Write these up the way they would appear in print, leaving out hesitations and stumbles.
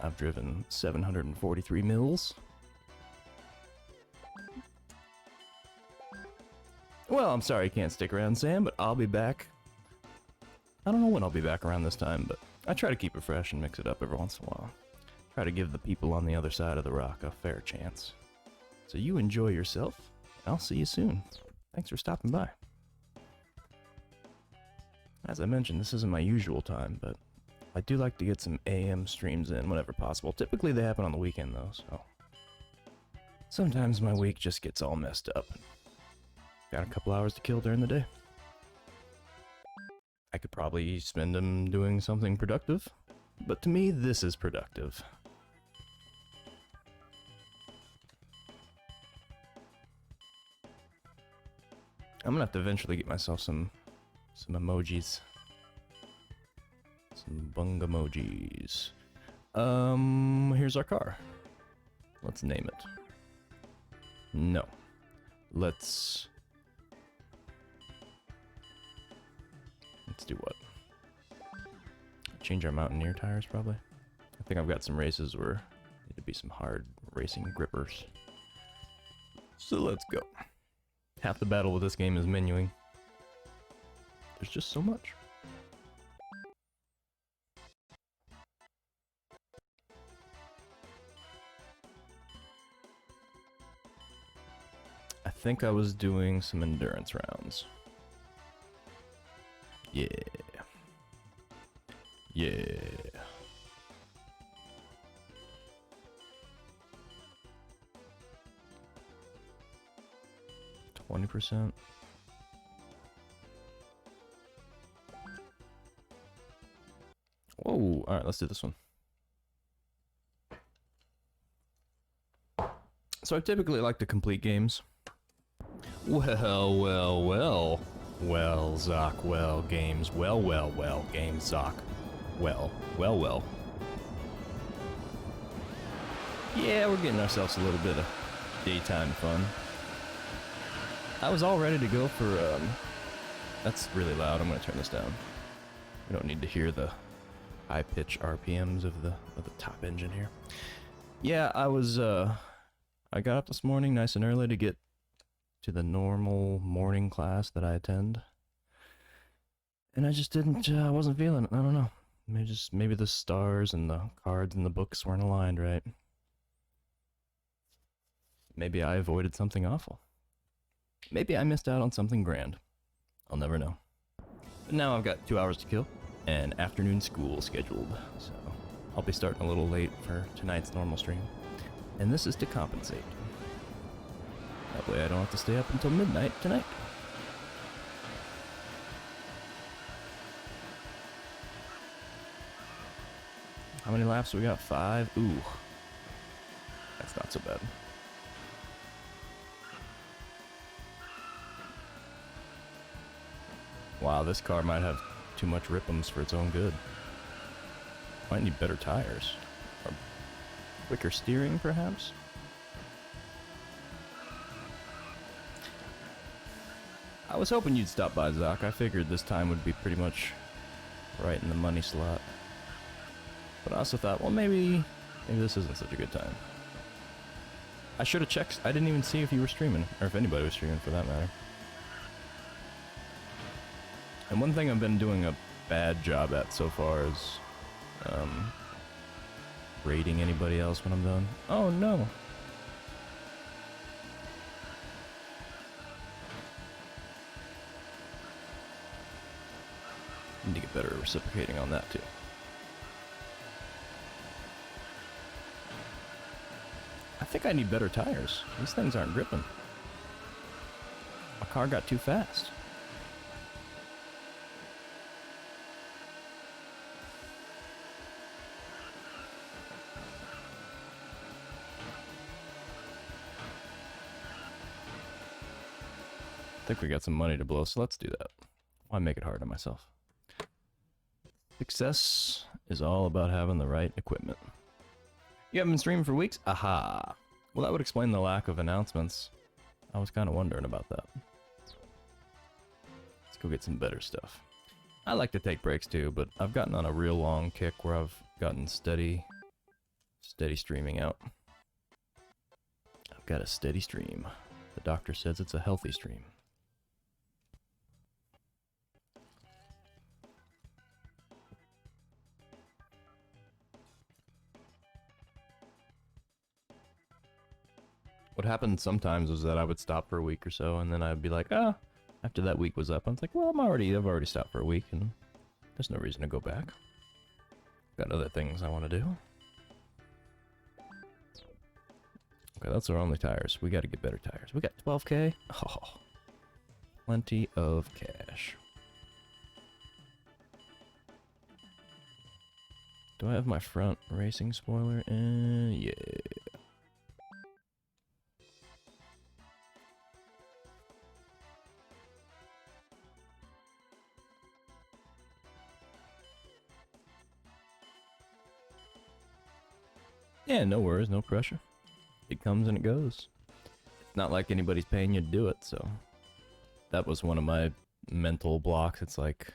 I've driven 743 mils. Well, I'm sorry you can't stick around, Sam, but I'll be back. I don't know when I'll be back around this time, but I try to keep it fresh and mix it up every once in a while. Try to give the people on the other side of the rock a fair chance. So you enjoy yourself, and I'll see you soon. Thanks for stopping by. As I mentioned, this isn't my usual time, but I do like to get some AM streams in whenever possible. Typically they happen on the weekend though, so sometimes my week just gets all messed up. Got a couple hours to kill during the day. I could probably spend them doing something productive, but to me, this is productive. I'm gonna have to eventually get myself some emojis. Some bunga emojis. Here's our car. Let's name it. No. Let's do what? Change our Mountaineer tires, probably. I think I've got some races where need to be some hard racing grippers. So let's go. Half the battle with this game is menuing. There's just so much. I think I was doing some endurance rounds. Yeah. Yeah. %. Whoa, alright, let's do this one. So I typically like to complete games. Well, Zoc, well, games, well, games, Zoc, well. Yeah, we're getting ourselves a little bit of daytime fun. I was all ready to go for, that's really loud, I'm gonna turn this down. We don't need to hear the high-pitch RPMs of the top engine here. Yeah, I got up this morning nice and early to get to the normal morning class that I attend. And I just wasn't feeling it, I don't know. Maybe the stars and the cards and the books weren't aligned right. Maybe I avoided something awful. Maybe I missed out on something grand. I'll never know. But now I've got 2 hours to kill, and afternoon school scheduled, so I'll be starting a little late for tonight's normal stream. And this is to compensate. That way I don't have to stay up until midnight tonight. How many laps we got? 5? Ooh. That's not so bad. Wow, this car might have too much rip'ems for its own good. Might need better tires. Or quicker steering, perhaps? I was hoping you'd stop by, Zoc. I figured this time would be pretty much right in the money slot. But I also thought, well, maybe this isn't such a good time. I should have checked. I didn't even see if you were streaming, or if anybody was streaming for that matter. And one thing I've been doing a bad job at so far is rating anybody else when I'm done. Oh no! Need to get better at reciprocating on that too. I think I need better tires. These things aren't gripping. My car got too fast. I think we got some money to blow, so let's do that. Why make it hard on myself? Success is all about having the right equipment. You haven't been streaming for weeks? Aha! Well, that would explain the lack of announcements. I was kind of wondering about that. Let's go get some better stuff. I like to take breaks too, but I've gotten on a real long kick where I've gotten steady Steady streaming out. I've got a steady stream. The doctor says it's a healthy stream. What happened sometimes was that I would stop for a week or so, and then I'd be like, ah, after that week was up, I was like, well, I've already stopped for a week, and there's no reason to go back. Got other things I want to do. Okay, that's our only tires. We got to get better tires. We got 12K. Oh, plenty of cash. Do I have my front racing spoiler? Yeah. Yeah, no worries, no pressure. It comes and it goes. It's not like anybody's paying you to do it, so that was one of my mental blocks. It's like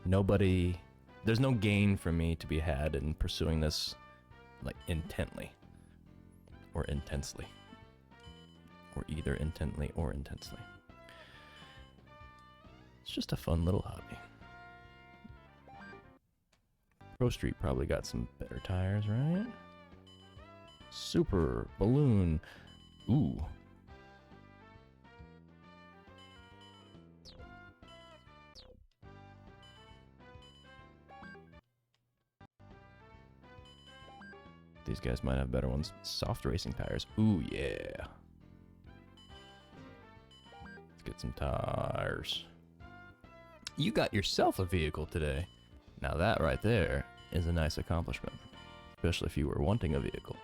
there's no gain for me to be had in pursuing this like intently or intensely, or either intently or intensely. It's just a fun little hobby. Pro Street probably got some better tires, right? Super balloon. Ooh. These guys might have better ones. Soft racing tires. Ooh, yeah. Let's get some tires. You got yourself a vehicle today. Now that right there is a nice accomplishment. Especially if you were wanting a vehicle.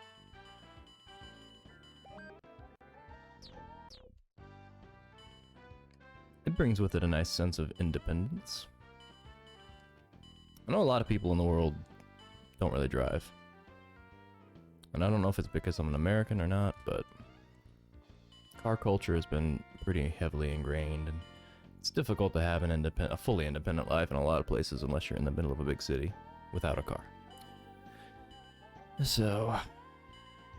It brings with it a nice sense of independence. I know a lot of people in the world don't really drive. And I don't know if it's because I'm an American or not, but car culture has been pretty heavily ingrained, and it's difficult to have a fully independent life in a lot of places unless you're in the middle of a big city without a car. So,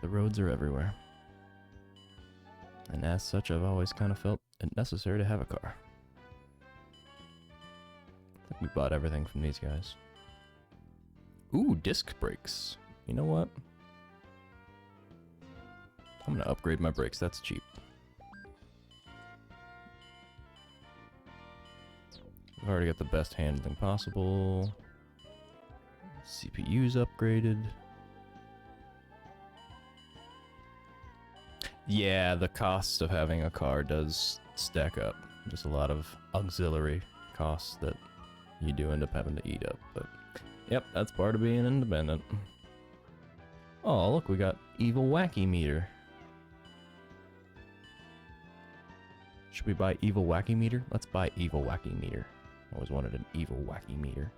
the roads are everywhere. And as such, I've always kind of felt it necessary to have a car. I think we bought everything from these guys. Ooh, disc brakes. You know what? I'm gonna upgrade my brakes, that's cheap. I've already got the best handling possible. CPU's upgraded. Yeah, the cost of having a car does stack up. Just a lot of auxiliary costs that you do end up having to eat up, but yep, that's part of being independent. Oh, look, we got Evil Wacky Meter. Should we buy Evil Wacky Meter? Let's buy Evil Wacky Meter. I always wanted an Evil Wacky Meter.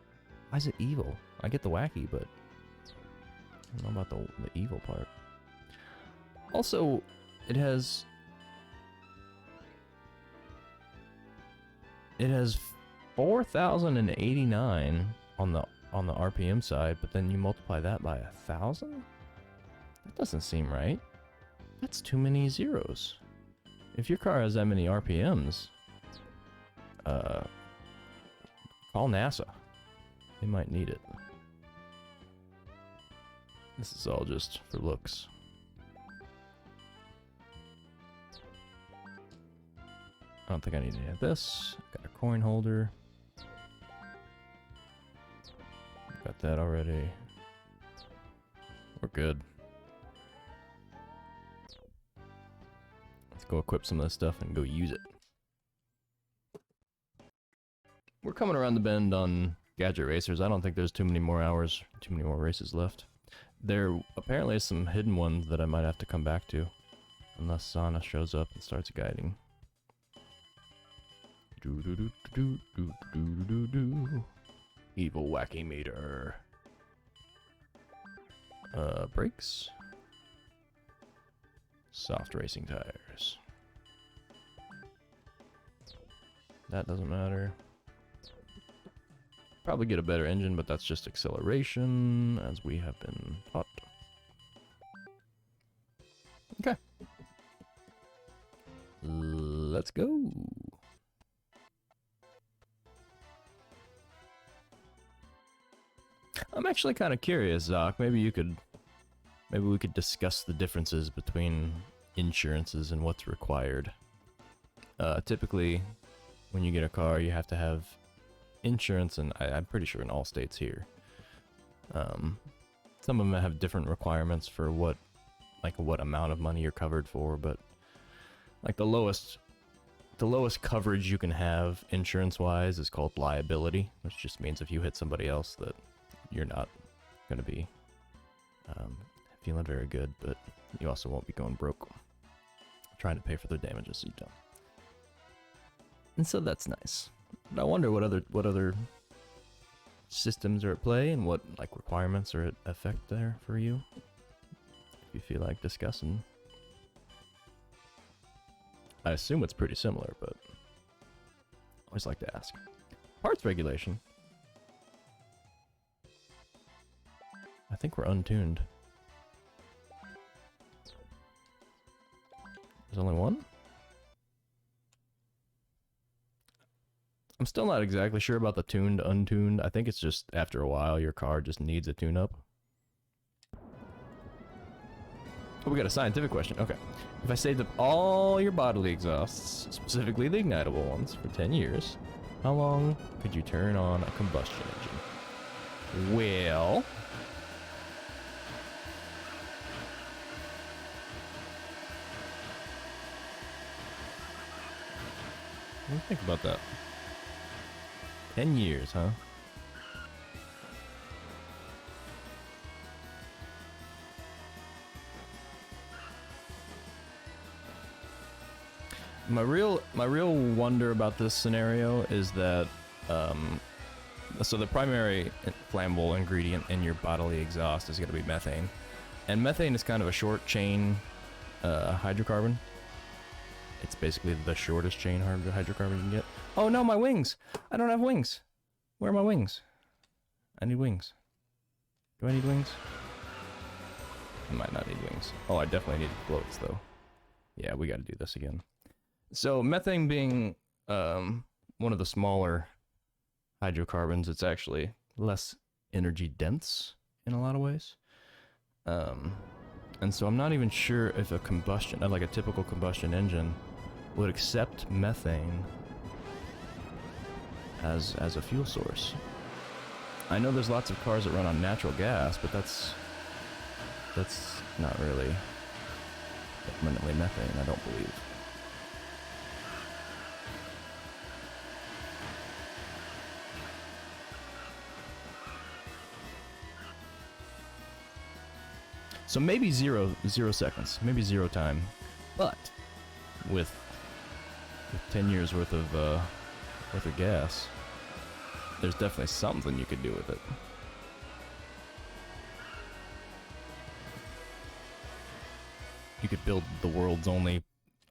Why is it evil? I get the wacky, but I don't know about the evil part. Also, it has 4,089 on the RPM side, but then you multiply that by 1,000? That doesn't seem right. That's too many zeros. If your car has that many RPMs, call NASA. They might need it. This is all just for looks. I don't think I need any of this. Got a coin holder. Got that already. We're good. Let's go equip some of this stuff and go use it. We're coming around the bend on Gadget Racers. I don't think there's too many more hours, too many more races left. There apparently is some hidden ones that I might have to come back to. Unless Sana shows up and starts guiding. Evil Wacky Meter. Brakes. Soft racing tires. That doesn't matter. Probably get a better engine, but that's just acceleration, as we have been taught. Let's go. I'm actually kind of curious, Doc. Maybe we could discuss the differences between insurances and what's required. Typically, when you get a car, you have to have insurance, and I'm pretty sure in all states here. Some of them have different requirements for what amount of money you're covered for, but like the lowest coverage you can have insurance-wise is called liability, which just means if you hit somebody else that you're not going to be feeling very good, but you also won't be going broke trying to pay for their damages you've done. And so that's nice. But I wonder what other systems are at play and what like requirements are at effect there for you. If you feel like discussing. I assume it's pretty similar, but I always like to ask. Parts regulation. I think we're untuned. There's only one? I'm still not exactly sure about the tuned, untuned. I think it's just after a while your car just needs a tune-up. Oh, we got a scientific question. Okay. If I saved up all your bodily exhausts, specifically the ignitable ones, for 10 years, how long could you turn on a combustion engine? Well... What do you think about that? 10 years, huh? My real wonder about this scenario is that so the primary flammable ingredient in your bodily exhaust is going to be methane, and methane is kind of a short chain hydrocarbon. It's basically the shortest chain hydrocarbon you can get. Oh no, my wings! I don't have wings. Where are my wings? I need wings. Do I need wings? I might not need wings. Oh, I definitely need floats though. Yeah, we got to do this again. So methane being one of the smaller hydrocarbons, it's actually less energy dense in a lot of ways. And so I'm not even sure if a combustion, like a typical combustion engine, would accept methane as a fuel source. I know there's lots of cars that run on natural gas, but that's not really permanently methane, I don't believe. So maybe zero seconds, maybe zero time, but with 10 years worth of gas, there's definitely something you could do with it. You could build the world's only.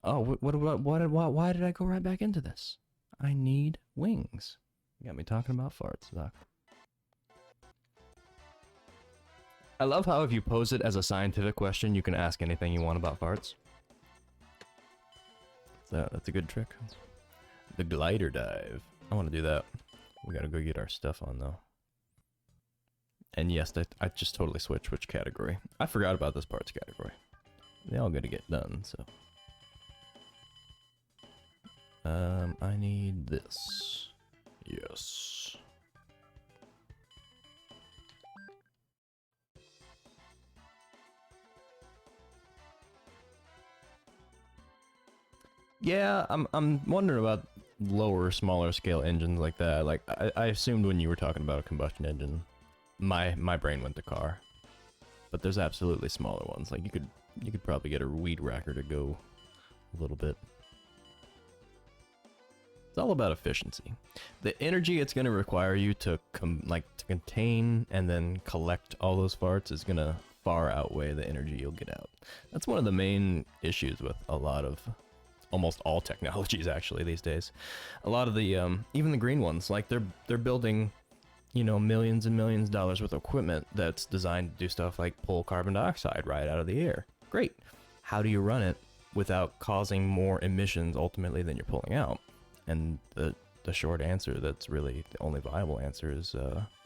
Oh, why did I go right back into this? I need wings. You got me talking about farts, Doc. I love how if you pose it as a scientific question, you can ask anything you want about farts. So that's a good trick. The glider dive. I want to do that. We gotta go get our stuff on though. And yes, I just totally switched which category. I forgot about this parts category. They all gotta get done, so. I need this. Yes. Yeah, I'm wondering about lower, smaller scale engines like that. Like I assumed when you were talking about a combustion engine, my brain went to car. But there's absolutely smaller ones. Like you could probably get a weed whacker to go a little bit. It's all about efficiency. The energy it's going to require you to contain and then collect all those farts is going to far outweigh the energy you'll get out. That's one of the main issues with a lot of, almost all technologies actually these days. A lot of the even the green ones, like they're building, you know, millions and millions of dollars worth of equipment that's designed to do stuff like pull carbon dioxide right out of the air. Great. How do you run it without causing more emissions ultimately than you're pulling out. And the short answer that's really the only viable answer is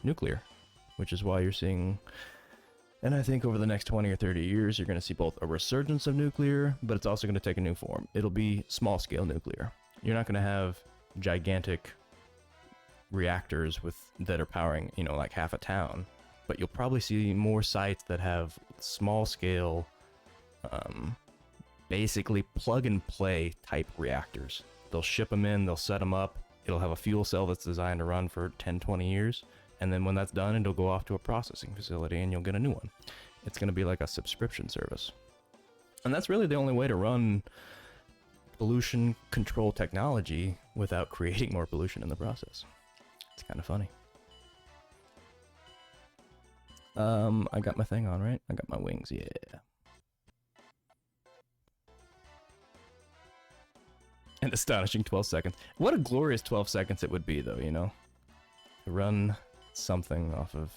nuclear, which is why you're seeing, and I think over the next 20 or 30 years, you're going to see both a resurgence of nuclear, but it's also going to take a new form. It'll be small-scale nuclear. You're not going to have gigantic reactors that are powering, you know, like half a town, but you'll probably see more sites that have small-scale, basically plug-and-play type reactors. They'll ship them in, they'll set them up, it'll have a fuel cell that's designed to run for 10, 20 years, and then when that's done, it'll go off to a processing facility and you'll get a new one. It's going to be like a subscription service. And that's really the only way to run pollution control technology without creating more pollution in the process. It's kind of funny. I got my thing on, right? I got my wings, yeah. An astonishing 12 seconds. What a glorious 12 seconds it would be, though, you know? To run something off of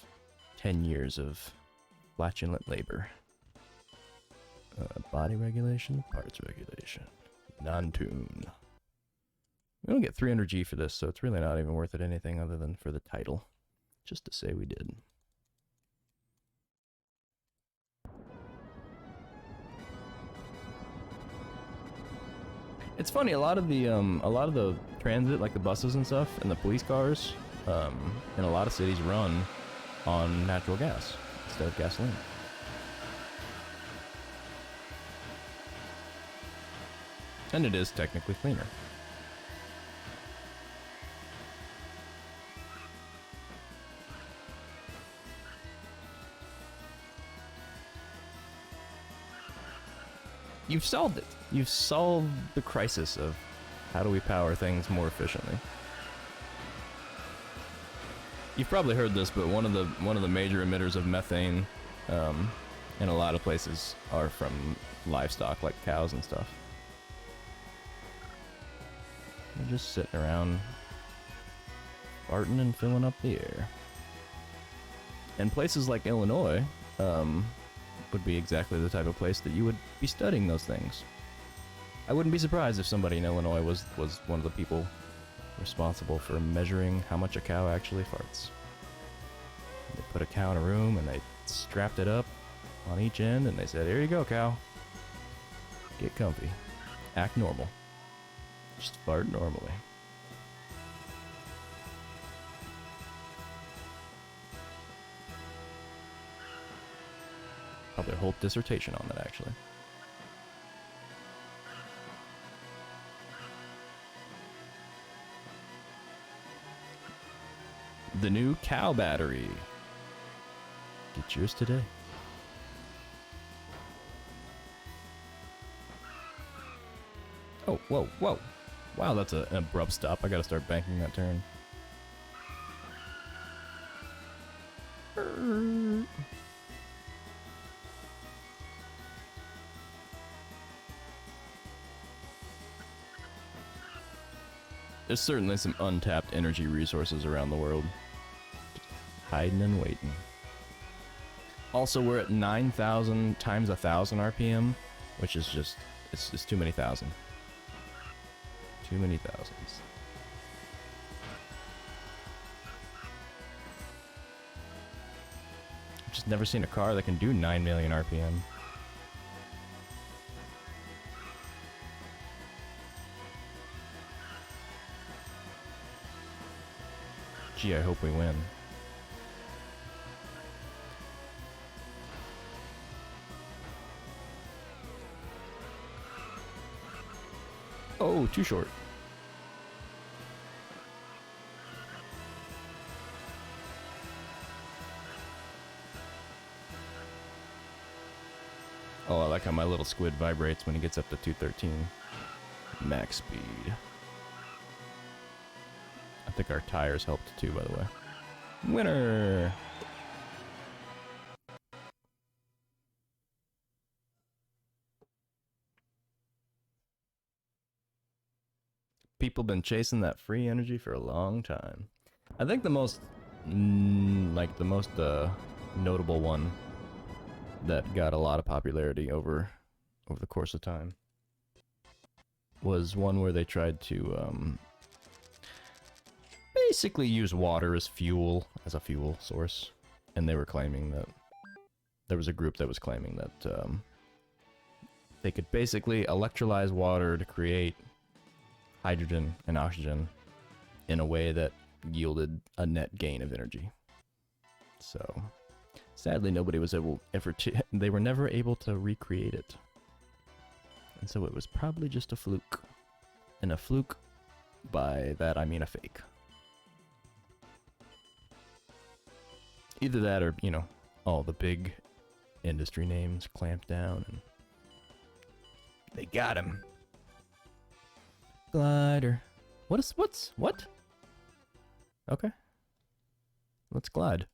10 years of flatulent labor. Body regulation, parts regulation, non-tune. We don't get 300G for this, so it's really not even worth it anything other than for the title. Just to say we did. It's funny, a lot of the transit, like the buses and stuff, and the police cars, in a lot of cities run on natural gas instead of gasoline. And it is technically cleaner. You've solved it. You've solved the crisis of how do we power things more efficiently. You've probably heard this, but one of the major emitters of methane in a lot of places are from livestock, like cows and stuff. They're just sitting around farting and filling up the air. And places like Illinois would be exactly the type of place that you would be studying those things. I wouldn't be surprised if somebody in Illinois was one of the people responsible for measuring how much a cow actually farts. They put a cow in a room and they strapped it up on each end and they said, "Here you go, cow. Get comfy. Act normal. Just fart normally." Probably a whole dissertation on that, actually. The new cow battery. Get yours today. Oh, whoa, whoa. Wow, that's an abrupt stop. I gotta start banking that turn. There's certainly some untapped energy resources around the world. Just hiding and waiting. Also, we're at 9,000 times 1,000 RPM, which is just, it's too many thousand. Too many thousands. I've just never seen a car that can do 9 million RPM. Gee, I hope we win. Oh, too short. Oh, I like how my little squid vibrates when he gets up to 213. Max speed. I think our tires helped too, by the way. Winner! People been chasing that free energy for a long time. I think the most, notable one that got a lot of popularity over the course of time was one where they tried to basically use water as fuel, as a fuel source. And they were claiming that... There was a group that was claiming that they could basically electrolyze water to create hydrogen and oxygen in a way that yielded a net gain of energy. So, sadly, nobody was ever to... They were never able to recreate it. And so it was probably just a fluke. And a fluke, by that I mean a fake. Either that or, you know, all the big industry names clamped down and they got him. Glider. What? Okay. Let's glide.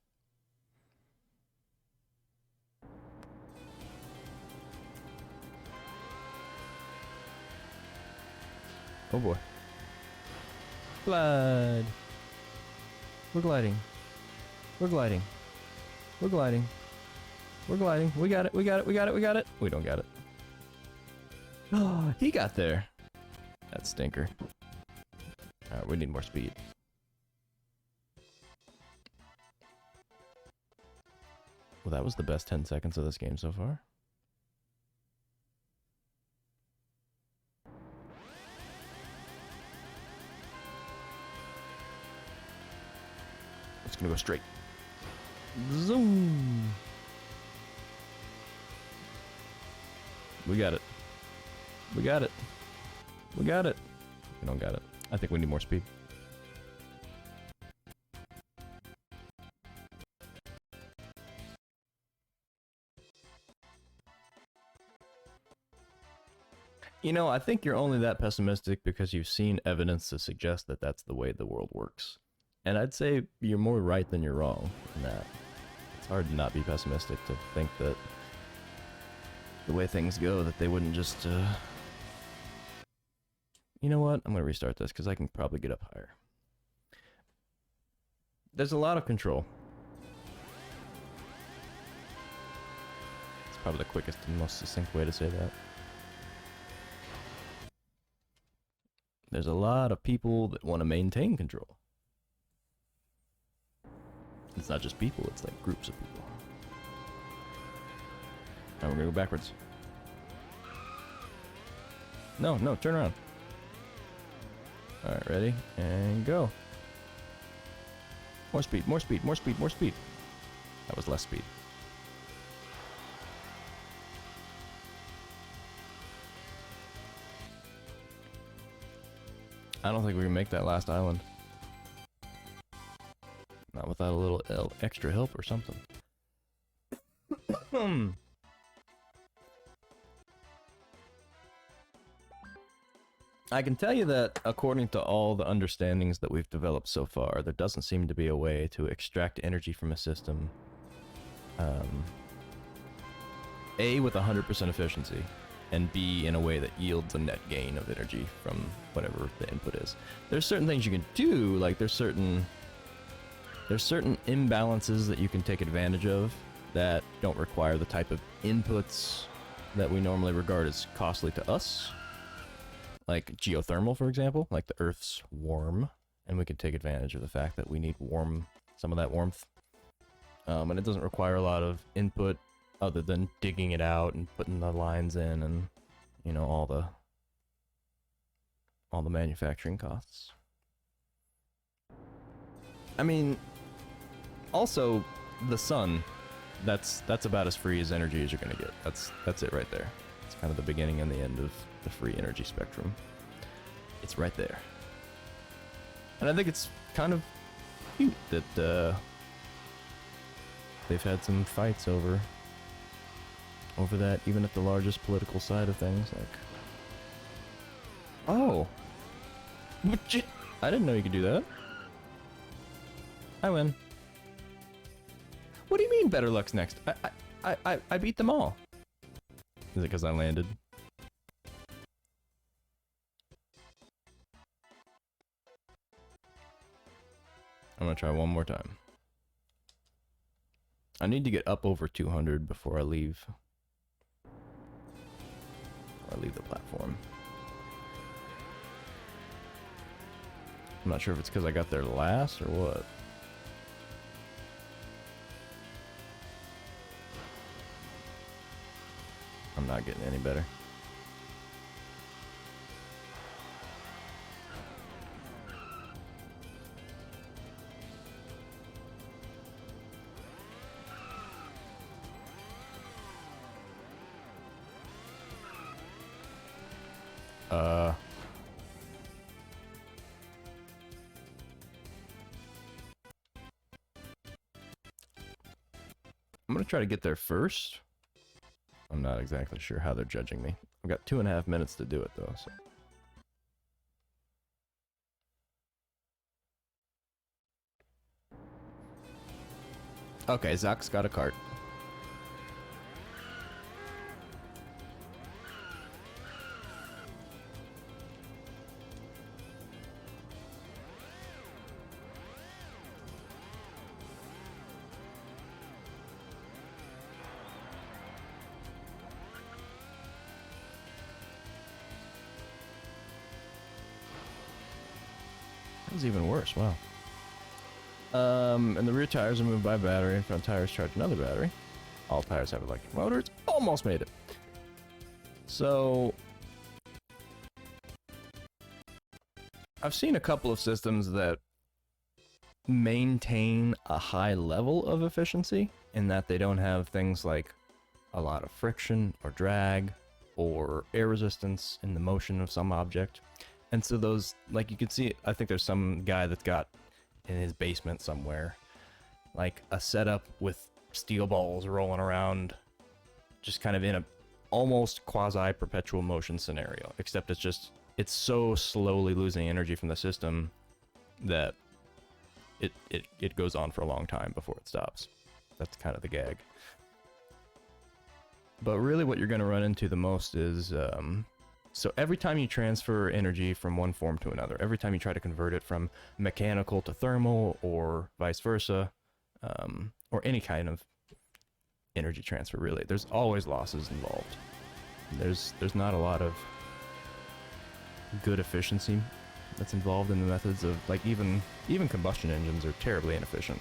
Oh boy. Glide. We're gliding. We're gliding. We're gliding. We're gliding. We got it. We got it. We got it. We got it. We don't got it. Oh, he got there. That stinker. Alright, we need more speed. Well, that was the best 10 seconds of this game so far. It's gonna go straight. Zoom! We got it. We got it. We got it. We don't got it. I think we need more speed. You know, I think you're only that pessimistic because you've seen evidence to suggest that that's the way the world works. And I'd say you're more right than you're wrong in that. It's hard to not be pessimistic to think that the way things go, that they wouldn't just, You know what? I'm going to restart this because I can probably get up higher. There's a lot of control. It's probably the quickest and most succinct way to say that. There's a lot of people that want to maintain control. It's not just people, it's like groups of people. Now we're gonna go backwards. No, no, turn around. Alright, ready? And go. More speed, more speed, more speed, more speed. That was less speed. I don't think we can make that last island. Not without a little extra help or something. I can tell you that according to all the understandings that we've developed so far, there doesn't seem to be a way to extract energy from a system A, with 100% efficiency, and B, in a way that yields a net gain of energy from whatever the input is. There's certain things you can do, like there's certain imbalances that you can take advantage of that don't require the type of inputs that we normally regard as costly to us. Like geothermal, for example, like the Earth's warm, and we can take advantage of the fact that we need some of that warmth. And it doesn't require a lot of input other than digging it out and putting the lines in and, you know, all the manufacturing costs. I mean, also the sun, that's about as free as energy as you're gonna get. That's it right there. It's kind of the beginning and the end of the free energy spectrum. It's right there. And I think it's kind of cute that they've had some fights over that, even at the largest political side of things. Like, oh, I didn't know you could do that. I win. What do you mean better luck's next? I beat them all. Is it because I landed? I'm gonna try one more time. I need to get up over 200 before I leave. The platform. I'm not sure if it's because I got there last or what. I'm not getting any better. I'm gonna try to get there first. I'm not exactly sure how they're judging me. I've got 2.5 minutes to do it though, so. Okay, Zach's got a cart. That was even worse, wow. And the rear tires are moved by battery, and front tires charge another battery. All tires have electric motors. Almost made it. So, I've seen a couple of systems that maintain a high level of efficiency in that they don't have things like a lot of friction or drag or air resistance in the motion of some object. And so those, like you can see, I think there's some guy that's got in his basement somewhere, like a setup with steel balls rolling around, just kind of in a almost quasi-perpetual motion scenario, except it's so slowly losing energy from the system that it goes on for a long time before it stops. That's kind of the gag. But really what you're going to run into the most is, so every time you transfer energy from one form to another, every time you try to convert it from mechanical to thermal or vice versa, or any kind of energy transfer really, there's always losses involved. There's not a lot of good efficiency that's involved in the methods of, like, even combustion engines are terribly inefficient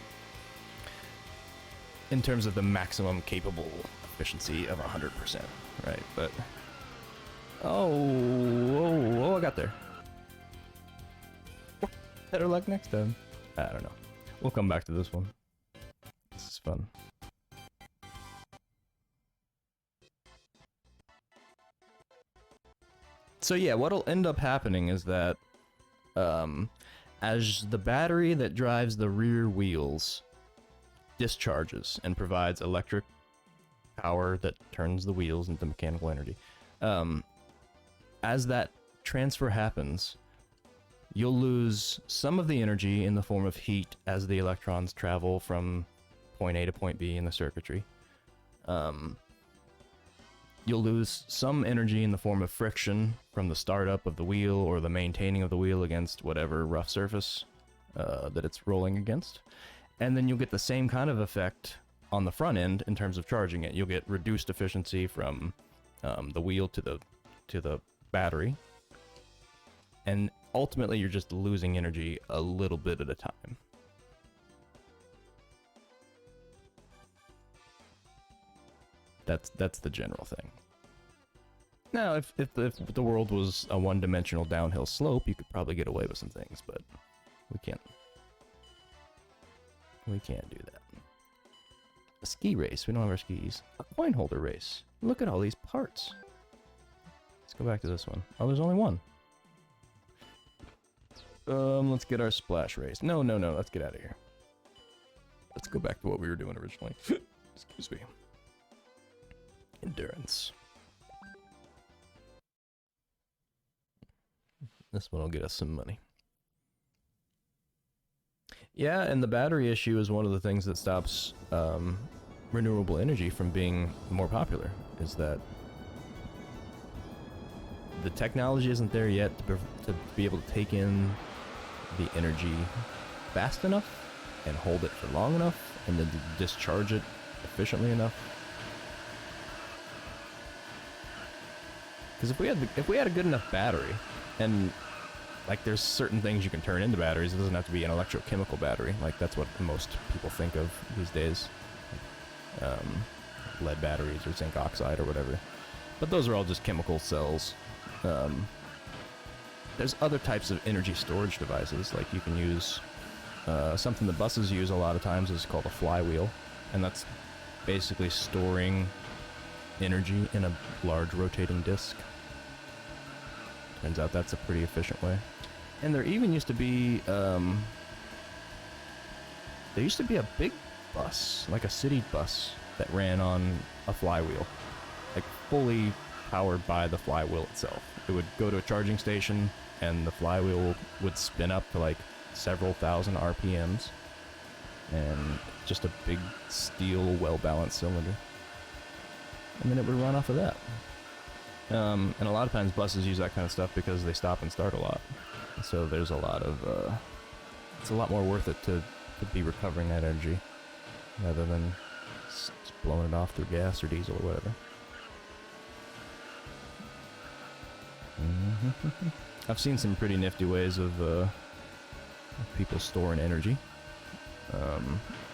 in terms of the maximum capable efficiency of 100%, right? But oh, I got there. Better luck next time. I don't know. We'll come back to this one. This is fun. So yeah, what'll end up happening is that as the battery that drives the rear wheels discharges and provides electric power that turns the wheels into mechanical energy, as that transfer happens, you'll lose some of the energy in the form of heat as the electrons travel from point A to point B in the circuitry. You'll lose some energy in the form of friction from the startup of the wheel or the maintaining of the wheel against whatever rough surface that it's rolling against. And then you'll get the same kind of effect on the front end in terms of charging it. You'll get reduced efficiency from the wheel to the battery. And ultimately, you're just losing energy a little bit at a time. That's the general thing. Now, if the world was a one-dimensional downhill slope, you could probably get away with some things, but we can't. We can't do that. A ski race. We don't have our skis. A coin holder race. Look at all these parts. Let's go back to this one. Oh, there's only one. Let's get our splash race. No. Let's get out of here. Let's go back to what we were doing originally. Excuse me. Endurance. This one will get us some money. Yeah, and the battery issue is one of the things that stops renewable energy from being more popular, is that the technology isn't there yet to be able to take in the energy fast enough and hold it for long enough and then discharge it efficiently enough. Because if we had a good enough battery, and like there's certain things you can turn into batteries. It doesn't have to be an electrochemical battery. Like that's what most people think of these days. Lead batteries or zinc oxide or whatever. But those are all just chemical cells. There's other types of energy storage devices. Like you can use something that buses use a lot of times is called a flywheel. And that's basically storing energy in a large rotating disc. Turns out that's a pretty efficient way. And there even used to be, there used to be a big bus, like a city bus, that ran on a flywheel. Like fully powered by the flywheel itself. It would go to a charging station and the flywheel would spin up to like several thousand RPMs. And just a big steel, well-balanced cylinder. And then it would run off of that. And a lot of times buses use that kind of stuff because they stop and start a lot. So there's a lot of, it's a lot more worth it to be recovering that energy rather than just blowing it off through gas or diesel or whatever. I've seen some pretty nifty ways of people storing energy.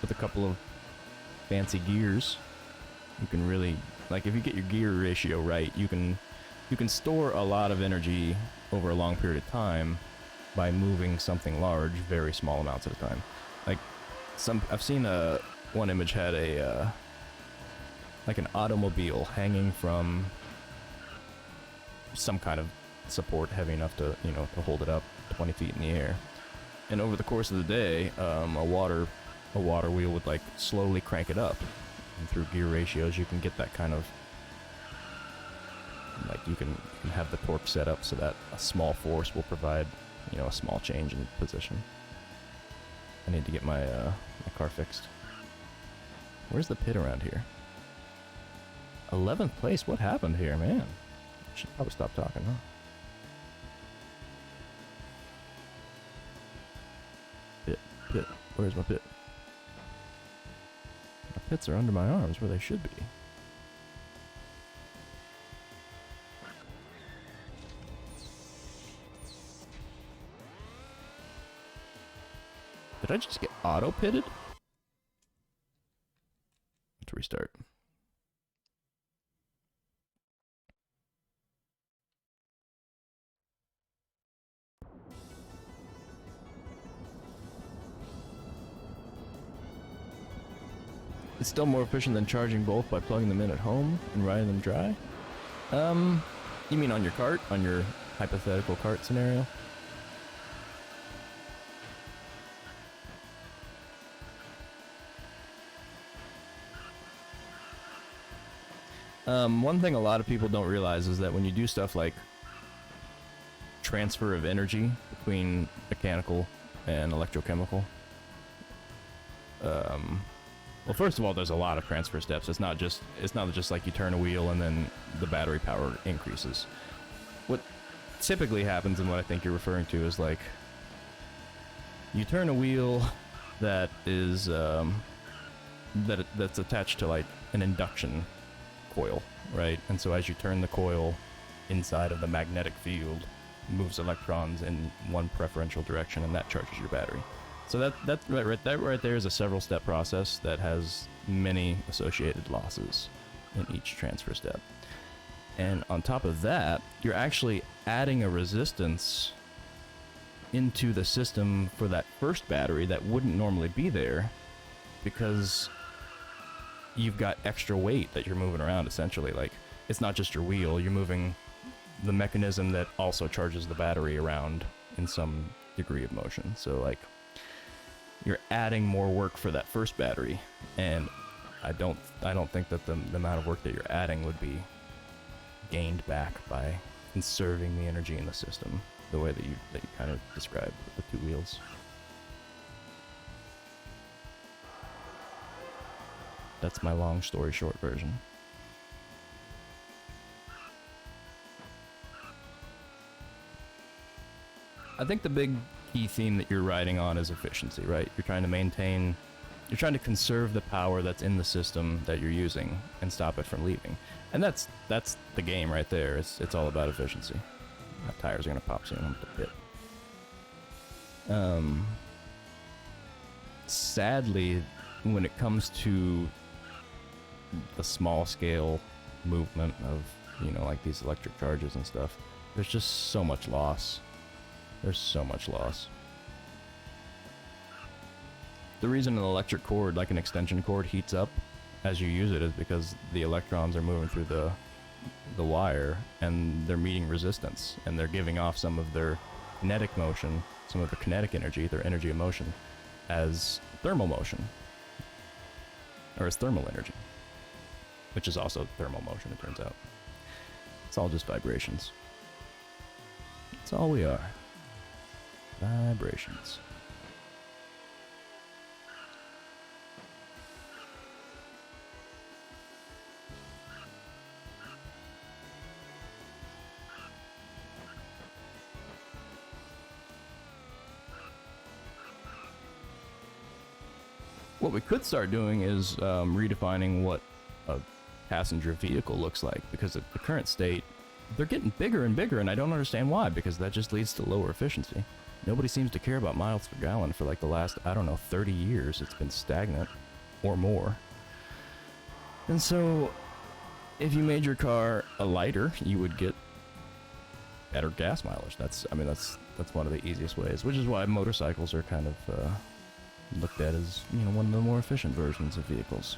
With a couple of fancy gears, you can really, like if you get your gear ratio right, you can store a lot of energy over a long period of time by moving something large very small amounts at a time. Like I've seen one image had a like an automobile hanging from some kind of support heavy enough to, you know, to hold it up 20 feet in the air. And over the course of the day, a water wheel would like slowly crank it up. And through gear ratios, you can get that kind of, like you can have the torque set up so that a small force will provide, you know, a small change in position. I need to get my my car fixed. Where's the pit around here? 11th place. What happened here, man? I should probably stop talking, huh? Pit. Where's my pit? My pits are under my arms where they should be. Did I just get auto-pitted? Let's restart. It's still more efficient than charging both by plugging them in at home and riding them dry? You mean on your cart? On your hypothetical cart scenario? One thing a lot of people don't realize is that when you do stuff like transfer of energy between mechanical and electrochemical, well, first of all, there's a lot of transfer steps. It's not just like you turn a wheel and then the battery power increases. What typically happens, and what I think you're referring to, is like you turn a wheel that is that's attached to like an induction coil, right? And so as you turn the coil inside of the magnetic field, it moves electrons in one preferential direction, and that charges your battery. So that right there is a several step process that has many associated losses in each transfer step. And on top of that, you're actually adding a resistance into the system for that first battery that wouldn't normally be there, because you've got extra weight that you're moving around, essentially. Like, it's not just your wheel, you're moving the mechanism that also charges the battery around in some degree of motion. So like, you're adding more work for that first battery, and I don't think that the amount of work that you're adding would be gained back by conserving the energy in the system the way that you kind of described with the two wheels. That's my long story short version. I think the big key theme that you're riding on is efficiency, right? You're trying to conserve the power that's in the system that you're using and stop it from leaving. And that's the game right there. It's all about efficiency. My tires are gonna pop soon. I'm at the pit. Sadly, when it comes to the small scale movement of, you know, like these electric charges and stuff, there's just so much loss. There's so much loss. The reason an electric cord, like an extension cord, heats up as you use it is because the electrons are moving through the wire and they're meeting resistance and they're giving off some of their kinetic motion, some of their kinetic energy, their energy of motion, as thermal motion, or as thermal energy, which is also thermal motion, it turns out. It's all just vibrations. That's all we are. Vibrations. What we could start doing is redefining what a passenger vehicle looks like, because at the current state, they're getting bigger and bigger, and I don't understand why, because that just leads to lower efficiency. Nobody seems to care about miles per gallon for like the last, I don't know, 30 years. It's been stagnant or more. And so, if you made your car a lighter, you would get better gas mileage. That's one of the easiest ways, which is why motorcycles are kind of looked at as, you know, one of the more efficient versions of vehicles.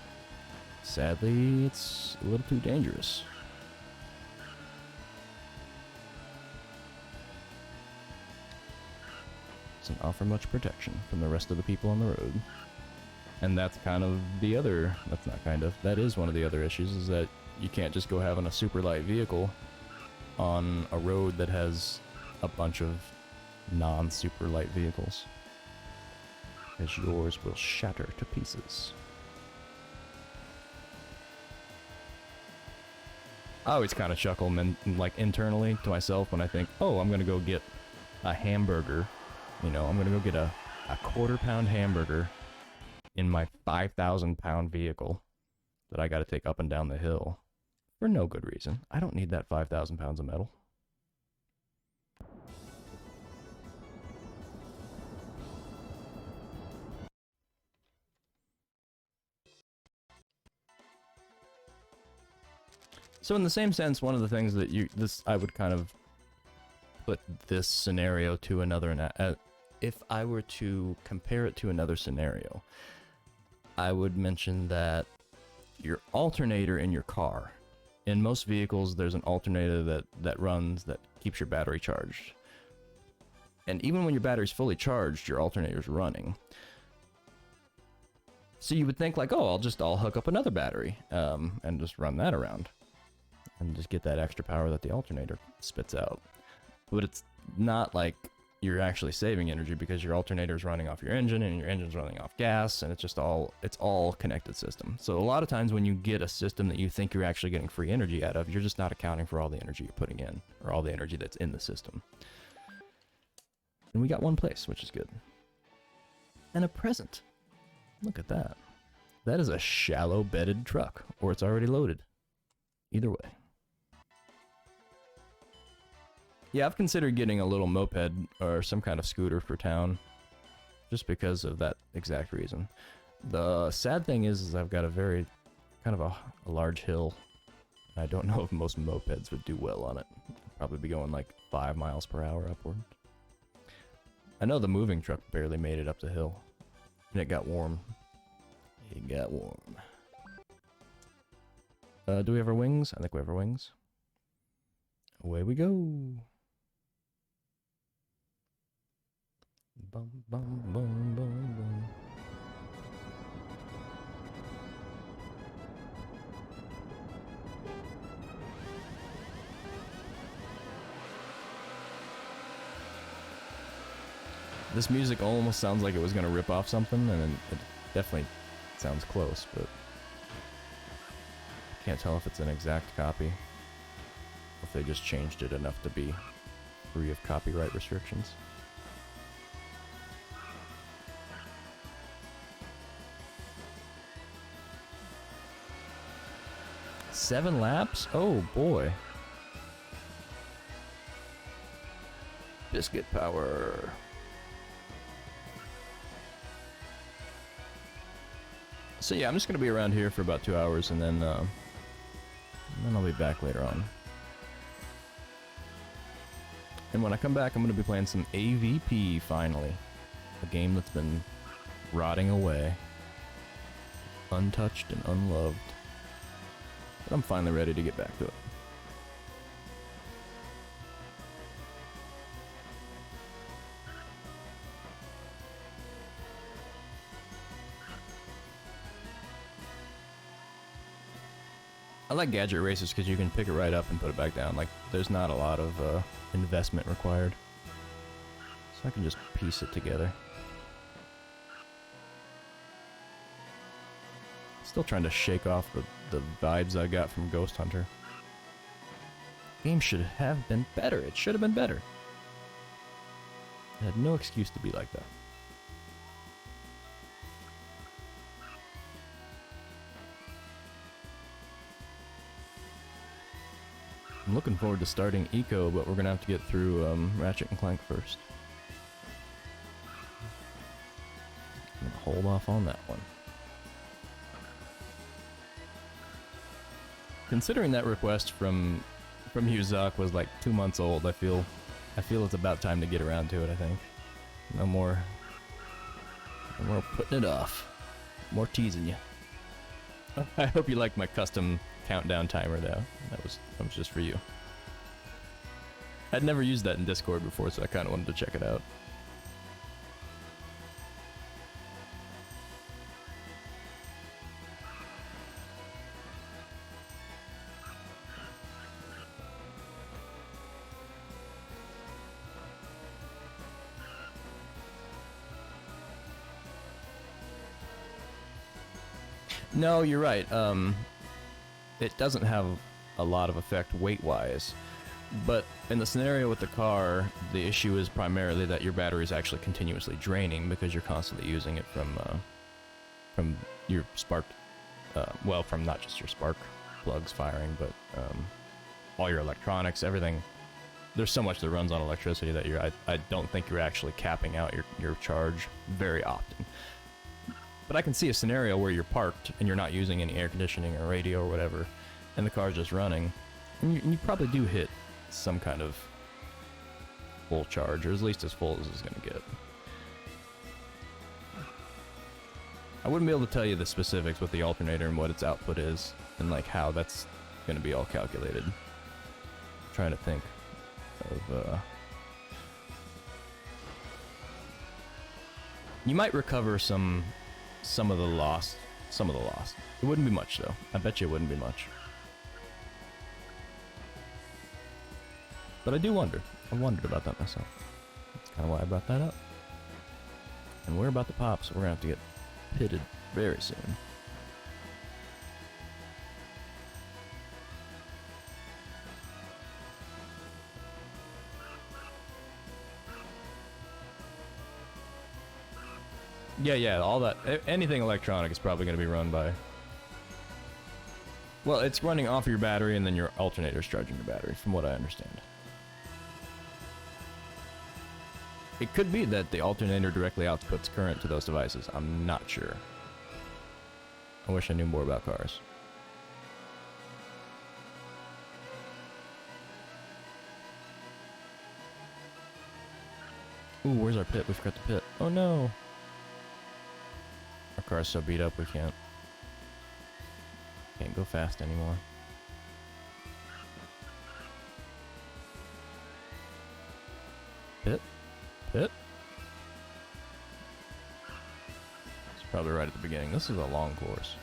Sadly, it's a little too dangerous. Doesn't offer much protection from the rest of the people on the road. And that's kind of the other, that's not kind of, that is one of the other issues, is that you can't just go having a super light vehicle on a road that has a bunch of non-super light vehicles, as yours will shatter to pieces. I always kind of chuckle like internally to myself when I think, oh, I'm gonna go get a hamburger. You know, I'm gonna go get a quarter-pound hamburger in my 5,000-pound vehicle that I gotta take up and down the hill for no good reason. I don't need that 5,000 pounds of metal. So in the same sense, one of the things that I would kind of put this scenario to another, if I were to compare it to another scenario, I would mention that your alternator in your car, in most vehicles, there's an alternator that keeps your battery charged. And even when your battery's fully charged, your alternator's running. So you would think like, oh, I'll hook up another battery, and just run that around. And just get that extra power that the alternator spits out. But it's not like you're actually saving energy, because your alternator is running off your engine and your engine's running off gas, and it's all connected system. So a lot of times when you get a system that you think you're actually getting free energy out of, you're just not accounting for all the energy you're putting in, or all the energy that's in the system. And we got one place, which is good. And a present. Look at that. That is a shallow bedded truck, or it's already loaded. Either way. Yeah, I've considered getting a little moped or some kind of scooter for town, just because of that exact reason. The sad thing is I've got a very, kind of a large hill. I don't know if most mopeds would do well on it. I'd probably be going like 5 miles per hour upward. I know the moving truck barely made it up the hill, and it got warm. It got warm. Do we have our wings? I think we have our wings. Away we go. Bum, bum, bum, bum, bum. This music almost sounds like it was going to rip off something, and it definitely sounds close, but can't tell if it's an exact copy, or if they just changed it enough to be free of copyright restrictions. Seven laps? Oh boy. Biscuit power. So yeah, I'm just gonna be around here for about 2 hours, and then I'll be back later on. And when I come back, I'm gonna be playing some AVP finally, a game that's been rotting away, untouched and unloved. But I'm finally ready to get back to it. I like Gadget Racers because you can pick it right up and put it back down. Like, there's not a lot of investment required. So I can just piece it together. Still trying to shake off the vibes I got from Ghost Hunter. Game should have been better. It should have been better. It had no excuse to be like that. I'm looking forward to starting Eco, but we're gonna have to get through Ratchet and Clank first. I'm gonna hold off on that one. Considering that request from you, Zach, was like 2 months old, I feel it's about time to get around to it. I think no more putting it off, more teasing you. I hope you liked my custom countdown timer though. That was just for you. I'd never used that in Discord before, so I kind of wanted to check it out. No, you're right. It doesn't have a lot of effect weight-wise, but in the scenario with the car, the issue is primarily that your battery is actually continuously draining because you're constantly using it from your spark, well, from not just your spark plugs firing, but all your electronics, everything. There's so much that runs on electricity that I don't think you're actually capping out your charge very often. But I can see a scenario where you're parked and you're not using any air conditioning or radio or whatever, and the car's just running, and you probably do hit some kind of full charge, or at least as full as it's going to get. I wouldn't be able to tell you the specifics with the alternator and what its output is, and like how that's going to be all calculated. I'm trying to think of... You might recover some of the loss. It wouldn't be much though. I bet you it wouldn't be much. But I do wonder. I wondered about that myself. That's kind of why I brought that up. And we're about to pop, so we're gonna have to get pitted very soon. Yeah, all that, anything electronic is probably going to be run by... Well, it's running off your battery and then your alternator's charging your battery, from what I understand. It could be that the alternator directly outputs current to those devices. I'm not sure. I wish I knew more about cars. Ooh, where's our pit? We forgot the pit. Oh no! Our car's so beat up we can't go fast anymore. Pit? It's probably right at the beginning. This is a long course.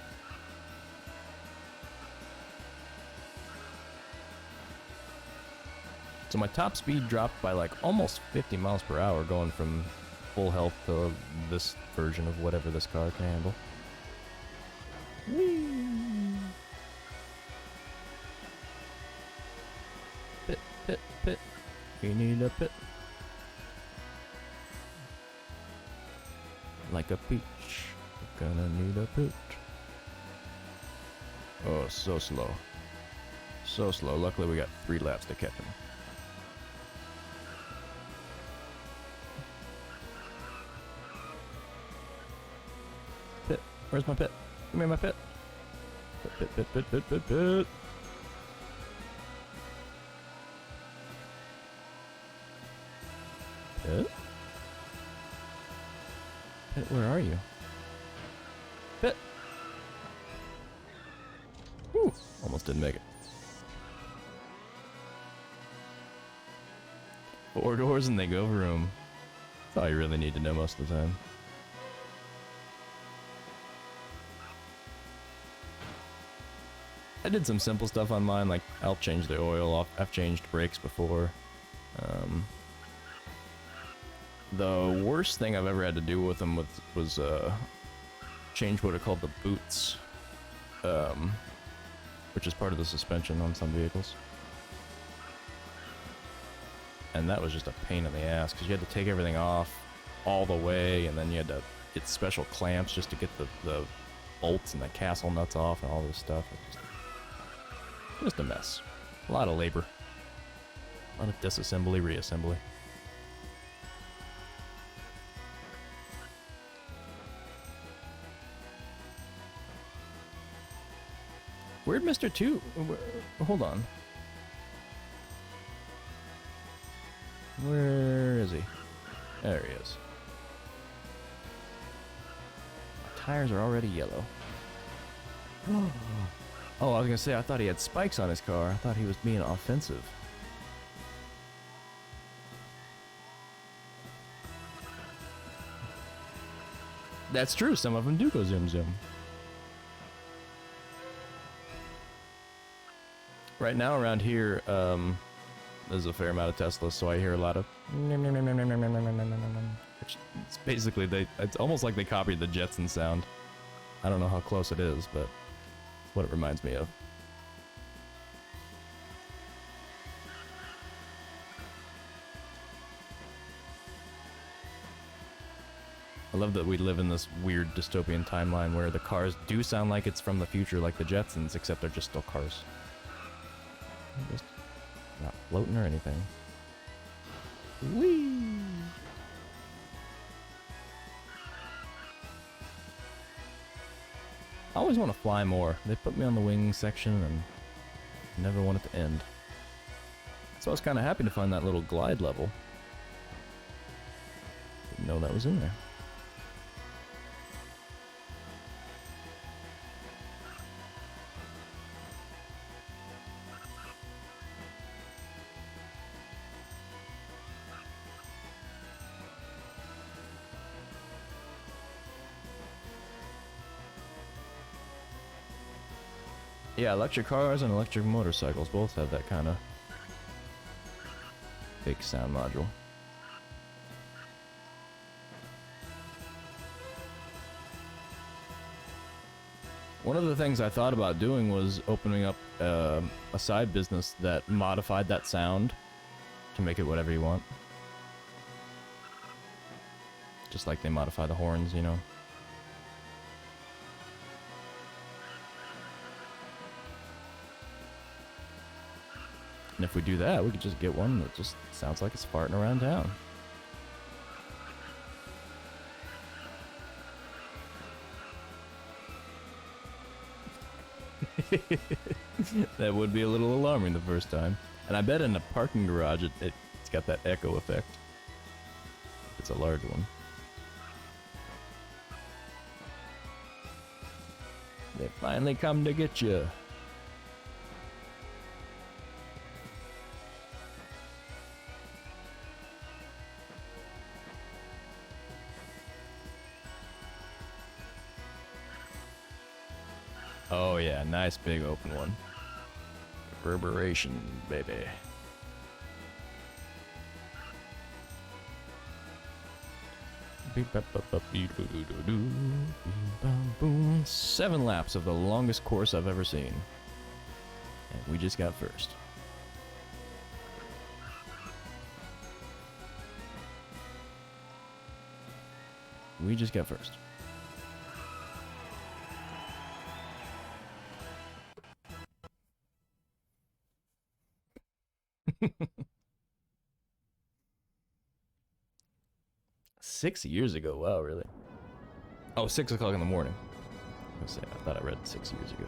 So my top speed dropped by like almost 50 miles per hour going from full health to this version of whatever this car can handle. Whee! Pit. We need a pit. Like a peach. We're gonna need a pit. Oh, so slow. So slow. Luckily we got 3 laps to catch him. Pit. Where's my pit? Give me my pit. Pit. Pit? Pit, where are you? Pit! Whew, almost didn't make it. 4 doors and they go room. That's all you really need to know most of the time. I did some simple stuff on mine, like I'll change the oil off. I've changed brakes before. The worst thing I've ever had to do with them was change what are called the boots, which is part of the suspension on some vehicles. And that was just a pain in the ass because you had to take everything off all the way, and then you had to get special clamps just to get the bolts and the castle nuts off and all this stuff. Just a mess. A lot of labor. A lot of disassembly, reassembly. Where'd Mr. 2? Hold on. Where is he? There he is. My tires are already yellow. Oh, I was gonna say, I thought he had spikes on his car. I thought he was being offensive. That's true, some of them do go zoom zoom. Right now around here, there's a fair amount of Teslas, so I hear a lot of which it's basically it's almost like they copied the Jetson sound. I don't know how close it is, but it's what it reminds me of. I love that we live in this weird dystopian timeline where the cars do sound like it's from the future, like the Jetsons, except they're just still cars. Just not floating or anything. Whee! I always want to fly more. They put me on the wing section and never want it to end. So I was kind of happy to find that little glide level. Didn't know that was in there. Yeah, electric cars and electric motorcycles both have that kind of fake sound module. One of the things I thought about doing was opening up a side business that modified that sound to make it whatever you want. Just like they modify the horns, you know. And if we do that, we could just get one that just sounds like it's farting around town. That would be a little alarming the first time. And I bet in a parking garage it's got that echo effect. It's a large one. They finally come to get you. Oh yeah, nice big open one. Reverberation, baby. Boom. 7 laps of the longest course I've ever seen. And we just got first. We just got first. $6 years ago, wow, really? Oh, 6 o'clock in the morning. I thought I read 6 years ago.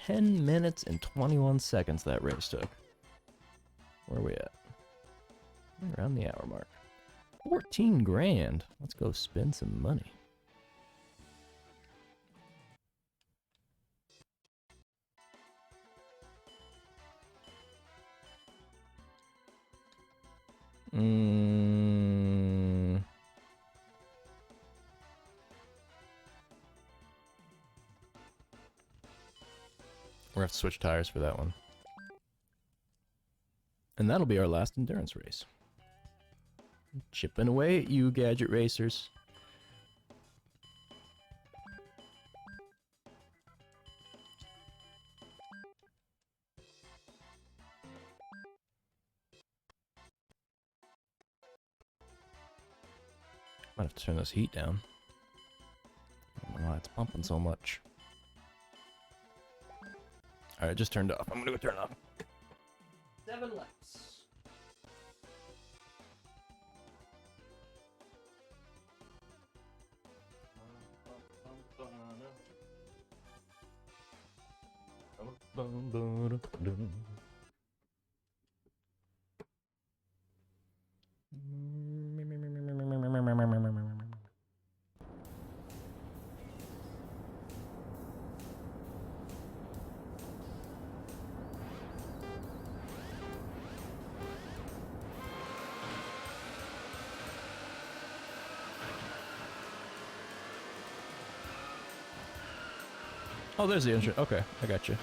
$10 minutes and 21 seconds that race took. Where are we at? Around the hour mark. 14 grand. Let's go spend some money. We're gonna have to switch tires for that one. And that'll be our last endurance race. Chipping away at you, Gadget Racers. Might have to turn this heat down. I don't know why it's pumping so much. Alright, just turned off. I'm gonna go turn it off. 7 laps. Oh, there's the intro. Okay, I got you.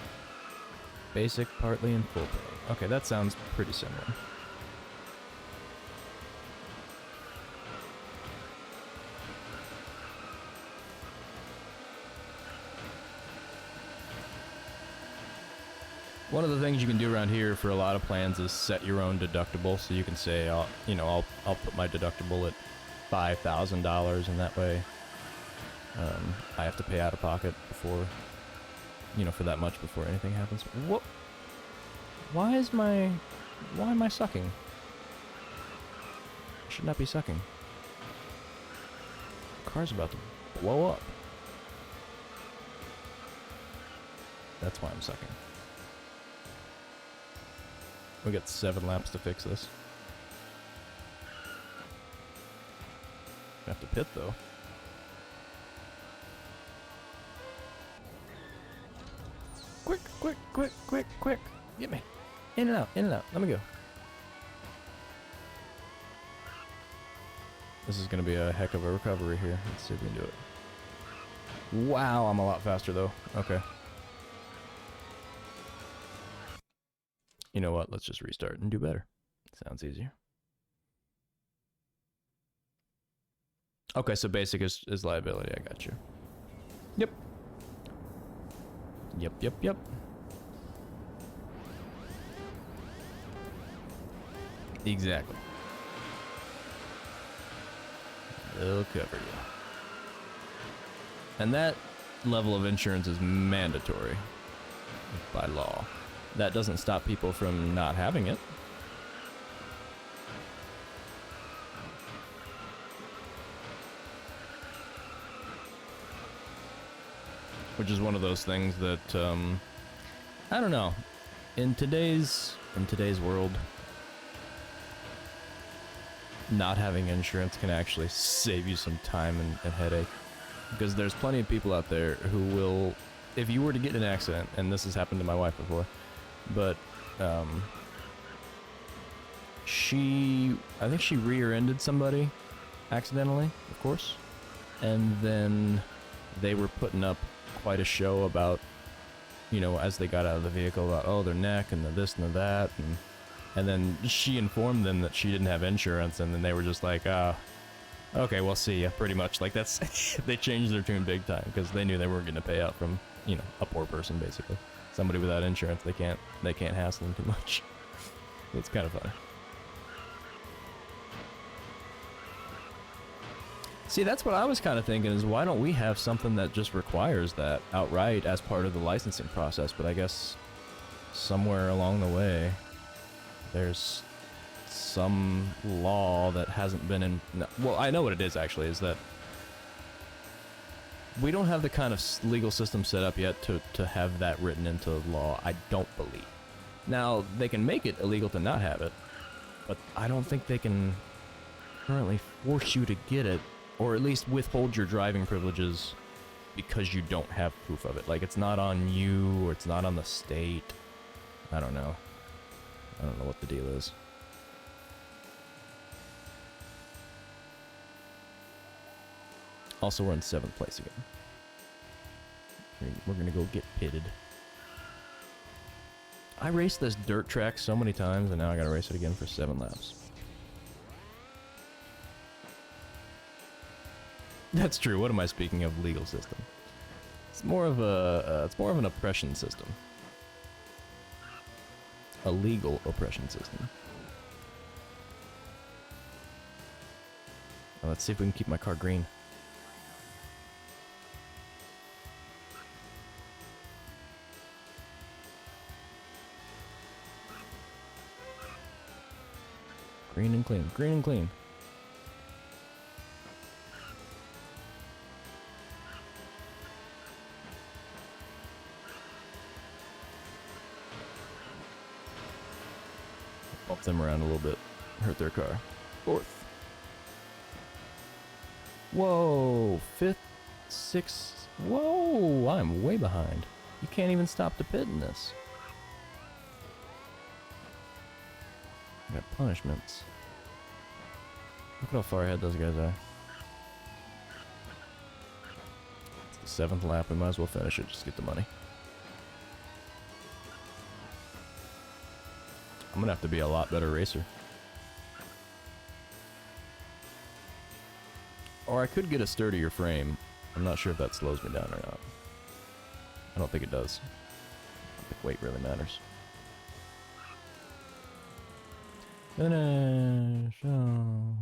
Basic, partly, and full pay. Okay, that sounds pretty similar. One of the things you can do around here for a lot of plans is set your own deductible, so you can say, I'll put my deductible at $5,000, and that way, I have to pay out of pocket before, for that much before anything happens. What? Why am I sucking? I should not be sucking. The car's about to blow up. That's why I'm sucking. We got 7 laps to fix this. Have to pit though. Quick, quick, quick, quick, quick. Get me. In and out, in and out. Let me go. This is going to be a heck of a recovery here. Let's see if we can do it. Wow, I'm a lot faster though. Okay. You know what? Let's just restart and do better. Sounds easier. Okay, so basic is liability. I got you. Yep. Yep, yep, yep. Exactly. They'll cover you. And that level of insurance is mandatory by law. That doesn't stop people from not having it. Which is one of those things that, I don't know. In today's world, not having insurance can actually save you some time and headache. Because there's plenty of people out there who will, if you were to get in an accident, and this has happened to my wife before, but I think she rear-ended somebody accidentally, of course, and then they were putting up quite a show about, as they got out of the vehicle, about, oh, their neck and the this and the that, and then she informed them that she didn't have insurance, and then they were just like, okay, we'll see ya, pretty much. Like, that's they changed their tune big time because they knew they weren't going to pay out from, a poor person, basically. Somebody without insurance, they can't hassle them too much. It's kind of funny. See, that's what I was kind of thinking, is why don't we have something that just requires that outright as part of the licensing process? But I guess somewhere along the way, there's some law that hasn't been in... No, well, I know what it is, actually, is that we don't have the kind of legal system set up yet to have that written into law, I don't believe. Now, they can make it illegal to not have it, but I don't think they can currently force you to get it, or at least withhold your driving privileges because you don't have proof of it. Like, it's not on you, or it's not on the state. I don't know. I don't know what the deal is. Also, we're in 7th place again. We're gonna go get pitted. I raced this dirt track so many times, and now I gotta race it again for 7 laps. That's true. What am I speaking of? Legal system. It's more of a. It's more of an oppression system. A legal oppression system. Now, let's see if we can keep my car green. Green and clean. Green and clean. Bump them around a little bit. Hurt their car. 4th. Whoa. 5th. 6th. Whoa. I'm way behind. You can't even stop to pit in this. I got punishments. Look at how far ahead those guys are. It's the 7th lap. We might as well finish it. Just get the money. I'm gonna have to be a lot better racer. Or I could get a sturdier frame. I'm not sure if that slows me down or not. I don't think it does. I think weight really matters. Finish. Oh.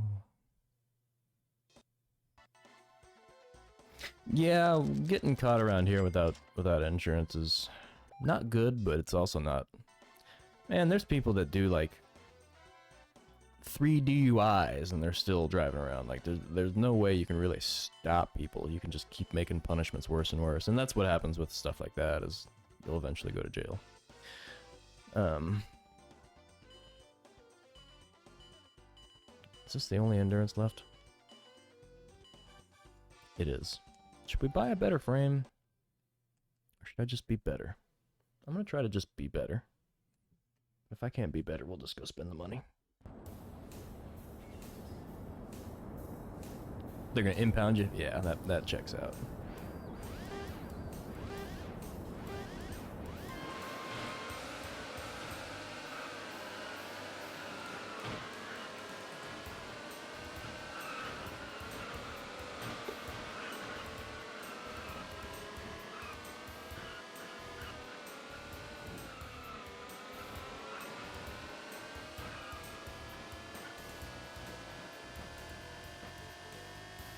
Yeah, getting caught around here without insurance is not good, but it's also not. Man, there's people that do like 3 DUIs and they're still driving around. Like there's no way you can really stop people. You can just keep making punishments worse and worse, and that's what happens with stuff like that. Is you'll eventually go to jail. Is this the only endurance left? It is. Should we buy a better frame? Or should I just be better? I'm gonna try to just be better. If I can't be better, we'll just go spend the money. They're gonna impound you? Yeah, that checks out.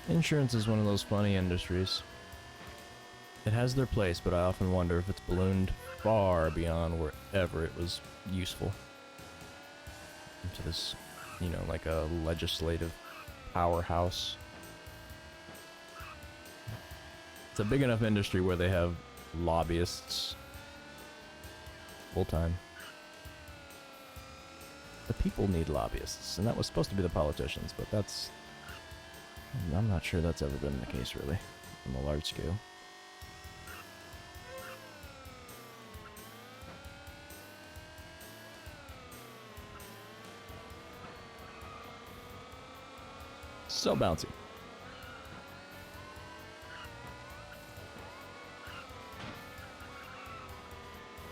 Insurance is one of those funny industries. It has their place, but I often wonder if it's ballooned far beyond wherever it was useful. Into this, you know, like a legislative powerhouse. It's a big enough industry where they have lobbyists full time. The people need lobbyists, and that was supposed to be the politicians, but that's... I'm not sure that's ever been the case, really, on a large scale. So bouncy.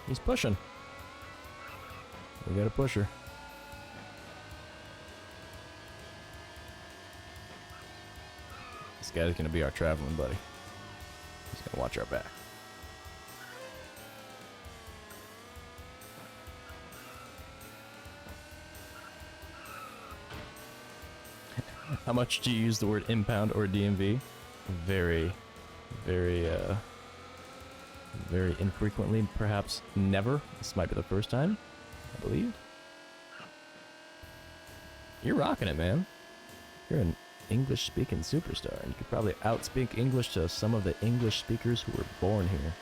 He's pushing. We got a pusher. This guy's gonna be our traveling buddy. He's gonna watch our back. How much do you use the word impound or DMV? Very, very infrequently, perhaps never. This might be the first time, I believe. You're rocking it, man. You're an English-speaking superstar, and you could probably outspeak English to some of the English speakers who were born here.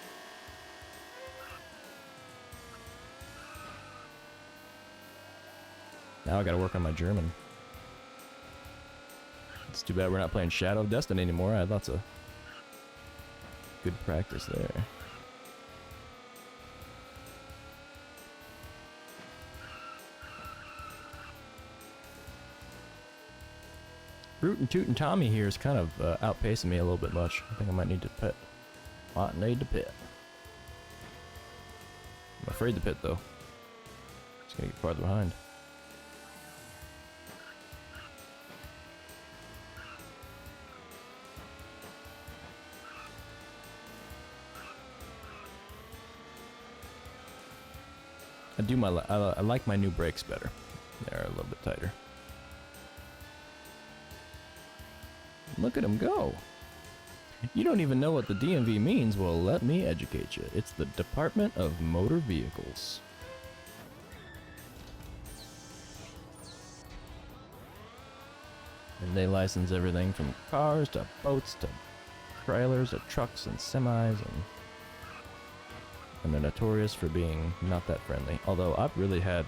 Now I gotta work on my German. It's too bad we're not playing Shadow of Destiny anymore. I had lots of good practice there. Rootin' Tootin' Tommy here is kind of outpacing me a little bit much. I think I might need to pit. Might need to pit. I'm afraid to pit though. Just gonna get farther behind. I like my new brakes better. They're a little bit tighter. Look at him go. You don't even know what the DMV means? Well, let me educate you. It's the Department of Motor Vehicles. And they license everything from cars to boats to trailers to trucks and semis, and they're notorious for being not that friendly. Although I've really had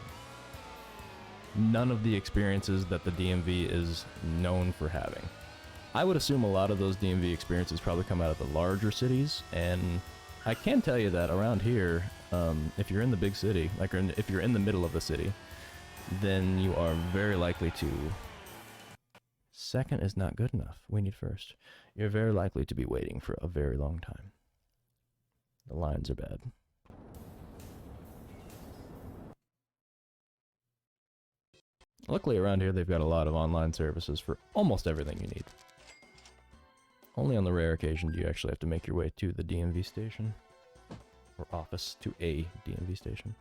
none of the experiences that the DMV is known for having. I would assume a lot of those DMV experiences probably come out of the larger cities, and I can tell you that around here, if you're in the big city, like if you're in the middle of the city, then you are very likely to... Second is not good enough. We need first. You're very likely to be waiting for a very long time. The lines are bad. Luckily around here they've got a lot of online services for almost everything you need. Only on the rare occasion do you actually have to make your way to the DMV station. Or office, to a DMV station.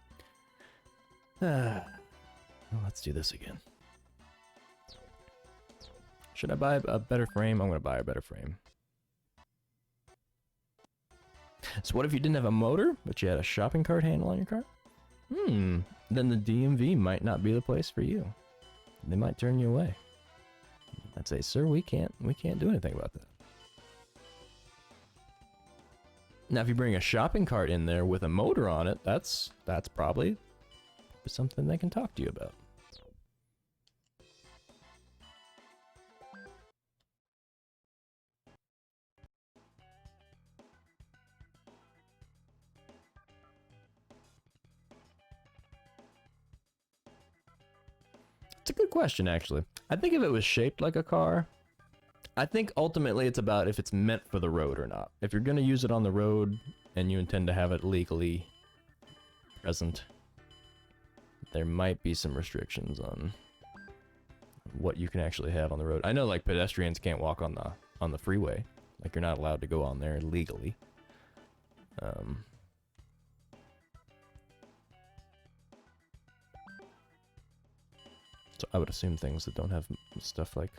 Well, let's do this again. Should I buy a better frame? I'm going to buy a better frame. So what if you didn't have a motor, but you had a shopping cart handle on your car? Then the DMV might not be the place for you. They might turn you away. I'd say, sir, we can't do anything about that. Now, if you bring a shopping cart in there with a motor on it, that's probably something they can talk to you about. It's a good question, actually. I think if it was shaped like a car, I think ultimately it's about if it's meant for the road or not. If you're going to use it on the road and you intend to have it legally present, there might be some restrictions on what you can actually have on the road. I know, like, pedestrians can't walk on the freeway. Like, you're not allowed to go on there legally. So I would assume things that don't have stuff like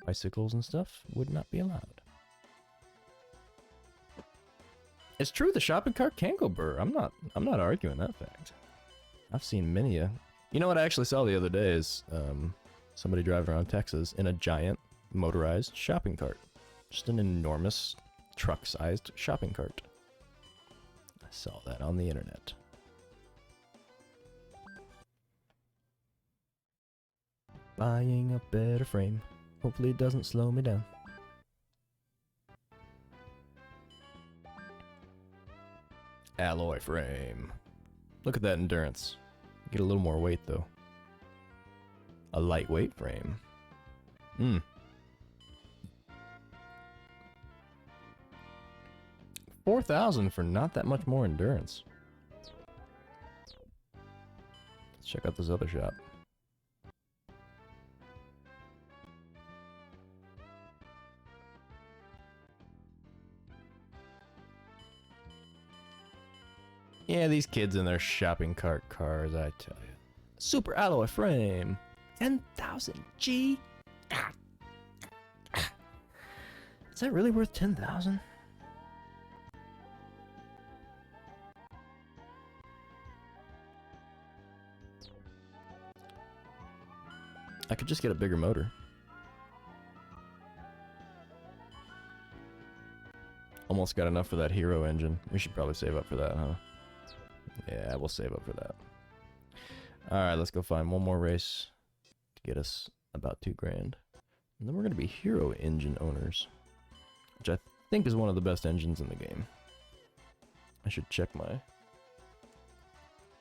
bicycles and stuff would not be allowed. It's true, the shopping cart can go burr. I'm not arguing that fact. I've seen many a... You know what I actually saw the other day is somebody driving around Texas in a giant motorized shopping cart. Just an enormous truck-sized shopping cart. I saw that on the internet. Buying a better frame. Hopefully it doesn't slow me down. Alloy frame. Look at that endurance. Get a little more weight though. A lightweight frame. 4,000 for not that much more endurance. Let's check out this other shop. Yeah, these kids in their shopping cart cars, I tell you. Super alloy frame. 10,000 G. Is that really worth 10,000? I could just get a bigger motor. Almost got enough for that hero engine. We should probably save up for that, huh? Yeah, we'll save up for that. Alright, let's go find one more race to get us about 2 grand. And then we're going to be hero engine owners, which I think is one of the best engines in the game. I should check my...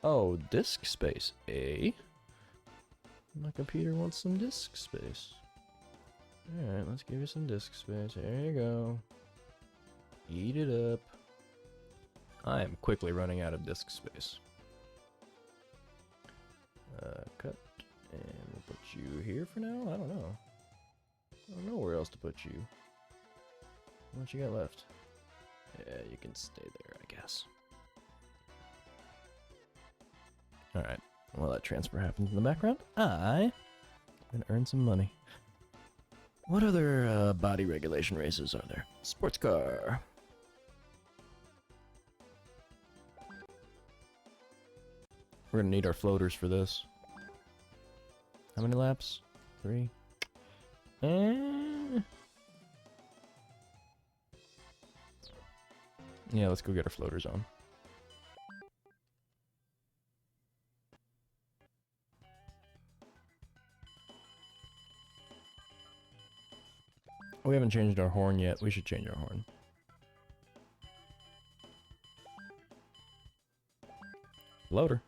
Oh, disk space, eh? My computer wants some disk space. Alright, let's give you some disk space. There you go. Eat it up. I am quickly running out of disk space. Cut. And we'll put you here for now? I don't know. I don't know where else to put you. What you got left? Yeah, you can stay there, I guess. Alright. While that transfer happens in the background, I'm gonna earn some money. What other body regulation races are there? Sports car. We're gonna need our floaters for this. How many laps? 3. Yeah, let's go get our floaters on. We haven't changed our horn yet. We should change our horn. Floater.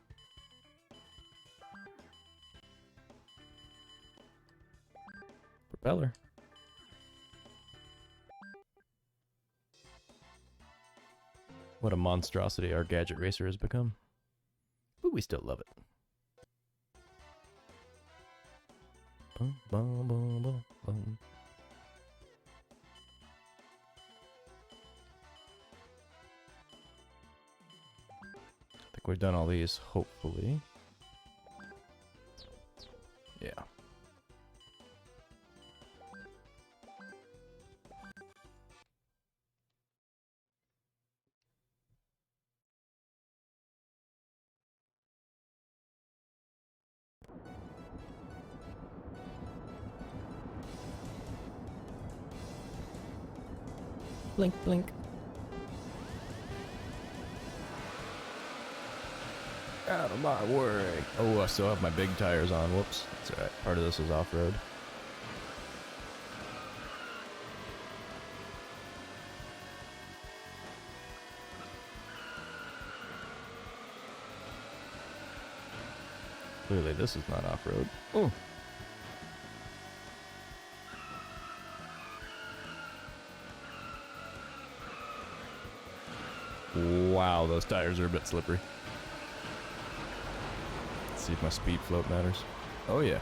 Propeller. What a monstrosity our Gadget Racer has become. But we still love it. Boom, boom, boom, boom, boom. I think we've done all these, hopefully. Yeah. Blink, blink. Out of my way. Oh, I still have my big tires on. Whoops. That's alright. Part of this is off-road. Clearly this is not off-road. Oh! Wow, those tires are a bit slippery. Let's see if my speed float matters. Oh yeah.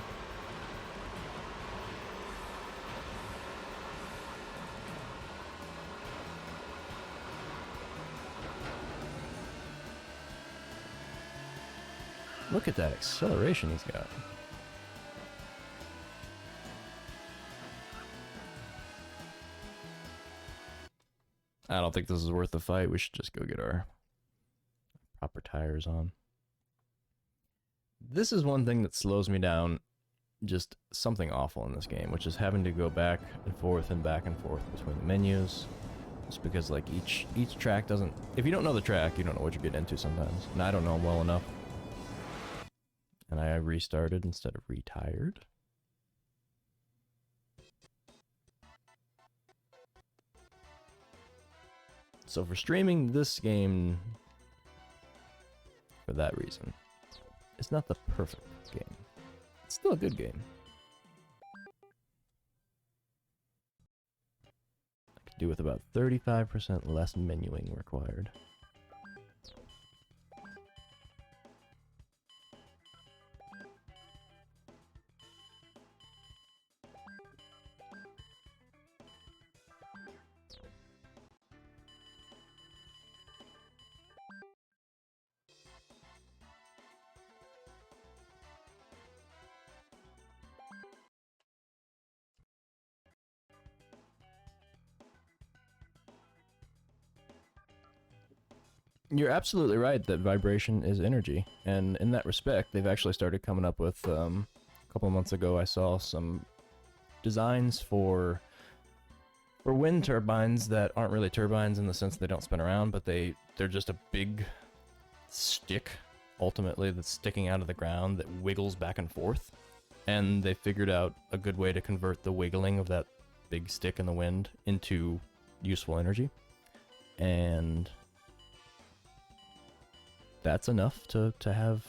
Look at that acceleration he's got. I don't think this is worth the fight. We should just go get our proper tires on. This is one thing that slows me down, just something awful in this game, which is having to go back and forth between the menus. Just because like each track doesn't... If you don't know the track, you don't know what you're getting into sometimes. And I don't know them well enough. And I restarted instead of retired. So for streaming this game, for that reason, it's not the perfect game. It's still a good game. I could do with about 35% less menuing required. You're absolutely right that vibration is energy, and in that respect, they've actually started coming up with A couple of months ago, I saw some designs for wind turbines that aren't really turbines in the sense they don't spin around, but they're just a big stick, ultimately, that's sticking out of the ground that wiggles back and forth. And they figured out a good way to convert the wiggling of that big stick in the wind into useful energy. And that's enough to have...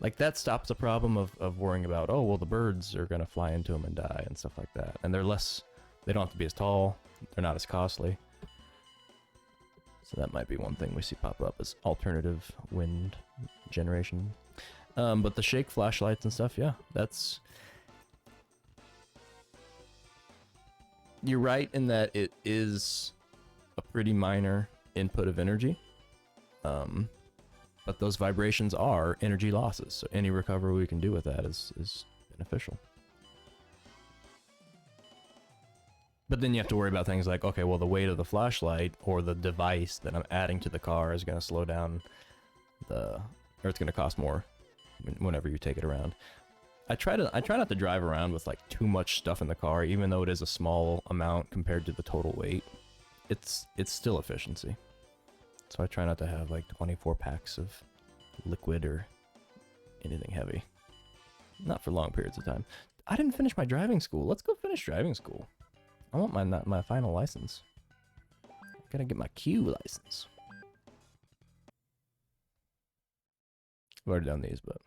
Like, that stops the problem of worrying about, oh, well, the birds are going to fly into them and die and stuff like that. And they're less... They don't have to be as tall. They're not as costly. So that might be one thing we see pop up as alternative wind generation. But the shake flashlights and stuff, yeah, that's... You're right in that it is a pretty minor input of energy. But those vibrations are energy losses, so any recovery we can do with that is beneficial. But then you have to worry about things like, okay, well, the weight of the flashlight or the device that I'm adding to the car is going to slow down or it's going to cost more whenever you take it around. I try not to drive around with like too much stuff in the car, even though it is a small amount compared to the total weight. It's still efficiency. So I try not to have like 24 packs of liquid or anything heavy. Not for long periods of time. I didn't finish my driving school. Let's go finish driving school. I want my final license. Gotta get my Q license. I've already done these, but...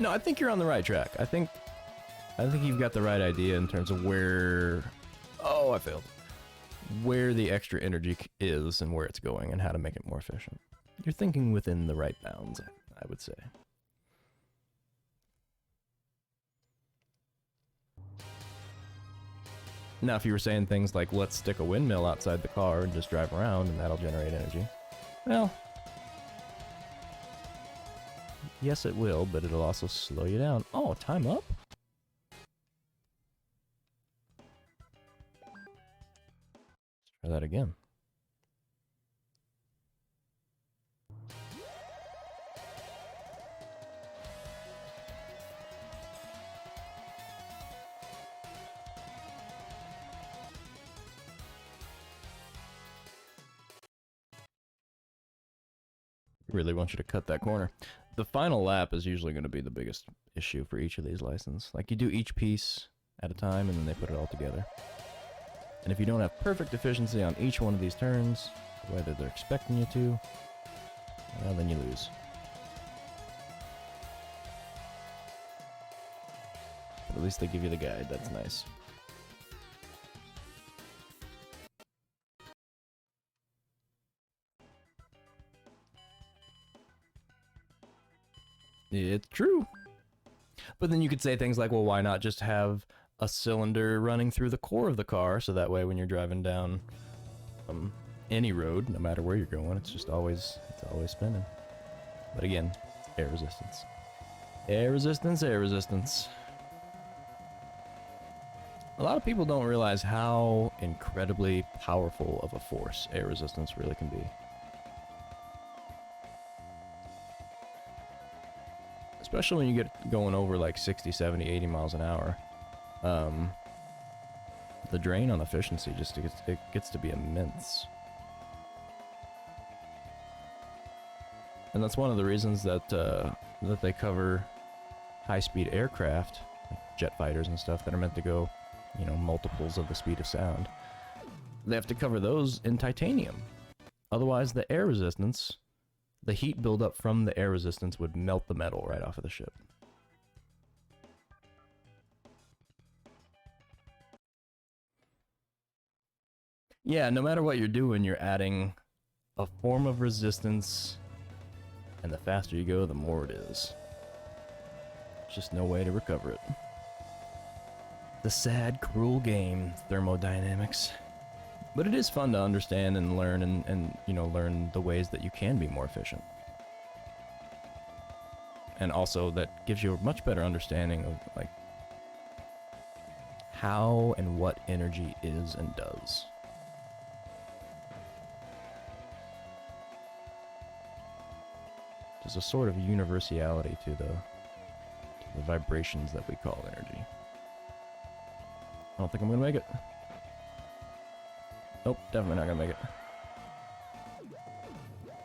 No, I think you're on the right track. I think you've got the right idea in terms of where... Oh, I failed. Where the extra energy is and where it's going and how to make it more efficient. You're thinking within the right bounds, I would say. Now, if you were saying things like, let's stick a windmill outside the car and just drive around and that'll generate energy. Well, yes it will, but it'll also slow you down. Oh, time up? Let's try that again. Really want you to cut that corner. The final lap is usually going to be the biggest issue for each of these licenses. Like, you do each piece at a time and then they put it all together. And if you don't have perfect efficiency on each one of these turns, whether they're expecting you to, well, then you lose. But at least they give you the guide. That's nice. It's true. But then you could say things like, well, why not just have a cylinder running through the core of the car, so that way when you're driving down any road, no matter where you're going, it's always spinning. But again, air resistance. Air resistance, air resistance. A lot of people don't realize how incredibly powerful of a force air resistance really can be. Especially when you get going over like 60, 70, 80 miles an hour. The drain on efficiency just it gets to be immense. And that's one of the reasons that that they cover high-speed aircraft, like jet fighters and stuff that are meant to go, you know, multiples of the speed of sound. They have to cover those in titanium. Otherwise, the air resistance, the heat buildup from the air resistance would melt the metal right off of the ship. Yeah, no matter what you're doing, you're adding a form of resistance, and the faster you go, the more it is. There's just no way to recover it. The sad, cruel game, thermodynamics. But it is fun to understand and learn and you know, learn the ways that you can be more efficient. And also that gives you a much better understanding of like how and what energy is and does. There's a sort of universality to the vibrations that we call energy. I don't think I'm gonna make it. Nope, definitely not gonna make it.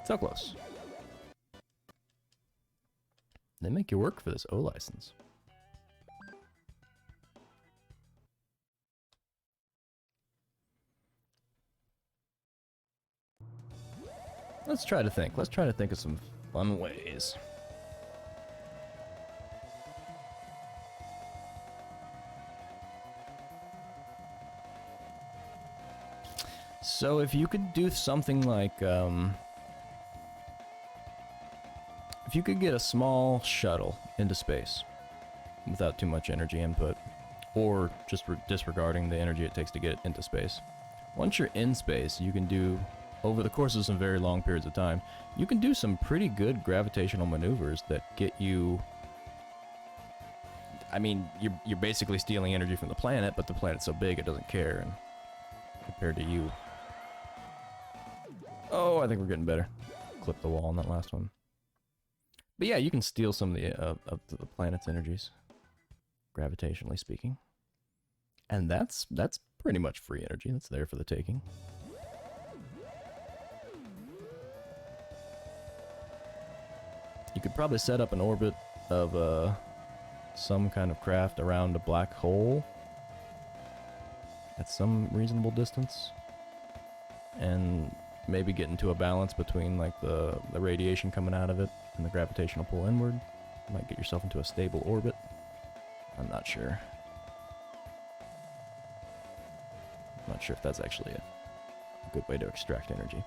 So close. They make you work for this O license. Let's try to think. Let's try to think of some fun ways. So if you could do something like, if you could get a small shuttle into space without too much energy input, or just disregarding the energy it takes to get it into space. Once you're in space, you can do, over the course of some very long periods of time, you can do some pretty good gravitational maneuvers that get you... I mean, you're basically stealing energy from the planet, but the planet's so big it doesn't care, and compared to you... Oh, I think we're getting better. Clip the wall on that last one. But yeah, you can steal some of the planet's energies, gravitationally speaking. And that's pretty much free energy that's there for the taking. You could probably set up an orbit of some kind of craft around a black hole at some reasonable distance, and maybe get into a balance between like the radiation coming out of it and the gravitational pull inward. You might get yourself into a stable orbit. I'm not sure. I'm not sure if that's actually a good way to extract energy.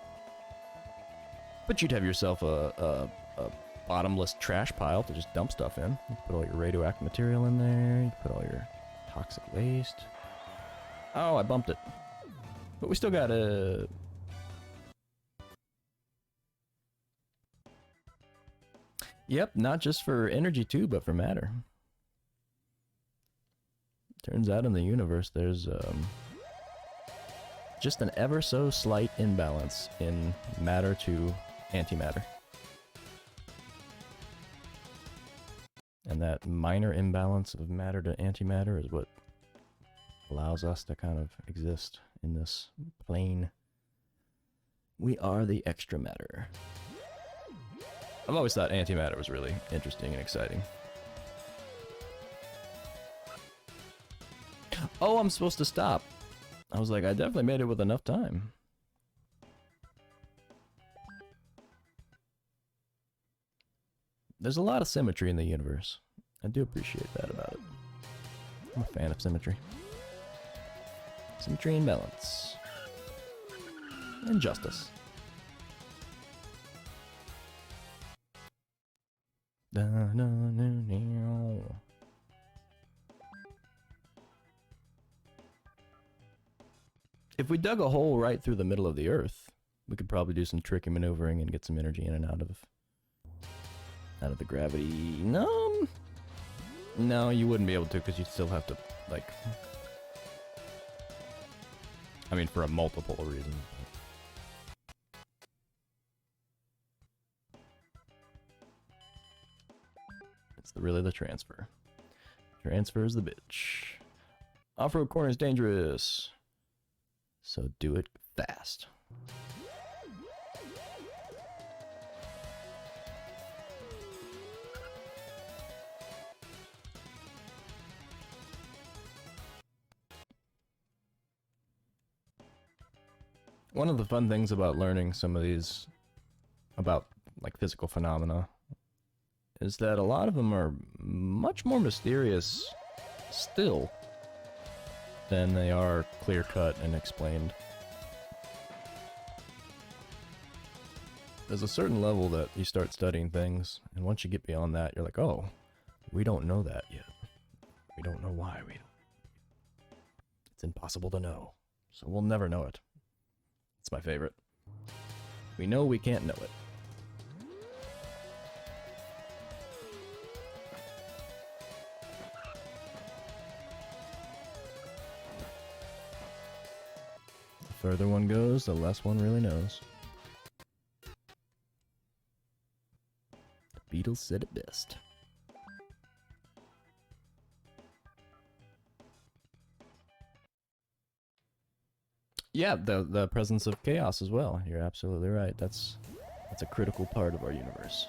But you'd have yourself a bottomless trash pile to just dump stuff in. You put all your radioactive material in there. You put all your toxic waste. Oh, I bumped it. But we still got a... Yep, not just for energy too, but for matter. Turns out in the universe there's just an ever so slight imbalance in matter to antimatter. And that minor imbalance of matter to antimatter is what allows us to kind of exist in this plane. We are the extra matter. I've always thought antimatter was really interesting and exciting. Oh, I'm supposed to stop. I was like, I definitely made it with enough time. There's a lot of symmetry in the universe. I do appreciate that about it. I'm a fan of symmetry. Symmetry and balance. And justice. If we dug a hole right through the middle of the Earth, we could probably do some tricky maneuvering and get some energy in and out of the gravity. No, you wouldn't be able to, because you'd still have to, like... I mean, for a multiple reason. It's really the transfer. Transfer is the bitch. Off-road corner is dangerous. So do it fast. One of the fun things about learning some of these, about like physical phenomena, is that a lot of them are much more mysterious still than they are clear-cut and explained. There's a certain level that you start studying things, and once you get beyond that, you're like, oh, we don't know that yet. We don't know why. It's impossible to know, so we'll never know it. It's my favorite. We know we can't know it. The further one goes, the less one really knows. Beatles said it best. Yeah, the presence of chaos as well. You're absolutely right. That's a critical part of our universe.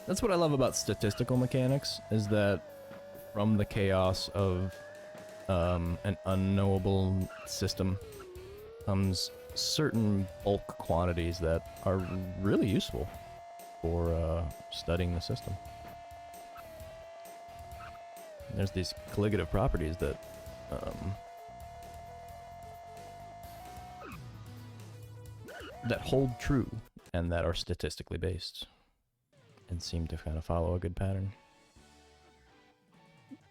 That's what I love about statistical mechanics, is that from the chaos of an unknowable system comes certain bulk quantities that are really useful for studying the system. There's these colligative properties that that hold true and that are statistically based and seem to kind of follow a good pattern.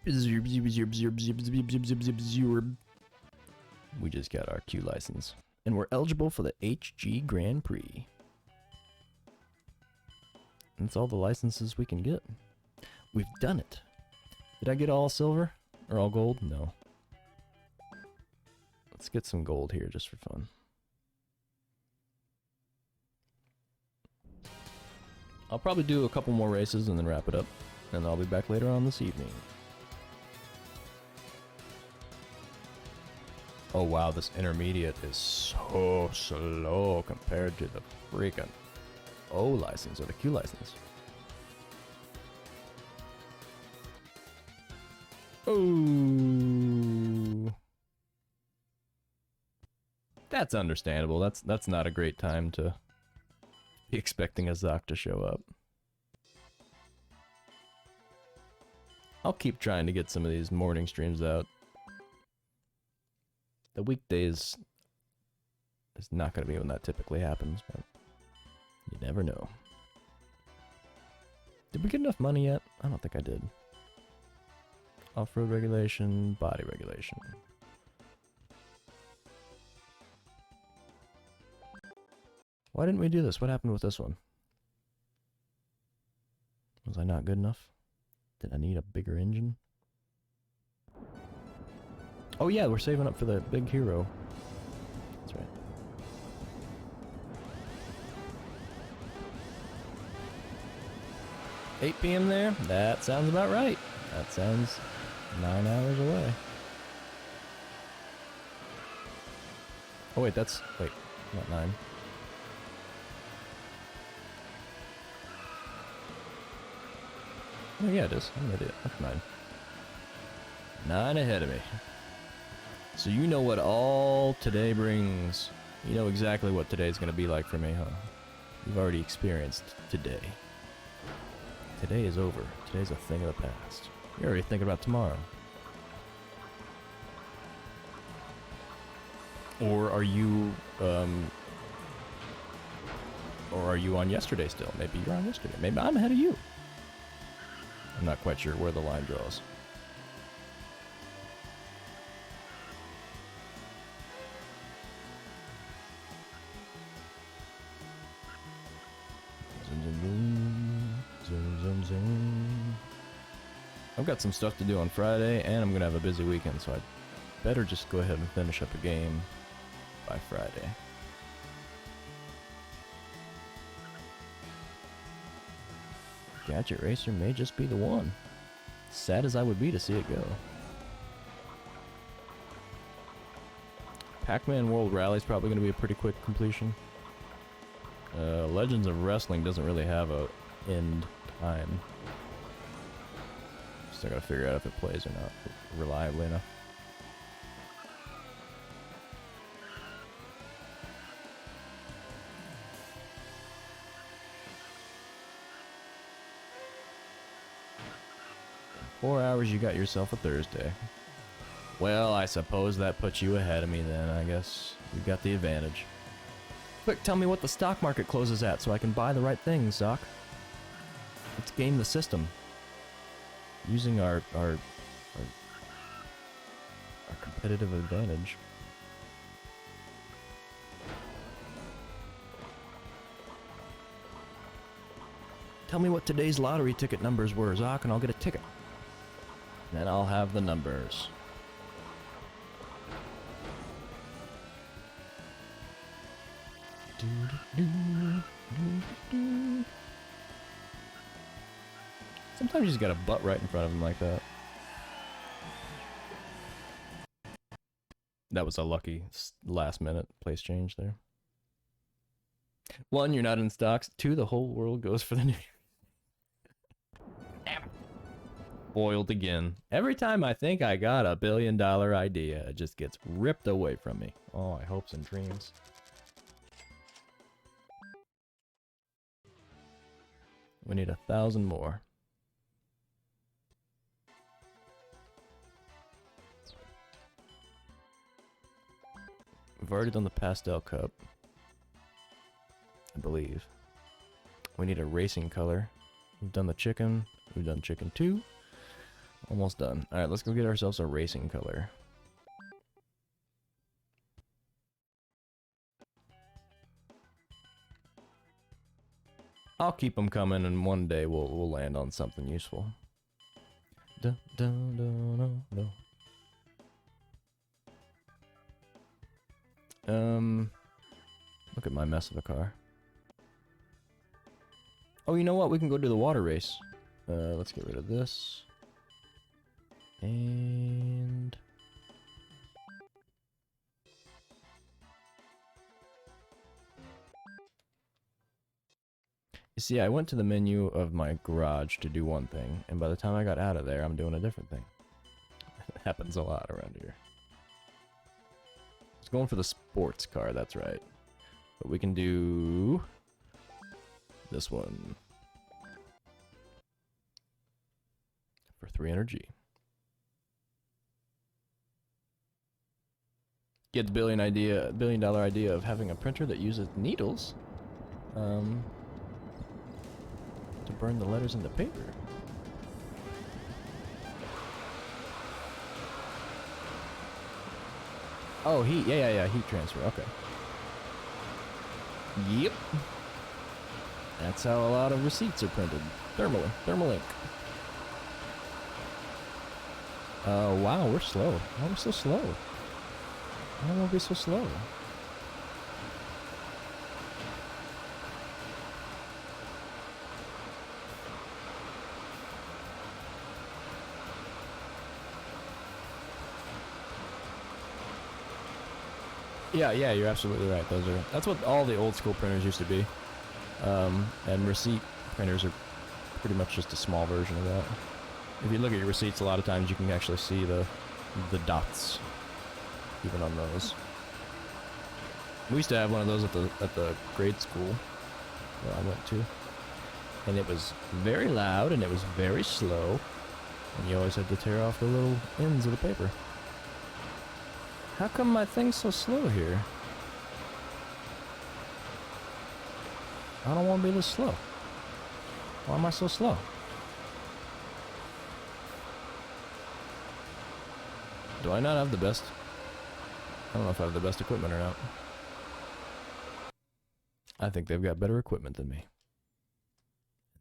We just got our Q license and we're eligible for the HG Grand Prix. That's all the licenses we can get. We've done it. Did I get all silver? Or all gold? No. Let's get some gold here just for fun. I'll probably do a couple more races and then wrap it up. And I'll be back later on this evening. Oh wow, this intermediate is so slow compared to the freaking O license or the Q license. Oh, that's understandable. That's not a great time to be expecting a Zoc to show up. I'll keep trying to get some of these morning streams out. The weekdays is not going to be when that typically happens, but you never know. Did we get enough money yet? I don't think I did. Off-road regulation, body regulation. Why didn't we do this? What happened with this one? Was I not good enough? Did I need a bigger engine? Oh yeah, we're saving up for the big hero. That's right. $8 p.m. there? That sounds about right. That sounds 9 hours away. Oh wait, that's... wait, not 9. Oh yeah, it is. I'm an idiot. That's 9. 9 ahead of me. So you know what all today brings. You know exactly what today's gonna be like for me, huh? You've already experienced today. Today is over. Today's a thing of the past. You're already thinking about tomorrow. Or are you on yesterday still? Maybe you're on yesterday. Maybe I'm ahead of you. I'm not quite sure where the line draws. I've got some stuff to do on Friday, and I'm gonna have a busy weekend, so I'd better just go ahead and finish up a game by Friday. Gadget Racer may just be the one. Sad as I would be to see it go. Pac-Man World Rally is probably going to be a pretty quick completion. Legends of Wrestling doesn't really have a end time. Still gotta figure out if it plays or not reliably enough. In 4 hours you got yourself a Thursday. Well, I suppose that puts you ahead of me then. I guess you got the advantage. Quick, tell me what the stock market closes at so I can buy the right things, Doc. Let's game the system. Using our competitive advantage. Tell me what today's lottery ticket numbers were, Zoc, and I'll get a ticket. Then I'll have the numbers. Sometimes he's got a butt right in front of him like that. That was a lucky last minute place change there. 1, you're not in stocks. 2, the whole world goes for the new. Damn it. Foiled again. Every time I think I got a $1 billion idea, it just gets ripped away from me. Oh, my hopes and dreams. We need 1,000 more. We've already done the pastel cup, I believe. We need a racing color. We've done the chicken. We've done chicken 2. Almost done. Alright, let's go get ourselves a racing color. I'll keep them coming, and one day we'll land on something useful. Dun, dun, dun, dun, dun. Look at my mess of a car. Oh, you know what? We can go do the water race. Let's get rid of this. And... you see, I went to the menu of my garage to do one thing, and by the time I got out of there, I'm doing a different thing. It happens a lot around here. I was going for the sports car, that's right. But we can do... this one. For 300G. Get the $1 billion idea of having a printer that uses needles. To burn the letters into paper. Oh, heat. Yeah. Heat transfer. Okay. Yep. That's how a lot of receipts are printed. Thermal ink. Wow, we're slow. Why are we so slow? I don't want to be so slow. Yeah, you're absolutely right. That's what all the old school printers used to be. And receipt printers are pretty much just a small version of that. If you look at your receipts, a lot of times you can actually see the dots, even on those. We used to have one of those at the grade school that I went to, and it was very loud and it was very slow, and you always had to tear off the little ends of the paper. How come my thing's so slow here? I don't want to be this slow. Why am I so slow? Do I not have the best? I don't know if I have the best equipment or not. I think they've got better equipment than me.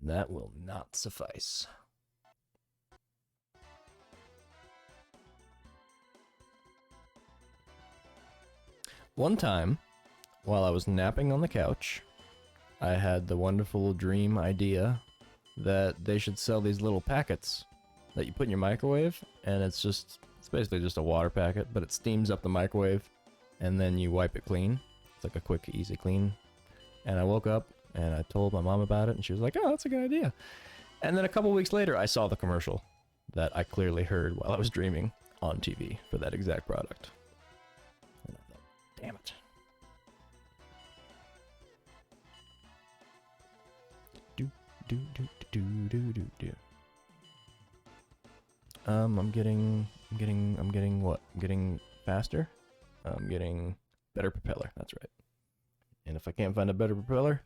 And that will not suffice. One time, while I was napping on the couch, I had the wonderful dream idea that they should sell these little packets that you put in your microwave, and it's basically just a water packet, but it steams up the microwave, and then you wipe it clean. It's like a quick, easy clean. And I woke up, and I told my mom about it, and she was like, oh, that's a good idea. And then a couple weeks later, I saw the commercial that I clearly heard while I was dreaming on TV for that exact product. And I thought, damn it. I'm getting what? I'm getting faster. I'm getting better propeller. That's right. And if I can't find a better propeller,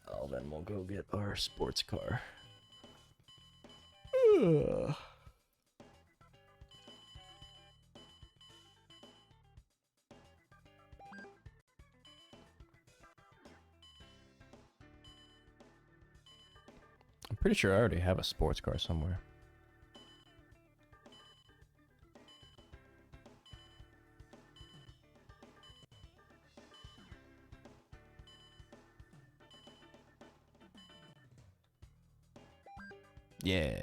well, then we'll go get our sports car. Ugh. I'm pretty sure I already have a sports car somewhere. Yeah.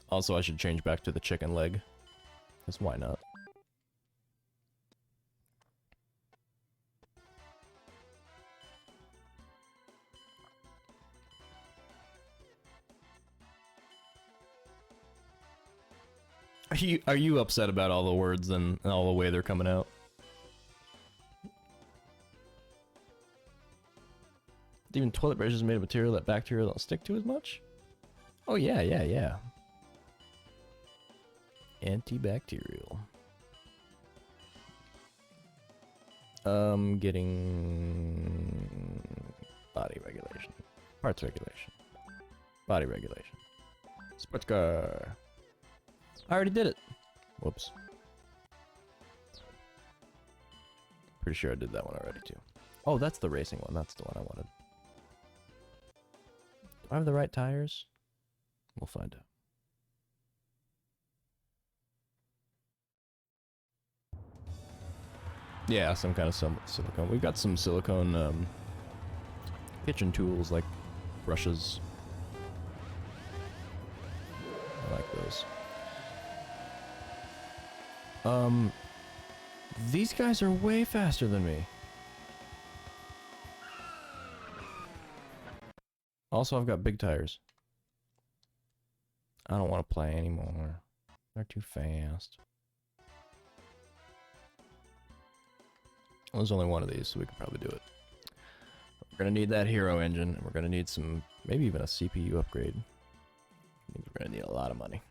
Also, I should change back to the chicken leg. Because why not? Are you upset about all the words and all the way they're coming out? Even toilet brush is made of material that bacteria don't stick to as much? Oh yeah, yeah, yeah. Antibacterial. Getting body regulation. Parts regulation. Body regulation. Sports car. I already did it. Whoops. Pretty sure I did that one already too. Oh, that's the racing one. That's the one I wanted. Do I have the right tires? We'll find out. Yeah, some kind of silicone. We've got some silicone kitchen tools like brushes. I like those. These guys are way faster than me. Also, I've got big tires. I don't want to play anymore. They're too fast. Well, there's only one of these, so we can probably do it. We're gonna need that hero engine, and we're gonna need some, maybe even a CPU upgrade. We're gonna need a lot of money.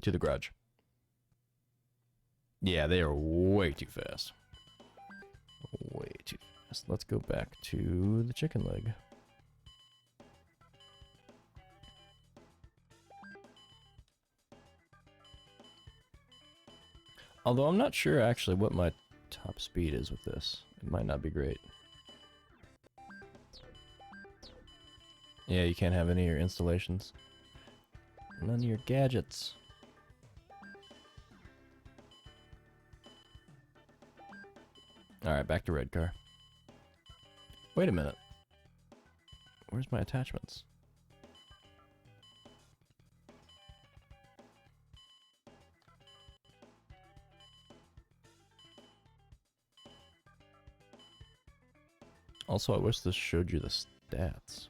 To the garage. Yeah, they are way too fast. Way too fast. Let's go back to the chicken leg. Although I'm not sure actually what my top speed is with this. It might not be great. Yeah, you can't have any of your installations. None of your gadgets. Alright, back to red car. Wait a minute. Where's my attachments? Also, I wish this showed you the stats.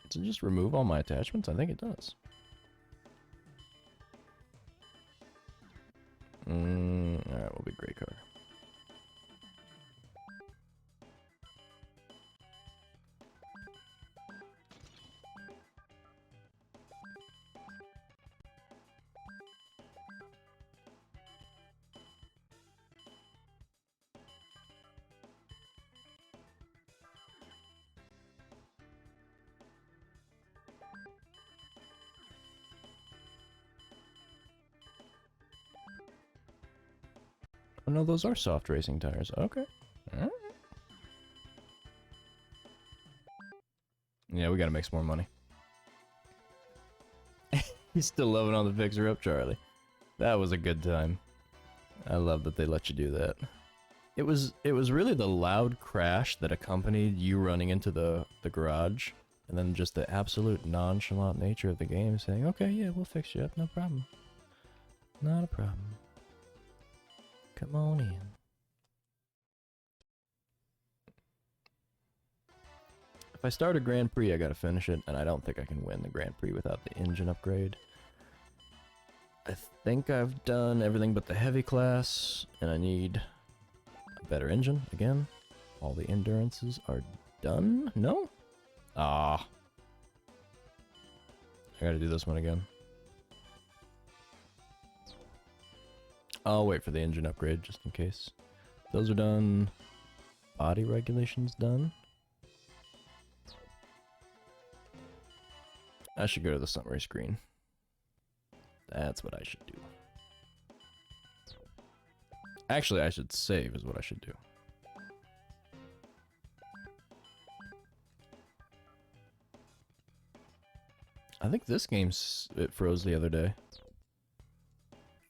Does it just remove all my attachments? I think it does. Alright, we'll be gray car. Oh no, those are soft racing tires. Okay. Alright. Yeah, we gotta make some more money. He's still loving on the fixer up, Charlie. That was a good time. I love that they let you do that. It was really the loud crash that accompanied you running into the garage, and then just the absolute nonchalant nature of the game saying, okay, yeah, we'll fix you up, no problem. Not a problem. Come on in. If I start a Grand Prix, I gotta finish it, and I don't think I can win the Grand Prix without the engine upgrade. I think I've done everything but the heavy class, and I need a better engine again. All the endurances are done? No? Ah. I gotta do this one again. I'll wait for the engine upgrade just in case. Those are done. Body regulation's done. I should go to the summary screen. That's what I should do. Actually, I should save is what I should do. I think this it froze the other day.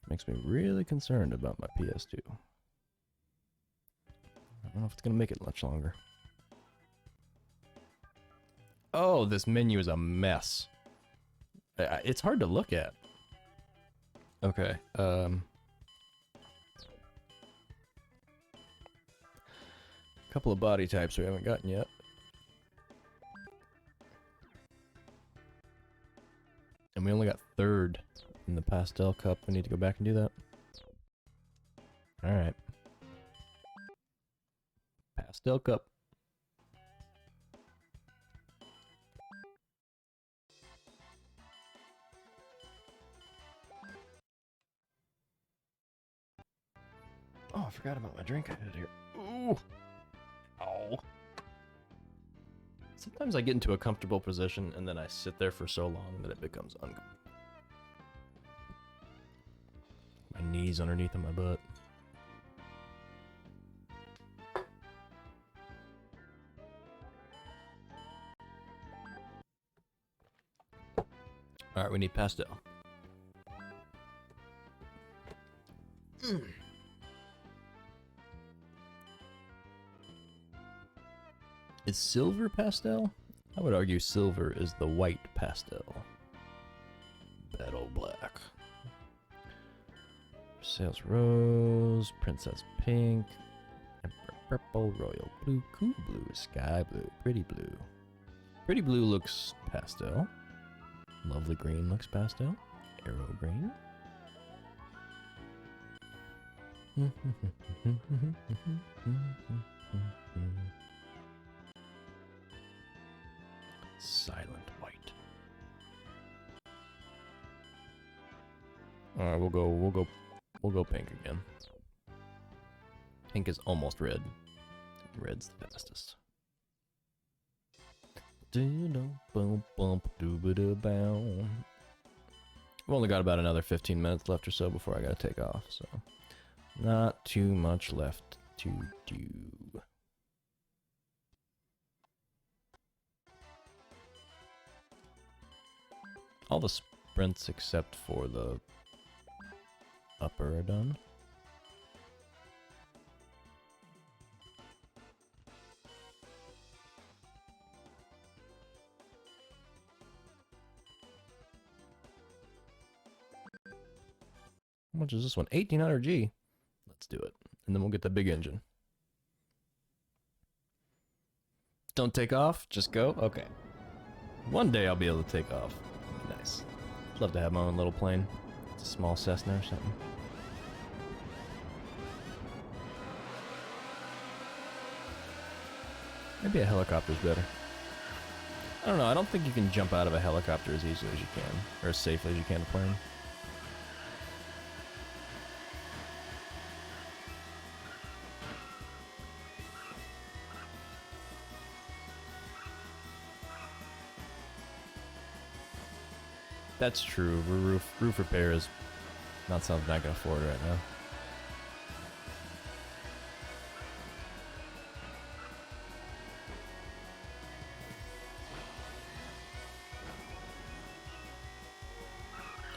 Makes me really concerned about my PS2. I don't know if it's gonna make it much longer. Oh, this menu is a mess. It's hard to look at. Okay, couple of body types we haven't gotten yet. And we only got third in the pastel cup. We need to go back and do that. Alright. Pastel cup. Oh, I forgot about my drink I had here. Ooh! Ow. Sometimes I get into a comfortable position and then I sit there for so long that it becomes uncomfortable. My knees underneath of my butt. Alright, we need pastel. Is silver pastel? I would argue silver is the white pastel. Battle black. Sales rose, princess pink, emperor purple, royal blue, cool blue, sky blue, pretty blue. Pretty blue looks pastel. Lovely green looks pastel. Arrow green. Silent white. Alright, we'll go pink again. Pink is almost red. Red's the fastest. We've only got about another 15 minutes left or so before I gotta take off, so not too much left to do. All the sprints except for the upper are done. How much is this one? 1800G. Let's do it. And then we'll get the big engine. Don't take off, just go? Okay. One day I'll be able to take off. Nice. I'd love to have my own little plane. It's a small Cessna or something. Maybe a helicopter's better. I don't know, I don't think you can jump out of a helicopter as easily as you can. Or as safely as you can a plane. That's true. Roof repair is not something I can afford right now.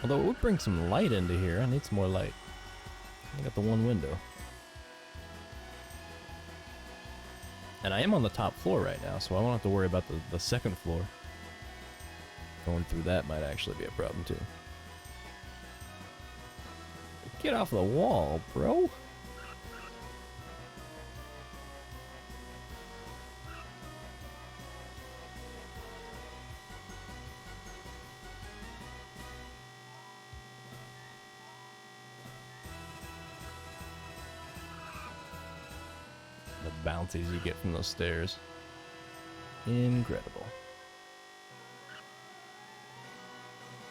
Although it would bring some light into here. I need some more light. I got the one window. And I am on the top floor right now, so I won't have to worry about the second floor. Going through that might actually be a problem too. Get off the wall, bro. The bouncies you get from those stairs. Incredible.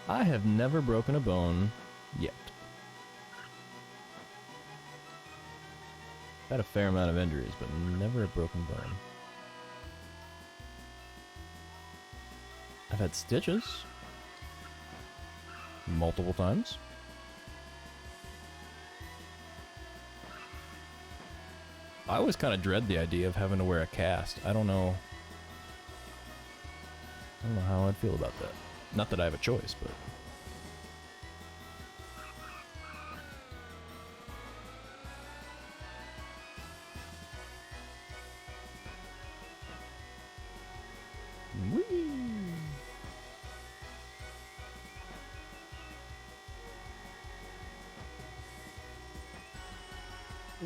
I have never broken a bone yet. Had a fair amount of injuries, but never a broken bone. I've had stitches. Multiple times. I always kind of dread the idea of having to wear a cast. I don't know how I'd feel about that. Not that I have a choice, but... Whee!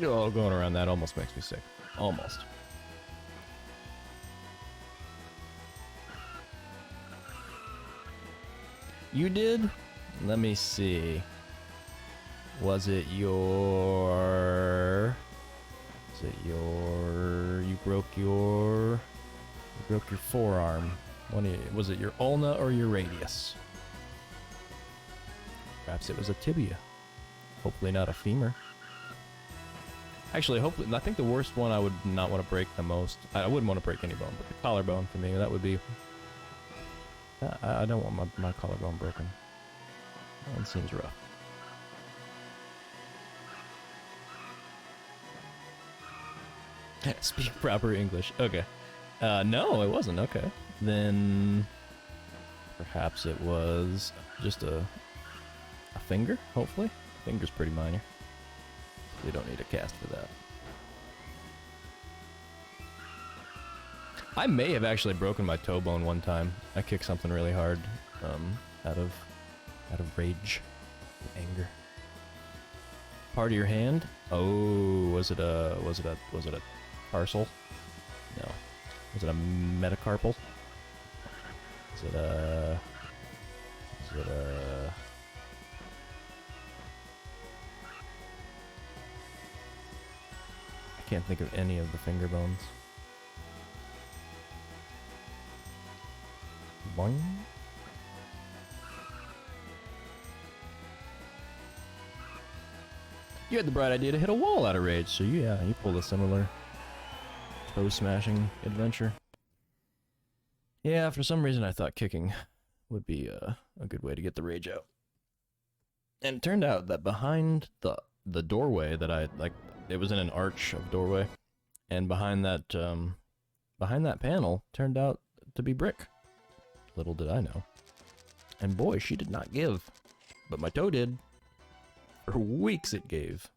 Oh, going around that almost makes me sick. Almost. You did? Let me see. Was it your... Was it your... You broke your forearm. Was it your ulna or your radius? Perhaps it was a tibia. Hopefully not a femur. Actually, hopefully, I think the worst one I would not want to break the most. I wouldn't want to break any bone, but the collarbone for me, that would be... I don't want my collarbone broken. That one seems rough. Speak proper English. Okay. No, it wasn't. Okay. Then... Perhaps it was just a finger, hopefully? Finger's pretty minor. We don't need a cast for that. I may have actually broken my toe bone one time. I kicked something really hard, out of rage, anger. Part of your hand? Oh, was it a tarsal? No. Was it a metacarpal? Was it a I can't think of any of the finger bones. Boing. You had the bright idea to hit a wall out of rage, so yeah, you pulled a similar toe-smashing adventure. Yeah, for some reason I thought kicking would be a good way to get the rage out. And it turned out that behind the doorway that I, like, it was in an arch of doorway, and behind that panel turned out to be brick. Little did I know. And boy, she did not give. But my toe did. For weeks it gave.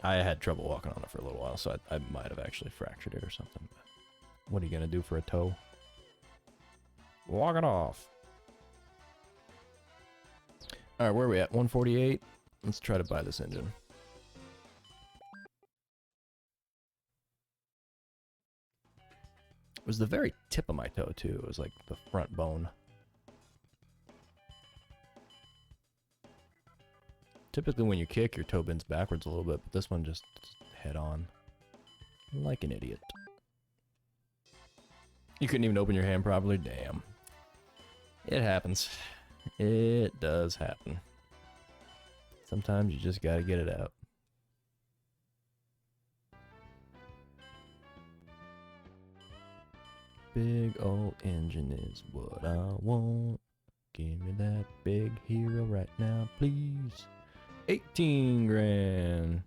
I had trouble walking on it for a little while, so I might have actually fractured it or something. But what are you gonna do for a toe? Walk it off. Alright, where are we at? 148? Let's try to buy this engine. It was the very tip of my toe, too. It was like the front bone. Typically when you kick, your toe bends backwards a little bit, but this one just head on. Like an idiot. You couldn't even open your hand properly? Damn. It happens. It does happen. Sometimes you just gotta get it out. Big old engine is what I want. Give me that big hero right now, please. 18 grand.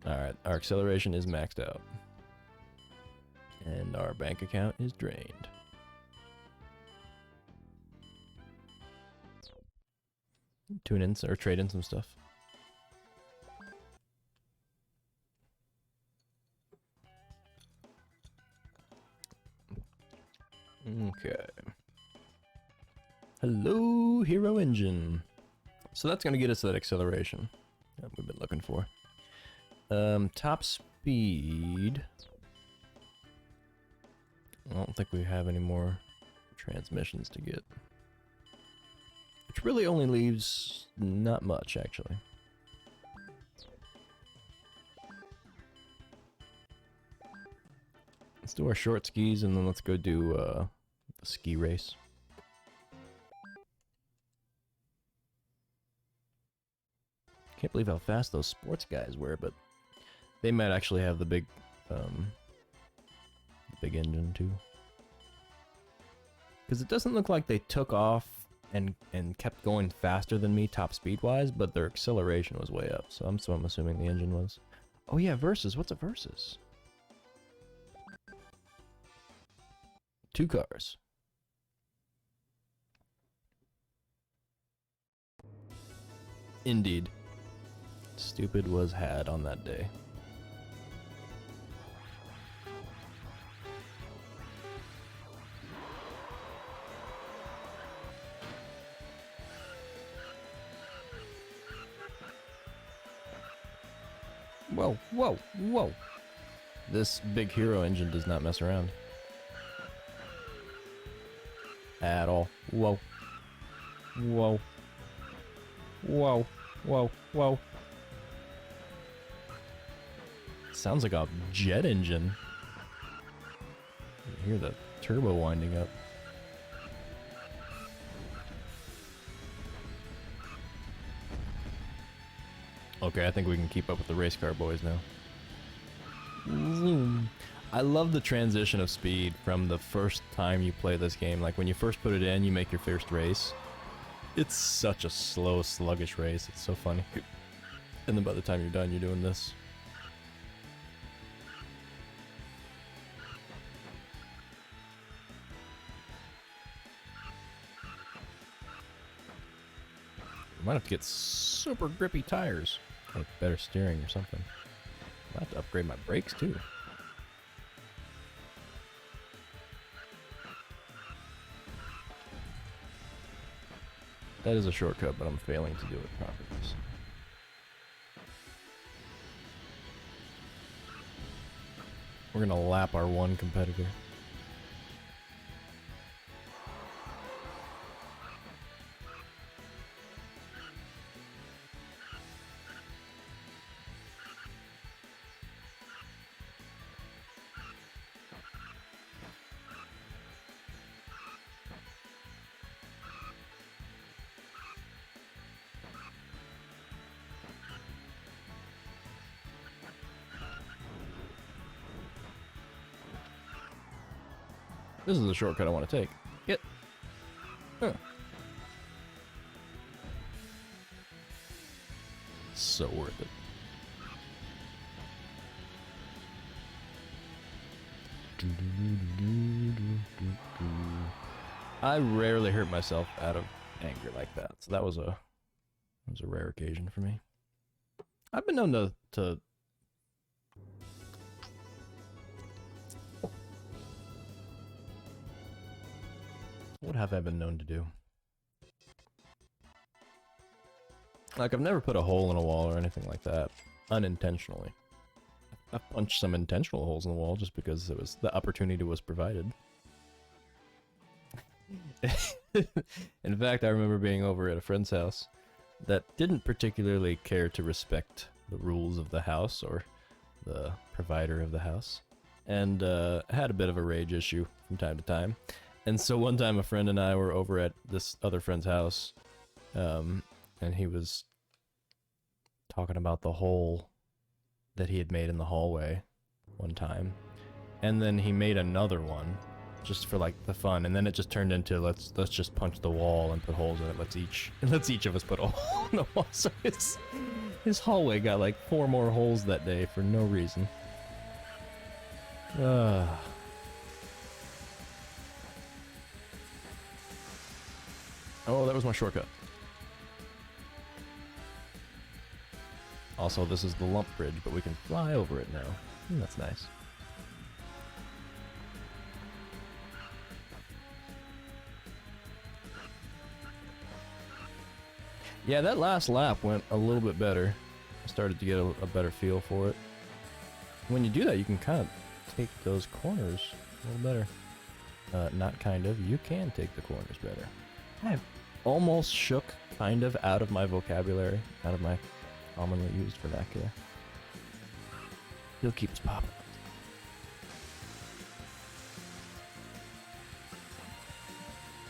Alright, our acceleration is maxed out. And our bank account is drained. Tune in or trade in some stuff. Okay. Hello, hero engine. So that's gonna get us that acceleration that we've been looking for. Top speed. I don't think we have any more transmissions to get. Which really only leaves not much, actually. Let's do our short skis and then let's go do the ski race. Can't believe how fast those sports guys were, but they might actually have the big engine too. Because it doesn't look like they took off and kept going faster than me top speed wise, but their acceleration was way up. So I'm assuming the engine was. Oh yeah, versus. What's a versus? 2 cars. Indeed. Stupid was had on that day. Whoa, whoa, whoa. This big hero engine does not mess around. At all. Whoa. Whoa. Whoa. Whoa. Whoa. Sounds like a jet engine. You hear the turbo winding up. Okay, I think we can keep up with the race car boys now. Zoom. I love the transition of speed from the first time you play this game. Like when you first put it in, you make your first race. It's such a slow, sluggish race. It's so funny. And then by the time you're done, you're doing this. You might have to get super grippy tires. Or better steering or something. I have to upgrade my brakes too. That is a shortcut, but I'm failing to do it properly. So. We're gonna lap our one competitor. This is the shortcut I want to take. Get. Huh. So worth it. I rarely hurt myself out of anger like that, so that was a rare occasion for me. I've been known to what have I been known to do? Like, I've never put a hole in a wall or anything like that, unintentionally. I've punched some intentional holes in the wall just because it was the opportunity was provided. In fact, I remember being over at a friend's house that didn't particularly care to respect the rules of the house or the provider of the house, and had a bit of a rage issue from time to time. And so one time a friend and I were over at this other friend's house, and he was talking about the hole that he had made in the hallway one time. And then he made another one, just for like the fun, and then it just turned into let's just punch the wall and put holes in it. Let's each of us put a hole in the wall. So his hallway got like 4 more holes that day for no reason. Oh, that was my shortcut. Also, this is the lump bridge, but we can fly over it now. That's nice. Yeah, that last lap went a little bit better. I started to get a better feel for it. When you do that, you can kind of take those corners a little better. Not kind of. You can take the corners better. I've almost shook kind of out of my vocabulary, out of my commonly used vernacular. Still keeps popping.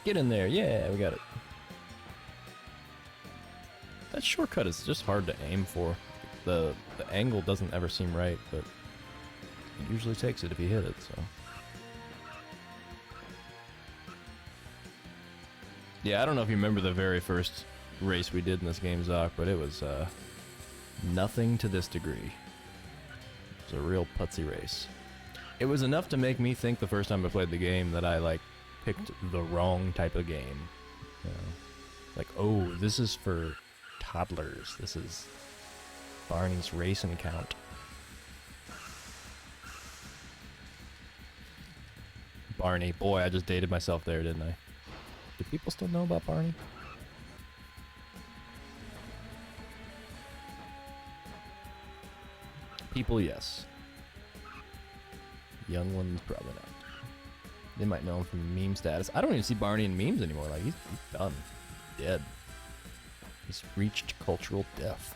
Get in there. Yeah, we got it. That shortcut is just hard to aim for. The angle doesn't ever seem right, but it usually takes it if you hit it, so. Yeah, I don't know if you remember the very first race we did in this game, Zoc, but it was nothing to this degree. It was a real putsy race. It was enough to make me think the first time I played the game that I, like, picked the wrong type of game. You know? Like, oh, this is for toddlers. This is Barney's racing count. Barney. Boy, I just dated myself there, didn't I? Do people still know about Barney? People, yes. Young ones, probably not. They might know him from meme status. I don't even see Barney in memes anymore. Like, he's done. Dead. He's reached cultural death.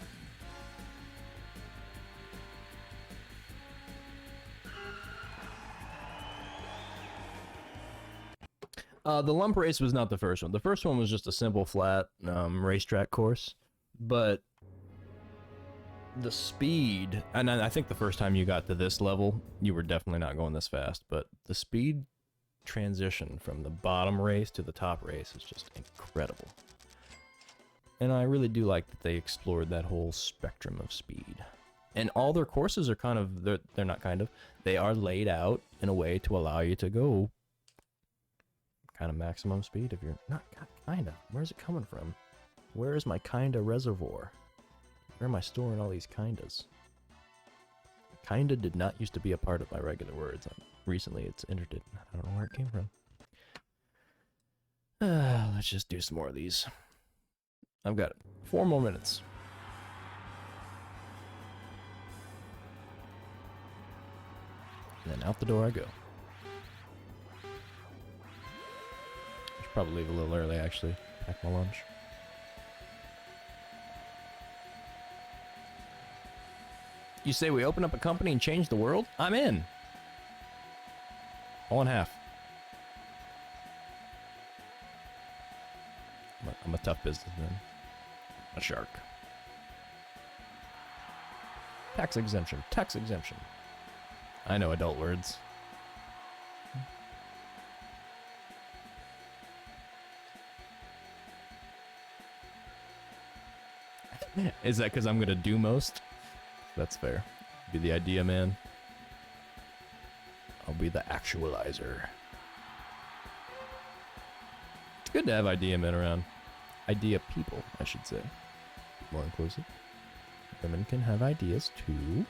The lump race was not the first one. The first one was just a simple, flat racetrack course. But the speed, and I think the first time you got to this level, you were definitely not going this fast. But the speed transition from the bottom race to the top race is just incredible. And I really do like that they explored that whole spectrum of speed. And all their courses are kind of, they're not kind of, they are laid out in a way to allow you to go kind of maximum speed if you're not kind of. Where's it coming from? Where is my kinda reservoir? Where am I storing all these kindas? Kinda did not used to be a part of my regular words. Recently it's entered it. I don't know where it came from. Let's just do some more of these. I've got 4 more minutes. And then out the door I go. I should probably leave a little early, actually. Pack my lunch. You say we open up a company and change the world? I'm in. All in half. I'm a tough businessman. A shark. Tax exemption. Tax exemption. I know adult words. Is that because I'm going to do most? That's fair. Be the idea man. I'll be the actualizer. It's good to have idea men around. Idea people, I should say. More inclusive. Women can have ideas too.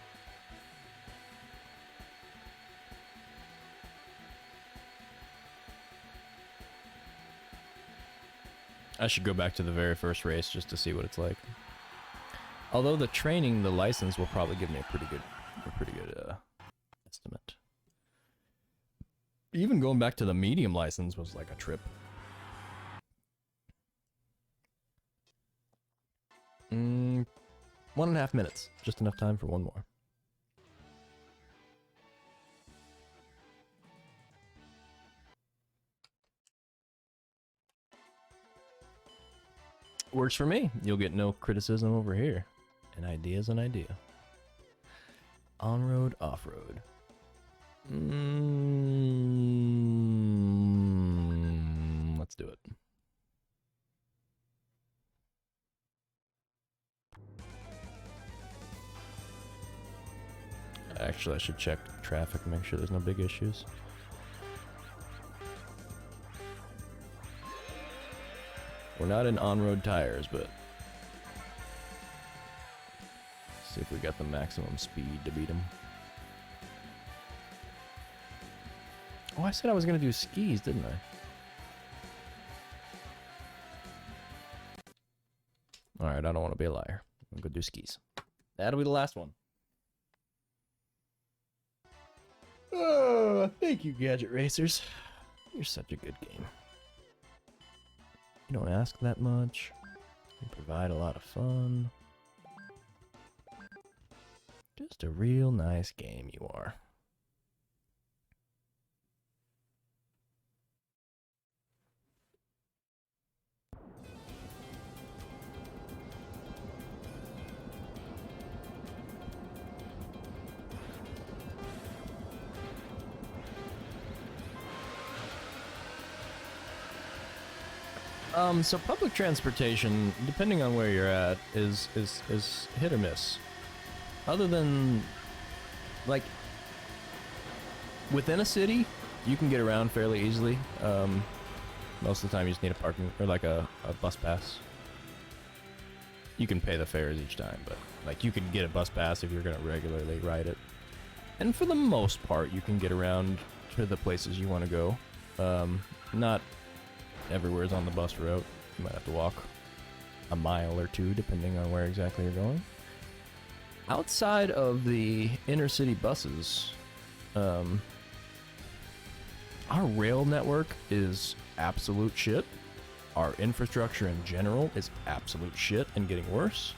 I should go back to the very first race just to see what it's like. Although the training, the license will probably give me a pretty good estimate. Even going back to the medium license was like a trip. 1.5 minutes. Just enough time for one more. Works for me. You'll get no criticism over here. An idea's an idea. On-road, off-road. Let's do it. Actually, I should check traffic and make sure there's no big issues. We're not in on-road tires, but see if we got the maximum speed to beat them. Oh, I said I was gonna do skis, didn't I? Alright, I don't want to be a liar. I'm gonna do skis. That'll be the last one. Oh, thank you, Gadget Racers. You're such a good game. You don't ask that much. You provide a lot of fun. Just a real nice game you are. So public transportation, depending on where you're at, is hit or miss. Other than, like, within a city, you can get around fairly easily. Most of the time you just need a parking, or like a bus pass. You can pay the fares each time, but like you can get a bus pass if you're gonna regularly ride it. And for the most part, you can get around to the places you want to go. Not everywhere is on the bus route. You might have to walk a mile or two, depending on where exactly you're going. Outside of the inner city buses, our rail network is absolute shit. Our infrastructure in general is absolute shit and getting worse.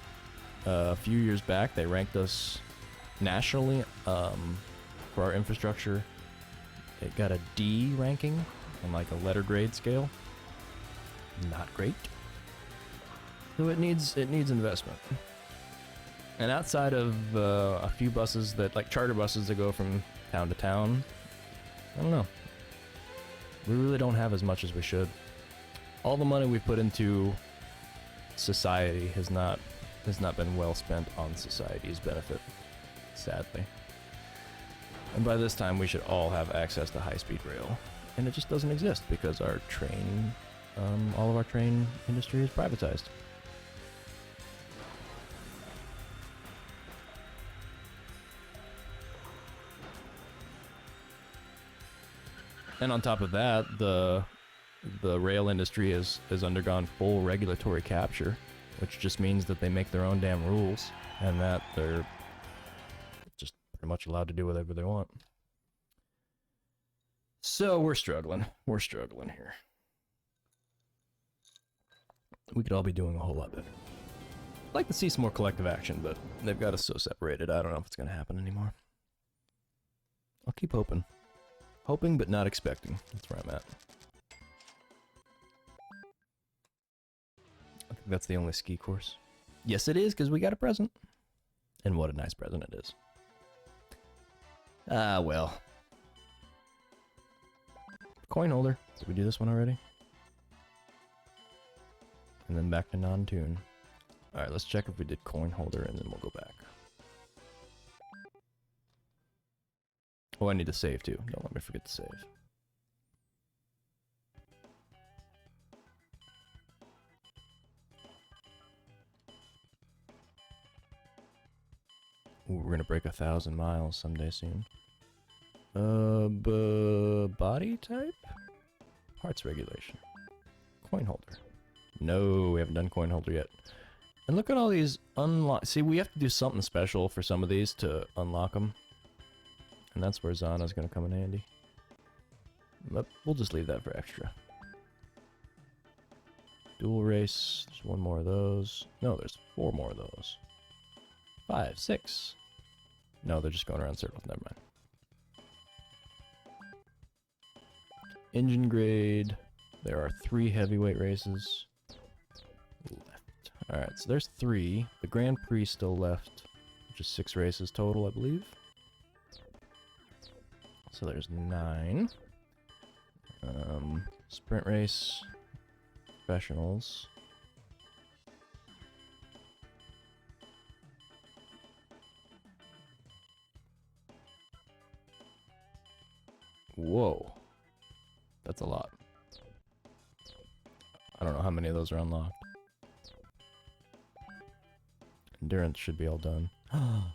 A few years back, they ranked us nationally for our infrastructure. It got a D ranking on like a letter grade scale. Not great. So it needs investment. And outside of a few buses that, like charter buses that go from town to town, I don't know. We really don't have as much as we should. All the money we put into society has not been well spent on society's benefit, sadly. And by this time, we should all have access to high-speed rail, and it just doesn't exist because our train, all of our train industry is privatized. And on top of that, the rail industry has undergone full regulatory capture, which just means that they make their own damn rules, and that they're just pretty much allowed to do whatever they want. So we're struggling. We're struggling here. We could all be doing a whole lot better. I'd like to see some more collective action, but they've got us so separated, I don't know if it's going to happen anymore. I'll keep hoping. Hoping, but not expecting. That's where I'm at. I think that's the only ski course. Yes, it is, because we got a present. And what a nice present it is. Ah, well. Coin holder. Did we do this one already? And then back to non-tune. Alright, let's check if we did coin holder, and then we'll go back. Oh, I need to save too. Don't let me forget to save. Ooh, we're gonna break 1,000 miles someday soon. Body type? Parts regulation. Coin holder. No, we haven't done coin holder yet. And look at all these unlock. See, we have to do something special for some of these to unlock them. And that's where Zana's gonna come in handy. But we'll just leave that for extra. Dual race. There's one more of those. No, there's 4 more of those. 5, 6. No, they're just going around circles. Never mind. Engine grade. There are 3 heavyweight races. Left. Alright, so there's 3. The Grand Prix still left, which is 6 races total, I believe. So there's 9. Sprint race. Professionals. Whoa. That's a lot. I don't know how many of those are unlocked. Endurance should be all done.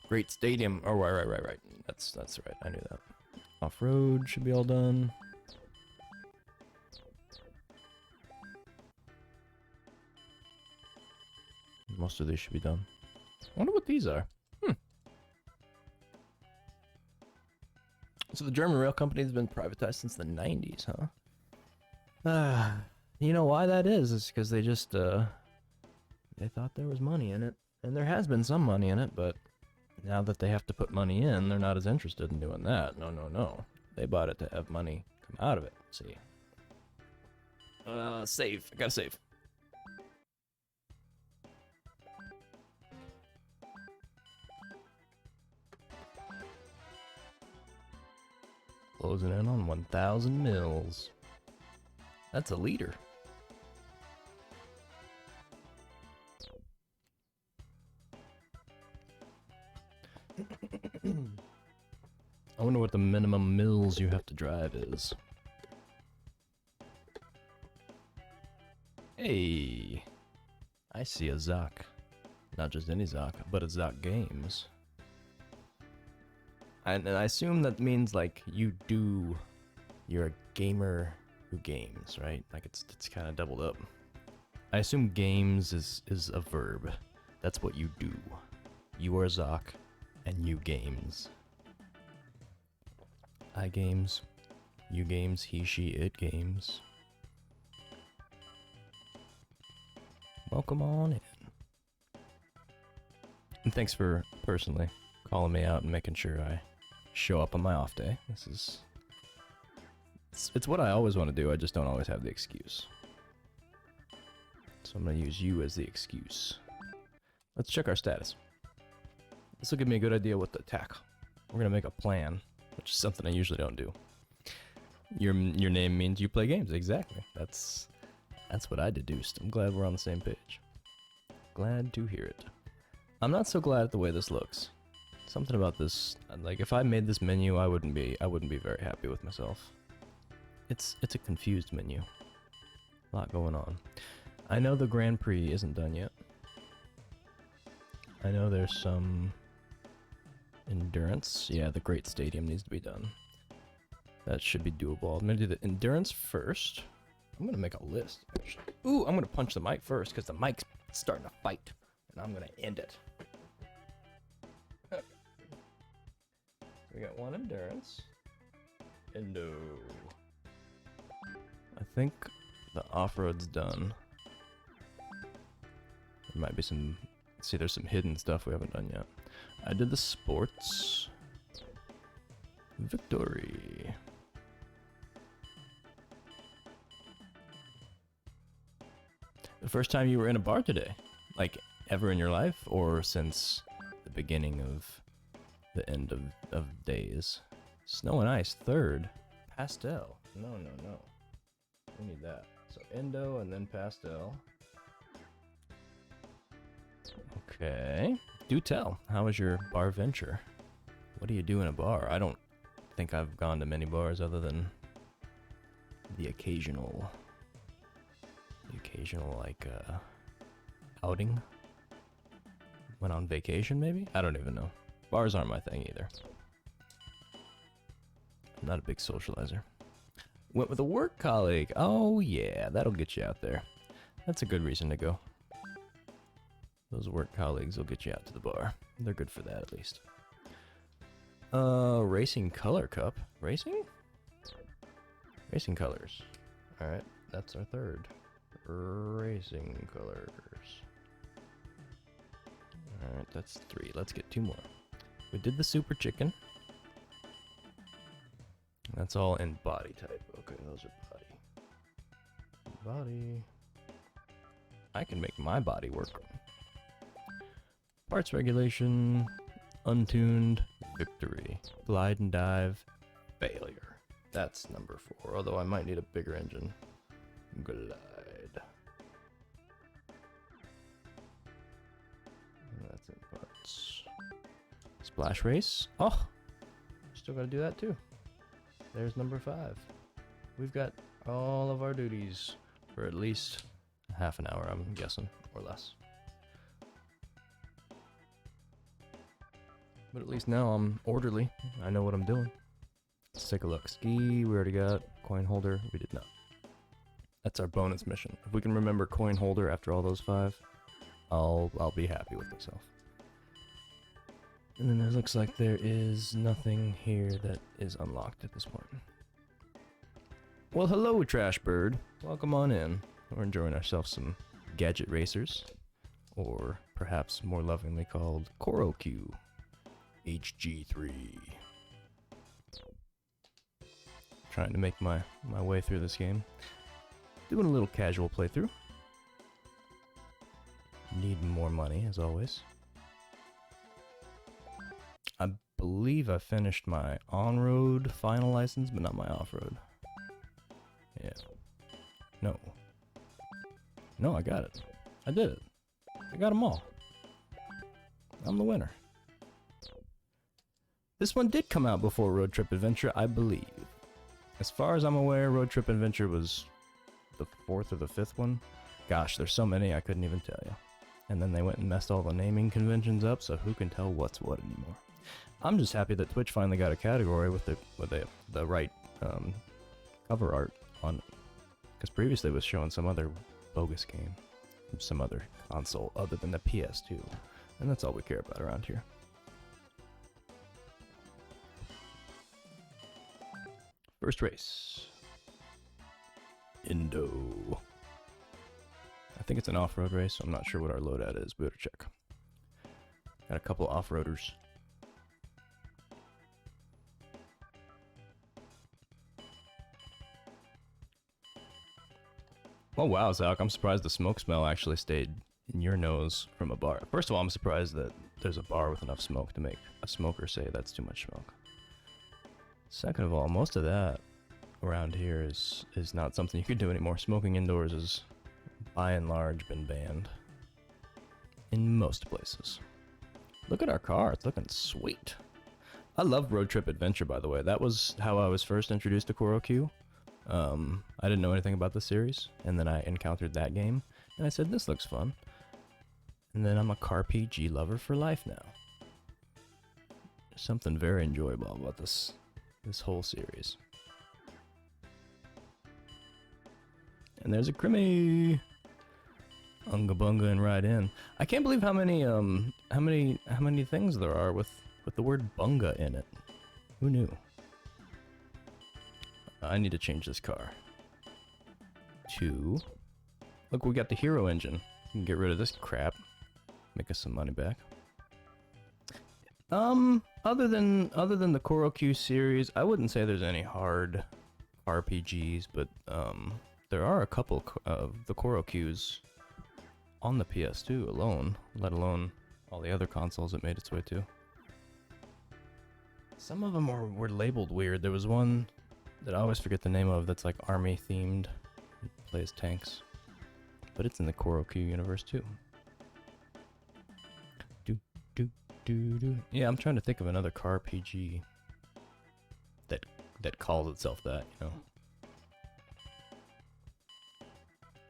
Great stadium. Oh, right. That's right. I knew that. Off-road should be all done. Most of these should be done. I wonder what these are. So the German rail company has been privatized since the 90s, huh? You know why that is? It's because they just, they thought there was money in it. And there has been some money in it, but now that they have to put money in, they're not as interested in doing that. No. They bought it to have money come out of it. Let's see. Save. I gotta save. Closing in on 1,000 mils. That's a liter. I wonder what the minimum mils you have to drive is. Hey, I see a Zuck. Not just any Zoc, but it's Zoc Games. And I assume that means like you're a gamer who games, right? Like it's kind of doubled up. I assume games is a verb. That's what you do. You are Zoc, and you games. I games, you games, he, she, it games. Welcome on in. And thanks for personally calling me out and making sure I show up on my off day. It's what I always want to do, I just don't always have the excuse. So I'm going to use you as the excuse. Let's check our status. This will give me a good idea what to attack. We're going to make a plan, which is something I usually don't do. Your name means you play games, exactly. That's what I deduced. I'm glad we're on the same page. Glad to hear it. I'm not so glad at the way this looks. Something about this, like if I made this menu, I wouldn't be very happy with myself. It's a confused menu. A lot going on. I know the Grand Prix isn't done yet. I know there's some endurance. Yeah, the Great Stadium needs to be done. That should be doable. I'm gonna do the endurance first. I'm gonna make a list, actually. Ooh, I'm gonna punch the mic first because the mic's starting to fight, and I'm gonna end it. Okay. We got one endurance. Endo. I think the off-road's done. There might be some... See, there's some hidden stuff we haven't done yet. I did the sports. Victory. The first time you were in a bar today? Like, ever in your life? Or since the beginning of the end of days? Snow and ice, third. Pastel. No. We need that. So, endo and then pastel. Okay. Do tell. How was your bar venture? What do you do in a bar? I don't think I've gone to many bars other than the occasional like outing. Went on vacation maybe? I don't even know. Bars aren't my thing either. I'm not a big socializer. Went with a work colleague. Oh yeah, that'll get you out there. That's a good reason to go. Those work colleagues will get you out to the bar. They're good for that, at least. Racing Color Cup. Racing? Racing Colors. Alright, that's our third. Racing Colors. Alright, that's 3. Let's get 2 more. We did the Super Chicken. That's all in body type. Okay, those are body. Body. I can make my body work. Parts regulation, untuned, victory. Glide and dive, failure. That's number 4, although I might need a bigger engine. Glide. That's in parts. Splash race. Oh, still gotta do that too. There's number 5. We've got all of our duties for at least half an hour, I'm guessing, or less. But at least now I'm orderly. I know what I'm doing. Let's take a look. Ski, we already got. Coin holder, we did not. That's our bonus mission. If we can remember coin holder after all those 5, I'll be happy with myself. And then it looks like there is nothing here that is unlocked at this point. Well, hello, Trash Bird. Welcome on in. We're enjoying ourselves some Gadget Racers, or perhaps more lovingly called KoroQ HG3. Trying to make my way through this game. Doing a little casual playthrough. Need more money, as always. I believe I finished my on-road final license, but not my off-road. Yeah. No. No, I got it. I did it. I got them all. I'm the winner. This one did come out before Road Trip Adventure, I believe. As far as I'm aware, Road Trip Adventure was the 4th or the 5th one. Gosh, there's so many I couldn't even tell you. and then they went and messed all the naming conventions up, so who can tell what's what anymore? I'm just happy that Twitch finally got a category with the right cover art on it, because previously it was showing some other bogus game from some other console other than the PS2, and that's all we care about around here. First race. Indo. I think it's an off-road race, so I'm not sure what our loadout is. We better check. Got a couple off-roaders. Oh wow, Zach, I'm surprised the smoke smell actually stayed in your nose from a bar. First of all, I'm surprised that there's a bar with enough smoke to make a smoker say that's too much smoke. Second of all, most of that around here is not something you can do anymore. Smoking indoors is, by and large, been banned in most places. Look at our car, it's looking sweet. I love Road Trip Adventure, by the way. That was how I was first introduced to KoroQ. I didn't know anything about the series, and then I encountered that game, and I said, this looks fun. And then I'm a car PG lover for life now. There's something very enjoyable about this whole series. And there's a Crimmy! Unga bunga and ride in. I can't believe how many things there are with the word bunga in it. Who knew? I need to change this car to... Look, we got the hero engine. We can get rid of this crap. Make us some money back. Other than the KoroQ series, I wouldn't say there's any hard RPGs, but there are a couple of the KoroQs on the PS2 alone, let alone all the other consoles it made its way to. Some of them were labeled weird. There was one that I always forget the name of that's like army themed. It plays tanks. But it's in the KoroQ universe too. Yeah, I'm trying to think of another car RPG that calls itself that, you know.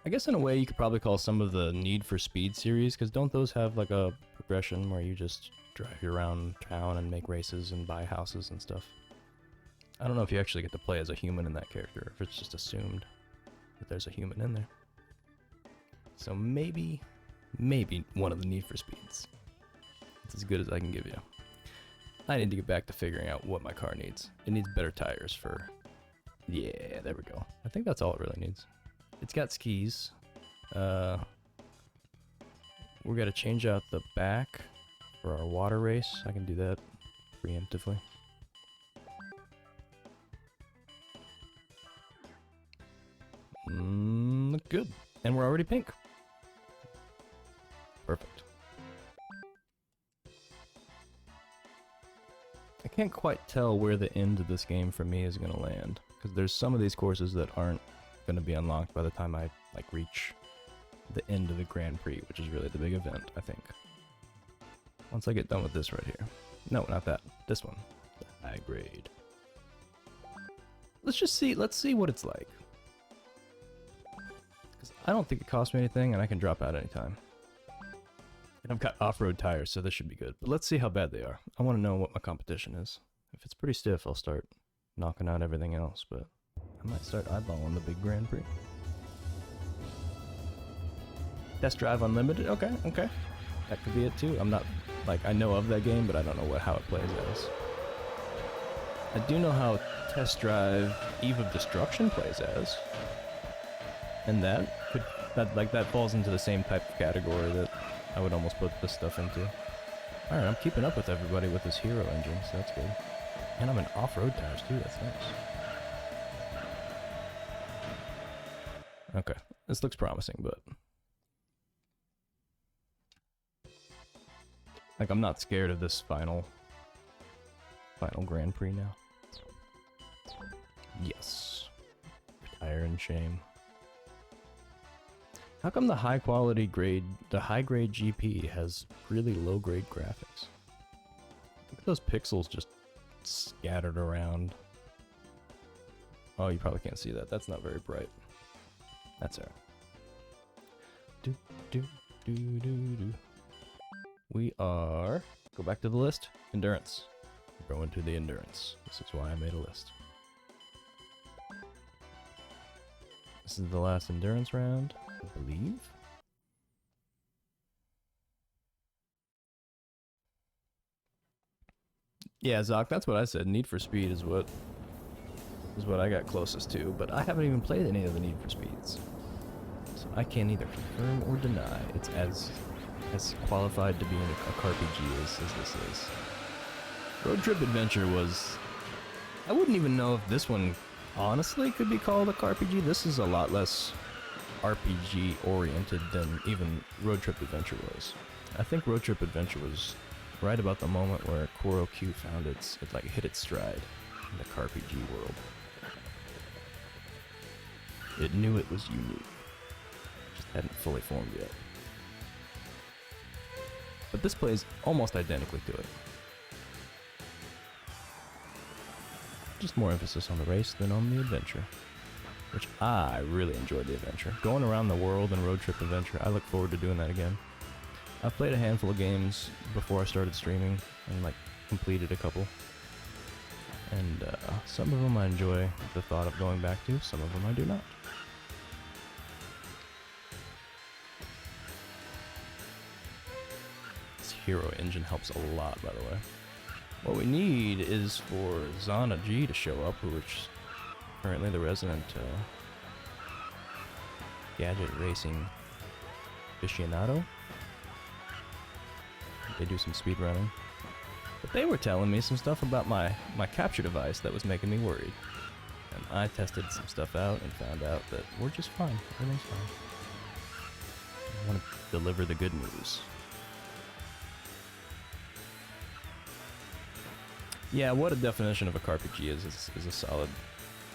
I guess in a way you could probably call some of the Need for Speed series, because don't those have like a progression where you just drive around town and make races and buy houses and stuff? I don't know if you actually get to play as a human in that character, if it's just assumed that there's a human in there. So maybe one of the Need for Speeds. It's as good as I can give you. I need to get back to figuring out what my car needs. It needs better tires for... Yeah, there we go. I think that's all it really needs. It's got skis. We're gonna change out the back for our water race. I can do that preemptively. Look good. And we're already pink. Perfect. I can't quite tell where the end of this game for me is gonna land, because there's some of these courses that aren't going to be unlocked by the time I reach the end of the Grand Prix, which is really the big event, I think. Once I get done with this right here. No, not that. This one. The high grade. Let's see what it's like. Because I don't think it costs me anything, and I can drop out anytime. And I've got off-road tires, so this should be good. But let's see how bad they are. I want to know what my competition is. If it's pretty stiff, I'll start knocking out everything else, but... I might start eyeballing the big Grand Prix. Test Drive Unlimited? Okay. That could be it too. I'm not, I know of that game, but I don't know how it plays as. I do know how Test Drive Eve of Destruction plays as. And that falls into the same type of category that I would almost put this stuff into. Alright, I'm keeping up with everybody with this hero engine, so that's good. And I'm in off-road tires too, that's nice. Okay, this looks promising, but... I'm not scared of this final Grand Prix now. Yes. Retire in shame. How come the high grade GP has really low grade graphics? Look at those pixels just scattered around. Oh, you probably can't see that. That's not very bright. That's alright. We are... Go back to the list. Endurance. We're going to the endurance. This is why I made a list. This is the last endurance round, I believe. Yeah, Zoc, that's what I said. Need for Speed is what I got closest to, but I haven't even played any of the Need for Speeds. So I can't either confirm or deny it's as qualified to be in a CarPG as this is. Road Trip Adventure was... I wouldn't even know if this one honestly could be called a CarPG. This is a lot less RPG oriented than even Road Trip Adventure was. I think Road Trip Adventure was right about the moment where Koro Q found it like hit its stride in the CarPG world. It knew it was unique. Just hadn't fully formed yet. But this plays almost identically to it. Just more emphasis on the race than on the adventure. Which I really enjoyed the adventure. Going around the world in Road Trip Adventure, I look forward to doing that again. I've played a handful of games before I started streaming and like completed a couple. And some of them I enjoy the thought of going back to, some of them I do not. This hero engine helps a lot, by the way. What we need is for Zana G to show up, which is currently the resident Gadget Racing aficionado. They do some speed running. But they were telling me some stuff about my capture device that was making me worried. And I tested some stuff out and found out that we're just fine. Everything's fine. I want to deliver the good news. Yeah, what a definition of a CarPG is a solid,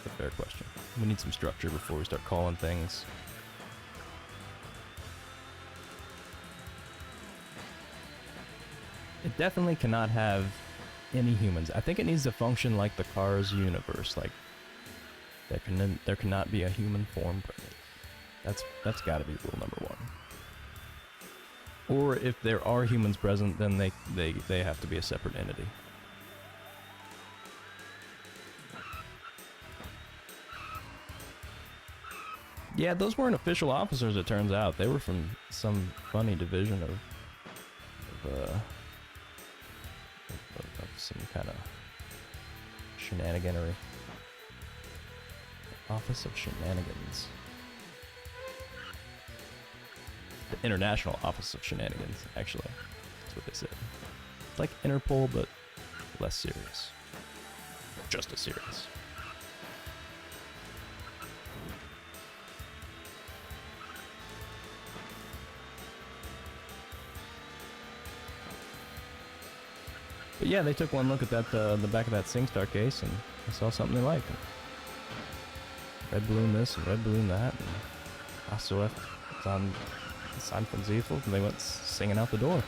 a fair question. We need some structure before we start calling things. It definitely cannot have any humans. I think it needs to function like the Cars universe. Like there cannot be a human form present. That's got to be rule number one. Or if there are humans present, then they have to be a separate entity. Yeah, those weren't official officers, it turns out. They were from some funny division of some kind of shenaniganery. Office of Shenanigans. The International Office of Shenanigans, actually. That's what they said. It's like Interpol, but less serious. Just as serious. But yeah, they took one look at that the back of that SingStar case, and they saw something they liked. Red balloon this and red balloon that, and ASOF on San Francisco, and they went singing out the door.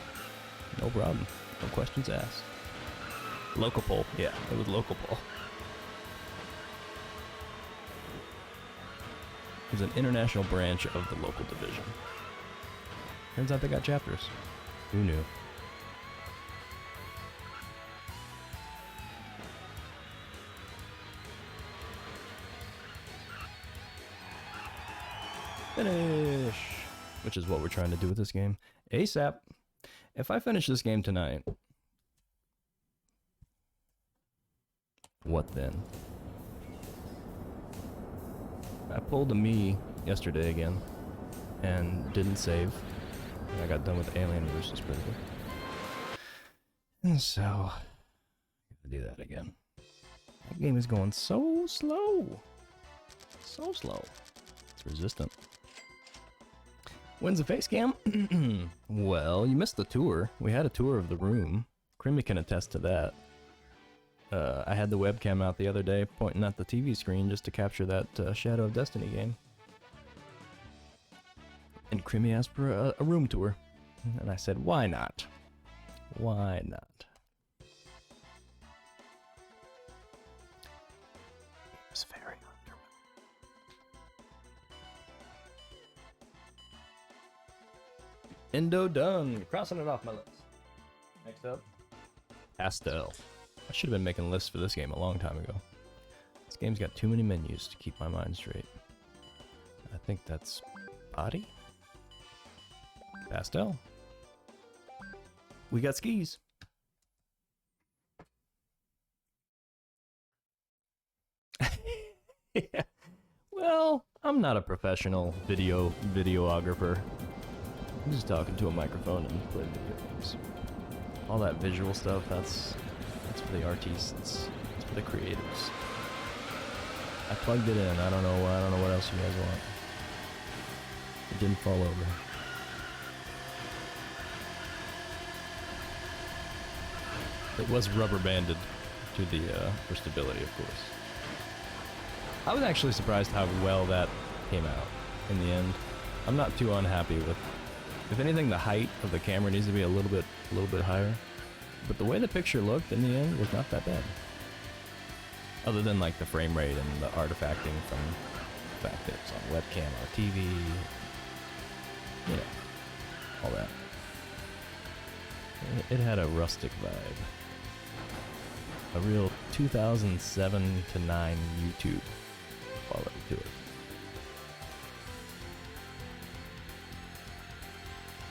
No problem. No questions asked. Locopol. Yeah, it was Locopol. It was an international branch of the local division. Turns out they got chapters. Who knew? Finish! Which is what we're trying to do with this game. ASAP. If I finish this game tonight, what then? I pulled a me yesterday again and didn't save. And I got done with Alien vs. Predator. And so, I gotta do that again. That game is going so slow. So slow. It's resistant. When's the face cam? Well, you missed the tour. We had a tour of the room. Creamy can attest to that. I had the webcam out the other day pointing at the TV screen just to capture that Shadow of Destiny game. And Creamy asked for a room tour. And I said, why not? Why not? It's very Endo done. Crossing it off my list. Next up, Pastel. I should have been making lists for this game a long time ago. This game's got too many menus to keep my mind straight. I think that's body? Pastel. We got skis. Yeah. Well, I'm not a professional videographer. I'm just talking to a microphone and playing video games. All that visual stuff, that's for the artists. It's for the creators. I plugged it in. I don't know what else you guys want. It didn't fall over. It was rubber banded to the for stability, of course. I was actually surprised how well that came out in the end. I'm not too unhappy with. If anything, the height of the camera needs to be a little bit higher. But the way the picture looked in the end was not that bad. Other than like the frame rate and the artifacting from the fact that it's on webcam or TV, you know, all that. It had a rustic vibe. A real 2007 to 9 YouTube quality to it.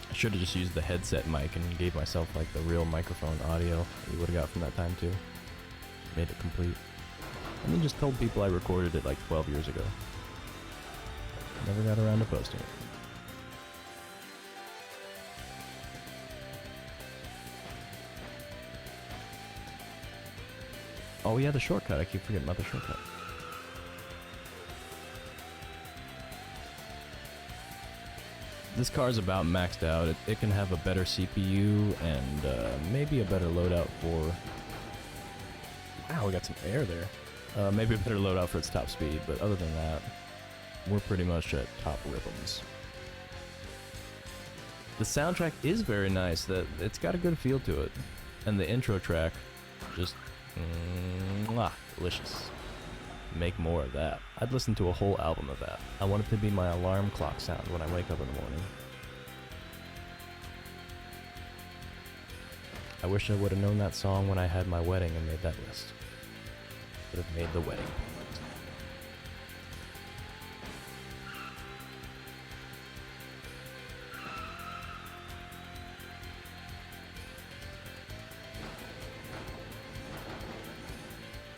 I should have just used the headset mic and gave myself like the real microphone audio you would have got from that time too. Made it complete. And then just told people I recorded it like 12 years ago. Never got around to posting it. Oh yeah, the shortcut. I keep forgetting about the shortcut. This car's about maxed out. It can have a better CPU and maybe a better loadout for... Wow, we got some air there. Maybe a better loadout for its top speed, but other than that, we're pretty much at top rhythms. The soundtrack is very nice. It's got a good feel to it. And the intro track, just... delicious. Make more of that. I'd listen to a whole album of that. I want it to be my alarm clock sound when I wake up in the morning. I wish I would have known that song when I had my wedding and made that list. Would have made the wedding.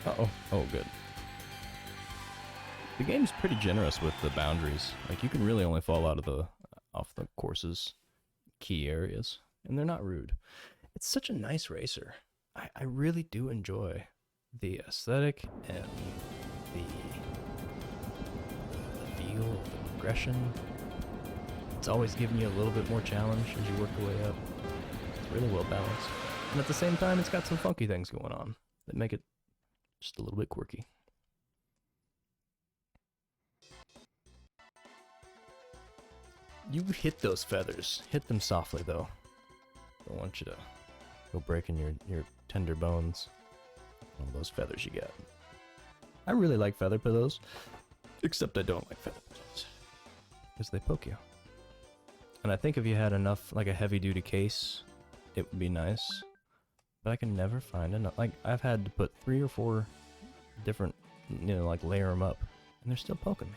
Uh-oh. Oh, good. The game's pretty generous with the boundaries. Like, you can really only fall out of off the course's key areas, and they're not rude. It's such a nice racer. I really do enjoy the aesthetic and the feel of the progression. It's always giving you a little bit more challenge as you work your way up. It's really well balanced. And at the same time, it's got some funky things going on that make it just a little bit quirky. You hit those feathers. Hit them softly, though. Don't want you to go breaking your tender bones on those feathers you got. I really like feather pillows, except I don't like feather pillows because they poke you. And I think if you had enough, like a heavy-duty case, it would be nice. But I can never find enough. Like, I've had to put 3 or 4 different, you know, like layer them up, and they're still poking me.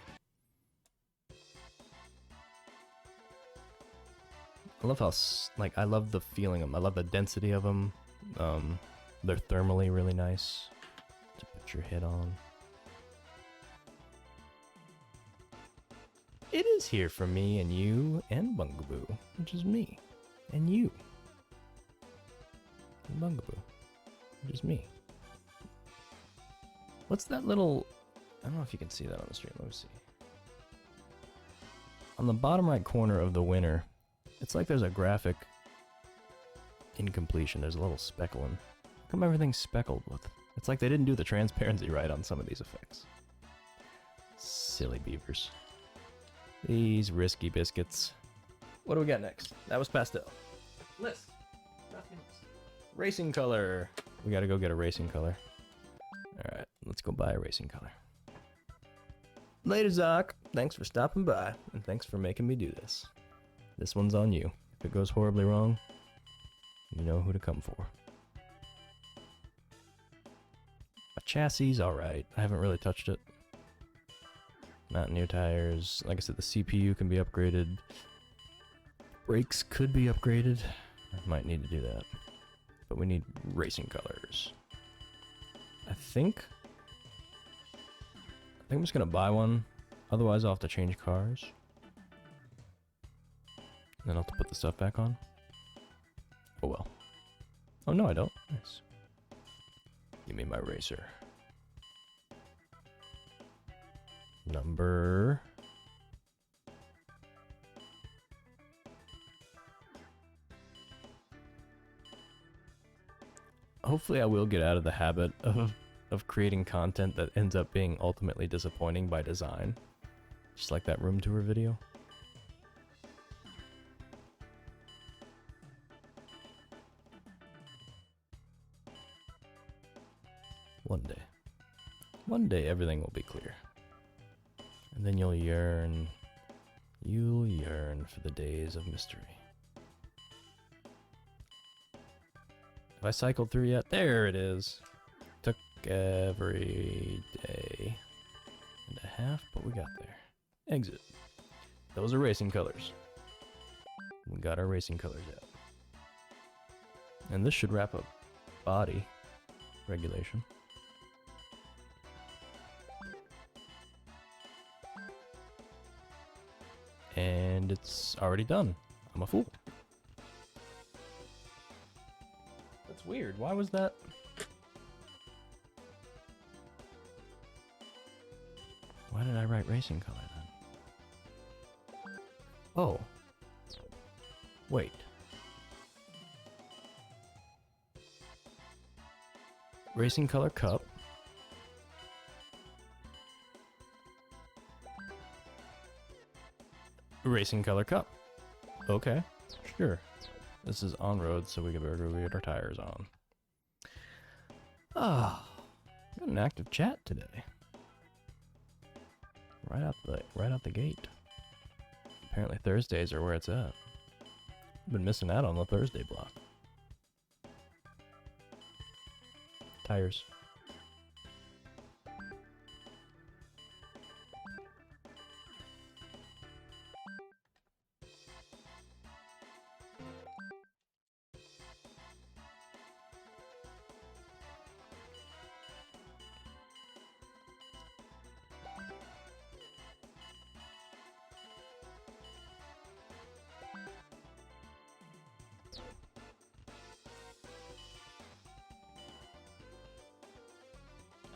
I love how, like, I love the feeling of them. I love the density of them. They're thermally really nice to put your head on. It is here for me and you and Bungaboo, which is me and you. And Bungaboo, which is me. What's that little... I don't know if you can see that on the stream. Let me see. On the bottom right corner of the winner, it's like there's a graphic incompletion. There's a little speckling. How come everything's speckled with? It's like they didn't do the transparency right on some of these effects. Silly beavers. These risky biscuits. What do we got next? That was pastel. List. Racing color. We gotta go get a racing color. Alright, let's go buy a racing color. Later, Zoc. Thanks for stopping by, and thanks for making me do this. This one's on you. If it goes horribly wrong, you know who to come for. My chassis, alright. I haven't really touched it. Mountaineer tires. Like I said, the CPU can be upgraded. Brakes could be upgraded. I might need to do that. But we need racing colors. I think I'm just gonna buy one. Otherwise I'll have to change cars. Then I'll have to put the stuff back on. Oh well. Oh no, I don't. Nice. Give me my racer. Number... Hopefully I will get out of the habit of creating content that ends up being ultimately disappointing by design. Just like that room tour video. One day everything will be clear. And then you'll yearn for the days of mystery. Have I cycled through yet? There it is. Took every day and a half, but we got there. Exit. Those are racing colors. We got our racing colors out. And this should wrap up body regulation. And it's already done. I'm a fool. That's weird. Why was that? Why did I write racing color then? Oh. Wait. Racing color cup. Racing color cup. Okay, sure. This is on road, so we better get our tires on. Ah, got an active chat today. Right out the gate. Apparently Thursdays are where it's at. I've been missing out on the Thursday block. Tires.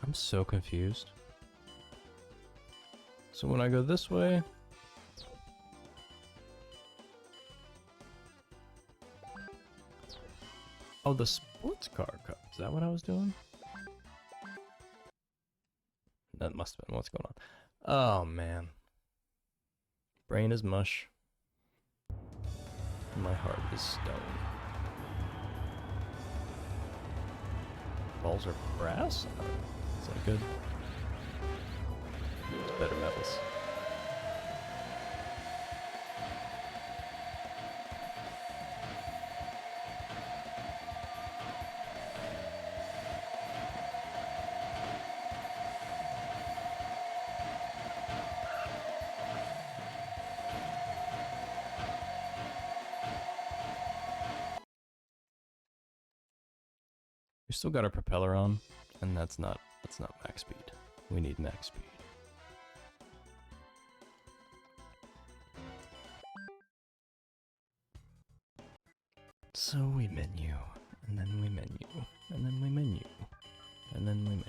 I'm so confused. So when I go this way... Oh, the sports car cup. Is that what I was doing? That must have been what's going on. Oh, man. Brain is mush. My heart is stone. Balls are brass? Is that good? It's better metals. We still got our propeller on, and that's not max speed. We need max speed. So we menu, and then we menu, and then we menu, and then we menu.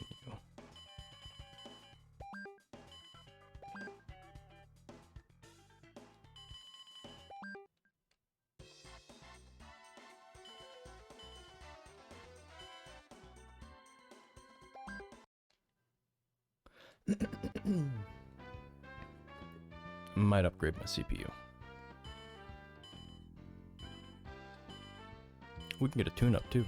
Might upgrade my CPU. We can get a tune-up too.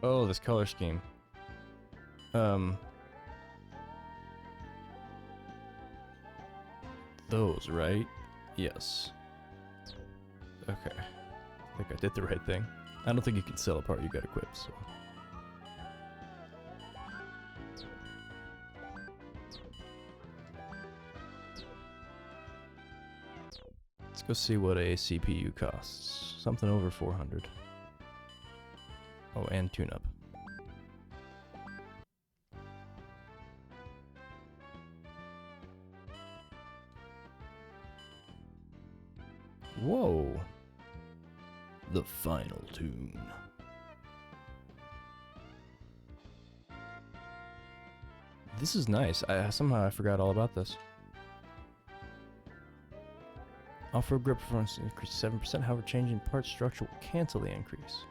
Oh, this color scheme. Those, right? Yes. Okay. I think I did the right thing. I don't think you can sell a part you got equipped, so. Let's go see what a CPU costs. Something over 400. Oh, and tune-up. Whoa. The final tune. This is nice. Somehow I forgot all about this. Off-road grip performance increase 7%, however changing part structure will cancel the increase.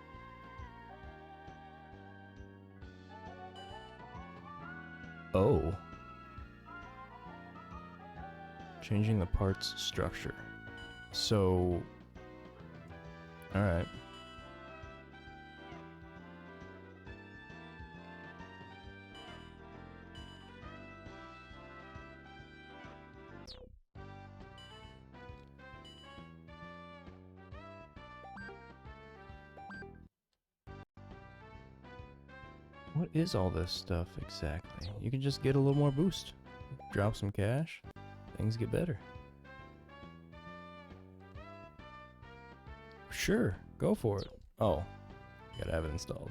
Oh. Changing the parts structure. So... Alright. What is all this stuff exactly? You can just get a little more boost. Drop some cash. Things get better. Sure, go for it. Oh, gotta have it installed.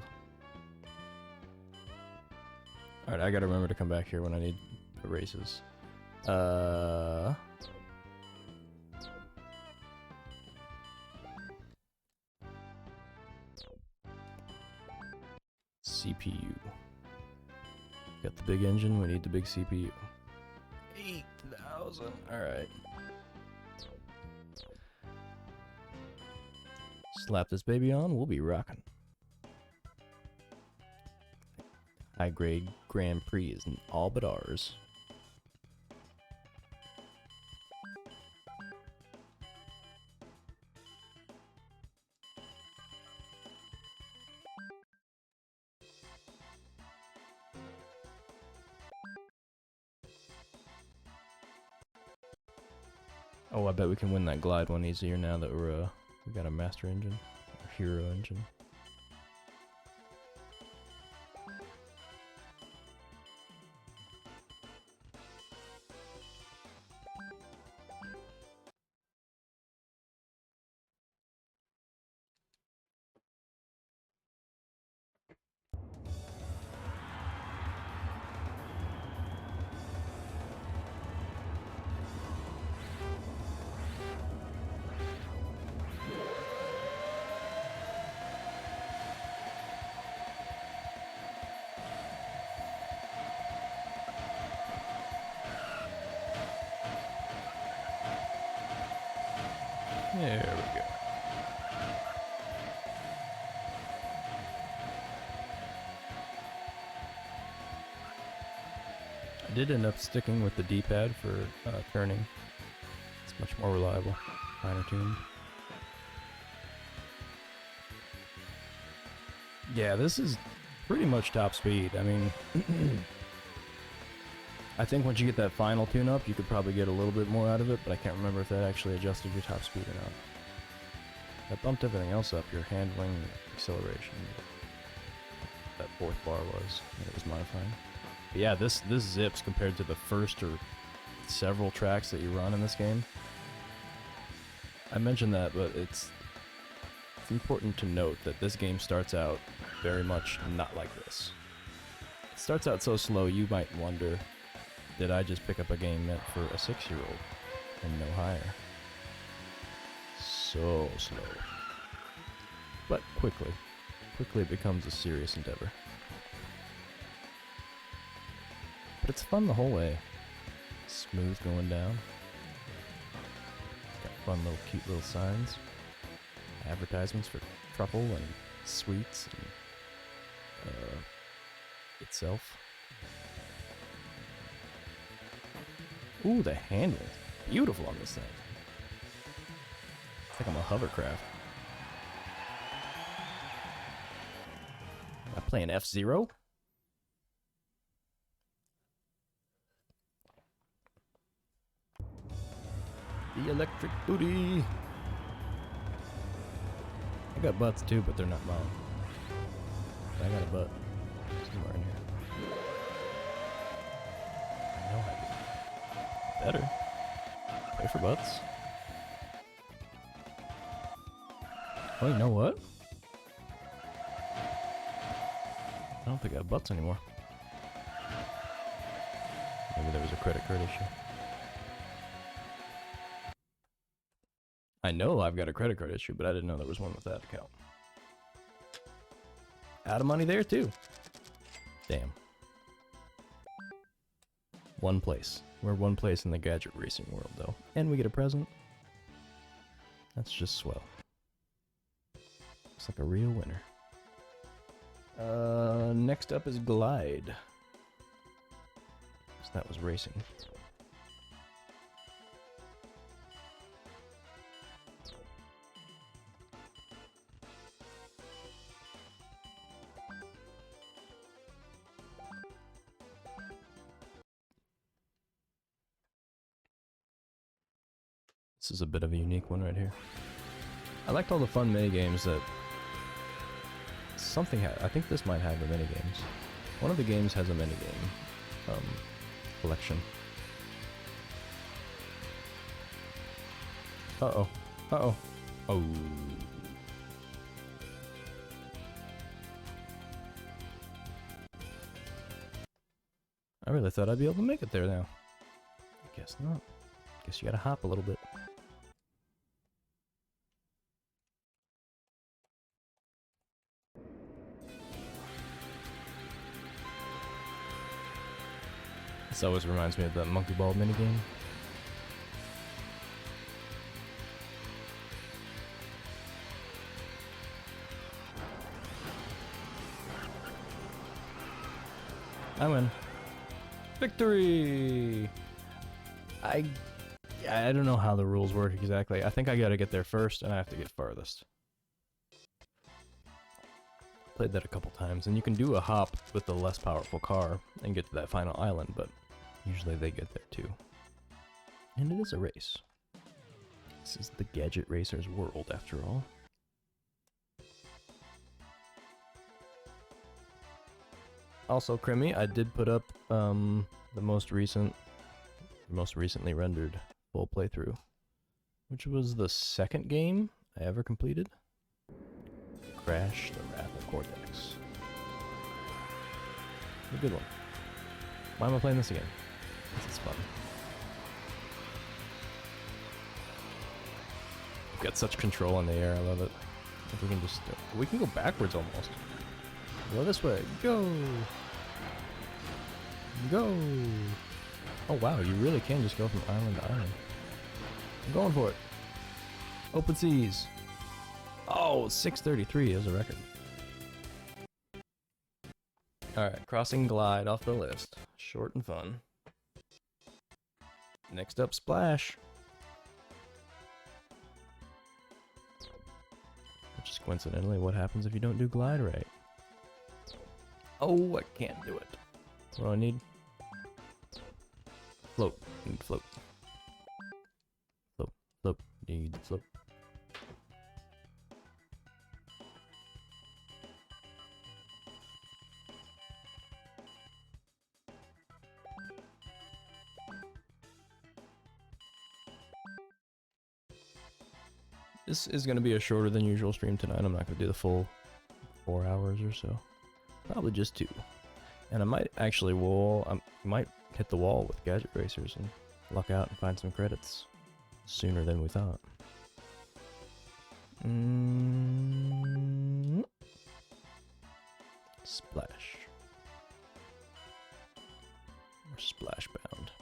Alright, I gotta remember to come back here when I need the races. CPU. Got the big engine, we need the big CPU. 8,000, alright. Slap this baby on, we'll be rocking. High grade Grand Prix is all but ours. Oh, I bet we can win that glide one easier now that we got a master engine, or hero engine. There we go. I did end up sticking with the D-pad for turning. It's much more reliable, finer tuned. Yeah, this is pretty much top speed. I mean, I think once you get that final tune-up, you could probably get a little bit more out of it, but I can't remember if that actually adjusted your top speed or not. That bumped everything else up, your handling, acceleration. That fourth bar was, that it was modifying. But yeah, this zips compared to the first or several tracks that you run in this game. I mentioned that, but it's important to note that this game starts out very much not like this. It starts out so slow, you might wonder, did I just pick up a game meant for a 6-year-old and no higher? So slow. But quickly it becomes a serious endeavor. But it's fun the whole way. Smooth going down. Got fun little cute little signs. Advertisements for truffle and sweets and itself. Ooh, the handling is beautiful on this thing. It's like I'm a hovercraft. I Playing F-Zero? The electric booty. I got butts too, but they're not mine. I got a butt somewhere in here. I know I do. Better. Pay for butts. Oh, you know what? I don't think I have butts anymore. Maybe there was a credit card issue. I know I've got a credit card issue, but I didn't know there was one with that account. Out of money there too. Damn. One place. We're one place in the Gadget Racing world though. And we get a present. That's just swell. Looks like a real winner. Next up is Glide. So that was racing. This is a bit of a unique one right here. I liked all the fun minigames that something had. I think this might have the minigames. One of the games has a minigame collection. Uh-oh. Uh-oh. Oh. I really thought I'd be able to make it there now. I guess not. Guess you gotta hop a little bit. This always reminds me of that monkey ball minigame. I win. Victory! I don't know how the rules work exactly. I think I gotta get there first and I have to get farthest. Played that a couple times, and you can do a hop with the less powerful car and get to that final island, but usually they get there too. And it is a race. This is the Gadget Racer's world after all. Also, Crimmy, I did put up the most recently rendered full playthrough, which was the second game I ever completed. Crash the Wrath of Cortex. A good one. Why am I playing this again? This is fun. We've got such control in the air, I love it. If we can just we can go backwards almost. Go this way. Go! Go! Oh wow, you really can just go from island to island. I'm going for it. Open seas. Oh, 633 is a record. Alright, crossing Glide off the list. Short and fun. Next up, Splash. Which is coincidentally what happens if you don't do Glide right. Oh, I can't do it. What do I need? Float. I need float. Float. Float. Need float. This is going to be a shorter than usual stream tonight. I'm not going to do the full 4 hours or so. Probably just 2. And I might actually might hit the wall with Gadget Racers and luck out and find some credits sooner than we thought. Splash. Or Splash Bound.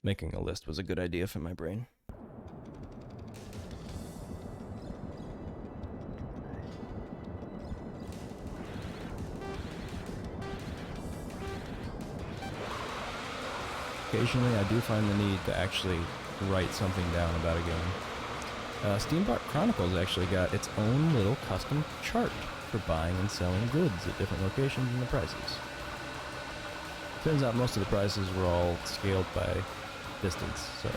Making a list was a good idea for my brain. Occasionally, I do find the need to actually write something down about a game. Steambot Chronicles actually got its own little custom chart for buying and selling goods at different locations and the prices. Turns out most of the prices were all scaled by distance, so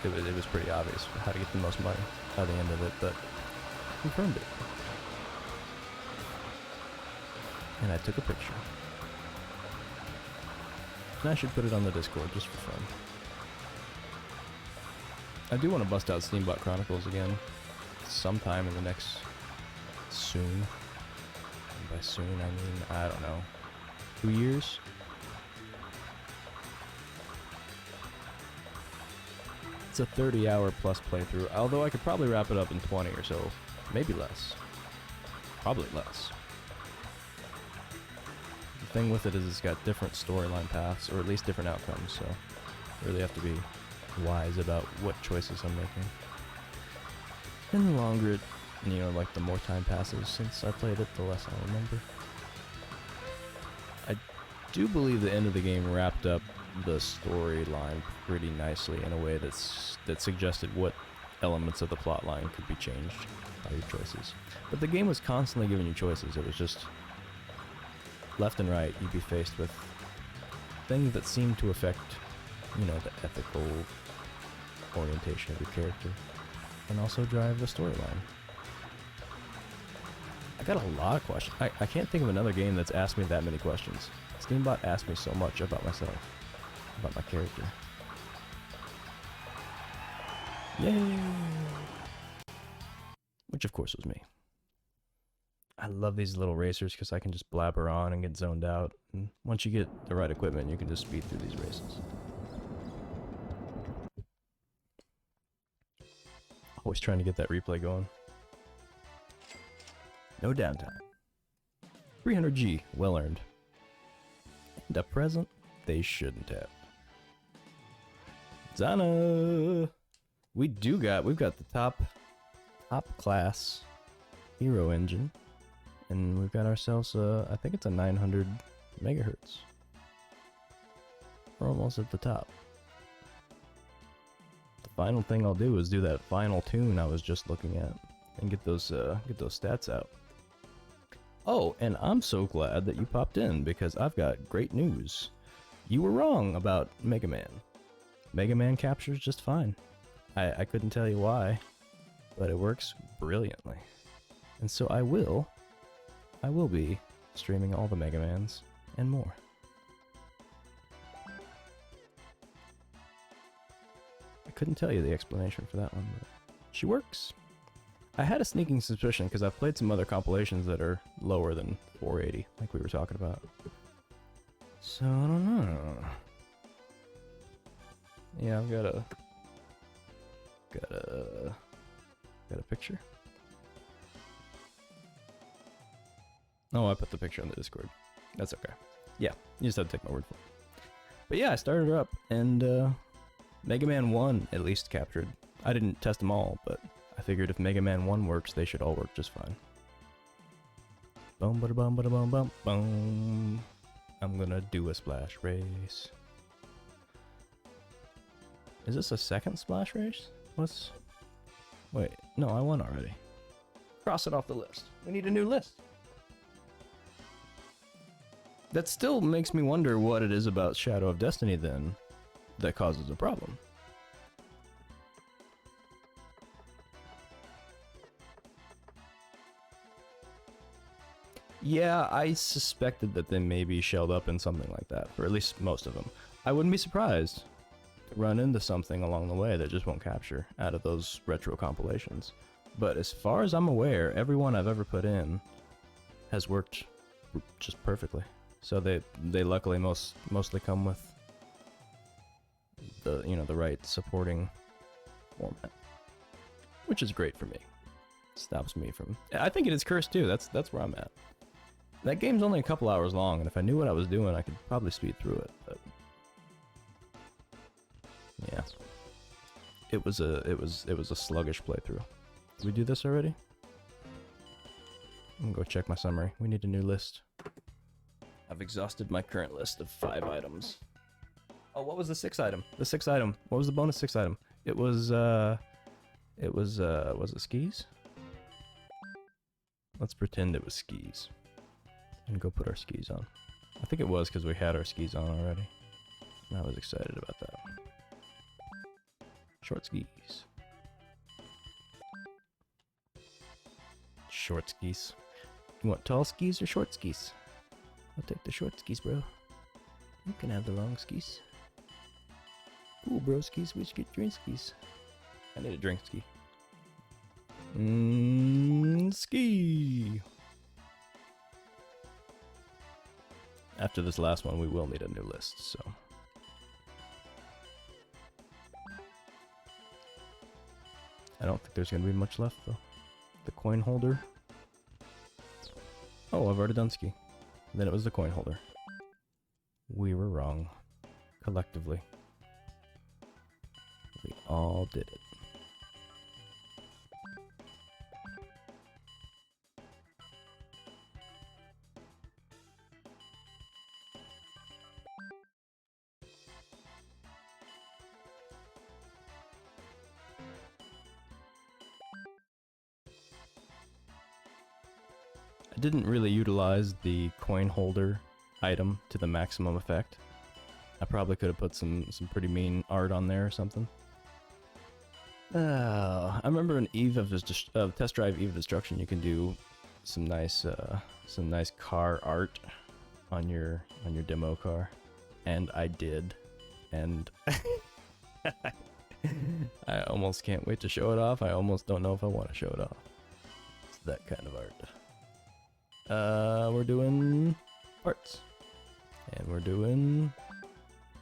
it was pretty obvious how to get the most money by the end of it, but confirmed it. And I took a picture. And I should put it on the Discord just for fun. I do want to bust out Steambot Chronicles again sometime in the next soon. And by soon, I mean, I don't know, 2 years? It's a 30-hour plus playthrough, although I could probably wrap it up in 20 or so. Maybe less. Probably less. The thing with it is it's got different storyline paths, or at least different outcomes, so you really have to be wise about what choices I'm making. And the longer it, you know, like the more time passes since I played it, the less I remember. I do believe the end of the game wrapped up the storyline pretty nicely in a way that suggested what elements of the plot line could be changed by your choices. But the game was constantly giving you choices. It was just left and right, you'd be faced with things that seemed to affect, you know, the ethical orientation of your character, and also drive the storyline. I got a lot of questions. I can't think of another game that's asked me that many questions. Steambot asked me so much about myself, about my character. Yay! Which of course was me. I love these little racers because I can just blabber on and get zoned out. And once you get the right equipment, you can just speed through these races. Always trying to get that replay going. No downtime. 300G, well earned. And a present they shouldn't have. Zana! We've got the top class hero engine. And we've got ourselves I think it's a 900 megahertz. We're almost at the top. The final thing I'll do is do that final tune I was just looking at and get those stats out. Oh, and I'm so glad that you popped in because I've got great news. You were wrong about Mega Man. Mega Man captures just fine. I couldn't tell you why, but it works brilliantly. And so I will be streaming all the Mega Mans and more. I couldn't tell you the explanation for that one, but she works. I had a sneaking suspicion because I've played some other compilations that are lower than 480, like we were talking about. So, I don't know. Yeah, I've got a picture. Oh, I put the picture on the Discord. That's okay. Yeah, you just have to take my word for it. But yeah, I started her up, and Mega Man 1 at least captured. I didn't test them all, but I figured if Mega Man 1 works, they should all work just fine. Boom, bada bum, bada bum, bum, boom. I'm gonna do a splash race. Is this a second splash race? Wait, no, I won already. Cross it off the list. We need a new list. That still makes me wonder what it is about Shadow of Destiny then that causes a problem. Yeah, I suspected that they may be shelled up in something like that, or at least most of them. I wouldn't be surprised to run into something along the way that just won't capture out of those retro compilations. But as far as I'm aware, every one I've ever put in has worked just perfectly. So they luckily mostly come with the the right supporting format, which is great for me. Stops me from. I think it is cursed too. That's where I'm at. That game's only a couple hours long, and if I knew what I was doing, I could probably speed through it. But yeah, it was a sluggish playthrough. Did we do this already? I'm gonna go check my summary. We need a new list. I've exhausted my current list of 5 items. Oh, what was the 6th item? The 6th item. What was the bonus 6th item? Was it skis? Let's pretend it was skis. And go put our skis on. I think it was because we had our skis on already. And I was excited about that. Short skis. Short skis. You want tall skis or short skis? I'll take the short skis, bro. You can have the long skis. Cool, bro skis. We should get drink skis. I need a drink ski. Ski. After this last one, we will need a new list, so. I don't think there's going to be much left, though. The coin holder. Oh, I've already done ski. Then it was the coin holder. We were wrong. Collectively. We all did it. I didn't really utilize the coin holder item to the maximum effect. I probably could have put some pretty mean art on there or something. I remember in Test Drive Eve of Destruction, you can do some nice car art on your demo car, and I did, and I almost can't wait to show it off. I almost don't know if I want to show it off. It's that kind of art. We're doing parts. And we're doing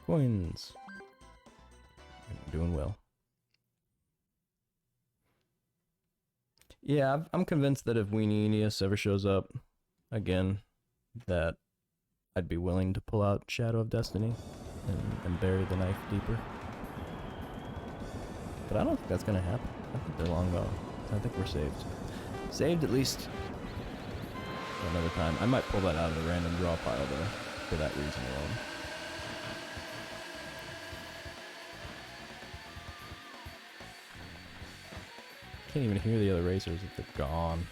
coins. And we're doing well. Yeah, I'm convinced that if Weenie Aeneas ever shows up again, that I'd be willing to pull out Shadow of Destiny and bury the knife deeper. But I don't think that's gonna happen. I think they're long gone. I think we're saved. Saved at least another time. I might pull that out of the random draw pile though, for that reason alone. Can't even hear the other racers if they're gone.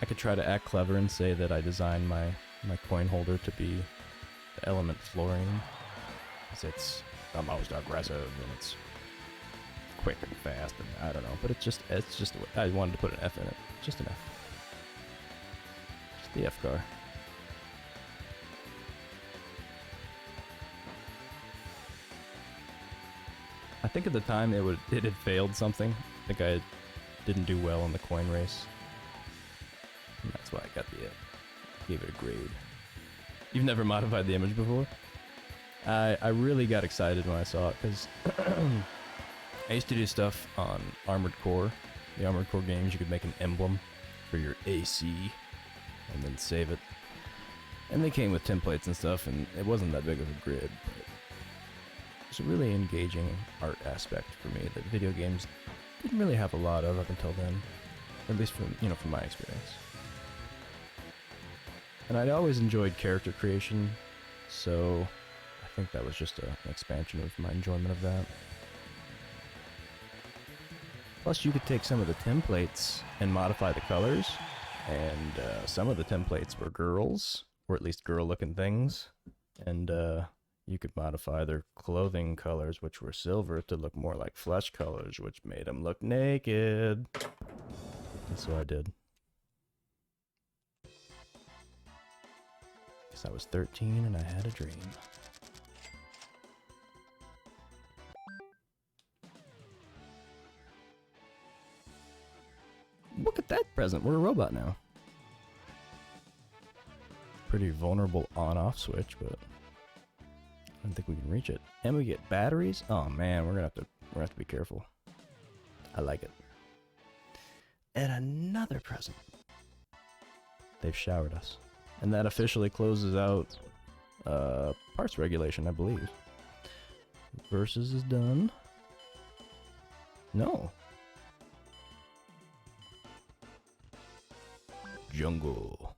I could try to act clever and say that I designed my coin holder to be the element fluorine, because it's the most aggressive and it's quick and fast, and I don't know, but it's just I wanted to put an F in it, just an F, just the F car. I think at the time it had failed something. I think I didn't do well in the coin race. And that's why I got the gave it a grade. You've never modified the image before? I really got excited when I saw it, because I used to do stuff on Armored Core. The Armored Core games, you could make an emblem for your AC and then save it. And they came with templates and stuff, and it wasn't that big of a grid, but it's a really engaging art aspect for me that video games didn't really have a lot of up until then, at least from my experience. And I'd always enjoyed character creation, so I think that was just an expansion of my enjoyment of that. Plus, you could take some of the templates and modify the colors, and some of the templates were girls, or at least girl-looking things, and you could modify their clothing colors, which were silver, to look more like flesh colors, which made them look naked. And so I did. Because I was 13 and I had a dream. Look at that present. We're a robot now. Pretty vulnerable on-off switch, but I don't think we can reach it. And we get batteries. Oh man, we're gonna have to be careful. I like it. And another present. They've showered us. And that officially closes out parts regulation, I believe. Versus is done. No. Jungle.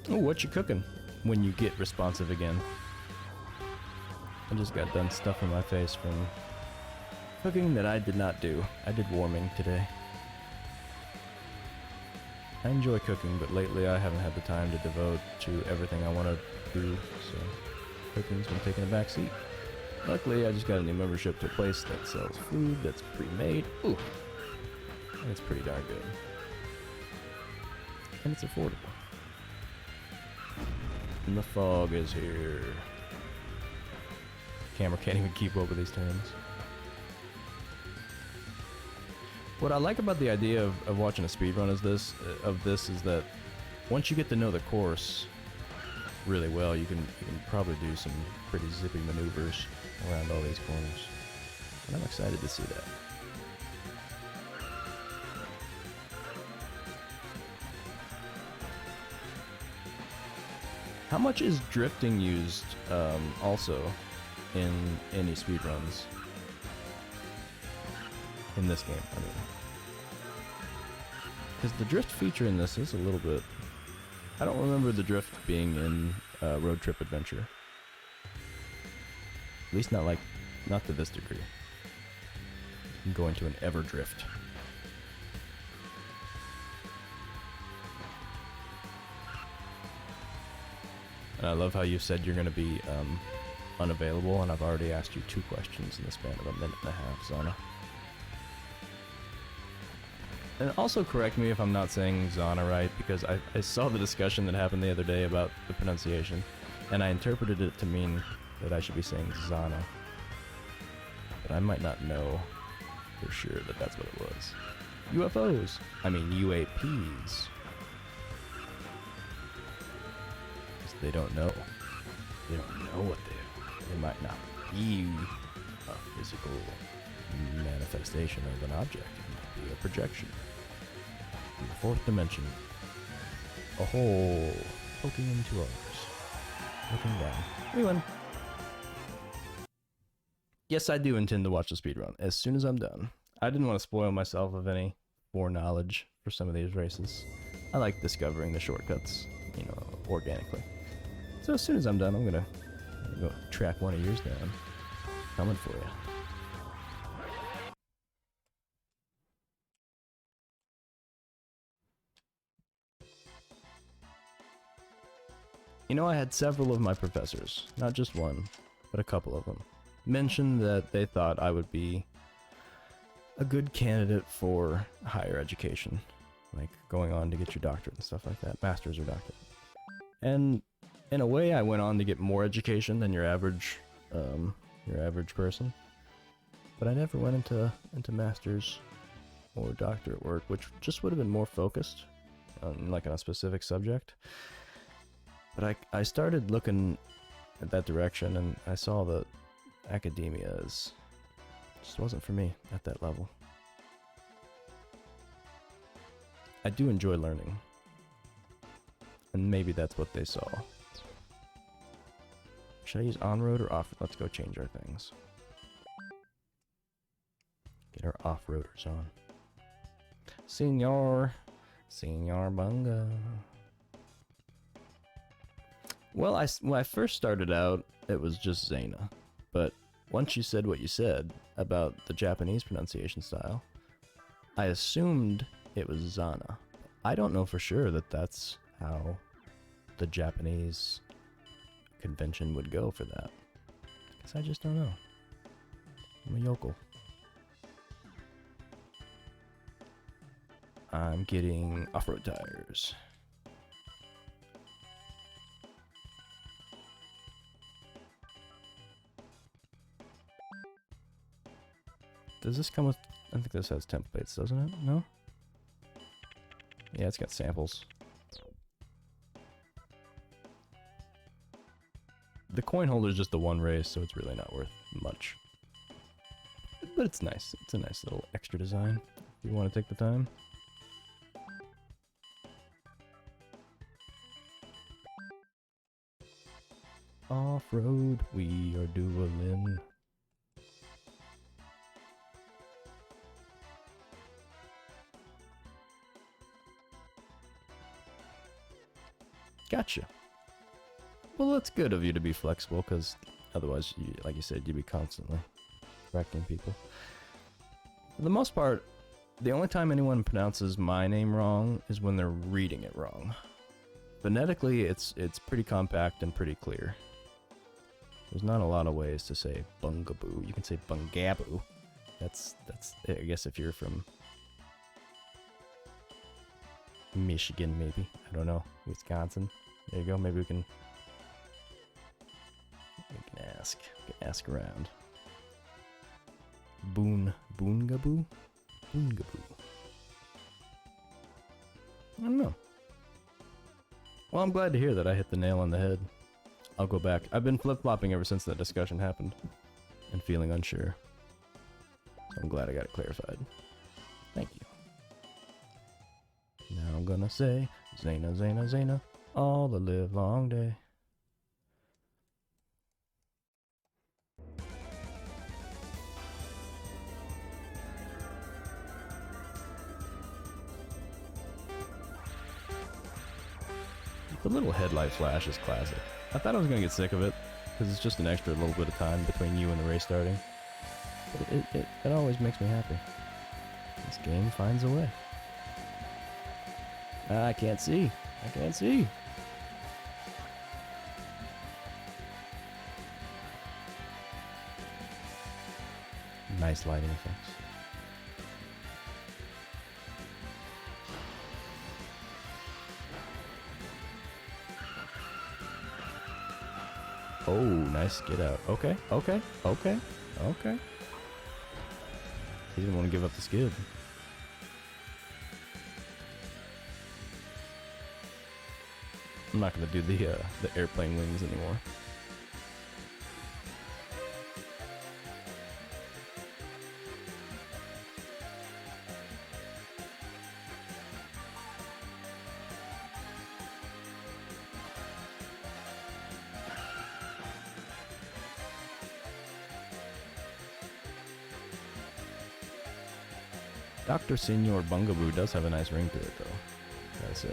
Oh, what you cooking when you get responsive again? I just got done stuffing my face from cooking that I did not do. I did warming today. I enjoy cooking, but lately I haven't had the time to devote to everything I want to do, so cooking's been taking a back seat. Luckily, I just got a new membership to a place that sells food that's pre-made. Ooh, and it's pretty darn good. And it's affordable. And the fog is here. Camera can't even keep up with these turns. What I like about the idea of watching a speedrun of this is that once you get to know the course really well, you can probably do some pretty zippy maneuvers around all these corners. And I'm excited to see that. How much is drifting used also in any speedruns? In this game, I mean. Because the drift feature in this is a little bit... I don't remember the drift being in Road Trip Adventure. At least not to this degree. I'm going to an ever drift. And I love how you said you're going to be unavailable, and I've already asked you 2 questions in the span of a minute and a half, Zana. And also correct me if I'm not saying Zana right, because I saw the discussion that happened the other day about the pronunciation, and I interpreted it to mean that I should be saying Zana. But I might not know for sure that that's what it was. UFOs! I mean UAPs. They don't know. They don't know what they are. They might not be a physical manifestation of an object. It might be a projection. In the 4th dimension. A hole poking into ours. Looking down. We win. Yes, I do intend to watch the speedrun as soon as I'm done. I didn't want to spoil myself of any foreknowledge for some of these races. I like discovering the shortcuts, you know, organically. So as soon as I'm done, I'm gonna go track one of yours down. Coming for you. You know, I had several of my professors, not just one, but a couple of them, mention that they thought I would be a good candidate for higher education, like going on to get your doctorate and stuff like that, master's or doctorate. And in a way, I went on to get more education than your average person, but I never went into master's or doctorate work, which just would have been more focused on like on a specific subject. But I started looking at that direction, and I saw that academia just wasn't for me at that level. I do enjoy learning, and maybe that's what they saw. Should I use on-road or off? Let's go change our things. Get our off-roaders on. Senor Bunga. Well, when I first started out, it was just Zana. But once you said what you said about the Japanese pronunciation style, I assumed it was Zana. I don't know for sure that that's how the Japanese convention would go for that. Because I just don't know. I'm a yokel. I'm getting off-road tires. Does this come with... I think this has templates, doesn't it? No? Yeah, it's got samples. The coin holder is just the one race, so it's really not worth much. But it's nice. It's a nice little extra design. If you want to take the time. Off-road, we are dueling. Gotcha. Well, that's good of you to be flexible, because otherwise, like you said, you'd be constantly correcting people. For the most part, the only time anyone pronounces my name wrong is when they're reading it wrong. Phonetically, it's pretty compact and pretty clear. There's not a lot of ways to say bungaboo. You can say bungaboo. That's I guess if you're from Michigan, maybe. I don't know. Wisconsin. There you go. Maybe we can ask. We can ask around. Boongaboo? Boongaboo. I don't know. Well, I'm glad to hear that I hit the nail on the head. I'll go back. I've been flip-flopping ever since that discussion happened. And feeling unsure. So I'm glad I got it clarified. Thank you. Now I'm gonna say, Zena, Zena, Zena, all the live long day. The little headlight flash is classic. I thought I was gonna get sick of it, because it's just an extra little bit of time between you and the race starting. But it always makes me happy. This game finds a way. I can't see. I can't see. Nice lighting effects. Oh, nice get out. Okay, okay, okay, okay. He didn't want to give up the skid. I'm not going to do the airplane wings anymore. Dr. Senor Bungaboo does have a nice ring to it, though. Gotta say.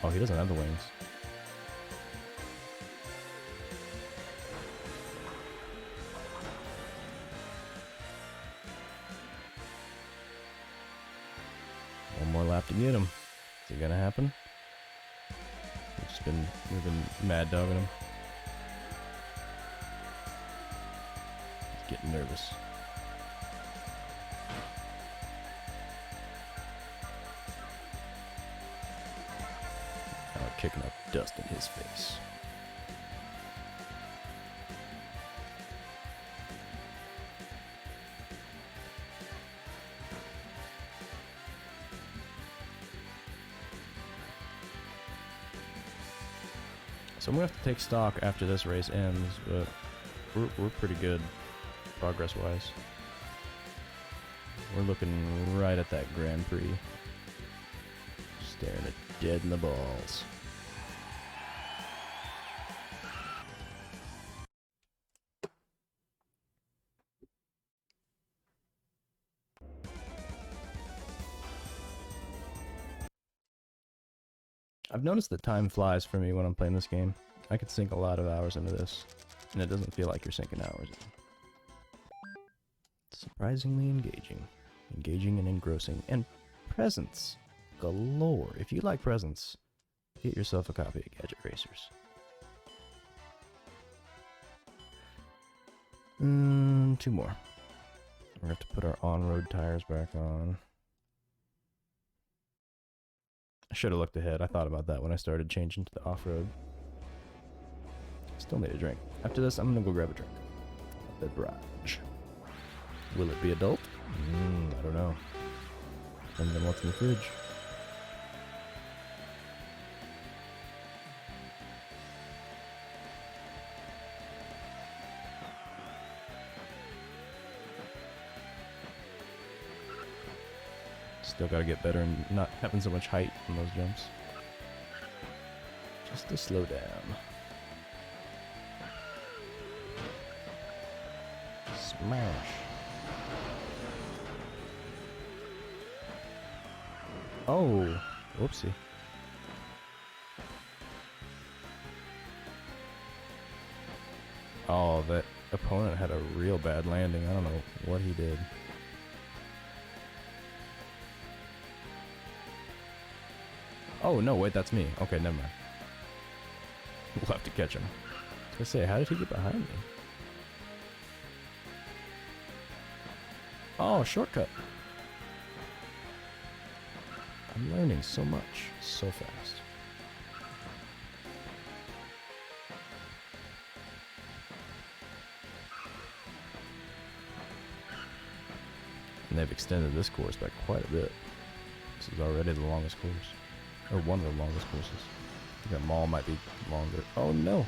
Oh, he doesn't have the wings. One more lap to get him. Is it gonna happen? We've been mad dogging him. He's getting nervous. Kicking up dust in his face. So I'm gonna have to take stock after this race ends, but we're pretty good progress-wise. We're looking right at that Grand Prix. Staring it dead in the balls. I've noticed that time flies for me when I'm playing this game. I could sink a lot of hours into this, and it doesn't feel like you're sinking hours in. Surprisingly engaging. Engaging and engrossing. And presents galore. If you like presents, get yourself a copy of Gadget Racers. Two more. We're going to have to put our on-road tires back on. I should have looked ahead. I thought about that when I started changing to the off-road. Still need a drink. After this, I'm gonna go grab a drink. Beverage. Will it be adult? I don't know. Depends on what's in the fridge. Still gotta get better and not having so much height in those jumps. Just to slow down. Smash. Oh, whoopsie. Oh, that opponent had a real bad landing. I don't know what he did. Oh, no, wait, that's me. Okay, never mind. We'll have to catch him. I was gonna say, how did he get behind me? Oh, shortcut. I'm learning so much, so fast. And they've extended this course by quite a bit. This is already the longest course. Or one of the longest courses. I think that mall might be longer. Oh no!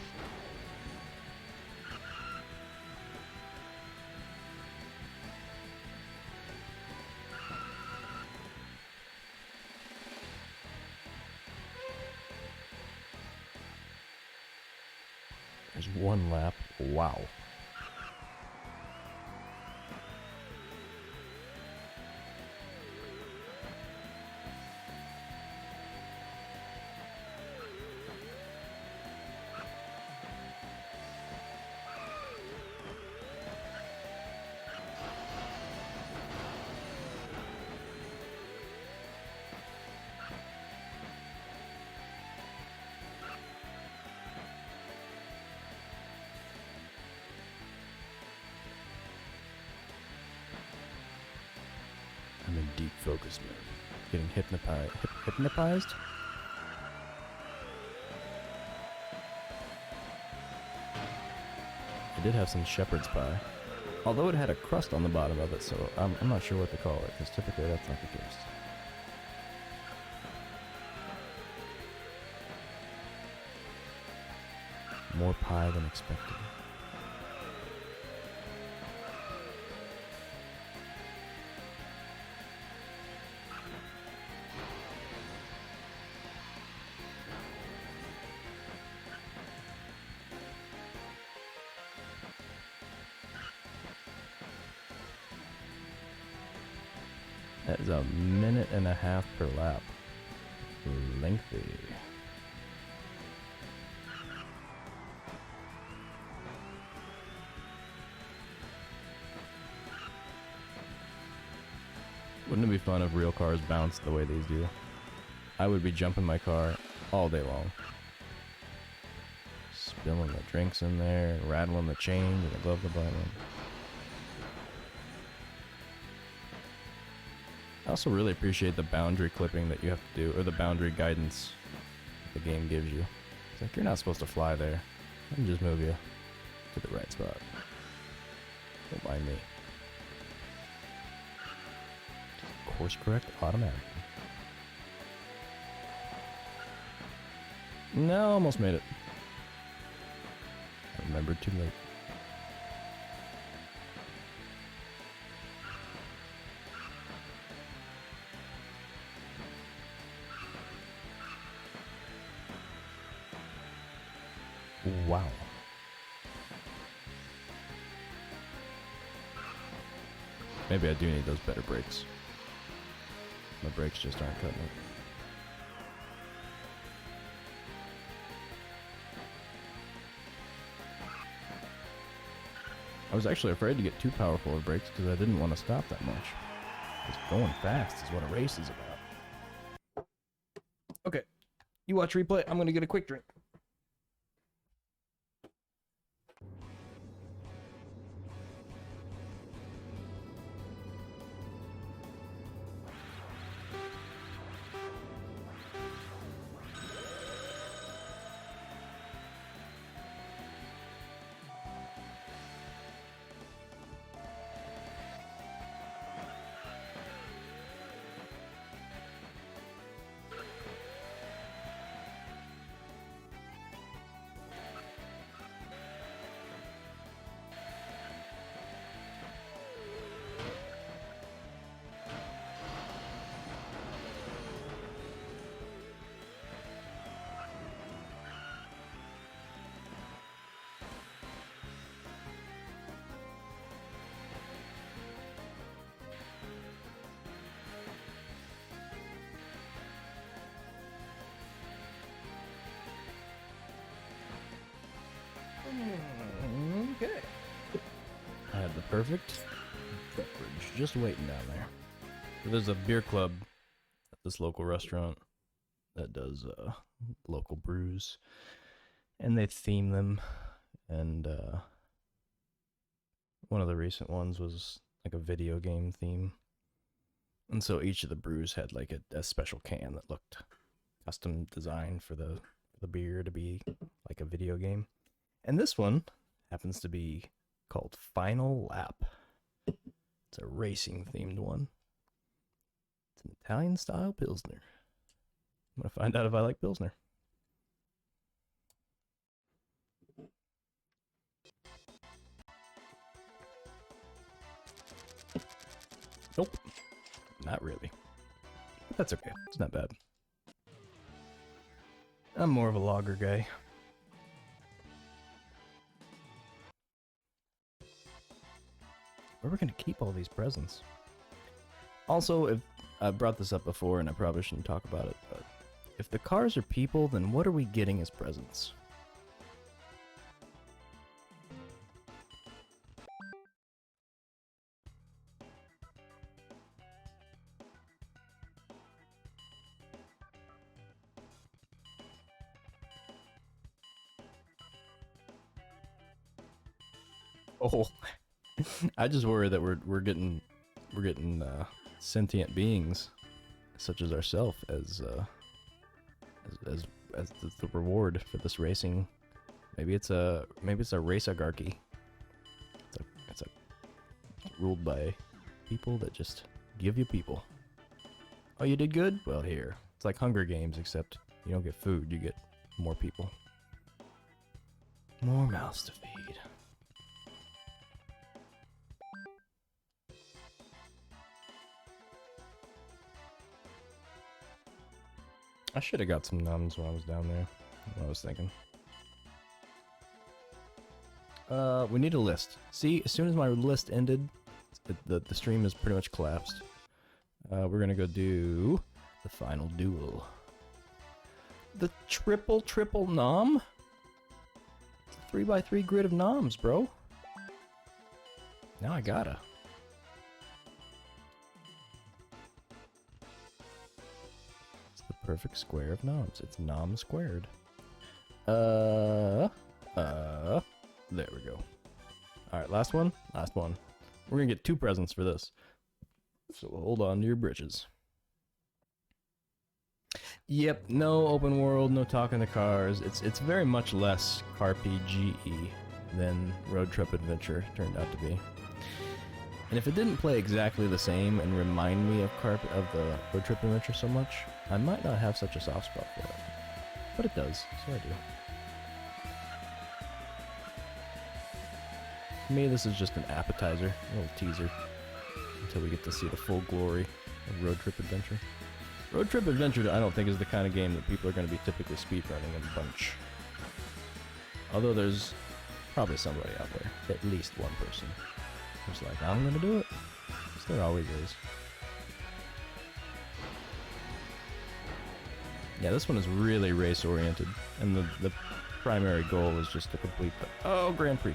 There's one lap. Wow. I'm in deep focus mode. Getting hypnotized? I did have some shepherd's pie. Although it had a crust on the bottom of it, so I'm not sure what to call it, because typically that's not the case. More pie than expected. That is 1.5 minutes per lap. Lengthy. Wouldn't it be fun if real cars bounced the way these do? I would be jumping my car all day long. Spilling the drinks in there, rattling the chains and the glove compartment. I also really appreciate the boundary clipping that you have to do, or the boundary guidance the game gives you. It's like, you're not supposed to fly there. Let me just move you to the right spot. Don't mind me. Course correct automatically. No, almost made it. I remembered too late. Wow. Maybe I do need those better brakes. My brakes just aren't cutting it. I was actually afraid to get too powerful of brakes because I didn't want to stop that much. Because going fast is what a race is about. Okay, you watch replay. I'm going to get a quick drink. perfect beverage just waiting down there. So there's a beer club at this local restaurant that does local brews, and they theme them. And one of the recent ones was like a video game theme. And so each of the brews had like a special can that looked custom designed for the beer to be like a video game. And this one happens to be called Final Lap. It's a racing themed one. It's an Italian style Pilsner. I'm going to find out if I like Pilsner. Nope. Not really. But that's okay. It's not bad. I'm more of a lager guy. Where are we going to keep all these presents? Also, if I brought this up before and I probably shouldn't talk about it, but if the cars are people, then what are we getting as presents? Oh, I just worry that we're getting sentient beings such as ourselves as the reward for this racing. Maybe it's a race-agarchy. It's ruled by people that just give you people. Oh, you did good? Well, here. It's like Hunger Games, except you don't get food, you get more people. More mouths to feed. I should have got some numbs when I was down there. What I was thinking. We need a list. See, as soon as my list ended, the stream is pretty much collapsed. We're gonna go do the final duel. The triple nom? 3x3 grid of noms, bro. Now I gotta. It's the perfect square of noms. It's nom squared. There we go. Alright, last one? Last one. We're gonna get 2 presents for this. So hold on to your britches. Yep, no open world, no talking to cars. It's very much less CarPG-y than Road Trip Adventure turned out to be. And if it didn't play exactly the same and remind me of the Road Trip Adventure so much, I might not have such a soft spot for it. But it does, so I do. To me, this is just an appetizer, a little teaser, until we get to see the full glory of Road Trip Adventure. Road Trip Adventure, I don't think, is the kind of game that people are going to be typically speedrunning in a bunch. Although there's probably somebody out there, at least one person, who's like, I'm going to do it. So there always is. Yeah, this one is really race-oriented, and the primary goal is just to complete the... Oh, Grand Prix.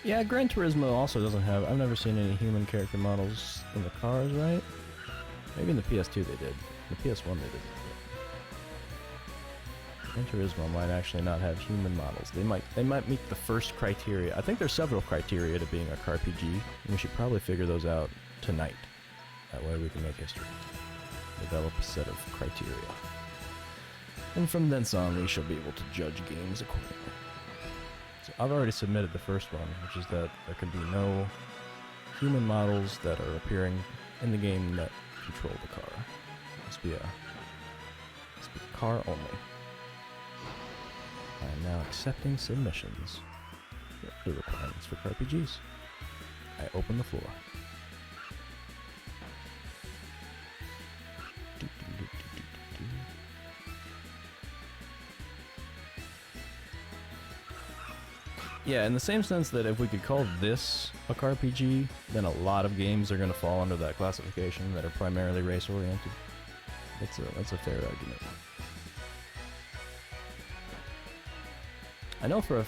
Yeah, Gran Turismo also doesn't have... I've never seen any human character models in the cars, right? Maybe in the PS2 they did. The PS1 they didn't. Gran Turismo might actually not have human models. They might meet the first criteria. I think there's several criteria to being a CarPG, and we should probably figure those out tonight. That way we can make history. Develop a set of criteria. And from thence on, we shall be able to judge games accordingly. So I've already submitted the first one, which is that there can be no human models that are appearing in the game that control the car. It must be car only. I am now accepting submissions. The requirements for RPGs. I open the floor. Yeah, in the same sense that if we could call this a car PG, then a lot of games are going to fall under that classification that are primarily race-oriented. That's a fair argument. I know for a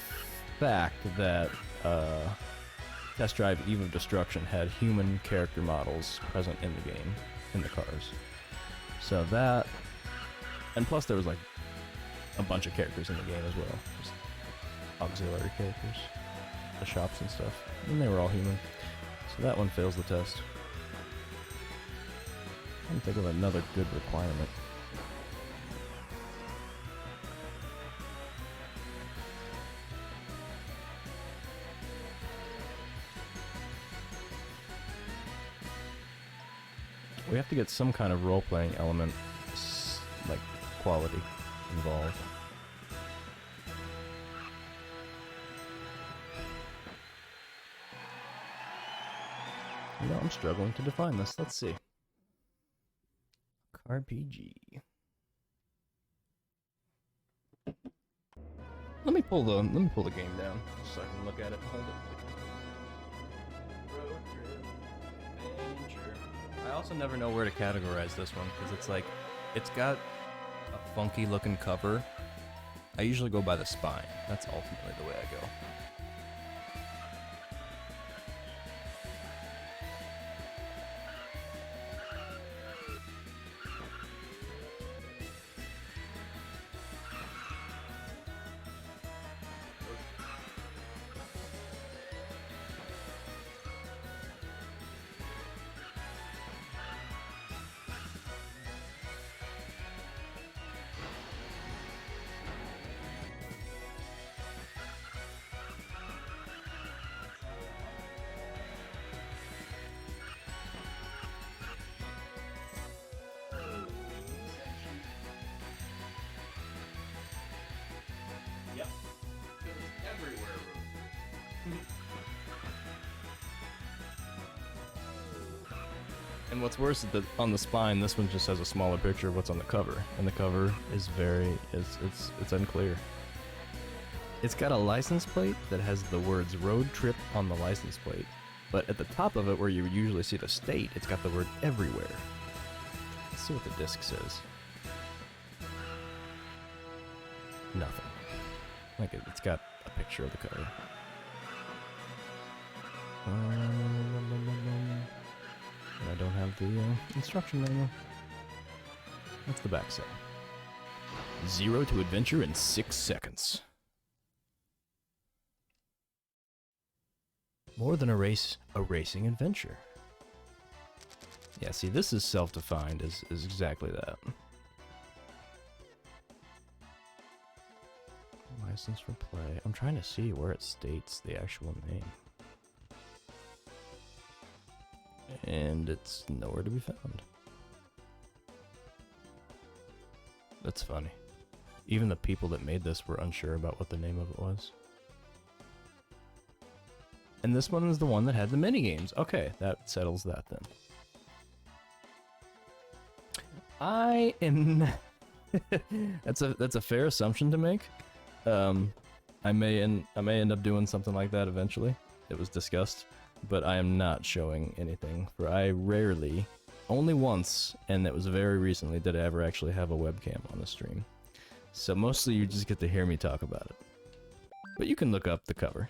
fact that Test Drive Eve of Destruction had human character models present in the game, in the cars. So that, and plus there was like a bunch of characters in the game as well. Just auxiliary characters, the shops and stuff, and they were all human. So that one fails the test. I can think of another good requirement. We have to get some kind of role-playing element, like quality, involved. You know, I'm struggling to define this. Let's see. RPG. Let me pull the game down so I can look at it. Hold it. Road trip adventure. I also never know where to categorize this one because it's like it's got a funky looking cover. I usually go by the spine. That's ultimately the way I go. Yep. Everywhere. And what's worse is that on the spine, this one just has a smaller picture of what's on the cover, and the cover is it's unclear. It's got a license plate that has the words "road trip" on the license plate, but at the top of it, where you usually see the state, it's got the word "everywhere." Let's see what the disc says. Nothing. Like it's got a picture of the cover. And I don't have the instruction manual. That's the back side. 0 to adventure in 6 seconds. More than a race, a racing adventure. Yeah, see, this is self-defined is exactly that. License for play. I'm trying to see where it states the actual name. And it's nowhere to be found. That's funny. Even the people that made this were unsure about what the name of it was. And this one is the one that had the minigames. Okay, that settles that then. I am... that's a fair assumption to make. I may end up doing something like that eventually. It was discussed, but I am not showing anything. For I rarely, only once, and it was very recently, did I ever actually have a webcam on the stream. So mostly you just get to hear me talk about it. But you can look up the cover.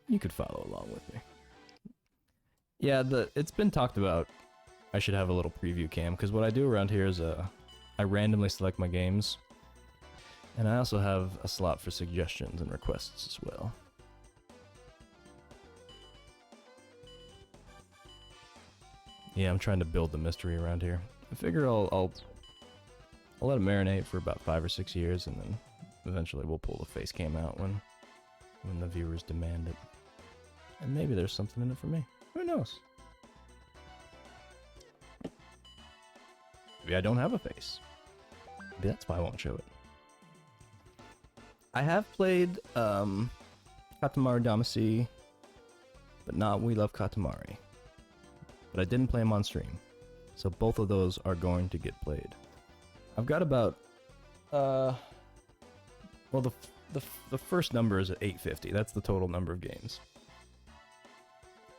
You could follow along with me. Yeah, it's been talked about. I should have a little preview cam, because what I do around here is I randomly select my games. And I also have a slot for suggestions and requests as well. Yeah, I'm trying to build the mystery around here. I figure I'll let it marinate for about 5 or 6 years, and then eventually we'll pull the face cam out when the viewers demand it. And maybe there's something in it for me. Who knows? Maybe I don't have a face. Maybe that's why I won't show it. I have played Katamari Damacy, but not We Love Katamari. But I didn't play them on stream, so both of those are going to get played. I've got about, well, the first number is at 850. That's the total number of games.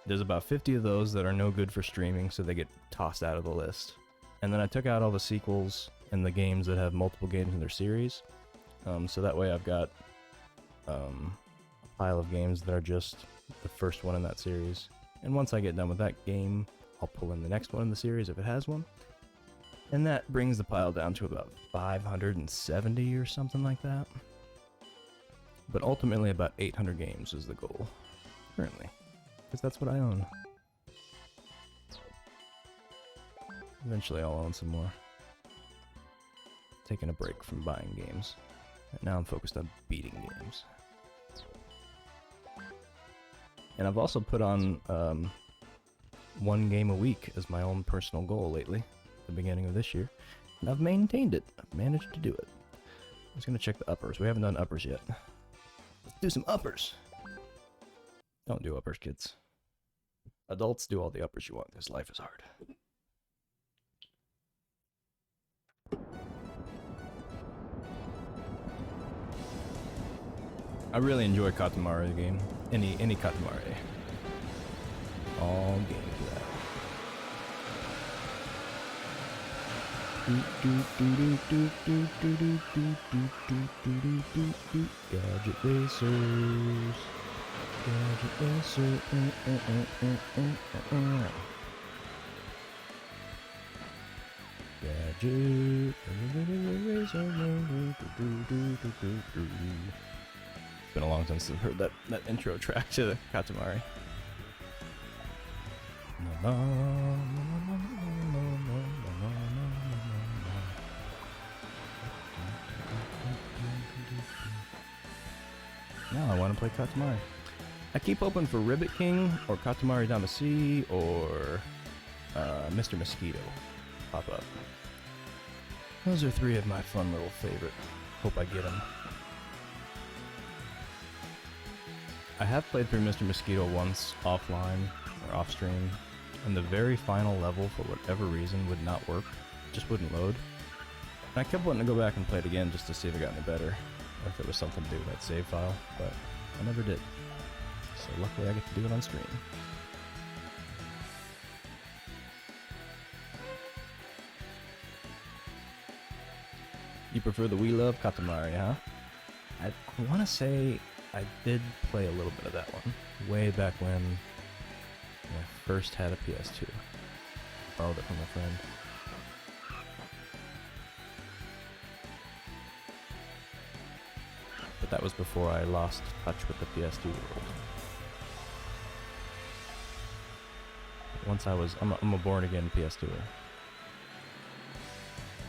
There's about 50 of those that are no good for streaming, so they get tossed out of the list. And then I took out all the sequels and the games that have multiple games in their series. So that way I've got a pile of games that are just the first one in that series. And once I get done with that game, I'll pull in the next one in the series if it has one. And that brings the pile down to about 570 or something like that. But ultimately about 800 games is the goal, currently. Because that's what I own. Eventually I'll own some more. Taking a break from buying games. Right now I'm focused on beating games. And I've also put on one game a week as my own personal goal lately, at the beginning of this year. And I've maintained it. I've managed to do it. I'm just gonna check the uppers. We haven't done uppers yet. Let's do some uppers. Don't do uppers, kids. Adults, do all the uppers you want, because life is hard. I really enjoy Katamari game. Any Katamari. All game for that. Gadget Racers. Gadget Racer. Gadget Racer. It's been a long time since I've heard that intro track to Katamari. Now I want to play Katamari. I keep hoping for Ribbit King or Katamari Damacy or Mr. Mosquito pop up. Those are three of my fun little favorite. Hope I get them. I have played through Mr. Mosquito once offline or off stream, and the very final level, for whatever reason, would not work. It just wouldn't load. And I kept wanting to go back and play it again just to see if it got any better, or if there was something to do with that save file, but I never did. So luckily I get to do it on stream. You prefer the We Love Katamari, huh? I want to say I did play a little bit of that one, way back when I first had a PS2. Borrowed it from a friend. But that was before I lost touch with the PS2 world. Once I'm a born again PS2er.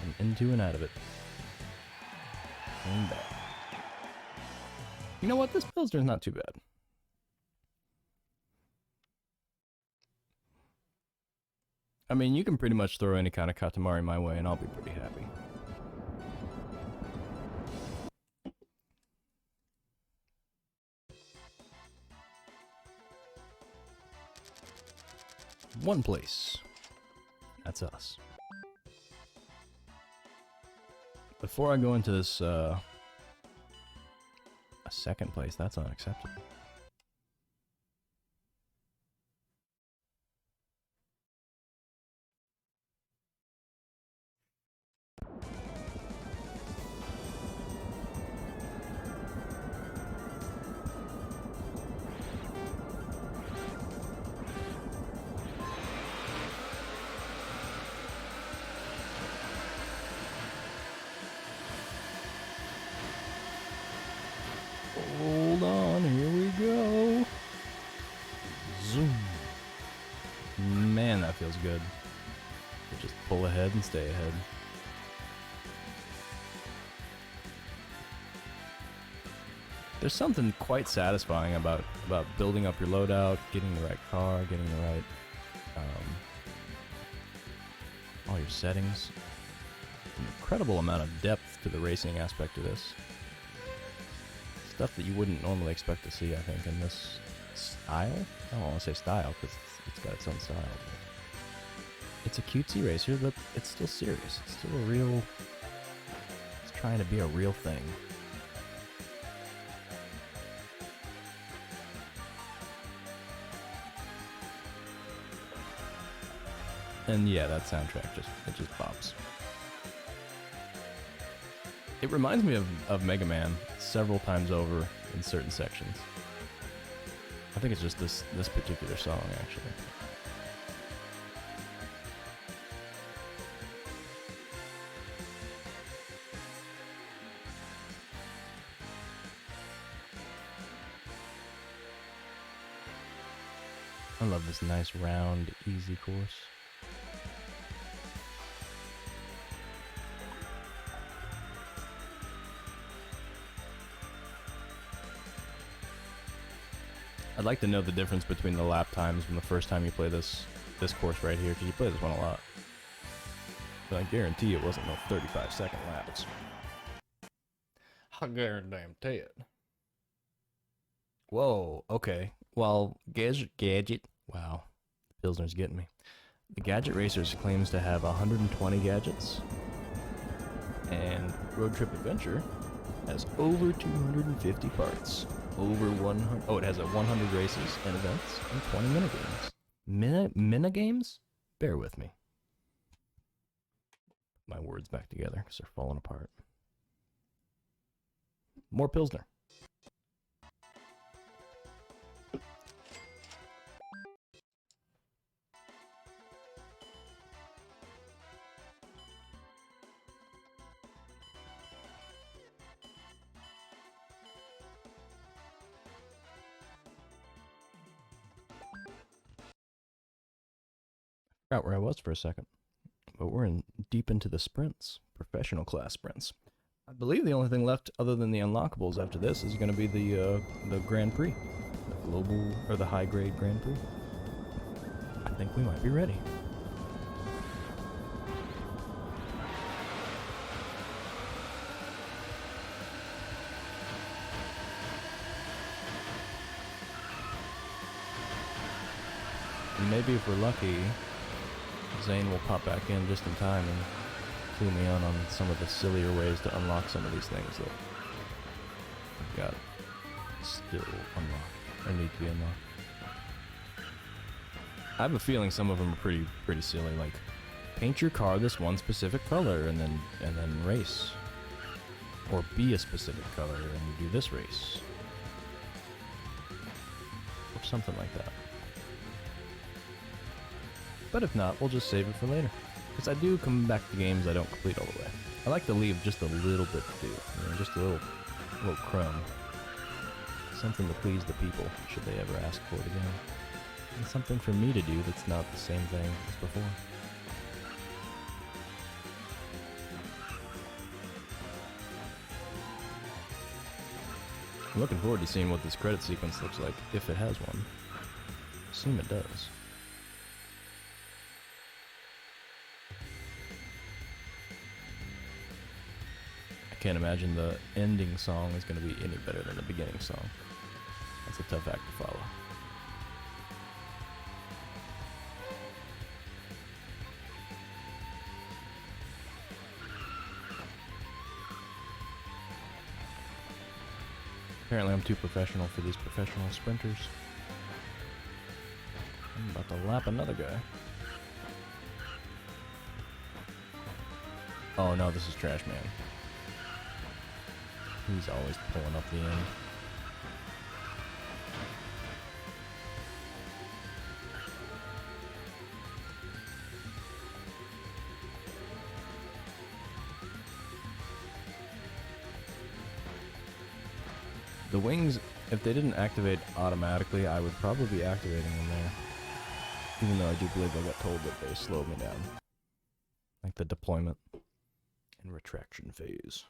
I'm into and out of it. And back. You know what? This Pilsner's not too bad. I mean, you can pretty much throw any kind of Katamari my way and I'll be pretty happy. One place. That's us. Before I go into this, a second place, that's unacceptable. Hold on, here we go. Zoom. Man, that feels good. You just pull ahead and stay ahead. There's something quite satisfying about building up your loadout, getting the right car, getting the right all your settings. An incredible amount of depth to the racing aspect of this. Stuff that you wouldn't normally expect to see, I think, in this style. I don't want to say style because it's got its own style. It's a cutesy racer, but it's still serious. It's still a real. It's trying to be a real thing. And yeah, that soundtrack just pops. It reminds me of Mega Man several times over in certain sections. I think it's just this particular song, actually. I love this nice, round, easy course. I'd like to know the difference between the lap times from the first time you play this course right here, because you play this one a lot. But I guarantee it wasn't no 35-second laps. I guarantee it. Whoa, okay. Well, Gadget... Wow, Pilsner's getting me. The Gadget Racers claims to have 120 gadgets. And Road Trip Adventure has over 250 parts. Over 100... Oh, it has 100 races and events and 20 minigames. Minigames? Bear with me. Put my words back together because they're falling apart. More Pilsner. Forgot where I was for a second, but we're deep into the sprints, professional class sprints. I believe the only thing left other than the unlockables after this is going to be the Grand Prix, the global or the high grade Grand Prix. I think we might be ready. And maybe if we're lucky, Zane will pop back in just in time and clue me on some of the sillier ways to unlock some of these things that I've got still unlocked, or need to be unlocked. I have a feeling some of them are pretty silly, like paint your car this one specific color and then race. Or be a specific color and do this race. Or something like that. But if not, we'll just save it for later. Because I do come back to games I don't complete all the way. I like to leave just a little bit to do. You know, just a little crumb. Something to please the people, should they ever ask for it again. And something for me to do that's not the same thing as before. I'm looking forward to seeing what this credit sequence looks like, if it has one. I assume it does. I can't imagine the ending song is going to be any better than the beginning song. That's a tough act to follow. Apparently I'm too professional for these professional sprinters. I'm about to lap another guy. Oh no, this is Trash Man. He's always pulling up the end. The wings, if they didn't activate automatically, I would probably be activating them there. Even though I do believe I got told that they slowed me down. Like the deployment and retraction phase.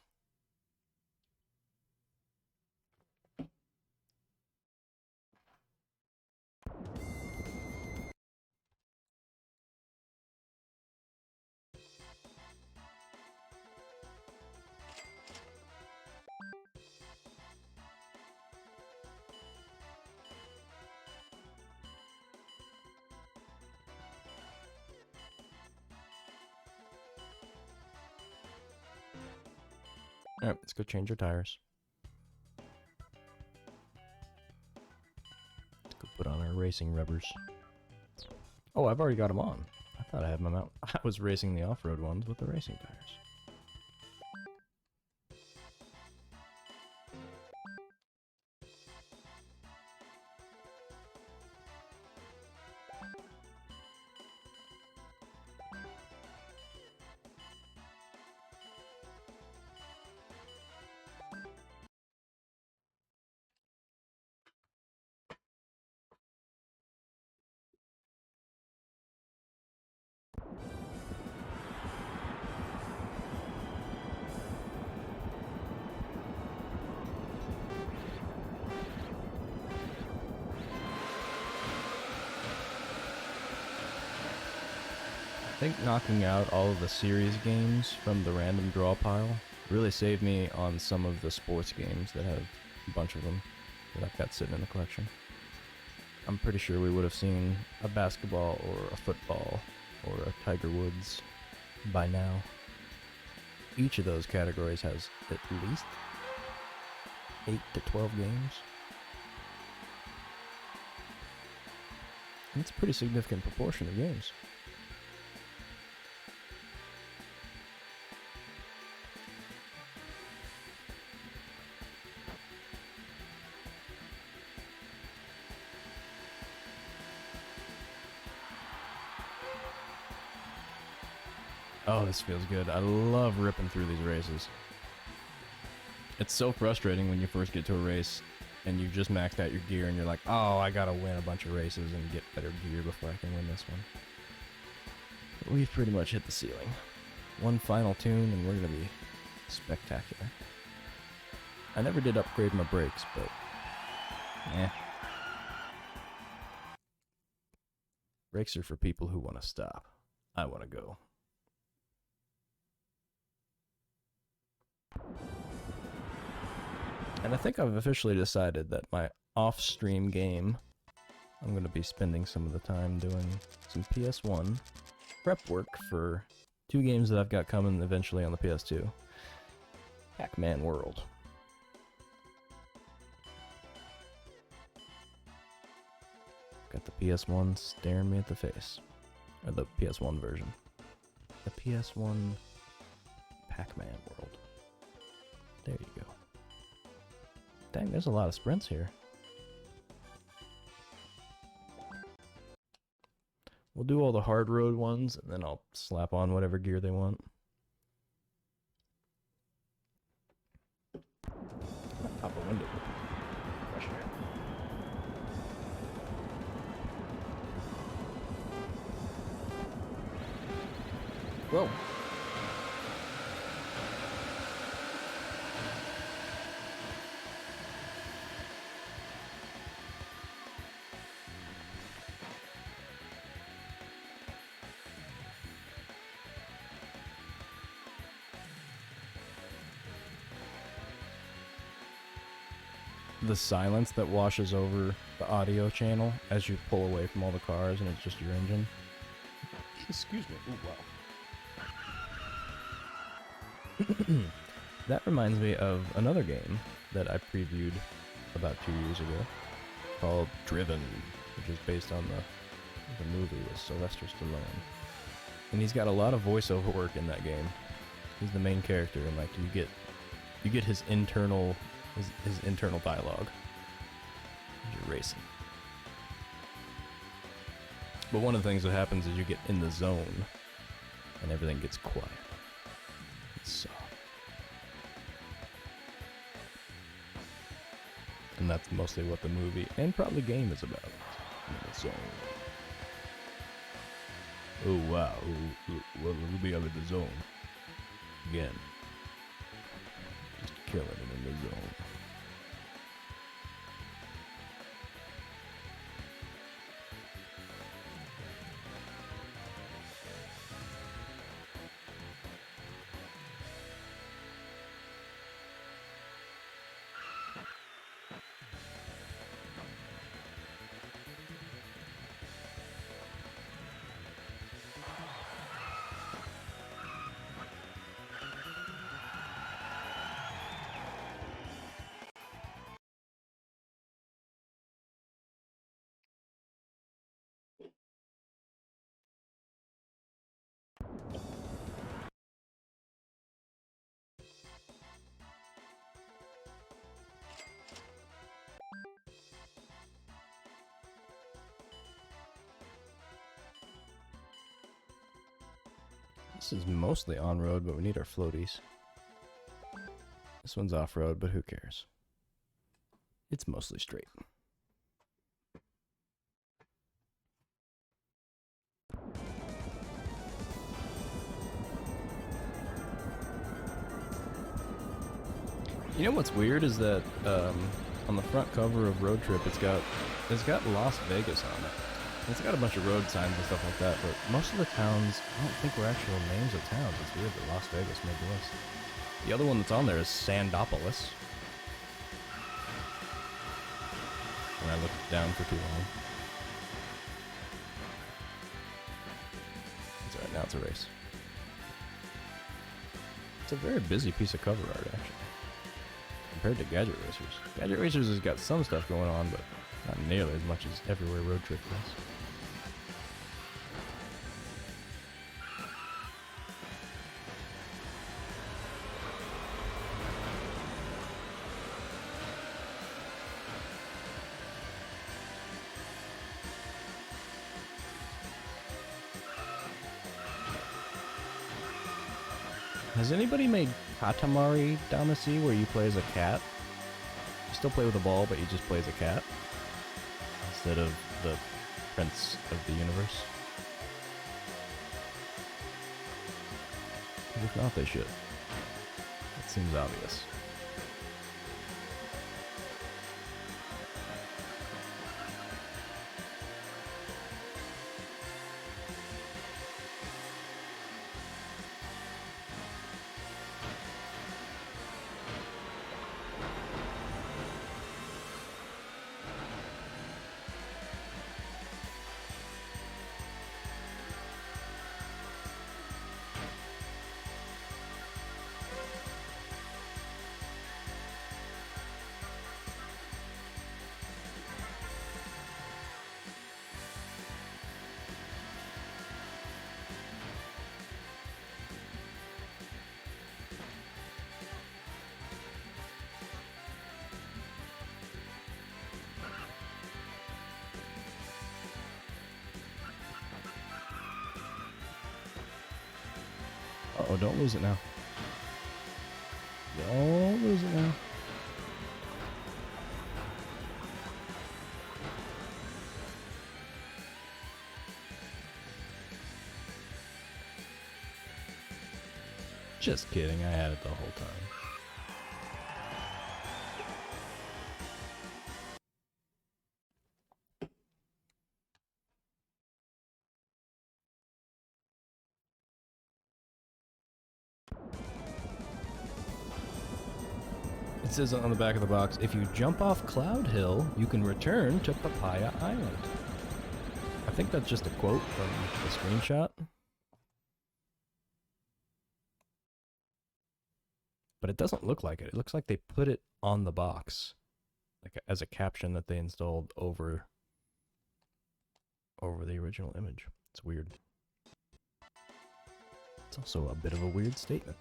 Alright, let's go change our tires. Let's go put on our racing rubbers. Oh, I've already got them on. I Thought I had my mount. I was racing the off-road ones with the racing tires. I think knocking out all of the series games from the random draw pile really saved me on some of the sports games that have a bunch of them that I've got sitting in the collection. I'm pretty sure we would have seen a basketball or a football or a Tiger Woods by now. Each of those categories has at least 8 to 12 games. That's a pretty significant proportion of games. Oh, this feels good. I love ripping through these races. It's so frustrating when you first get to a race and you've just maxed out your gear and you're like, oh, I gotta win a bunch of races and get better gear before I can win this one. But we've pretty much hit the ceiling. One final tune and we're gonna be spectacular. I never did upgrade my brakes, but brakes are for people who want to stop. I want to go. And I think I've officially decided that my off-stream game, I'm going to be spending some of the time doing some PS1 prep work for 2 games that I've got coming eventually on the PS2. Pac-Man World. Got the PS1 staring me at the face. Or the PS1 version. The PS1 Pac-Man World. There you go. Dang, there's a lot of sprints here. We'll do all the hard road ones, and then I'll slap on whatever gear they want. Pop a window. Fresh air. Whoa. The silence that washes over the audio channel as you pull away from all the cars and it's just your engine. Excuse me. Ooh, wow. That reminds me of another game that I previewed about 2 years ago called Driven, which is based on the movie with Sylvester Stallone. And he's got a lot of voiceover work in that game. He's the main character, and like you get his internal dialogue as you're racing. But one of the things that happens is you get in the zone and everything gets quiet. It's soft. And that's mostly what the movie and probably game is about. In the zone. Oh wow, we'll be out of the zone. Again. Just killing it in the zone. This is mostly on-road, but we need our floaties. This one's off-road, but who cares? It's mostly straight. You know what's weird is that on the front cover of Road Trip, it's got Las Vegas on it. It's got a bunch of road signs and stuff like that, but most of the towns, I don't think were actual names of towns. It's weird that Las Vegas made the list. The other one that's on there is Sandopolis. When I looked down for too long. It's alright, now it's a race. It's a very busy piece of cover art, actually. Compared to Gadget Racers. Gadget Racers has got some stuff going on, but not nearly as much as Everywhere Road Trip does. Has anybody made Katamari Damacy where you play as a cat? You still play with a ball, but you just play as a cat? Instead of the prince of the universe? If not, they should. It seems obvious. Uh-oh, don't lose it now. Don't lose it now. Just kidding, I had it the whole time. It says on the back of the box, if you jump off Cloud Hill, you can return to Papaya Island. I think that's just a quote from the screenshot. But it doesn't look like it. It looks like they put it on the box, like as a caption that they installed over the original image. It's weird. It's also a bit of a weird statement.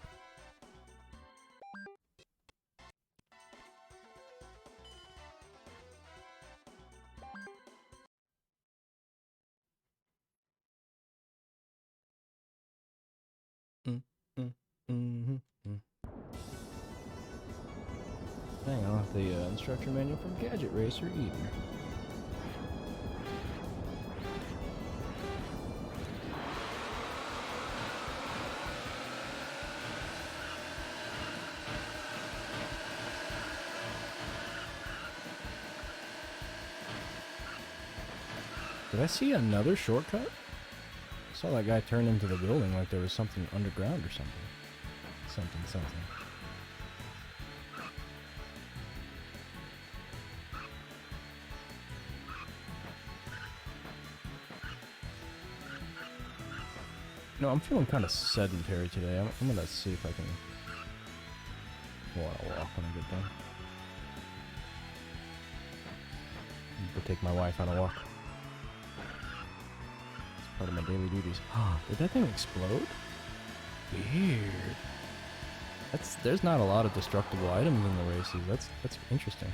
Hang on, the instruction manual from Gadget Racer Eden. Did I see another shortcut? I saw that guy turn into the building like there was something underground or something. Something. No, I'm feeling kind of sedentary today. I'm gonna see if I can go on a walk when I get done. Go take my wife on a walk. It's part of my daily duties. Did that thing explode? Weird. There's not a lot of destructible items in the races. That's interesting.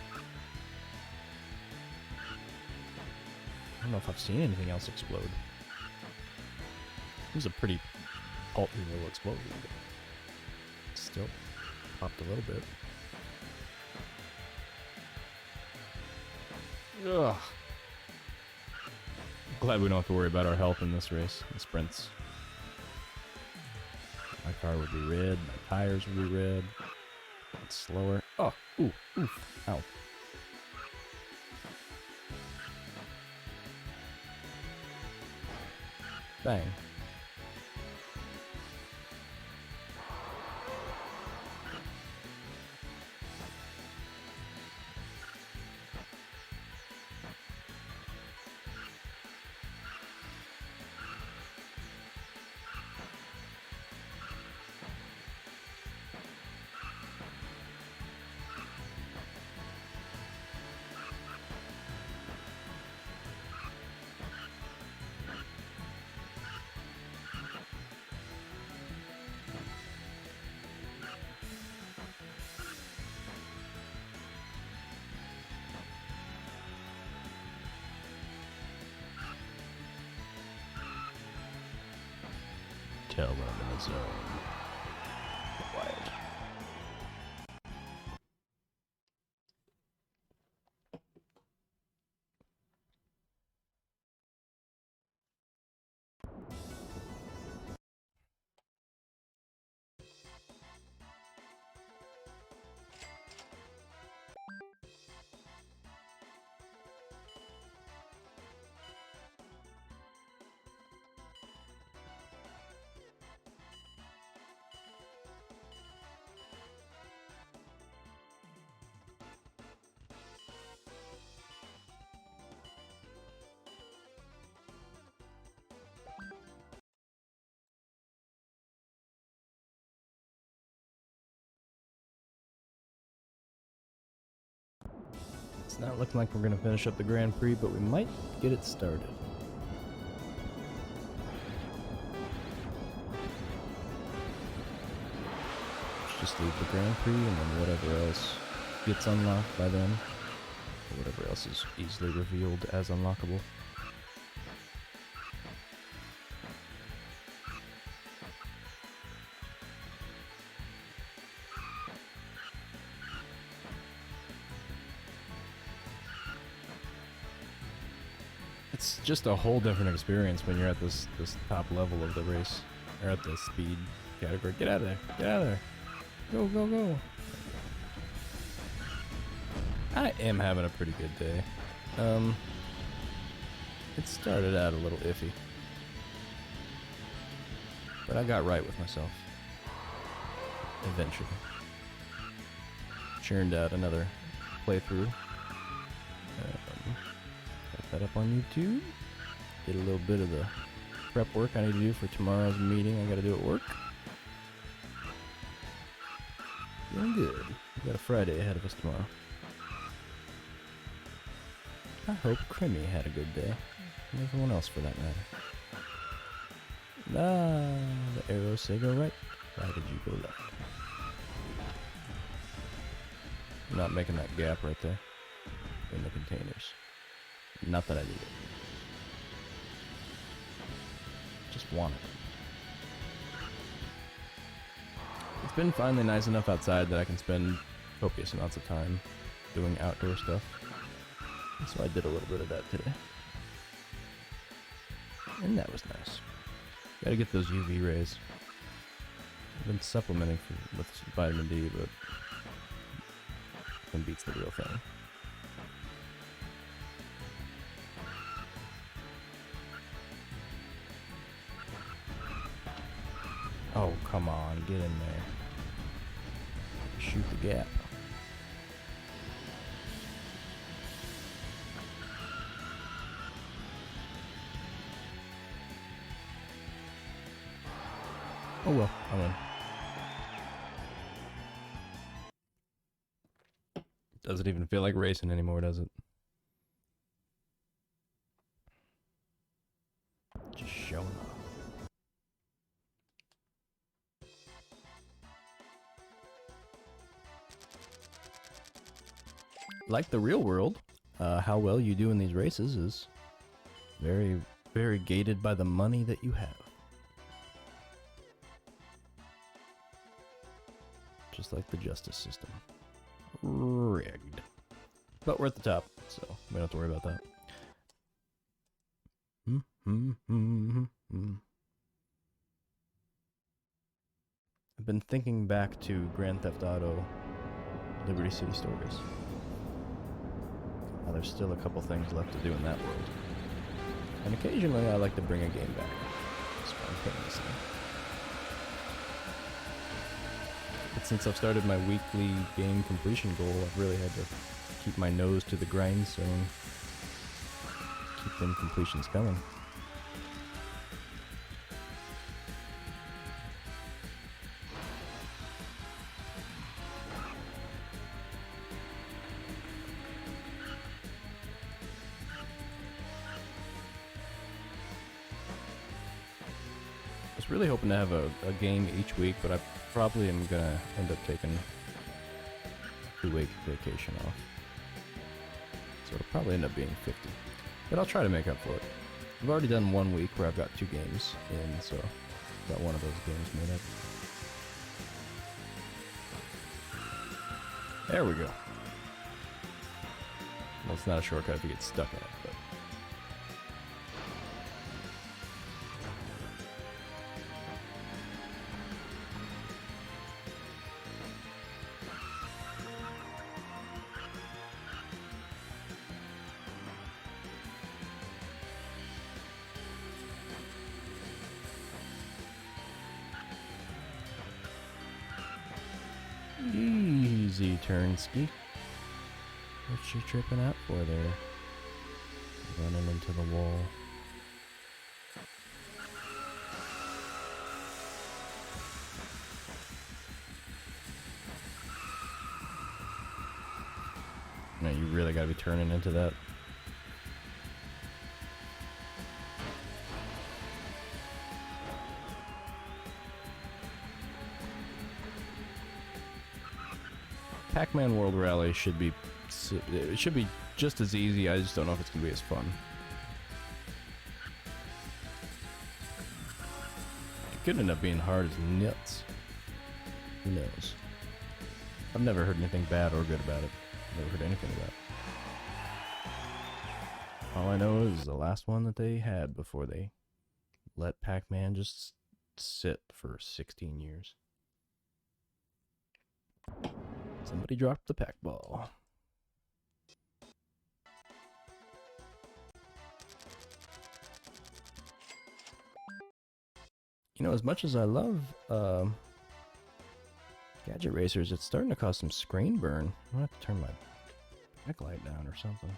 I don't know if I've seen anything else explode. It was a pretty Ultra will explode. Still popped a little bit. Ugh. Glad we don't have to worry about our health in this race, in sprints. My car would be red, my tires would be red. It's slower. Oh, ooh, oof, ow. Bang. Tell when I'm in the zone. Quiet. It's not looking like we're going to finish up the Grand Prix, but we might get it started. Let's just leave the Grand Prix and then whatever else gets unlocked by then, or whatever else is easily revealed as unlockable. It's just a whole different experience when you're at this top level of the race, or at the speed category. Get out of there! Get out of there! Go, go, go! I am having a pretty good day. It started out a little iffy, but I got right with myself. Eventually. Churned out another playthrough. Got that up on YouTube. Did a little bit of the prep work I need to do for tomorrow's meeting I gotta do at work. Feeling good. We got a Friday ahead of us tomorrow. I hope Crimmy had a good day. And everyone else for that matter. The arrows say go right. Why did you go left? I'm not making that gap right there in the containers. Not that I need it. Just want it. It's been finally nice enough outside that I can spend copious amounts of time doing outdoor stuff. And so I did a little bit of that today. And that was nice. Gotta get those UV rays. I've been supplementing with vitamin D, but nothing beats the real thing. Oh, come on, get in there. Shoot the gap. Oh well, I'm in. Doesn't even feel like racing anymore, does it? Just showing off. Like the real world, how well you do in these races is very, very gated by the money that you have. Just like the justice system. Rigged. But we're at the top, so we don't have to worry about that. I've been thinking back to Grand Theft Auto Liberty City Stories. Now, there's still a couple things left to do in that world. And occasionally I like to bring a game back. Spontaneously. But since I've started my weekly game completion goal, I've really had to keep my nose to the grindstone. Keep them completions coming. I was really hoping to have a game each week, but I probably am gonna end up taking a 2-week vacation off. So it'll probably end up being 50. But I'll try to make up for it. I've already done 1 week where I've got 2 games in, so got one of those games made up. There we go. Well, it's not a shortcut if you get stuck in it, but... Easy, Turnsky. What you tripping out for there? Running into the wall. No, you really gotta be turning into that. Pac-Man World Rally should be just as easy. I just don't know if it's gonna be as fun. It could end up being hard as nuts. Who knows? I've never heard anything bad or good about it. Never heard anything about it. All I know is the last one that they had before they let Pac-Man just sit for 16 years. Somebody dropped the Pac-Ball. You know, as much as I love Gadget Racers, it's starting to cause some screen burn. I'm gonna have to turn my backlight down or something.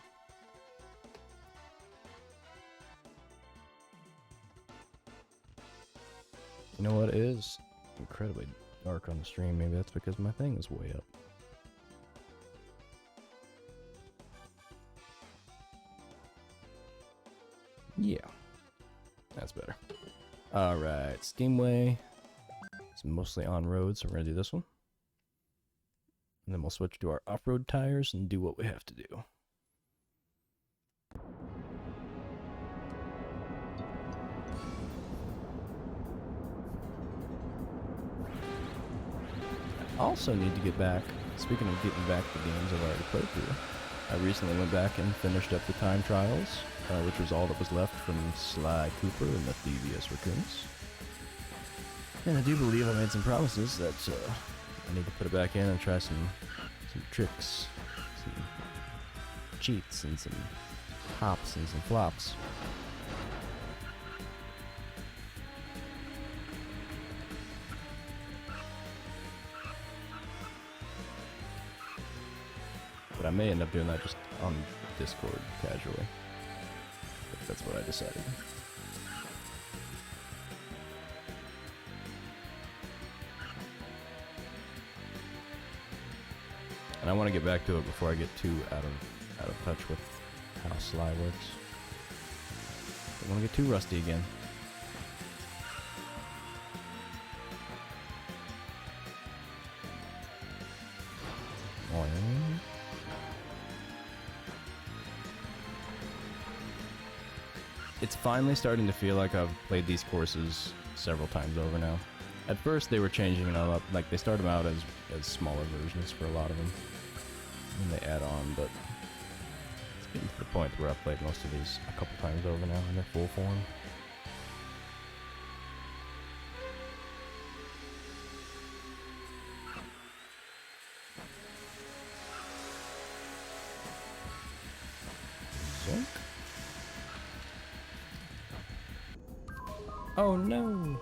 You know what? It is incredibly dark on the stream. Maybe that's because my thing is way up. Yeah, that's better. Alright, Steamway. It's mostly on road, so we're gonna do this one. And then we'll switch to our off-road tires and do what we have to do. I also need to get back, speaking of getting back to games I've already played through, I recently went back and finished up the time trials, which was all that was left from Sly Cooper and the Thievius Raccoons. And I do believe I made some promises that I need to put it back in and try some tricks, some cheats, and some hops and some flops. But I may end up doing that just on Discord casually. If that's what I decided. And I want to get back to it before I get too out of touch with how Sly works. Don't want to get too rusty again. It's finally starting to feel like I've played these courses several times over now. At first they were changing it all up, like they start them out as smaller versions for a lot of them, and they add on, but it's getting to the point where I've played most of these a couple times over now in their full form. Zonk. Oh no!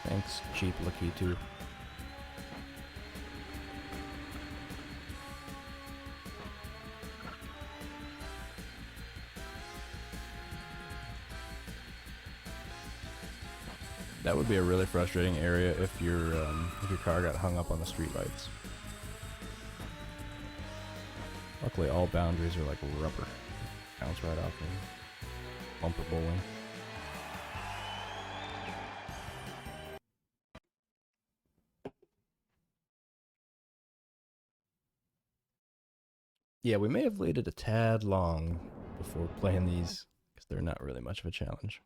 Thanks, cheap Lucky too. That would be a really frustrating area if your car got hung up on the streetlights. Luckily, all boundaries are like rubber. Bounce right off them. Bumper bowling. Yeah, we may have waited a tad long before playing these, because they're not really much of a challenge.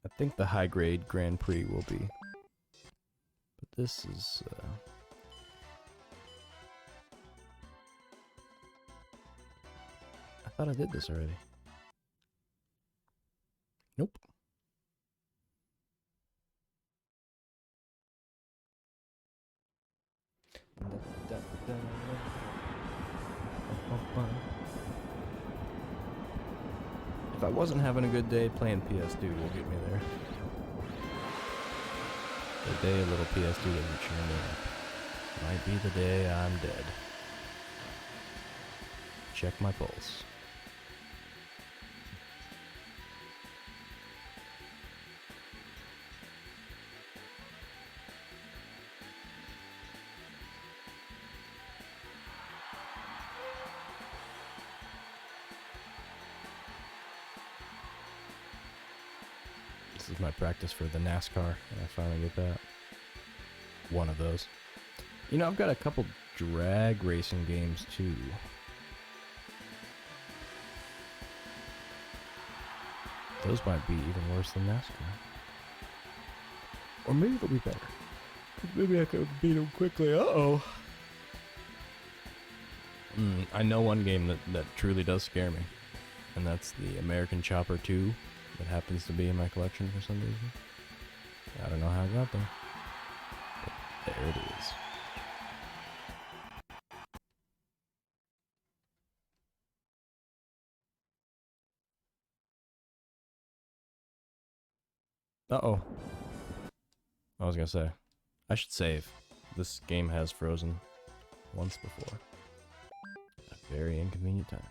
I think the high grade Grand Prix will be. But this is... I thought I did this already. Nope. If I wasn't having a good day, playing PS2 will get me there. The day a little PS2 doesn't cheer me up might be the day I'm dead. Check my pulse. This is my practice for the NASCAR, and I finally get that. One of those. You know, I've got a couple drag racing games too. Those might be even worse than NASCAR. Or maybe they'll be better. Maybe I could beat them quickly. Uh-oh. I know one game that truly does scare me. And that's the American Chopper 2 that happens to be in my collection for some reason. I don't know how it got there. But there it is. Uh-oh. I was gonna say, I should save. This game has frozen once before. At a very inconvenient time.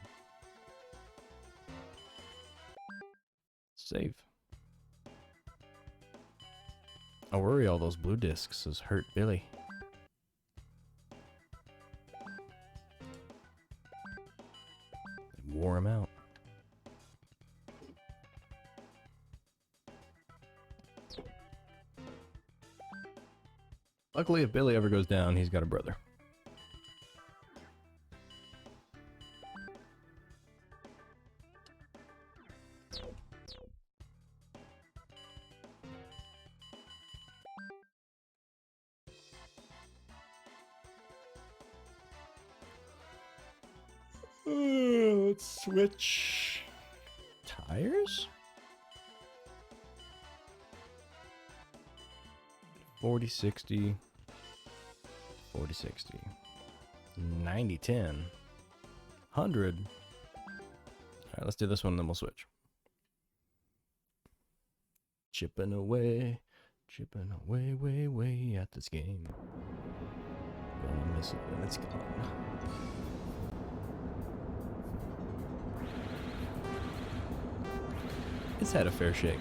Save. I worry all those blue discs has hurt Billy. They wore him out. Luckily, if Billy ever goes down, he's got a brother. Let's switch tires. 40-60, 40-60, 90-10, 100. All right, let's do this one, then we'll switch. Chipping away, way, way at this game. Gonna miss it when it's gone. It's had a fair shake.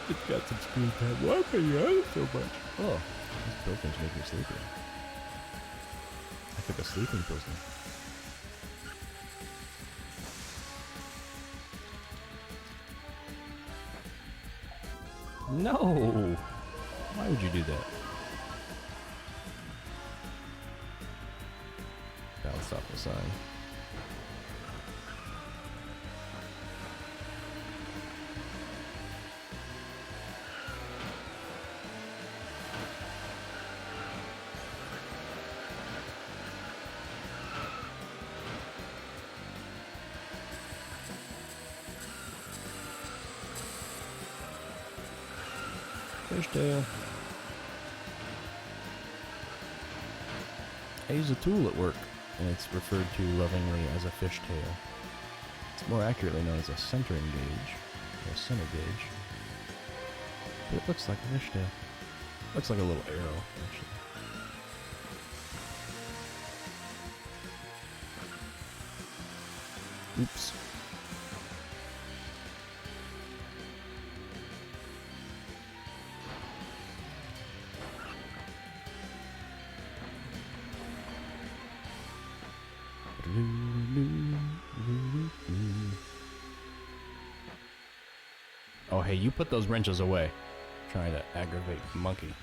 It's got some screen time. Why are you on it so much? Oh, these pilgrims make me sleepy. I took a sleeping pilsner. No! Why would you do that? Bounce off the sign. Fishtail. I use a tool at work, and it's referred to lovingly as a fishtail. It's more accurately known as a centering gauge, or a center gauge. But it looks like a fishtail. Looks like a little arrow, actually. Oops. Oh, hey, you put those wrenches away. Trying to aggravate Monkey.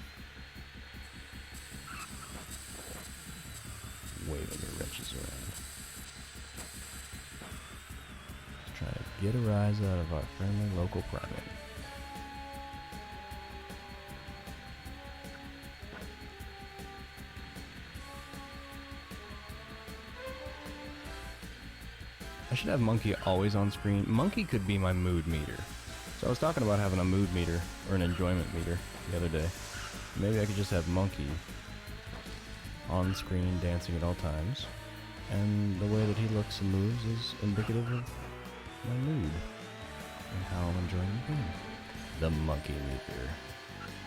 Waving your wrenches around. Just trying to get a rise out of our friendly local primate. I should have Monkey always on screen. Monkey could be my mood meter. So I was talking about having a mood meter, or an enjoyment meter, the other day. Maybe I could just have Monkey on screen dancing at all times. And the way that he looks and moves is indicative of my mood and how I'm enjoying the game. The Monkey meter.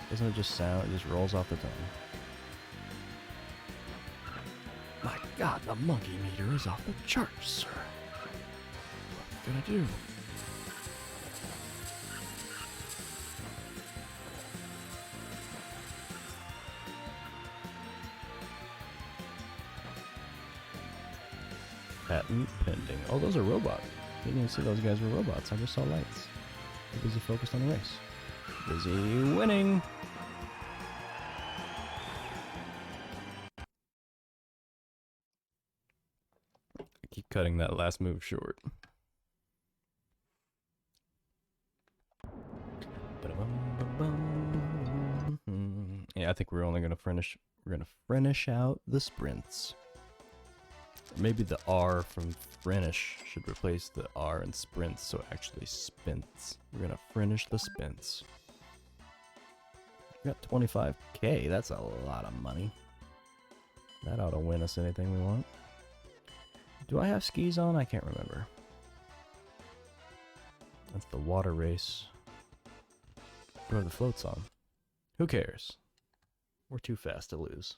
Doesn't it just sound, it just rolls off the tongue. My God, the Monkey meter is off the charts, sir. What can I do? Patent pending. Oh, those are robots. Didn't even see those guys were robots. I just saw lights. Too busy focused on the race. Busy winning. I keep cutting that last move short. Yeah, I think we're only gonna finish. We're gonna finish out the sprints. Maybe the R from finish should replace the R in sprints, so it actually spins. We're gonna finish the spins. We got 25K, that's a lot of money. That ought to win us anything we want. Do I have skis on? I can't remember. That's the water race. Do I have the floats on? Who cares? We're too fast to lose.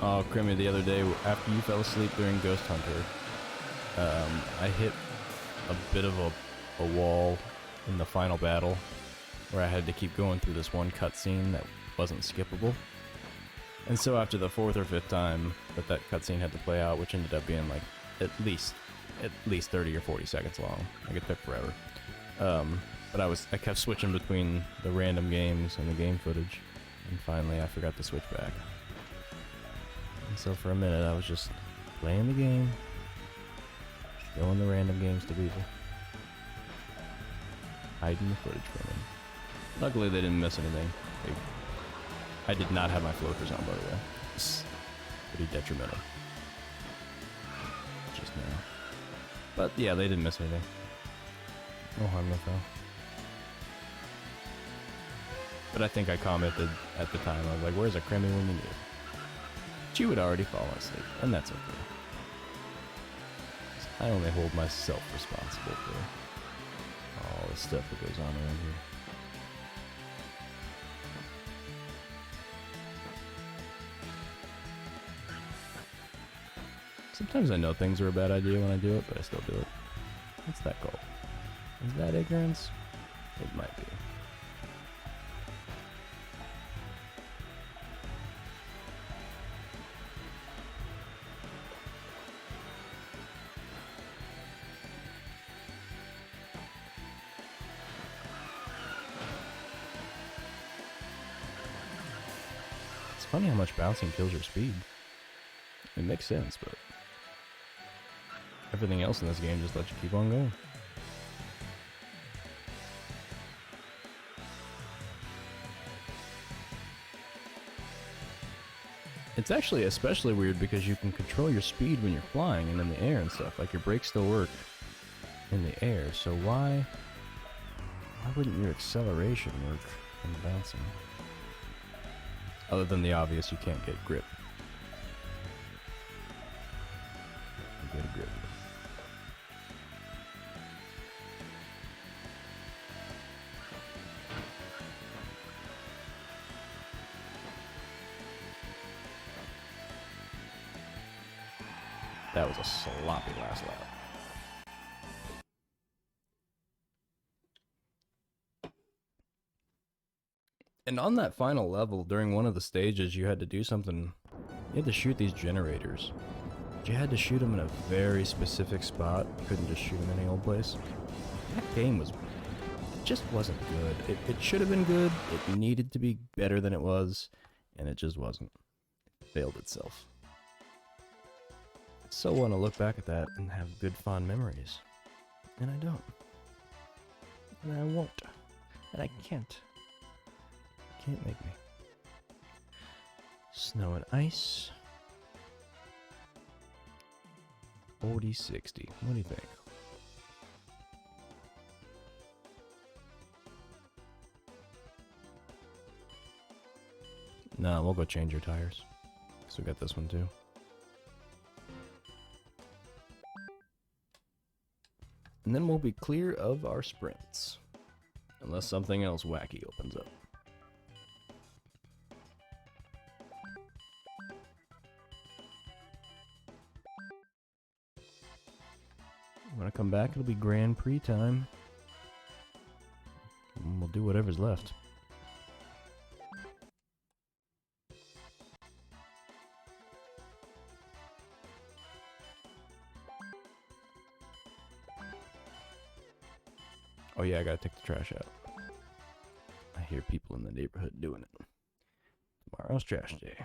Oh, Crimmy, the other day, after you fell asleep during Ghost Hunter, I hit a bit of a wall in the final battle where I had to keep going through this one cutscene that wasn't skippable. And so after the 4th or 5th time that cutscene had to play out, which ended up being like at least 30 or 40 seconds long. Like it took forever. But I kept switching between the random games and the game footage, and finally I forgot to switch back. And so for a minute I was just playing the game, showing the random games to people, hiding the footage from them. Luckily they didn't miss anything. I did not have my floaters on, by the way. It's pretty detrimental. Just now. But yeah, they didn't miss anything. No harm, no foul. But I think I commented at the time, I was like, where's a Crimmy when you need it? She would already fall asleep, and that's okay. I only hold myself responsible for all the stuff that goes on around here. Sometimes I know things are a bad idea when I do it, but I still do it. What's that called? Is that ignorance? It might be. It's funny how much bouncing kills your speed. It makes sense, but everything else in this game just lets you keep on going. It's actually especially weird because you can control your speed when you're flying and in the air and stuff. Like, your brakes still work in the air, so why wouldn't your acceleration work when bouncing? Other than the obvious, you can't get grip. You get a grip. That was a sloppy last lap. And on that final level, during one of the stages, you had to do something. You had to shoot these generators. But you had to shoot them in a very specific spot. You couldn't just shoot them any old place. That game was... It just wasn't good. It should have been good. It needed to be better than it was. And it just wasn't. It failed itself. I so want to look back at that and have good, fond memories. And I don't. And I won't. And I can't. Can't make me. Snow and ice. 40-60. What do you think? Nah, we'll go change your tires. So we got this one too. And then we'll be clear of our sprints. Unless something else wacky opens up. When I come back, it'll be Grand Prix time. And we'll do whatever's left. Oh yeah, I gotta take the trash out. I hear people in the neighborhood doing it. Tomorrow's trash day.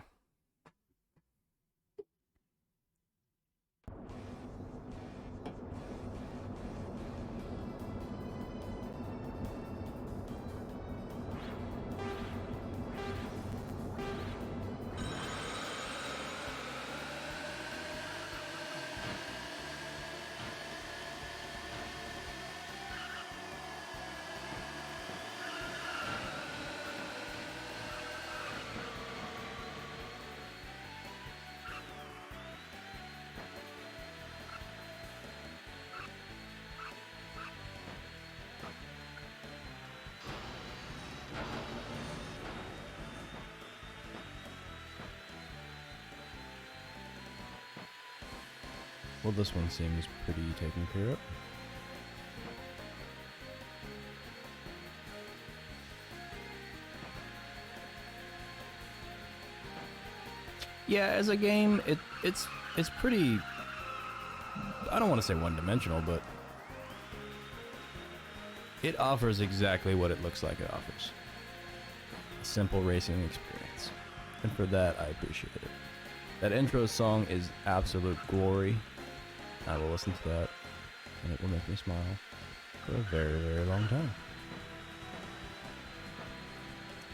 Well, this one seems pretty taken care of. Yeah, as a game, it's pretty... I don't want to say one-dimensional, but it offers exactly what it looks like it offers. A simple racing experience. And for that, I appreciate it. That intro song is absolute glory. I will listen to that, and it will make me smile for a very, very long time.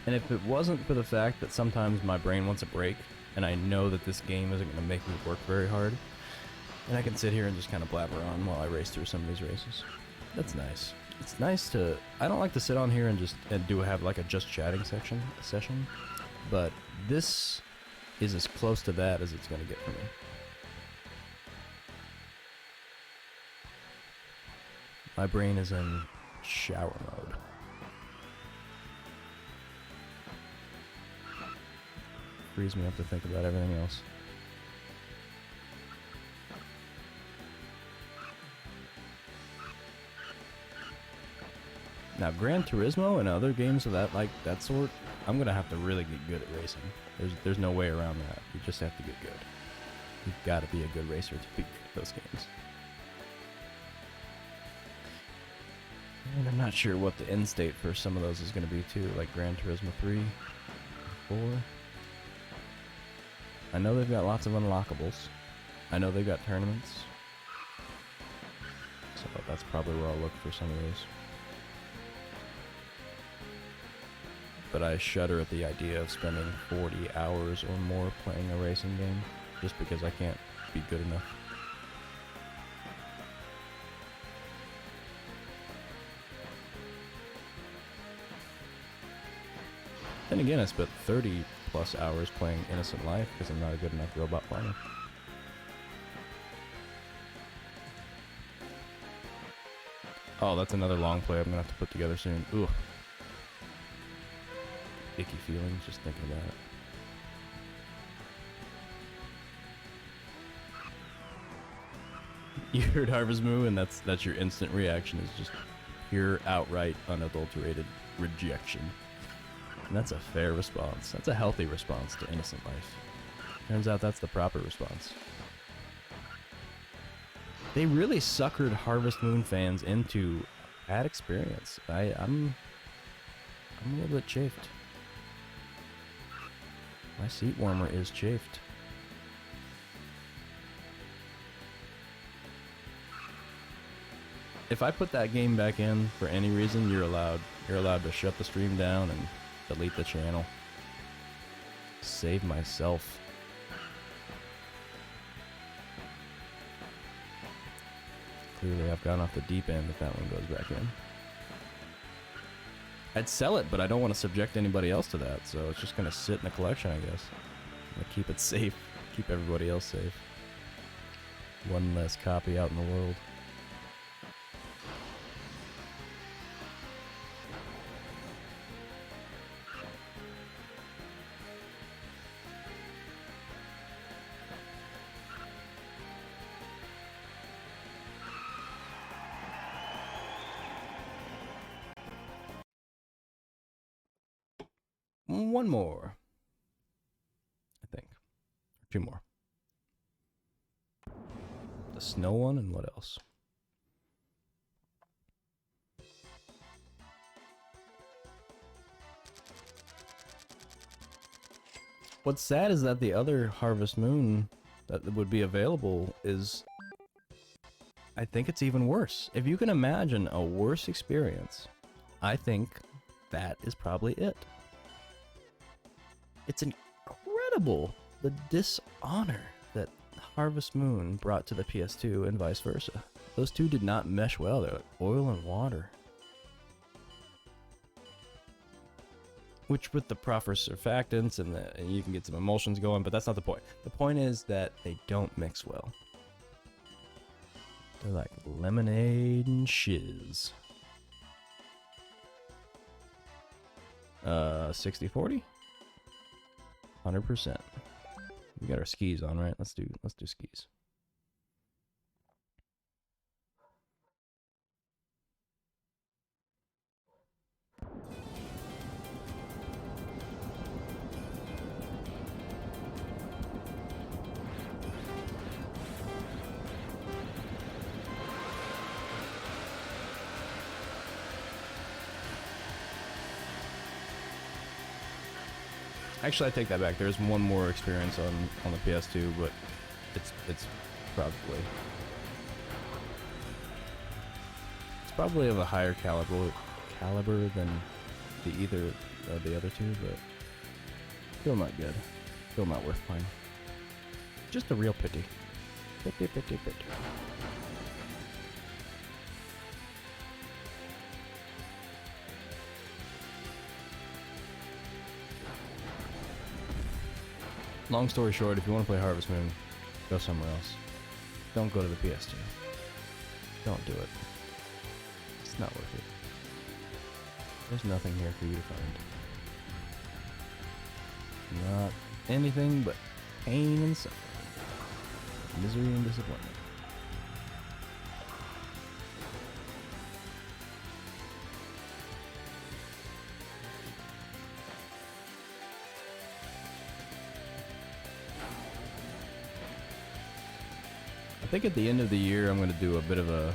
And if it wasn't for the fact that sometimes my brain wants a break, and I know that this game isn't going to make me work very hard, and I can sit here and just kind of blabber on while I race through some of these races. That's nice. It's nice to... I don't like to sit on here and have like a just chatting session, but this is as close to that as it's going to get for me. My brain is in shower mode. Frees me up to think about everything else. Now, Gran Turismo and other games of that sort, I'm gonna have to really get good at racing. There's no way around that. You just have to get good. You've got to be a good racer to beat those games. And I'm not sure what the end state for some of those is going to be too, like Gran Turismo 3, 4. I know they've got lots of unlockables. I know they've got tournaments. So that's probably where I'll look for some of those. but I shudder at the idea of spending 40 hours or more playing a racing game just because I can't be good enough. Then again, I spent 30 plus hours playing Innocent Life because I'm not a good enough robot farmer. Oh, that's another long play I'm gonna have to put together soon. Ooh. Icky feelings just thinking about it. You heard Harvest Moon, and that's your instant reaction, is just pure, outright, unadulterated rejection. And that's a fair response. That's a healthy response to Innocent Life. Turns out that's the proper response. They really suckered Harvest Moon fans into a bad experience. I'm a little bit chafed. My seat warmer is chafed. If I put that game back in for any reason, you're allowed to shut the stream down and delete the channel. Save myself. Clearly I've gone off the deep end if that one goes back in. I'd sell it, but I don't want to subject anybody else to that, so it's just going to sit in the collection, I guess. I'm going to keep it safe, keep everybody else safe. One less copy out in the world. One more, I think. Or two more. The snow one, and what else? What's sad is that the other Harvest Moon that would be available is... I think it's even worse. If you can imagine a worse experience, I think that is probably it. It's incredible the dishonor that Harvest Moon brought to the PS2 and vice versa. Those two did not mesh well. They're like oil and water. Which with the proper surfactants and you can get some emulsions going, but that's not the point. The point is that they don't mix well. They're like lemonade and shiz. 60-40? 100%. We got our skis on, right? Let's do skis. Actually, I take that back. There's one more experience on the PS2, but it's probably of a higher caliber than the other two, but still not good. Still not worth playing. Just a real pity. Pity. Long story short, if you want to play Harvest Moon, go somewhere else. Don't go to the PS2. Don't do it. It's not worth it. There's nothing here for you to find. Not anything but pain and suffering. Misery and disappointment. I think at the end of the year, I'm going to do a bit of a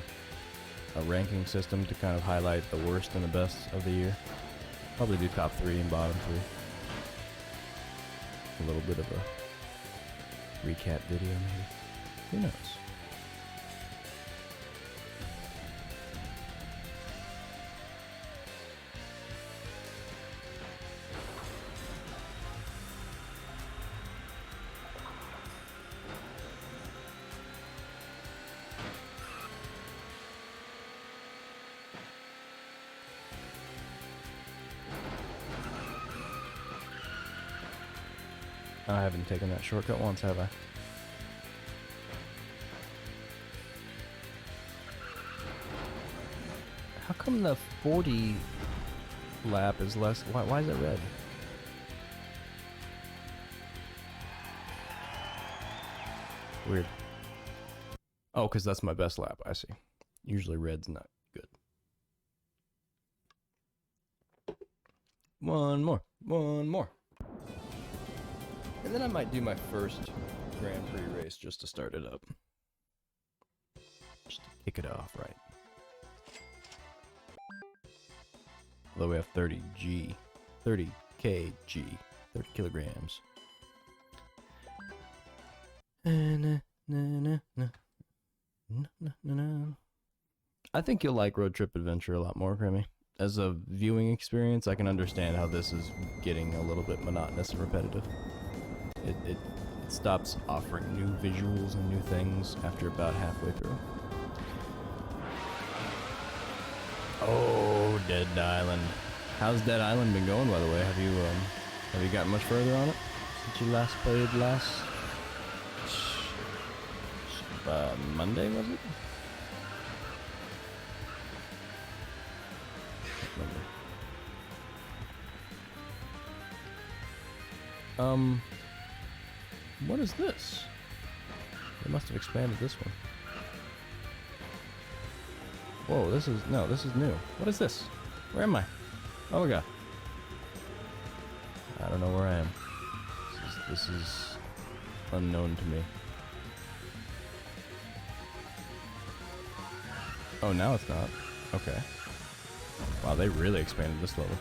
ranking system to kind of highlight the worst and the best of the year. Probably do top 3 and bottom 3. A little bit of a recap video, maybe. Who knows? I haven't taken that shortcut once, have I? How come the 40 lap is less? Why is it red? Weird. Oh, because that's my best lap. I see. Usually red's not good. One more. One more. And then I might do my first Grand Prix race just to start it up. Just to kick it off right. Although we have 30 kg, 30 kilograms. I think you'll like Road Trip Adventure a lot more, Grimmy. As a viewing experience, I can understand how this is getting a little bit monotonous and repetitive. It stops offering new visuals and new things after about halfway through. Oh, Dead Island. How's Dead Island been going, by the way? Have you gotten much further on it since you last played Monday, was it? What is this? They must have expanded this one. Whoa, this is new. What is this? Where am I? Oh my god. I don't know where I am. This is unknown to me. Oh, now it's not. Okay. Wow, they really expanded this level.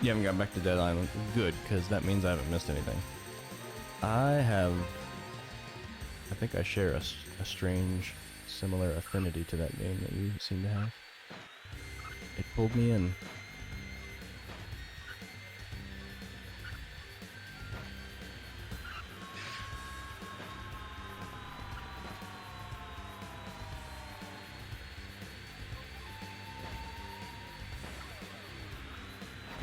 You haven't got back to Dead Island. Good, because that means I haven't missed anything. I think I share a strange, similar affinity to that game that you seem to have. It pulled me in.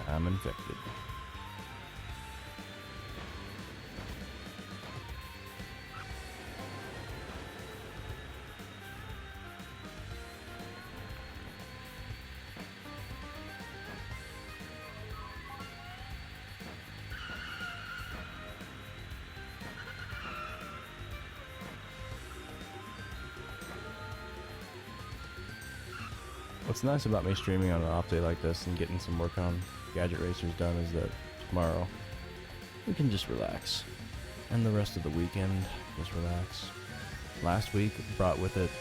I'm infected. What's nice about me streaming on an off day like this and getting some work on Gadget Racers done is that tomorrow we can just relax. And the rest of the weekend, just relax. Last week brought with it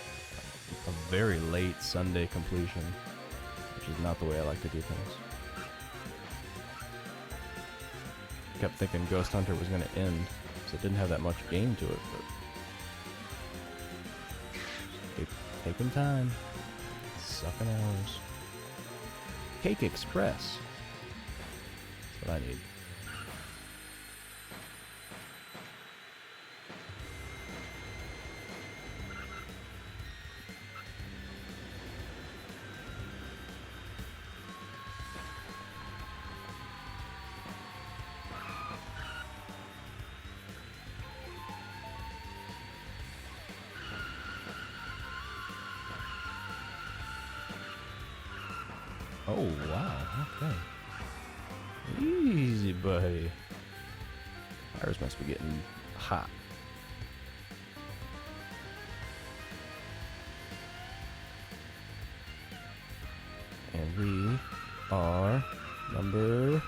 a very late Sunday completion, which is not the way I like to do things. Kept thinking Ghost Hunter was going to end, so it didn't have that much game to it, but keep taking time. Sucking hours. Cake Express. That's what I need. Oh, wow, okay. Easy, buddy. Ours must be getting hot. And we are number...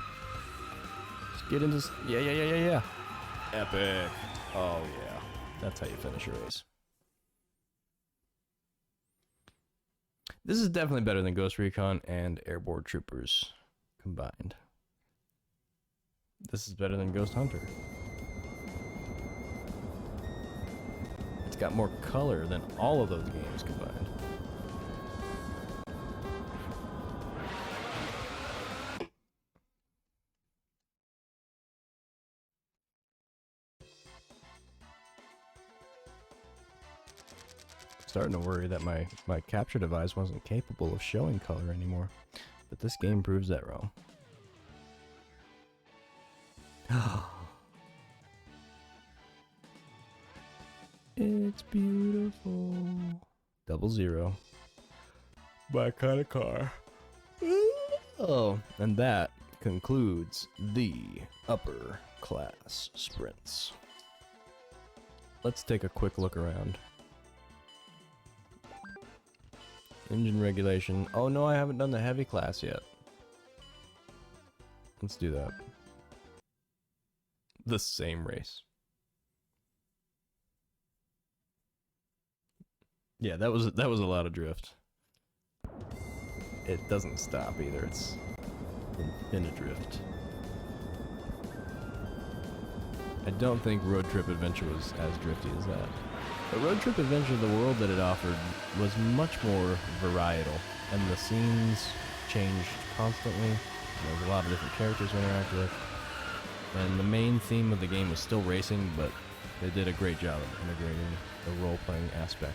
Let's get into... Yeah. Epic. Oh, yeah. That's how you finish your race. This is definitely better than Ghost Recon and Airborne Troopers combined. This is better than Ghost Hunter. It's got more color than all of those games combined. starting to worry that my capture device wasn't capable of showing color anymore. But this game proves that wrong. It's beautiful. 00. My kind of car. Oh, and that concludes the upper class sprints. Let's take a quick look around. Engine regulation. Oh no, I haven't done the heavy class yet. Let's do that. The same race. Yeah, that was a lot of drift. It doesn't stop either. It's infinite drift. I don't think Road Trip Adventure was as drifty as that. But Road Trip Adventure, the world that it offered, was much more varietal, and the scenes changed constantly. There was a lot of different characters to interact with, and the main theme of the game was still racing, but they did a great job of integrating the role-playing aspect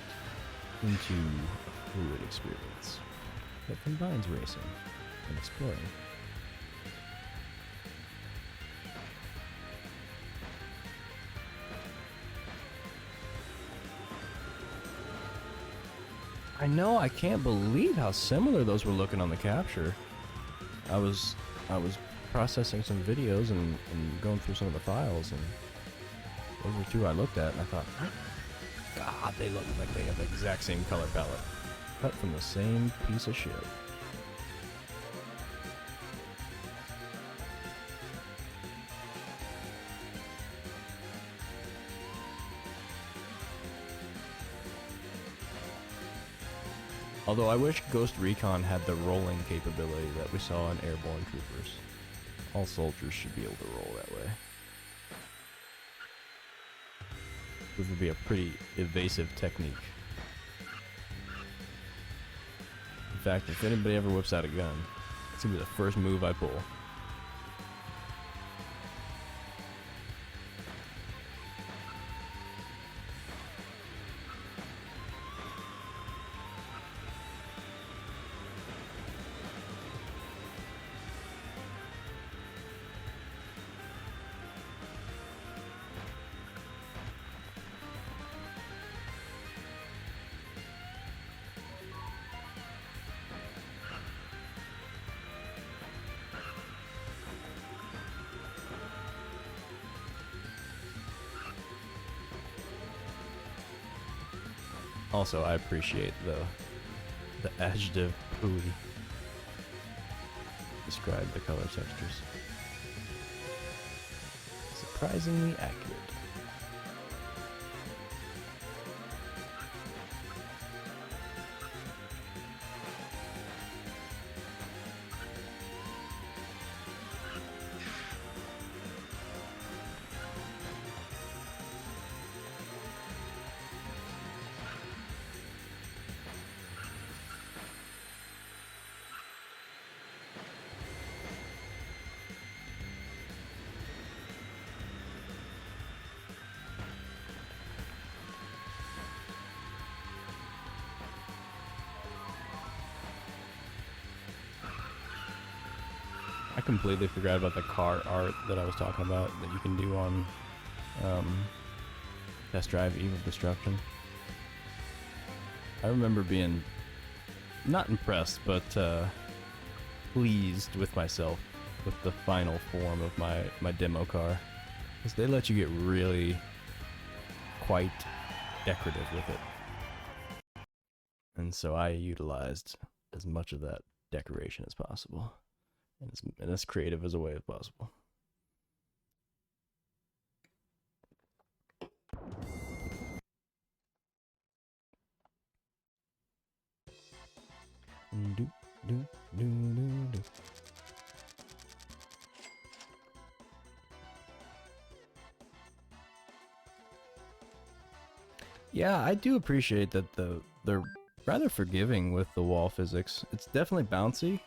into a fluid experience that combines racing and exploring. I know, I can't believe how similar those were looking on the capture. I was processing some videos and going through some of the files, and those were two I looked at, and I thought, God, they look like they have the exact same color palette. Cut from the same piece of shit. Although I wish Ghost Recon had the rolling capability that we saw in Airborne Troopers. All soldiers should be able to roll that way. This would be a pretty evasive technique. In fact, if anybody ever whips out a gun, it's gonna be the first move I pull. Also, I appreciate the adjective "pooey" describe the color textures. Surprisingly accurate. I completely forgot about the car art that I was talking about that you can do on Test Drive Eve of Destruction. I remember being not impressed, but pleased with myself with the final form of my demo car, because they let you get really quite decorative with it. And so I utilized as much of that decoration as possible. And as creative as a way as possible. Yeah, I do appreciate that they're rather forgiving with the wall physics. It's definitely bouncy,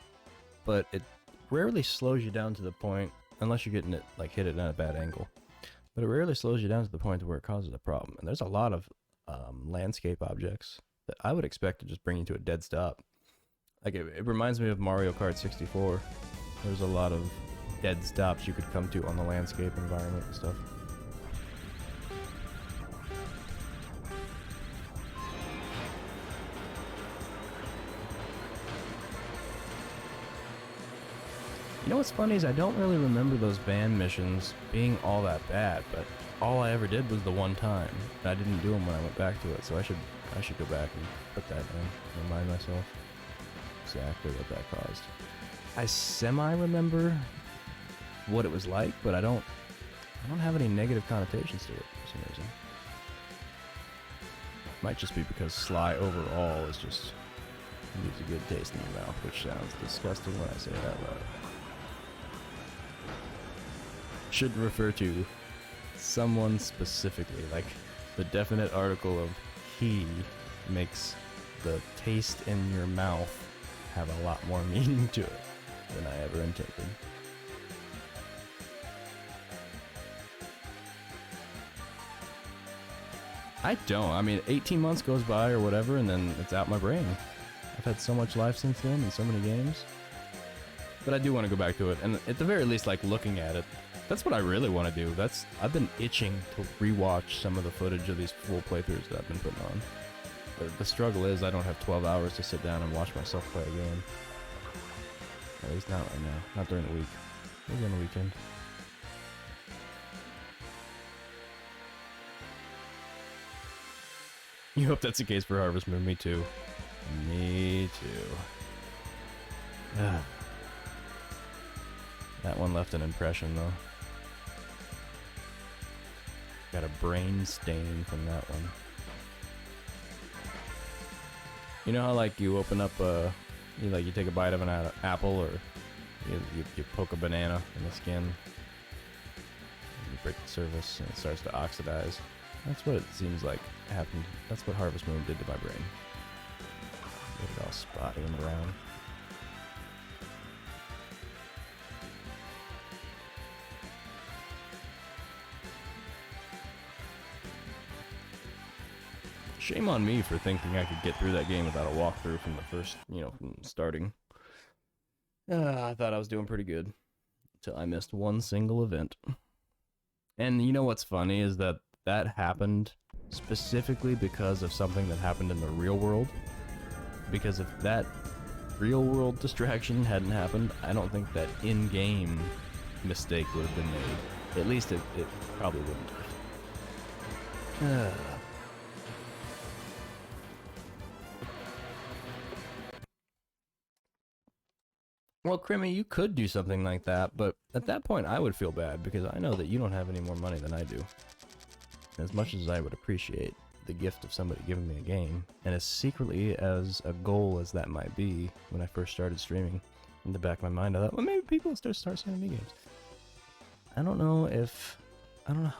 but it rarely slows you down to the point, unless you're getting it like hit it at a bad angle, but it rarely slows you down to the point where it causes a problem. And there's a lot of landscape objects that I would expect to just bring you to a dead stop. Like, it reminds me of Mario Kart 64. There's a lot of dead stops you could come to on the landscape environment and stuff. You know what's funny is I don't really remember those van missions being all that bad, but all I ever did was the one time. And I didn't do them when I went back to it, so I should go back and put that in, remind myself exactly what that caused. I semi-remember what it was like, but I don't have any negative connotations to it for some reason. Might just be because Sly overall is just leaves a good taste in your mouth, which sounds disgusting when I say it out loud. Should refer to someone specifically, like the definite article of he makes the taste in your mouth have a lot more meaning to it than I ever intended. I don't. I mean, 18 months goes by or whatever, and then it's out my brain. I've had so much life since then and so many games. But I do want to go back to it, and at the very least, like, looking at it. That's what I really want to do. I've been itching to rewatch some of the footage of these full playthroughs that I've been putting on. But the struggle is I don't have 12 hours to sit down and watch myself play a game. At least not right now. Not during the week. Maybe on the weekend. You hope that's the case for Harvest Moon. Me too. Me too. That one left an impression, though. Got a brain stain from that one. You know how, like, you open up you take a bite of an apple, or you poke a banana in the skin, and you break the surface and it starts to oxidize. That's what it seems like happened. That's what Harvest Moon did to my brain. Made it all spotty and brown. Shame on me for thinking I could get through that game without a walkthrough from the first, from starting. I thought I was doing pretty good until I missed one single event. And you know what's funny is that happened specifically because of something that happened in the real world. Because if that real world distraction hadn't happened, I don't think that in-game mistake would have been made. At least it probably wouldn't have. Well, Crimmy, you could do something like that, but at that point I would feel bad because I know that you don't have any more money than I do. As much as I would appreciate the gift of somebody giving me a game, and as secretly as a goal as that might be when I first started streaming, in the back of my mind I thought, well, maybe people will start sending me games. I don't know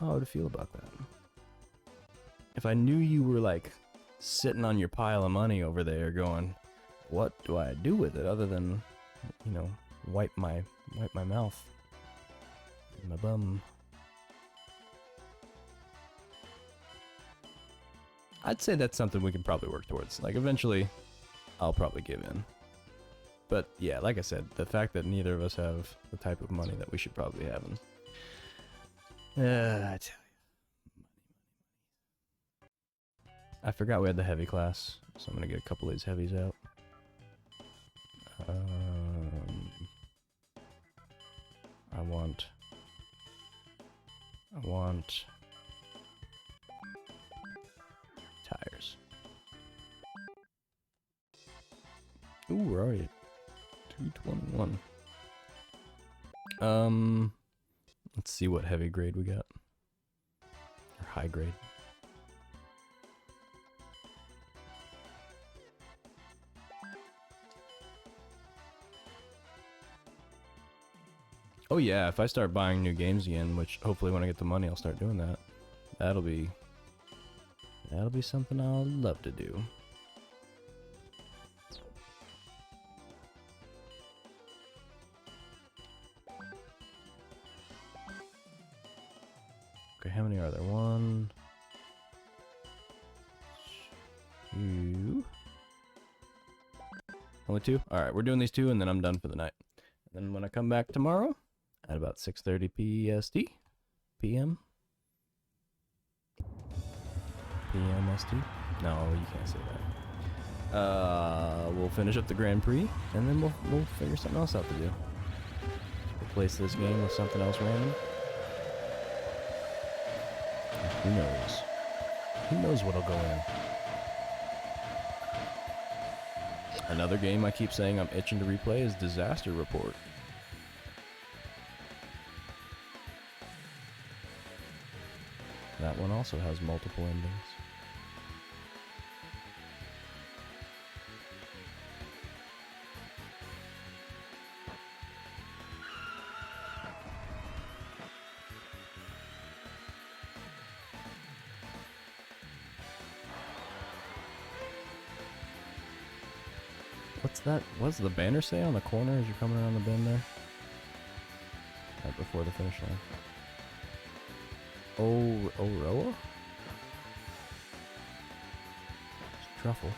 how I would feel about that. If I knew you were, like, sitting on your pile of money over there going, what do I do with it other than, wipe my mouth and my bum. I'd say that's something we can probably work towards. Like, eventually, I'll probably give in. But yeah, like I said, the fact that neither of us have the type of money that we should probably have, I tell you. I forgot we had the heavy class, so I'm gonna get a couple of these heavies out. I want tires. Ooh, we're already at 221. Let's see what heavy grade we got. Or high grade. Oh yeah, if I start buying new games again, which hopefully when I get the money I'll start doing that. That'll be something I'll love to do. Okay, how many are there? 1, 2. Only 2? Alright, we're doing these 2 and then I'm done for the night. And then when I come back tomorrow at about 6:30 PST, PM? PMST? No, you can't say that. We'll finish up the Grand Prix and then we'll figure something else out to do. Replace this game with something else random. Who knows? Who knows what'll go in? Another game I keep saying I'm itching to replay is Disaster Report. That one also has multiple endings. What's that? What's the banner say on the corner as you're coming around the bend there? Right before the finish line. Oroa? It's truffle.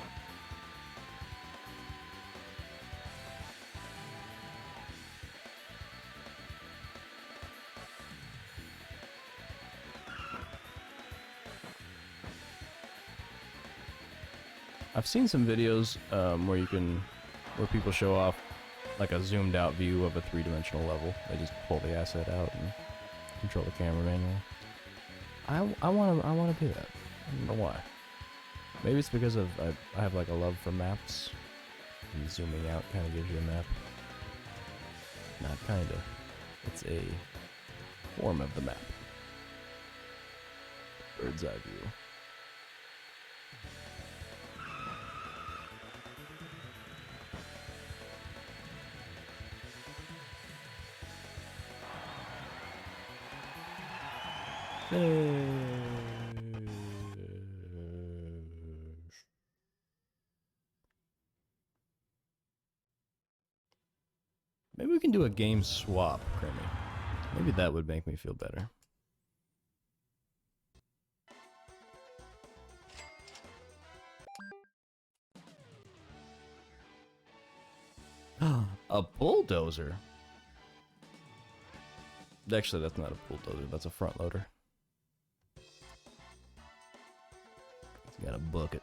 I've seen some videos where people show off like a zoomed out view of a 3-dimensional level. They just pull the asset out and control the camera manually. I want to do that. I don't know why. Maybe it's because of I have like a love for maps. And zooming out kind of gives you a map. Not kind of. It's a form of the map. Bird's eye view. Maybe we can do a game swap, Crimmy. Maybe that would make me feel better. A bulldozer? Actually, that's not a bulldozer. That's a front loader. It's got a bucket.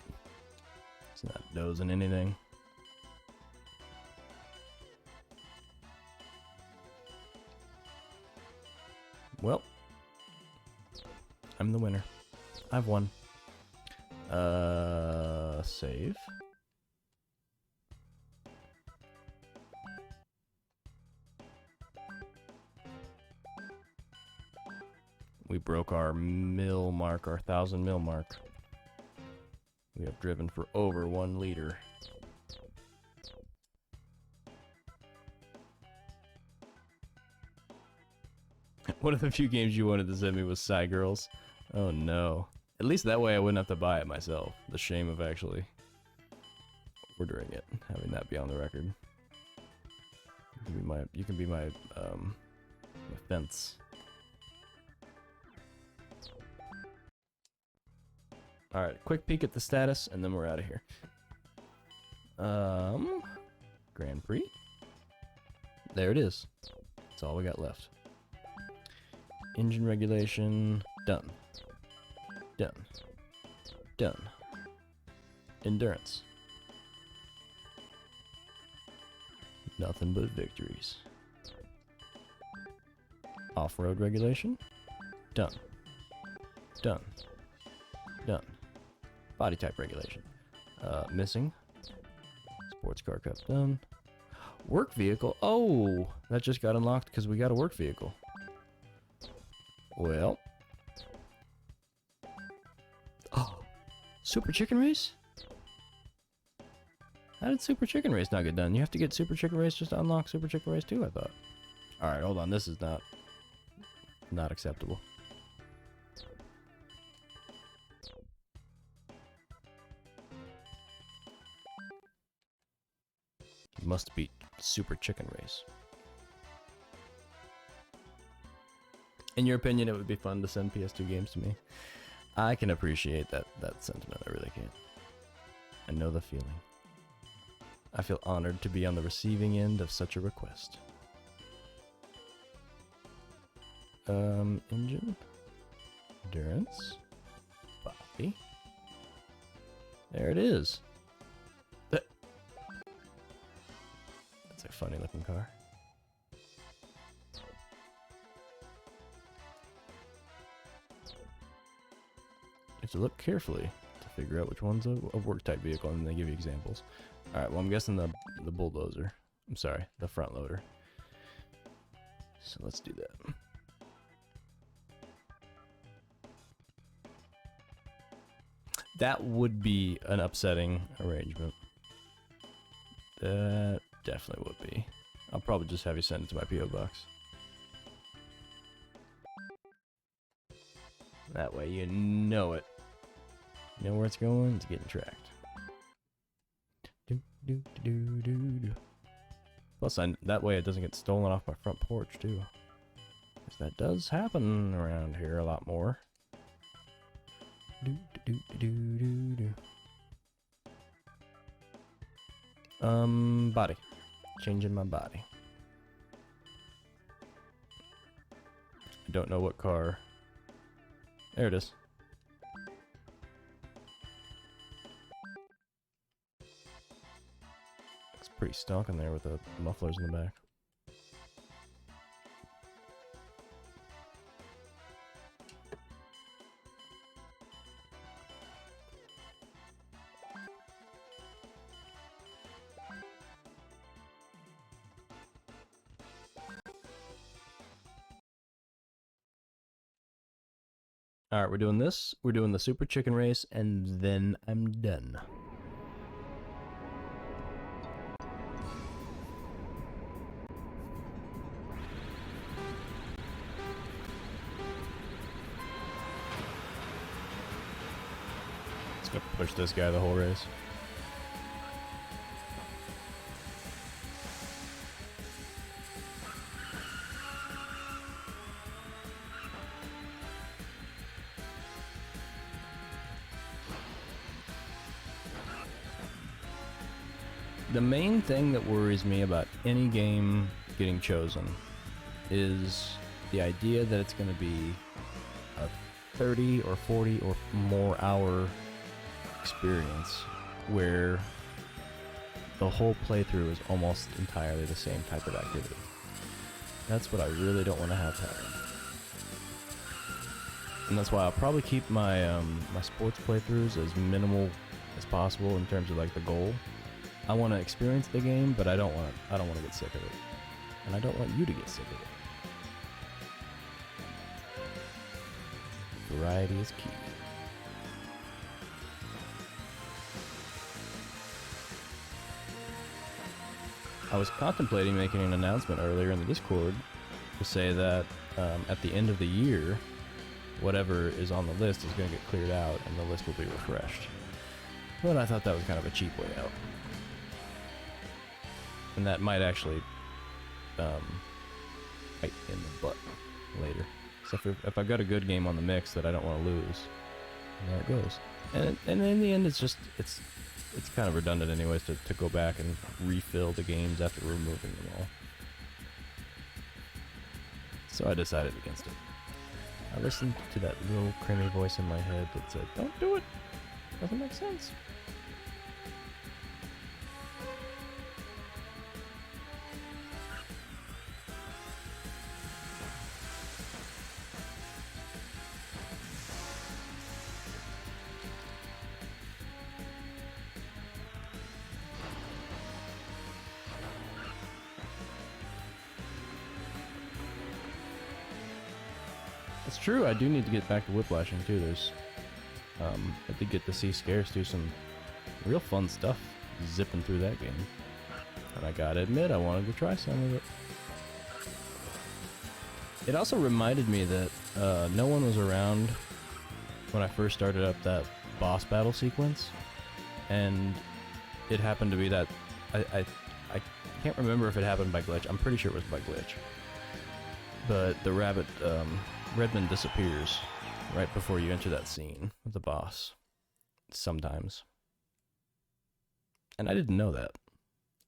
It's not dozing anything. Well, I'm the winner. I've won. Save. We broke our mil mark, our 1,000 mil mark. We have driven for over 1 liter. One of the few games you wanted to send me was Psy Girls. Oh no. At least that way I wouldn't have to buy it myself. The shame of actually ordering it, having that be on the record. You can be my fence. Alright, quick peek at the status, and then we're out of here. Grand Prix. There it is. That's all we got left. Engine regulation, done. Done. Done. Endurance. Nothing but victories. Off-road regulation, done. Done. Done. Body type regulation. Missing. Sports car cup done. Work vehicle. Oh, that just got unlocked because we got a work vehicle. Well. Oh, Super Chicken Race? How did Super Chicken Race not get done? You have to get Super Chicken Race just to unlock Super Chicken Race 2, I thought. Alright, hold on. This is not acceptable. You must beat Super Chicken Race. In your opinion, it would be fun to send PS2 games to me. I can appreciate that sentiment. I really can. I know the feeling. I feel honored to be on the receiving end of such a request. Engine. Endurance. Body. There it is. That's a funny looking car. You have to look carefully to figure out which one's a work type vehicle, and they give you examples. Alright, well I'm guessing the bulldozer. I'm sorry, the front loader. So let's do that. That would be an upsetting arrangement. That definitely would be. I'll probably just have you send it to my P.O. box. That way you know it. You know where it's going? It's getting tracked. Plus, that way it doesn't get stolen off my front porch, too. Because that does happen around here a lot more. Body. Changing my body. I don't know what car. There it is. It's pretty stonking there with the mufflers in the back. Alright, we're doing this. We're doing the Super Chicken Race, and then I'm done. Let's go push this guy the whole race. The main thing that worries me about any game getting chosen is the idea that it's going to be a 30 or 40 or more hour experience where the whole playthrough is almost entirely the same type of activity. That's what I really don't want to have happen. And that's why I'll probably keep my my sports playthroughs as minimal as possible in terms of like the goal. I want to experience the game, but I don't want to get sick of it. And I don't want you to get sick of it. Variety is key. I was contemplating making an announcement earlier in the Discord to say that at the end of the year, whatever is on the list is going to get cleared out and the list will be refreshed. But I thought that was kind of a cheap way out. And that might actually bite in the butt later. So if I've got a good game on the mix that I don't want to lose, there it goes. And in the end, it's kind of redundant anyways to go back and refill the games after removing them all. So I decided against it. I listened to that little creamy voice in my head that said, "Don't do it. Doesn't make sense." It's true, I do need to get back to whiplashing too. There's, I did get to see Scarce do some real fun stuff zipping through that game. And I gotta admit, I wanted to try some of it. It also reminded me that no one was around when I first started up that boss battle sequence. And it happened to be that, I can't remember if it happened by glitch. I'm pretty sure it was by glitch. But the rabbit, Redmond disappears right before you enter that scene with the boss. Sometimes. And I didn't know that.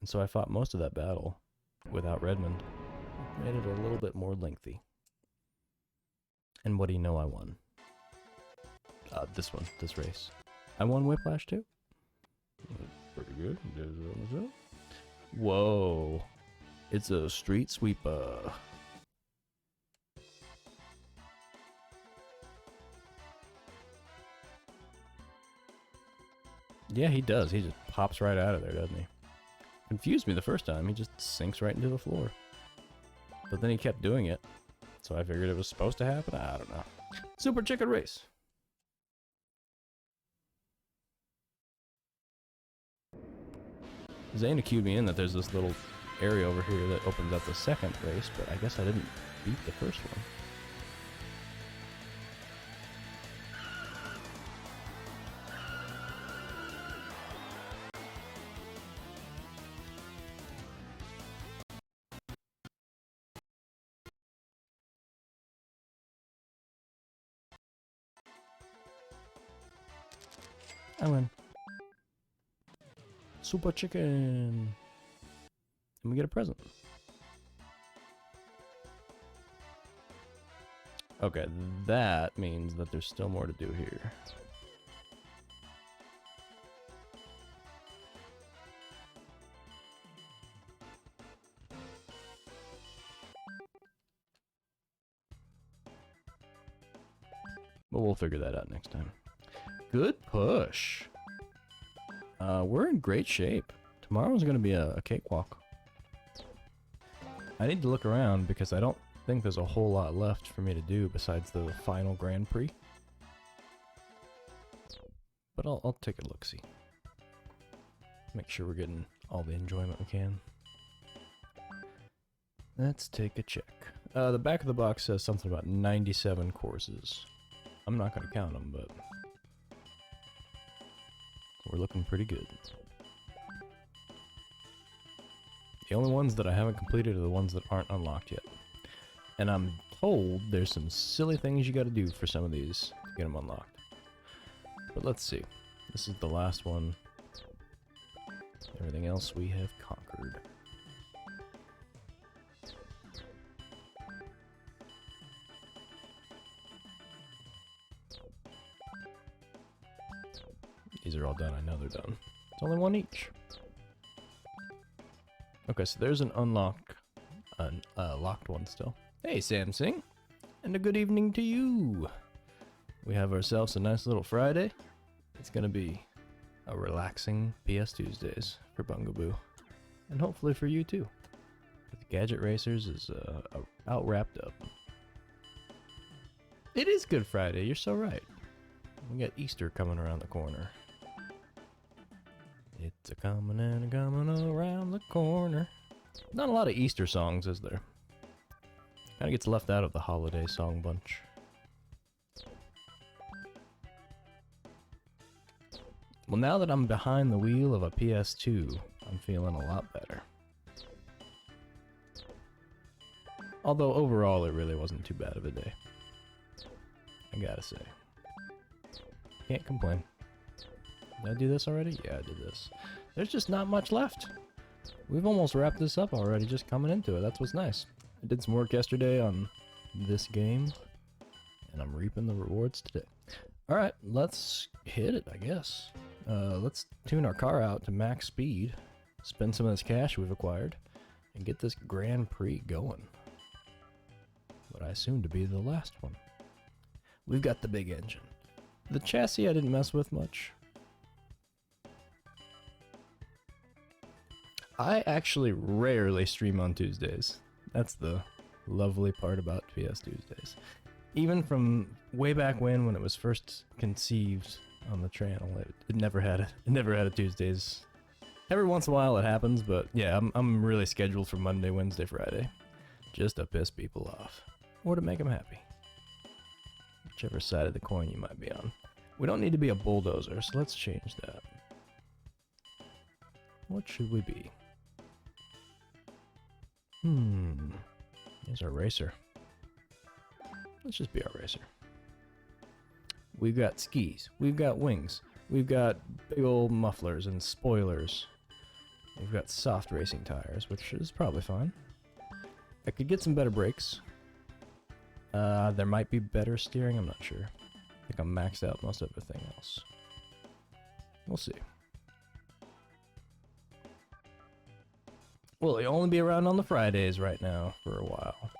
And so I fought most of that battle without Redmond. It made it a little bit more lengthy. And what do you know I won? This race. I won Whiplash too? Pretty good. Whoa. It's a street sweeper. Yeah, he does. He just pops right out of there, doesn't he? Confused me the first time. He just sinks right into the floor. But then he kept doing it. So I figured it was supposed to happen. I don't know. Super Chicken Race. Zayna cued me in that there's this little area over here that opens up the second race, but I guess I didn't beat the first one. I win. Super Chicken. And we get a present. Okay, that means that there's still more to do here. But we'll figure that out next time. Good push. We're in great shape. Tomorrow's going to be a cakewalk. I need to look around because I don't think there's a whole lot left for me to do besides the final Grand Prix. But I'll take a look-see. Make sure we're getting all the enjoyment we can. Let's take a check. The back of the box says something about 97 courses. I'm not going to count them, but we're looking pretty good. The only ones that I haven't completed are the ones that aren't unlocked yet. And I'm told there's some silly things you gotta do for some of these to get them unlocked. But let's see. This is the last one. Everything else we have conquered. These are all done. I know they're done. It's only one each. Okay, so there's an locked one still. Hey, Samsung, and a good evening to you. We have ourselves a nice little Friday. It's gonna be a relaxing PS2uesdays for Bungaboo, and hopefully for you too. The Gadget Racers is out wrapped up. It is Good Friday. You're so right. We got Easter coming around the corner. It's a coming and a coming around the corner. Not a lot of Easter songs, is there? Kinda gets left out of the holiday song bunch. Well, now that I'm behind the wheel of a PS2, I'm feeling a lot better. Although overall, it really wasn't too bad of a day. I gotta say. Can't complain. Did I do this already? Yeah, I did this. There's just not much left. We've almost wrapped this up already, just coming into it. That's what's nice. I did some work yesterday on this game, and I'm reaping the rewards today. Alright, let's hit it, I guess. Let's tune our car out to max speed, spend some of this cash we've acquired, and get this Grand Prix going. What I assume to be the last one. We've got the big engine. The chassis I didn't mess with much. I actually rarely stream on Tuesdays. That's the lovely part about PS2uesdays. Even from way back when it was first conceived on the channel, it never had a Tuesdays. Every once in a while it happens, but yeah, I'm really scheduled for Monday, Wednesday, Friday, just to piss people off or to make them happy. Whichever side of the coin you might be on. We don't need to be a bulldozer, so let's change that. What should we be? Here's our racer. Let's just be our racer. We've got skis. We've got wings. We've got big old mufflers and spoilers. We've got soft racing tires, which is probably fine. I could get some better brakes. There might be better steering, I'm not sure. I think I'm maxed out most everything else. We'll see. Will he only be around on the Fridays right now for a while?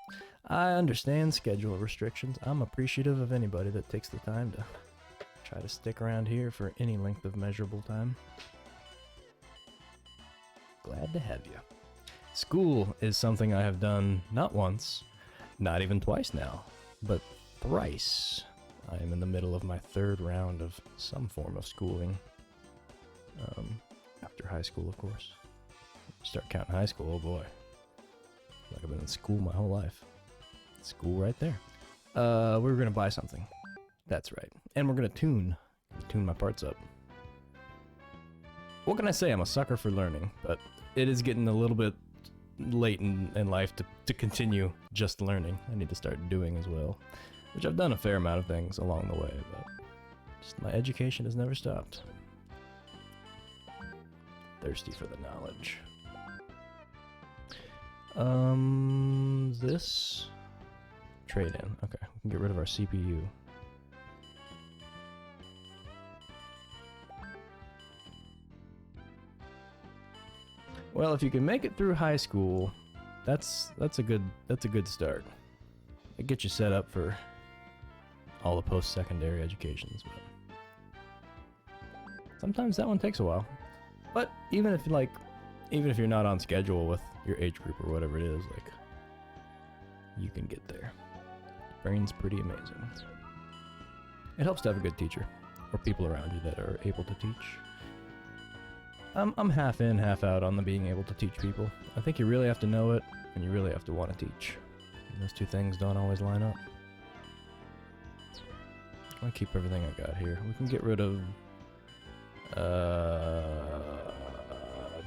I understand schedule restrictions. I'm appreciative of anybody that takes the time to try to stick around here for any length of measurable time. Glad to have you. School is something I have done not once, not even twice now, but thrice. I am in the middle of my third round of some form of schooling. After high school, of course. Start counting high school, oh boy. Like I've been in school my whole life. School right there. We were gonna buy something. That's right. And we're gonna tune my parts up. What can I say? I'm a sucker for learning, but it is getting a little bit late in life to continue just learning. I need to start doing as well, which I've done a fair amount of things along the way, but just my education has never stopped. Thirsty for the knowledge. This trade-in. Okay, we can get rid of our CPU. Well, if you can make it through high school, that's a good start. It gets you set up for all the post-secondary educations, but sometimes that one takes a while. But even if you're not on schedule with your age group or whatever it is, like, you can get there. Brain's pretty amazing. It helps to have a good teacher or people around you that are able to teach. I'm half in, half out on the being able to teach people. I think you really have to know it, and you really have to want to teach. And those two things don't always line up. I'll keep everything I got here. We can get rid of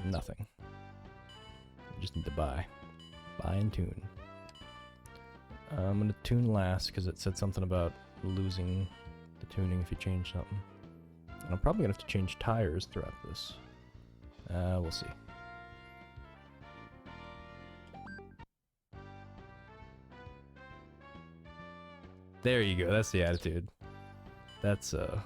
nothing. We just need to buy and tune. I'm gonna tune last because it said something about losing the tuning if you change something. And I'm probably gonna have to change tires throughout this. We'll see. There you go. That's the attitude. That's it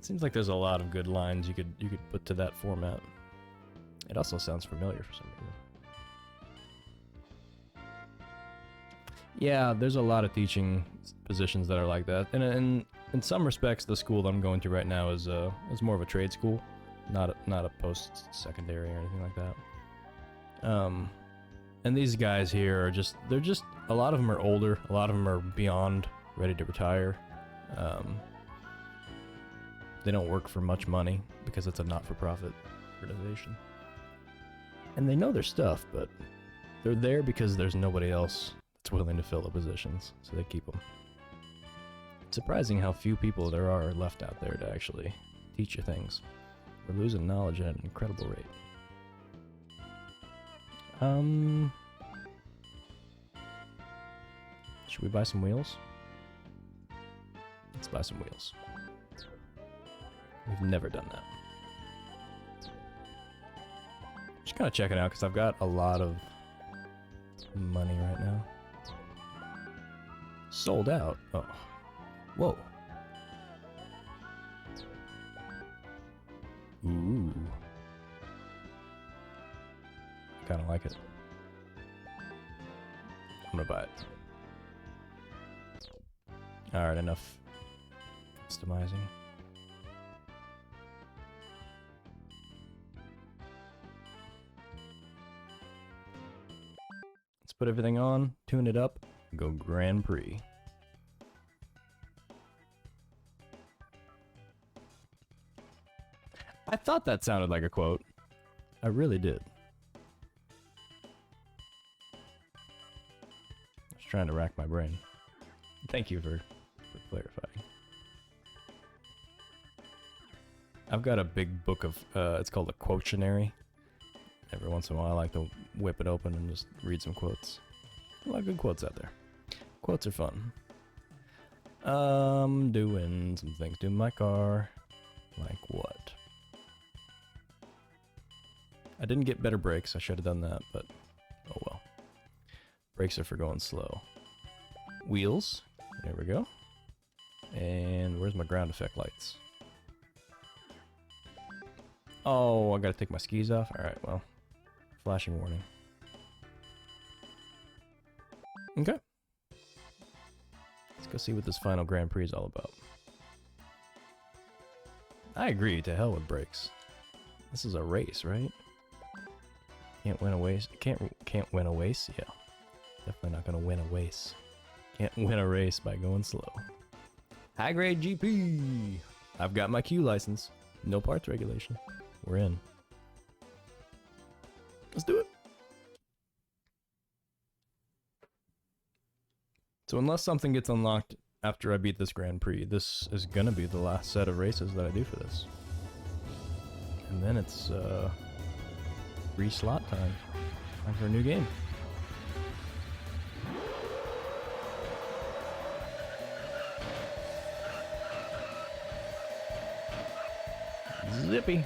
seems like there's a lot of good lines you could put to that format. It also sounds familiar for some reason. Yeah, there's a lot of teaching positions that are like that, and in some respects, the school that I'm going to right now is more of a trade school, not a post-secondary or anything like that. And these guys here are they're just a lot of them are older, a lot of them are beyond ready to retire. They don't work for much money because it's a not-for-profit organization. And they know their stuff, but they're there because there's nobody else that's willing to fill the positions, so they keep them. It's surprising how few people there are left out there to actually teach you things. We're losing knowledge at an incredible rate. Should we buy some wheels? Let's buy some wheels. We've never done that. Just kind of checking out because I've got a lot of money right now. Sold out. Oh. Whoa. Ooh. Kind of like it. I'm gonna buy it. Alright, enough customizing. Let's put everything on, tune it up, go Grand Prix. I thought that sounded like a quote. I really did. I was trying to rack my brain. Thank you for clarifying. I've got a big book of, it's called a quotionary. Every once in a while I like to whip it open and just read some quotes. A lot of good quotes out there. Quotes are fun. Doing some things to my car. Like what? I didn't get better brakes. I should have done that, but oh well. Brakes are for going slow. Wheels. There we go. And where's my ground effect lights? Oh, I gotta take my skis off? Alright, well. Flashing warning. Okay. Let's go see what this final Grand Prix is all about. I agree, to hell with brakes. This is a race, right? Can't win a race. Can't win a race? Yeah. Definitely not gonna win a race. Can't win a race by going slow. High grade GP! I've got my Q license. No parts regulation. We're in. Let's do it. So unless something gets unlocked after I beat this Grand Prix, this is gonna be the last set of races that I do for this. And then it's free slot time. Time for a new game. Zippy.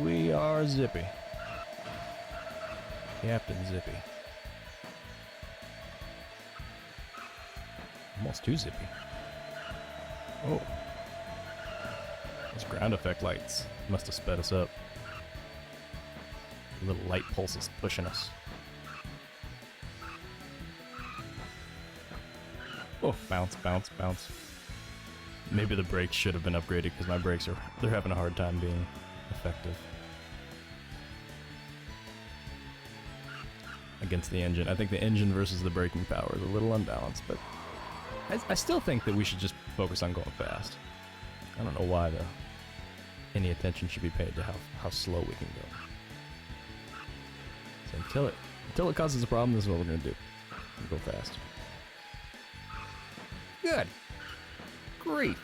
We are Zippy. Captain Zippy. Almost too zippy. Oh. Those ground effect lights must have sped us up. Little light pulses pushing us. Oh, bounce, bounce, bounce. Maybe the brakes should have been upgraded because my brakes they're having a hard time being effective against the engine. I think the engine versus the braking power is a little unbalanced, but I still think that we should just focus on going fast. I don't know why any attention should be paid to how slow we can go. So until it causes a problem, this is what we're gonna do. We'll go fast. Good. Great.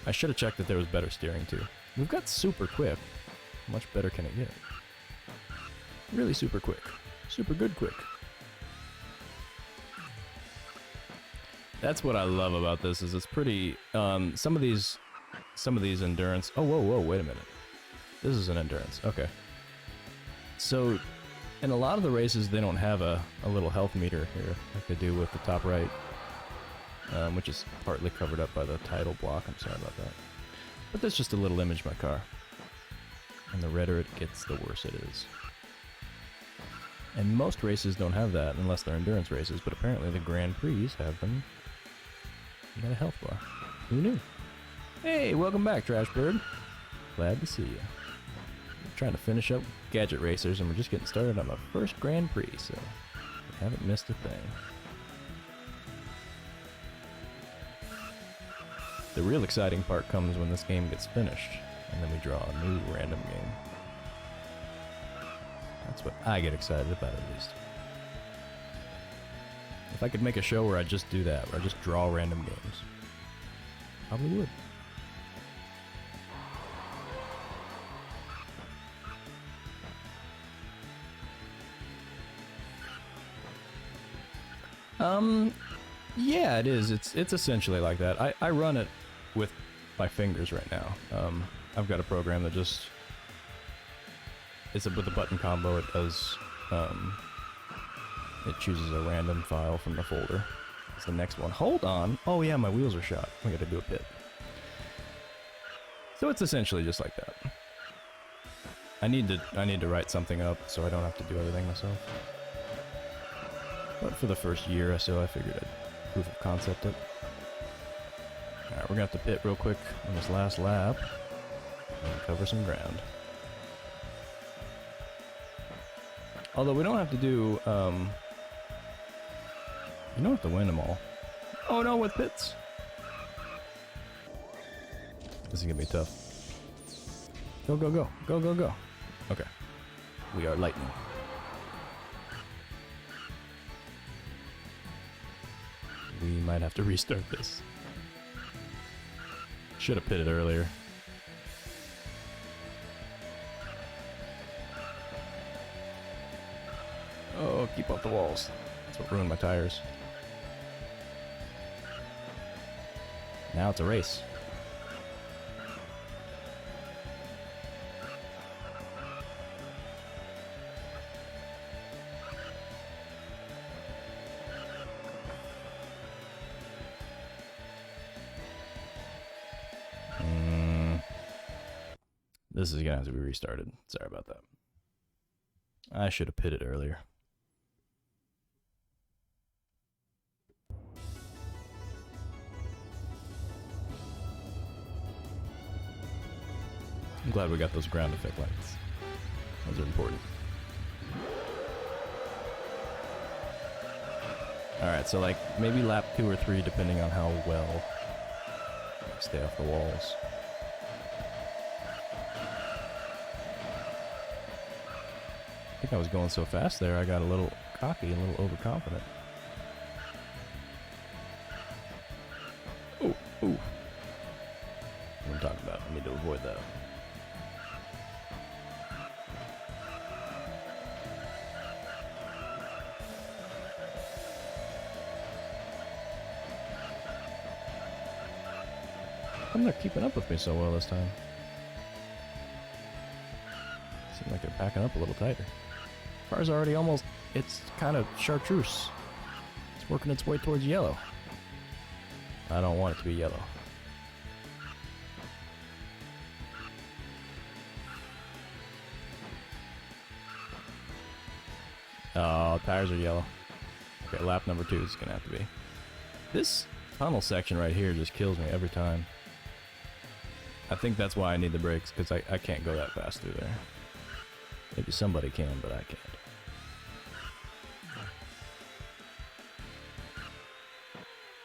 I should have checked that there was better steering too. We've got super quick. How much better can it get? Really super quick. Super good quick. That's what I love about this, is it's pretty, some of these endurance, oh, whoa, wait a minute. This is an endurance, okay. So, in a lot of the races, they don't have a little health meter here, like they do with the top right, which is partly covered up by the title block, I'm sorry about that. But that's just a little image of my car. And the redder it gets, the worse it is. And most races don't have that, unless they're endurance races, but apparently the Grand Prix have them. You got a health bar. Who knew? Hey, welcome back, Trash Bird. Glad to see you. We're trying to finish up Gadget Racers, and we're just getting started on the first Grand Prix, so we haven't missed a thing. The real exciting part comes when this game gets finished, and then we draw a new random game. That's what I get excited about, at least. If I could make a show where I just do that, where I just draw random games, probably would. Yeah, it is. It's essentially like that. I run it with my fingers right now. I've got a program that just, with a button combo, it does, it chooses a random file from the folder. It's the next one. Hold on. Oh yeah, my wheels are shot. I gotta do a pit. So it's essentially just like that. I need to write something up so I don't have to do everything myself. But for the first year or so, I figured I'd proof of concept it. Alright, we're gonna have to pit real quick on this last lap and cover some ground. Although we don't have to do, you don't have to win them all. Oh no, with pits! This is gonna be tough. Go, go, go. Go, go, go. Okay. We are lightning. We might have to restart this. Should have pitted earlier. Oh, keep off the walls. That's what ruined my tires. Now it's a race. This is gonna have to be restarted. Sorry about that. I should have pitted earlier. I'm glad we got those ground effect lights. Those are important. Alright, so like maybe lap 2 or 3 depending on how well I stay off the walls. I think I was going so fast there I got a little cocky, a little overconfident. Ooh, ooh. What I'm talking about, I need to avoid that. They're keeping up with me so well this time. Seems like they're packing up a little tighter. Car's already almost, it's kind of chartreuse. It's working its way towards yellow. I don't want it to be yellow. Oh, tires are yellow. Okay, lap number 2 is gonna have to be. This tunnel section right here just kills me every time. I think that's why I need the brakes, because I can't go that fast through there. Maybe somebody can, but I can't.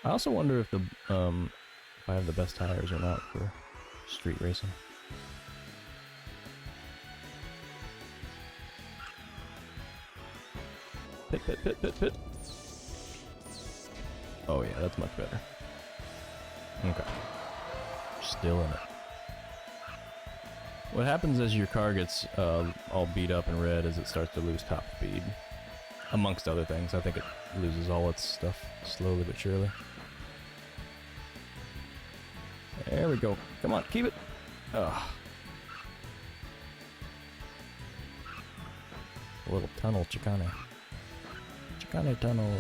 I also wonder if the if I have the best tires or not for street racing. Pit, pit, pit, pit, pit. Oh yeah, that's much better. Okay. Still in it. What happens as your car gets all beat up and red is it starts to lose top speed. Amongst other things. I think it loses all its stuff slowly but surely. There we go. Come on, keep it. Ugh. A little tunnel, chicane. Chicane tunnel.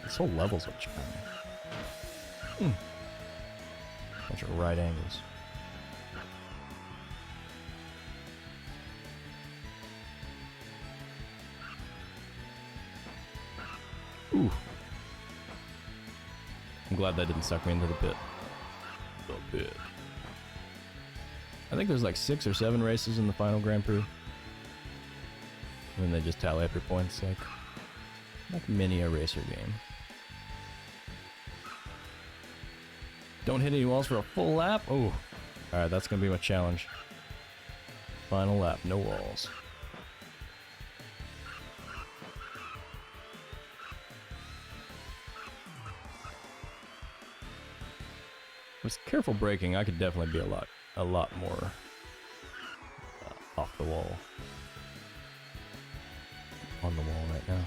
This whole level's of chicane. Bunch of right angles. Ooh. I'm glad that didn't suck me into the pit. The pit. I think there's like 6 or 7 races in the final Grand Prix. And then they just tally up your points like mini a racer game. Don't hit any walls for a full lap? Oh. Alright, that's gonna be my challenge. Final lap, no walls. With careful braking, I could definitely be a lot more off the wall. On the wall right now.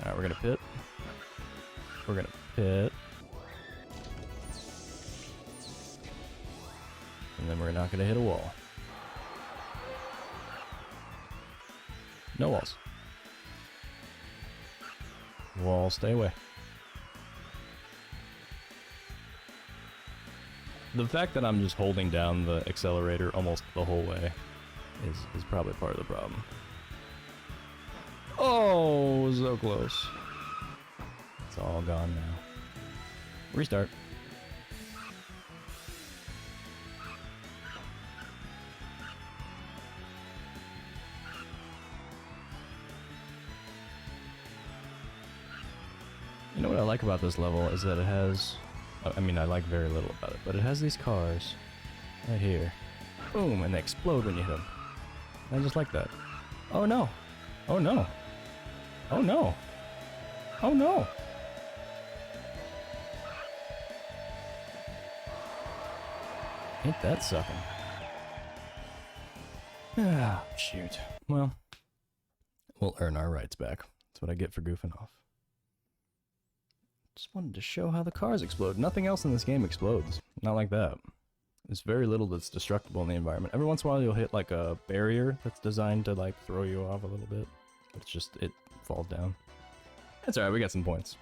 Alright, we're gonna pit. We're gonna pit. And then we're not gonna hit a wall. No walls. Wall, stay away. The fact that I'm just holding down the accelerator almost the whole way is probably part of the problem. Oh, so close. It's all gone now. Restart. You know what I like about this level is that it has... I mean, I like very little about it, but it has these cars right here. Boom, and they explode when you hit them. I just like that. Oh no. Oh no. Oh no. Oh no. Ain't that sucking. Ah, shoot. Well, we'll earn our rights back. That's what I get for goofing off. Just wanted to show how the cars explode. Nothing else in this game explodes. Not like that. There's very little that's destructible in the environment. Every once in a while you'll hit like a barrier that's designed to like throw you off a little bit. But it's just, it falls down. That's alright, we got some points.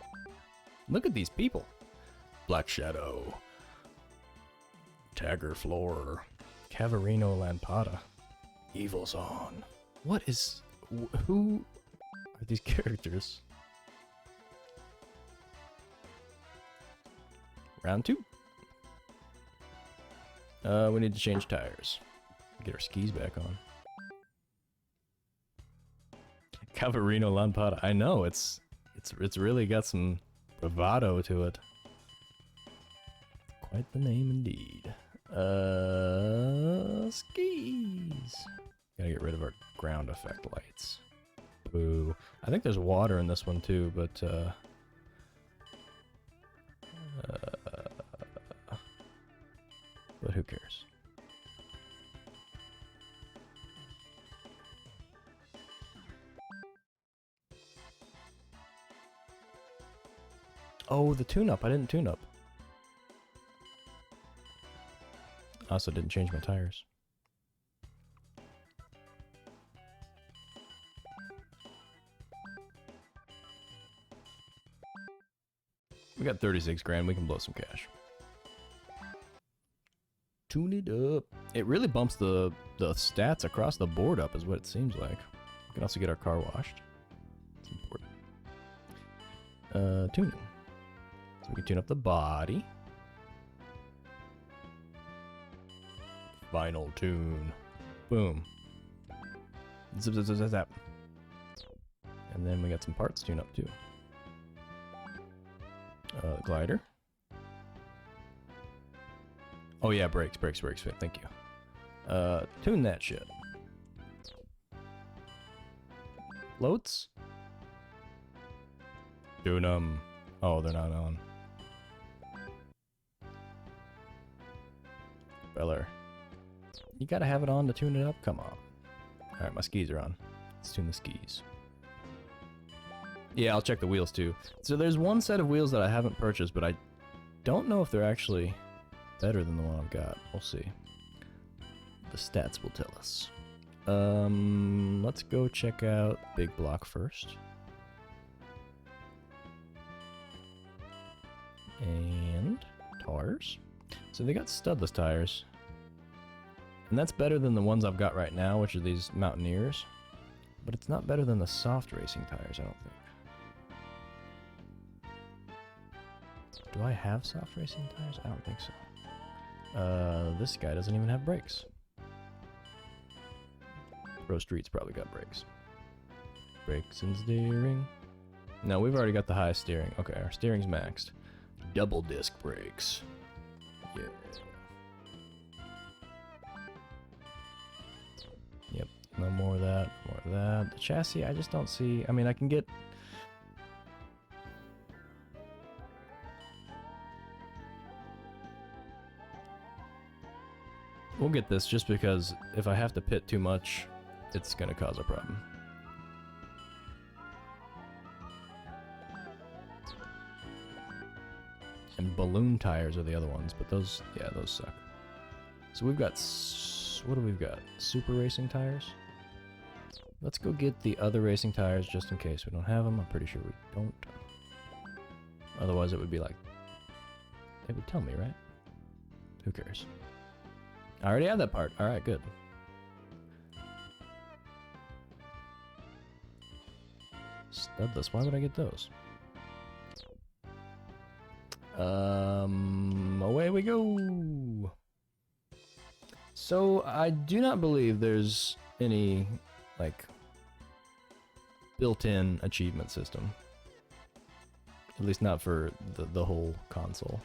Look at these people. Black Shadow. Tagger Floor. Cavarino Lampada. Evil's on. What is... who are these characters? Round 2. We need to change tires. Get our skis back on. Cavarino Lampada. I know, it's really got some bravado to it. Quite the name indeed. Skis. Gotta get rid of our ground effect lights. Boo. I think there's water in this one too, but who cares? Oh, the tune-up. I didn't tune up. I also didn't change my tires. We got 36 grand. We can blow some cash. Tune it up. It really bumps the stats across the board up is what it seems like. We can also get our car washed. It's important. Tuning. So we can tune up the body. Final tune. Boom. Zip, zip, zip, zip, zap. And then we got some parts tune up too. Glider. Oh yeah, brakes. Thank you. Tune that shit. Floats? Tune them. Oh, they're not on. Beller. You gotta have it on to tune it up? Come on. Alright, my skis are on. Let's tune the skis. Yeah, I'll check the wheels too. So there's one set of wheels that I haven't purchased, but I don't know if they're actually better than the one I've got. We'll see. The stats will tell us. Let's go check out Big Block first. And tires. So they got studless tires. And that's better than the ones I've got right now, which are these Mountaineers. But it's not better than the soft racing tires, I don't think. Do I have soft racing tires? I don't think so. This guy doesn't even have brakes. Pro Street's probably got brakes. Brakes and steering. No, we've already got the high steering. Okay, our steering's maxed. Double disc brakes. Yeah. Yep, no more of that, more of that. The chassis, I just don't see. I mean, I can get... We'll get this just because if I have to pit too much, it's gonna cause a problem. And balloon tires are the other ones, but those, yeah, those suck. So we've got, what do we got? Super racing tires? Let's go get the other racing tires just in case we don't have them. I'm pretty sure we don't. Otherwise it would be like, they would tell me, right? Who cares? I already have that part. Alright, good. Studless, why would I get those? Away we go! So, I do not believe there's any, like, built-in achievement system. At least not for the whole console.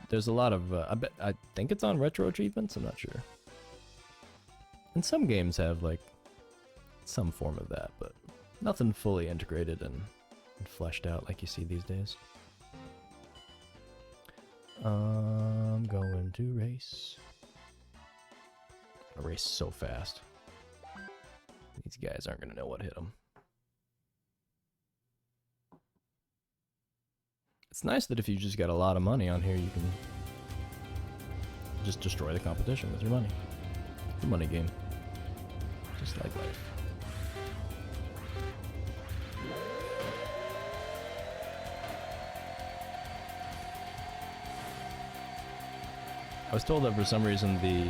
There's a lot of, I think it's on retro achievements, I'm not sure. And some games have, like, some form of that, but nothing fully integrated and fleshed out like you see these days. I'm going to race. I race so fast. These guys aren't gonna know what hit them. It's nice that if you just got a lot of money on here, you can just destroy the competition with your money. It's a money game. Just like life. I was told that for some reason the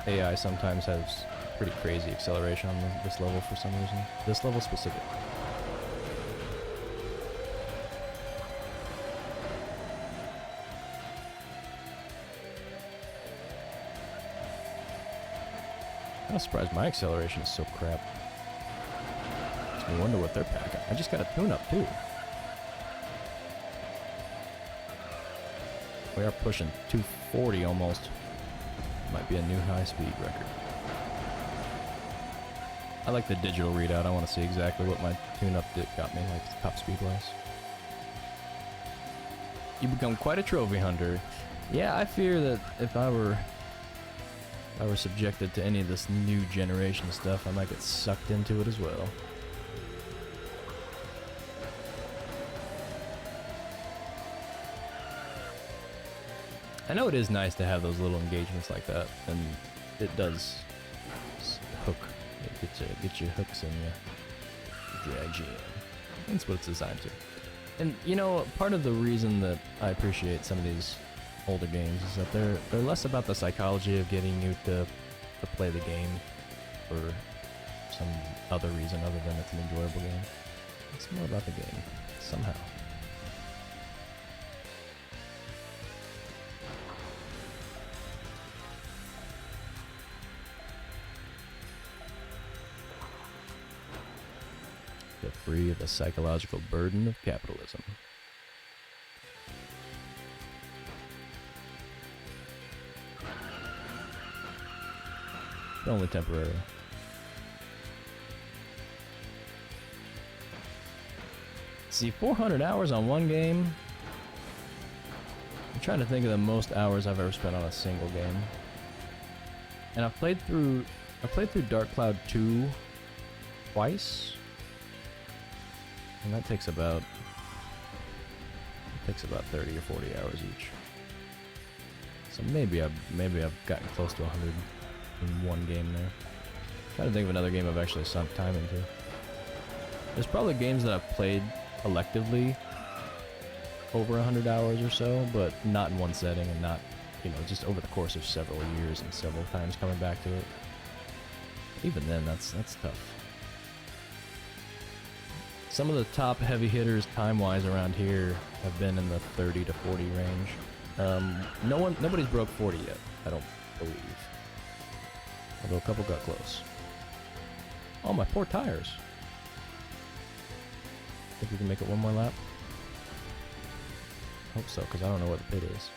AI sometimes has pretty crazy acceleration on this level for some reason. This level specific. I'm surprised my acceleration is so crap. Makes me wonder what they're packing. I just got a tune-up too. We are pushing 240 almost. Might be a new high speed record. I like the digital readout. I want to see exactly what my tune-up got me, like top speed wise. You become quite a trophy hunter. Yeah, I fear that if I were subjected to any of this new generation stuff, I might get sucked into it as well. I know it is nice to have those little engagements like that, and it does hook. It gets your hooks in you, drags you in. That's what it's designed to. And you know, part of the reason that I appreciate some of these older games is that they're less about the psychology of getting you to play the game for some other reason other than it's an enjoyable game. It's more about the game, somehow. Get free of the psychological burden of capitalism. Only temporary. See, 400 hours on one game. I'm trying to think of the most hours I've ever spent on a single game. And I played through Dark Cloud 2 twice. And that takes about 30 or 40 hours each. So maybe I've gotten close to 100 in one game there. I'm trying to think of another game I've actually sunk time into. There's probably games that I've played electively over 100 hours or so, but not in one setting and not, you know, just over the course of several years and several times coming back to it. Even then, that's tough. Some of the top heavy hitters time-wise around here have been in the 30 to 40 range. Nobody's broke 40 yet, I don't believe. Although a couple got close. Oh, my poor tires. Think we can make it one more lap? Hope so, because I don't know what the pit is.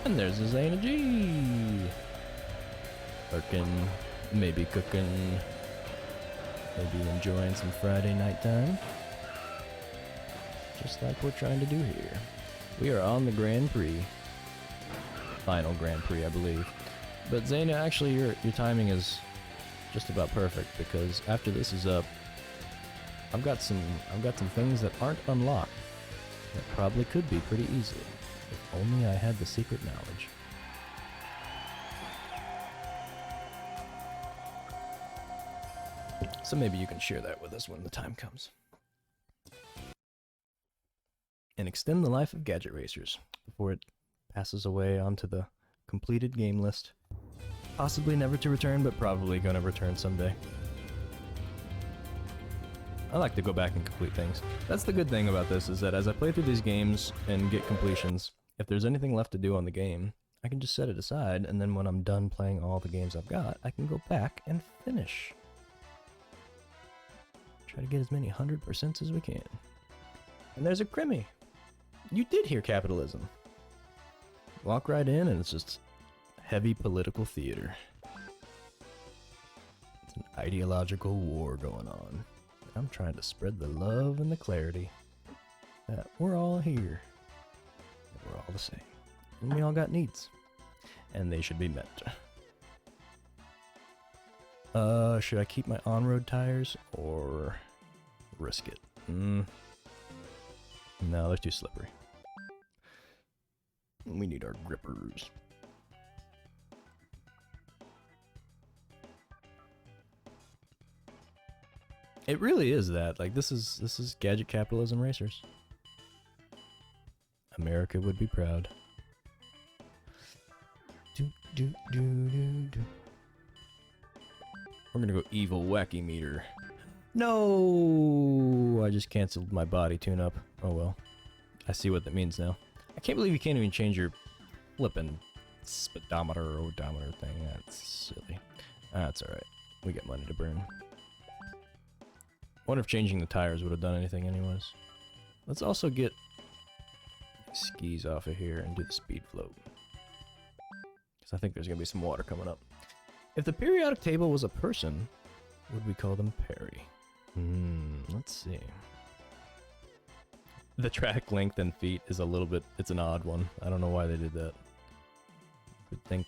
And there's a Zayna G! Lurking, maybe cooking, maybe enjoying some Friday night time. Just like we're trying to do here. We are on the Grand Prix. Final Grand Prix, I believe. But Zayna, actually your timing is just about perfect, because after this is up, I've got some things that aren't unlocked that probably could be pretty easily, if only I had the secret knowledge. So maybe you can share that with us when the time comes. And extend the life of Gadget Racers before it passes away onto the completed game list. Possibly never to return, but probably gonna return someday. I like to go back and complete things. That's the good thing about this, is that as I play through these games and get completions, if there's anything left to do on the game, I can just set it aside, and then when I'm done playing all the games I've got, I can go back and finish. Try to get as many 100% as we can. And there's a Crimmy! You did hear capitalism. Walk right in and it's just heavy political theater. It's an ideological war going on. I'm trying to spread the love and the clarity that we're all here. We're all the same. And we all got needs. And they should be met. Should I keep my on-road tires or risk it? No, they're too slippery. We need our grippers. It really is that. Like, this is Gadget Capitalism Racers. America would be proud. We're gonna go evil wacky meter. No, I just canceled my body tune-up. Oh well. I see what that means now. I can't believe you can't even change your flippin' speedometer or odometer thing. That's silly. That's alright. We got money to burn. Wonder if changing the tires would have done anything anyways. Let's also get skis off of here and do the speed float. Because I think there's gonna be some water coming up. If the periodic table was a person, would we call them Perry? Let's see. The track length and feet is a little bit, it's an odd one. I don't know why they did that. I think.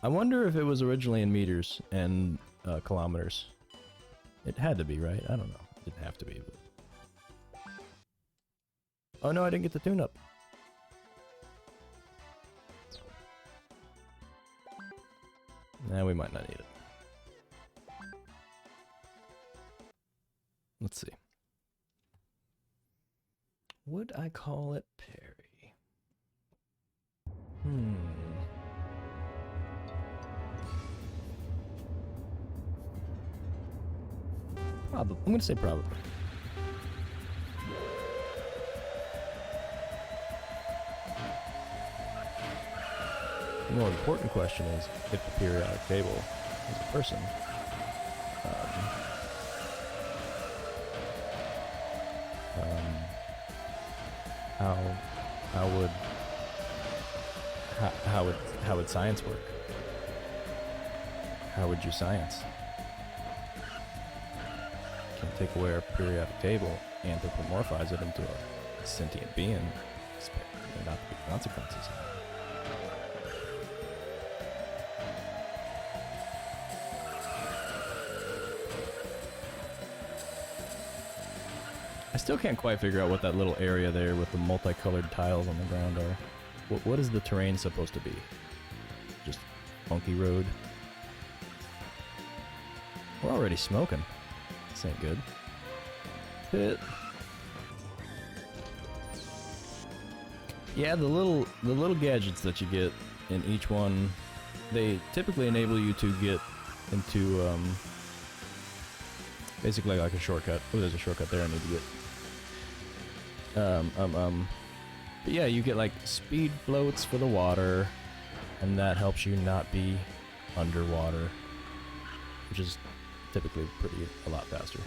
I wonder if it was originally in meters and kilometers. It had to be, right? I don't know. It didn't have to be, but... Oh no, I didn't get the tune-up. Nah, we might not need it. Let's see. Would I call it Perry? Probably. I'm gonna say probably. The more important question is if the periodic table is a person. How would science work? How would you science? Can't take away our periodic table, anthropomorphize it into a sentient being, expect there not to be consequences. I still can't quite figure out what that little area there with the multicolored tiles on the ground are. What is the terrain supposed to be? Just funky road? We're already smoking. This ain't good. Pit. Yeah, the little gadgets that you get in each one, they typically enable you to get into basically like a shortcut. Oh, there's a shortcut there I need to get. But yeah, you get like speed floats for the water, and that helps you not be underwater, which is typically a lot faster.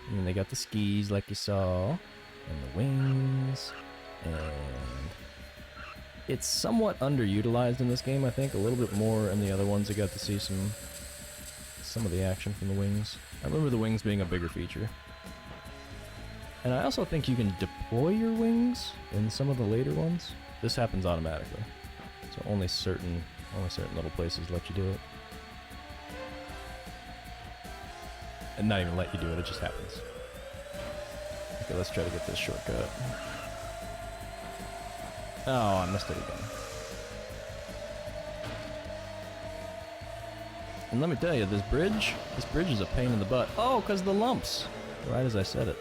And then they got the skis like you saw, and the wings, and it's somewhat underutilized in this game, I think. A little bit more in the other ones. I got to see some of the action from the wings. I remember the wings being a bigger feature. And I also think you can deploy your wings in some of the later ones. This happens automatically, so only certain little places let you do it. And not even let you do it, it just happens. Okay, let's try to get this shortcut. Oh, I missed it again. And let me tell you, this bridge is a pain in the butt. Oh, because the lumps, right as I said it.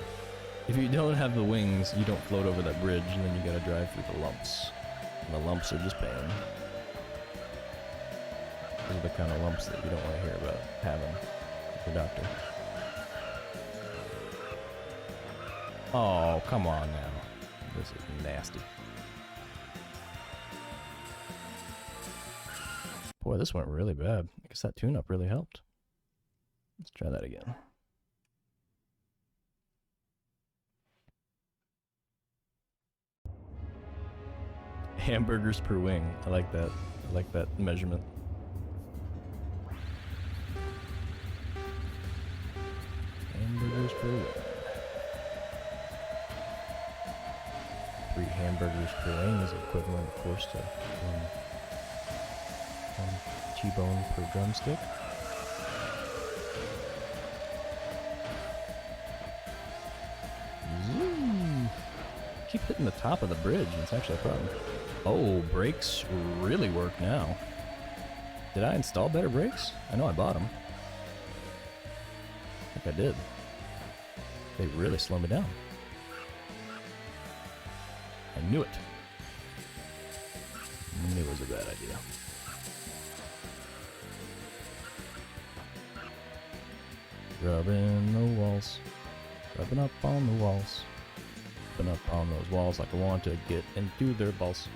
If you don't have the wings, you don't float over that bridge, and then you gotta drive through the lumps. And the lumps are just pain. Those are the kind of lumps that you don't want to hear about having with your doctor. Oh, come on now. This is nasty. Boy, this went really bad. I guess that tune-up really helped. Let's try that again. Hamburgers per wing. I like that. I like that measurement. Hamburgers per wing. 3 hamburgers per wing is equivalent, of course, to one T-bone per drumstick. Zoom. Keep hitting the top of the bridge. It's actually a problem. Oh, brakes really work now. Did I install better brakes? I know I bought them. I think I did. They really slow me down. I knew it. was a bad idea. Rubbing the walls. Rubbing up on the walls. Rubbing up on those walls like I want to get into their balls.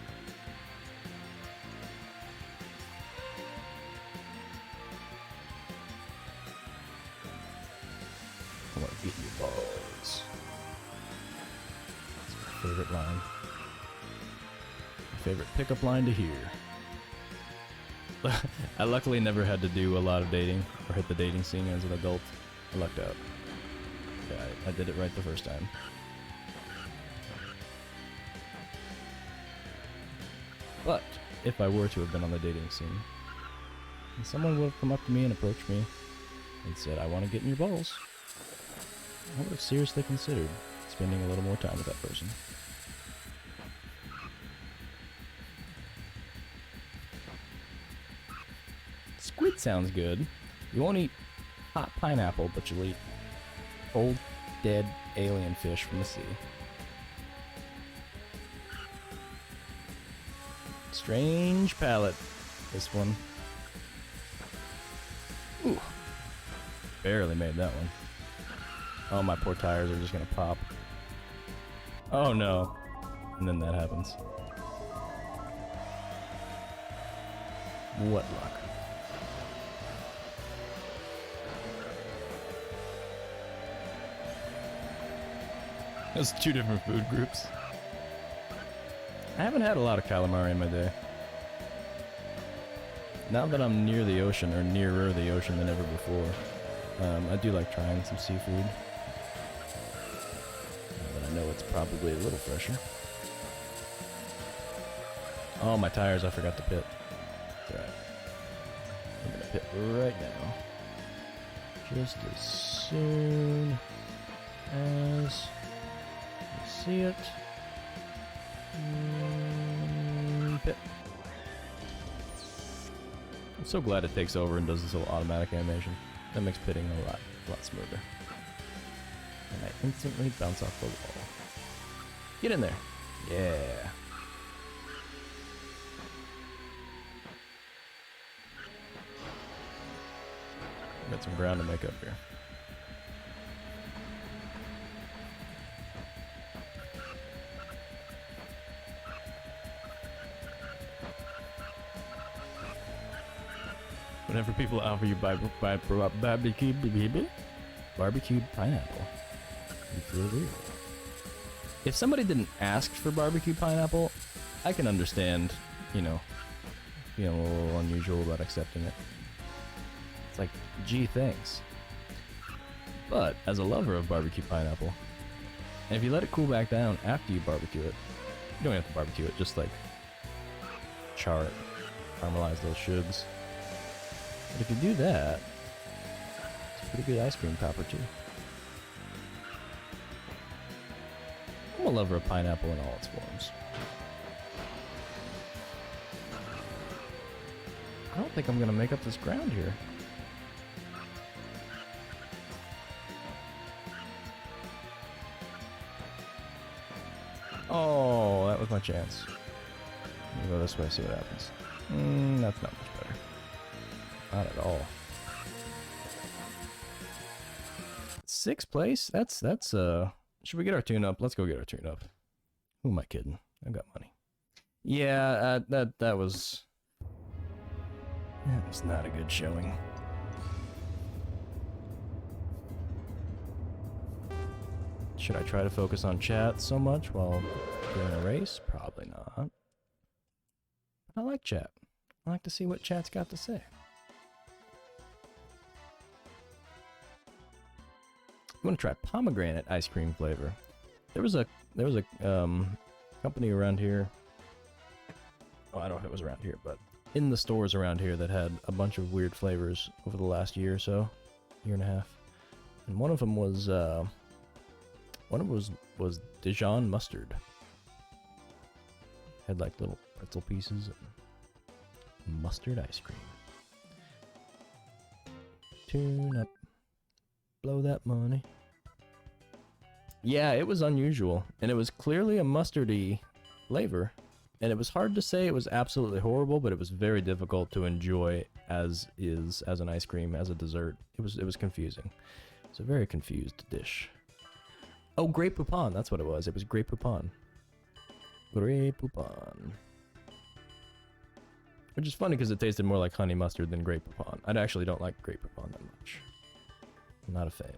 I want to get your balls. That's my favorite line. My favorite pickup line to hear. I luckily never had to do a lot of dating or hit the dating scene as an adult. I lucked out. Yeah, I did it right the first time. But if I were to have been on the dating scene, and someone would have come up to me and approached me and said, I want to get in your balls, I would have seriously considered spending a little more time with that person. Squid sounds good. You won't eat hot pineapple, but you'll eat old, dead alien fish from the sea. Strange palate, this one. Ooh. Barely made that one. Oh, my poor tires are just gonna pop. Oh no. And then that happens. What luck. Those two different food groups. I haven't had a lot of calamari in my day. Now that I'm near the ocean, or nearer the ocean than ever before, I do like trying some seafood. But I know it's probably a little fresher. Oh, my tires, I forgot to pit. That's alright. I'm gonna pit right now. Just as soon as you see it. Pit. I'm so glad it takes over and does this little automatic animation. That makes pitting a lot smoother. And I instantly bounce off the wall. Get in there. Yeah. Got some ground to make up here. Whenever people offer you barbecued pineapple, you feel weird. If somebody didn't ask for barbecue pineapple, I can understand, you know, being a little unusual about accepting it. It's like, gee, thanks. But as a lover of barbecue pineapple, and if you let it cool back down after you barbecue it, you don't have to barbecue it, just like char it, caramelize those sugars. But if you do that, it's a pretty good ice cream topper too. I'm a lover of pineapple in all its forms. I don't think I'm gonna make up this ground here. Oh, that was my chance. Let me go this way, see what happens. That's not much better. Not at all. 6th place? That's should we get our tune up? Let's go get our tune up. Who am I kidding? I've got money. Yeah, that was not a good showing. Should I try to focus on chat so much while doing a race? Probably not. But I like chat. I like to see what chat's got to say. I'm gonna try pomegranate ice cream flavor. There was a company around here. Oh, I don't know if it was around here, but in the stores around here that had a bunch of weird flavors over the last year or so, year and a half. And one of them was Dijon mustard. Had like little pretzel pieces and mustard ice cream. Tune up. Blow that money. Yeah, it was unusual, and it was clearly a mustardy flavor. And it was hard to say it was absolutely horrible, but it was very difficult to enjoy as an ice cream, as a dessert. It was confusing. It's a very confused dish. Oh, Grey Poupon, that's what it was. It was Grey Poupon. Grey Poupon. Which is funny because it tasted more like honey mustard than Grey Poupon. I actually don't like Grey Poupon that much. I'm not a fan.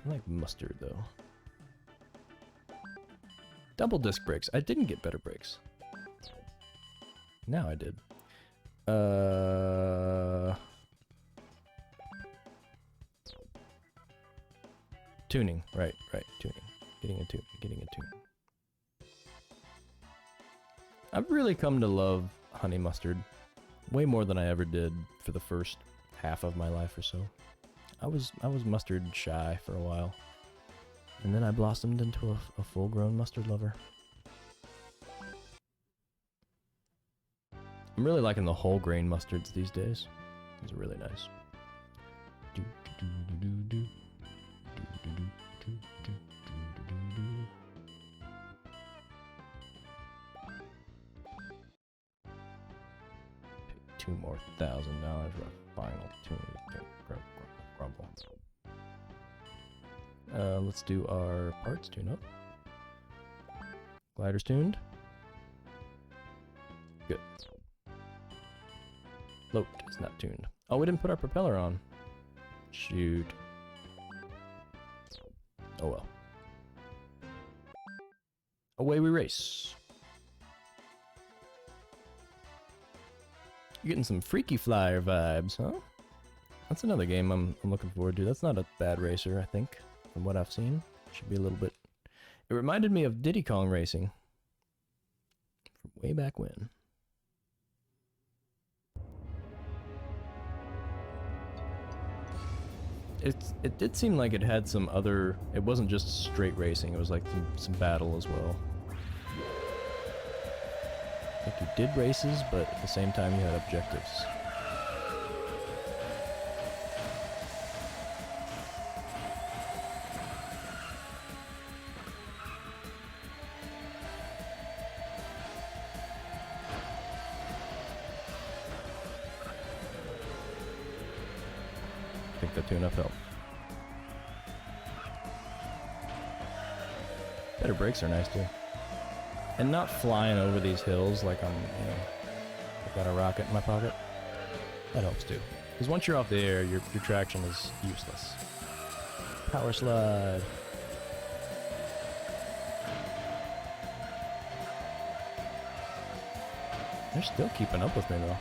I like mustard though. Double disc brakes. I didn't get better brakes. Now I did. Tuning. Right, tuning. Getting a tune. I've really come to love honey mustard way more than I ever did for the first half of my life or so. I was mustard shy for a while. And then I blossomed into a full-grown mustard lover. I'm really liking the whole grain mustards these days. These are really nice. 2 more $1,000 for a final tune. Grumble. Let's do our parts tune-up. Glider's tuned. Good. Float is not tuned. Oh, we didn't put our propeller on. Shoot. Oh well. Away we race. You're getting some Freaky Flyer vibes, huh? That's another game I'm looking forward to. That's not a bad racer, I think, from what I've seen. Should be a little bit... It reminded me of Diddy Kong Racing. From way back when. It did seem like it had some other... It wasn't just straight racing, it was like some battle as well. Like you did races, but at the same time you had objectives. I think the tune-up helped. Better brakes are nice too. And not flying over these hills like I'm, you know, I've got a rocket in my pocket. That helps too. Because once you're off the air, your traction is useless. Power slide. They're still keeping up with me though.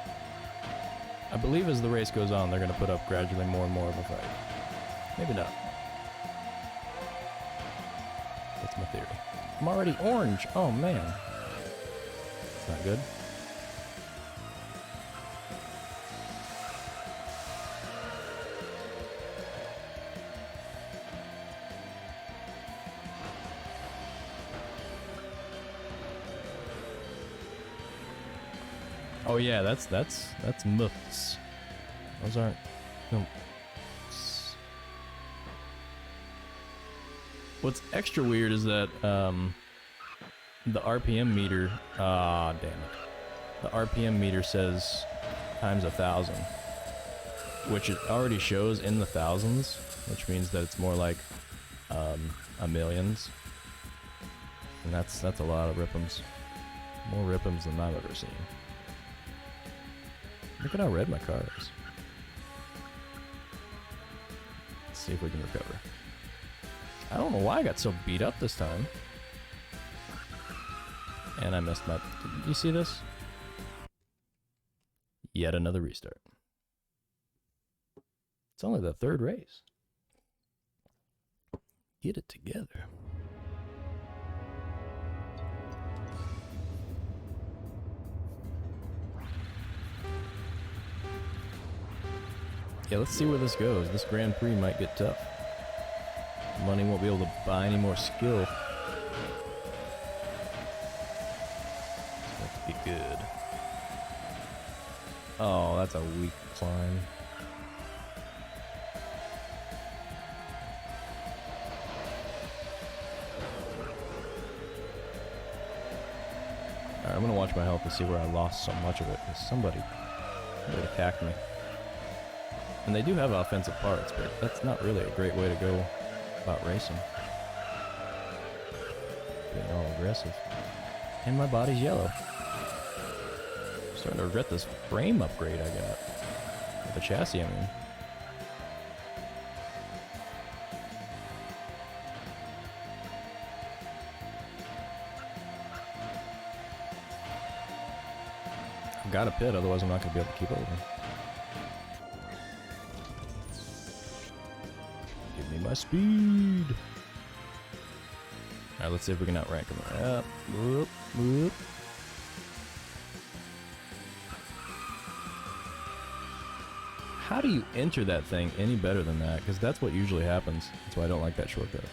I believe as the race goes on, they're going to put up gradually more and more of a fight. Maybe not. That's my theory. I'm already orange. Oh man. That's not good. Oh yeah, that's myths. Those aren't myths. What's extra weird is that the RPM meter, damn it. The RPM meter says times 1,000, which it already shows in the thousands, which means that it's more like a millions. And that's a lot of rip'ems. More rip'ems than I've ever seen. Look at how red my car is. Let's see if we can recover. I don't know why I got so beat up this time. And I messed my... Did you see this? Yet another restart. It's only the third race. Get it together. Yeah, let's see where this goes. This Grand Prix might get tough. Money won't be able to buy any more skill. It's going to be good. Oh, that's a weak climb. Alright, I'm gonna watch my health and see where I lost so much of it, because somebody attacked me. And they do have offensive parts, but that's not really a great way to go about racing. Being all aggressive. And my body's yellow. I'm starting to regret this frame upgrade I got. The chassis, I mean. I've got to pit, otherwise I'm not going to be able to keep over. Give me my speed. Alright, let's see if we can outrank him. Up, whoop, whoop. How do you enter that thing any better than that? Because that's what usually happens. That's why I don't like that shortcut.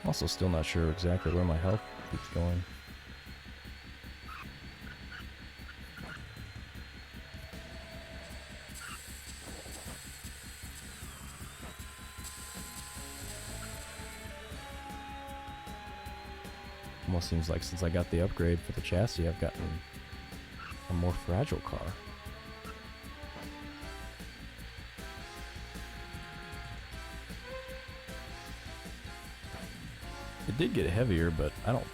I'm also still not sure exactly where my health keeps going. Almost seems like since I got the upgrade for the chassis, I've gotten a more fragile car. It did get heavier, but I don't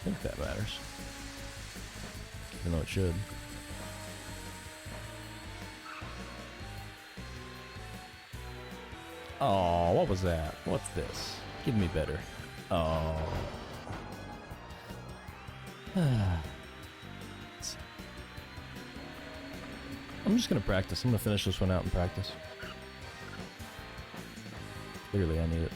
think that matters. Even though it should. Oh, what was that? What's this? Give me better. Oh. I'm just gonna practice. I'm gonna finish this one out and practice. Clearly I need it.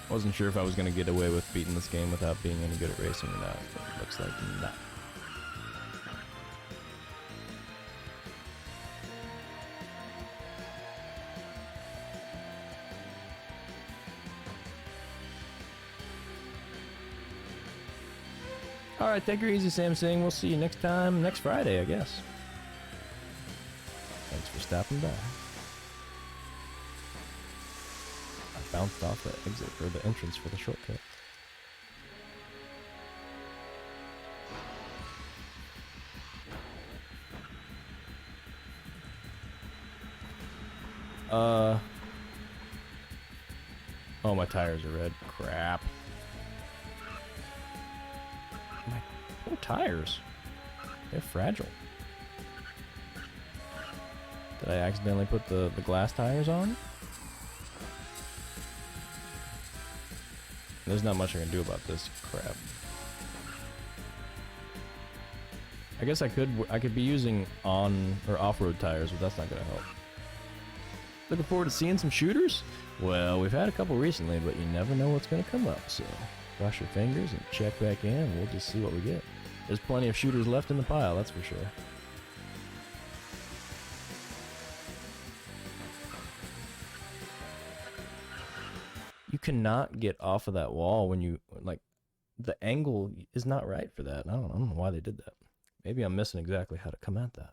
Wasn't sure if I was gonna get away with beating this game without being any good at racing or not, but it looks like not. Alright, take her easy, Samsung. We'll see you next time, next Friday, I guess. Thanks for stopping by. I bounced off the exit, or the entrance for the shortcut. Oh, my tires are red. Crap. My poor tires. They're fragile. Did I accidentally put the glass tires on? There's not much I can do about this crap. I guess I could be using on or off-road tires, but that's not gonna help. Looking forward to seeing some shooters? Well, we've had a couple recently, but you never know what's gonna come up, so cross your fingers and check back in, and we'll just see what we get. There's plenty of shooters left in the pile, that's for sure. You cannot get off of that wall when you, like, the angle is not right for that. I don't know why they did that. Maybe I'm missing exactly how to come at that.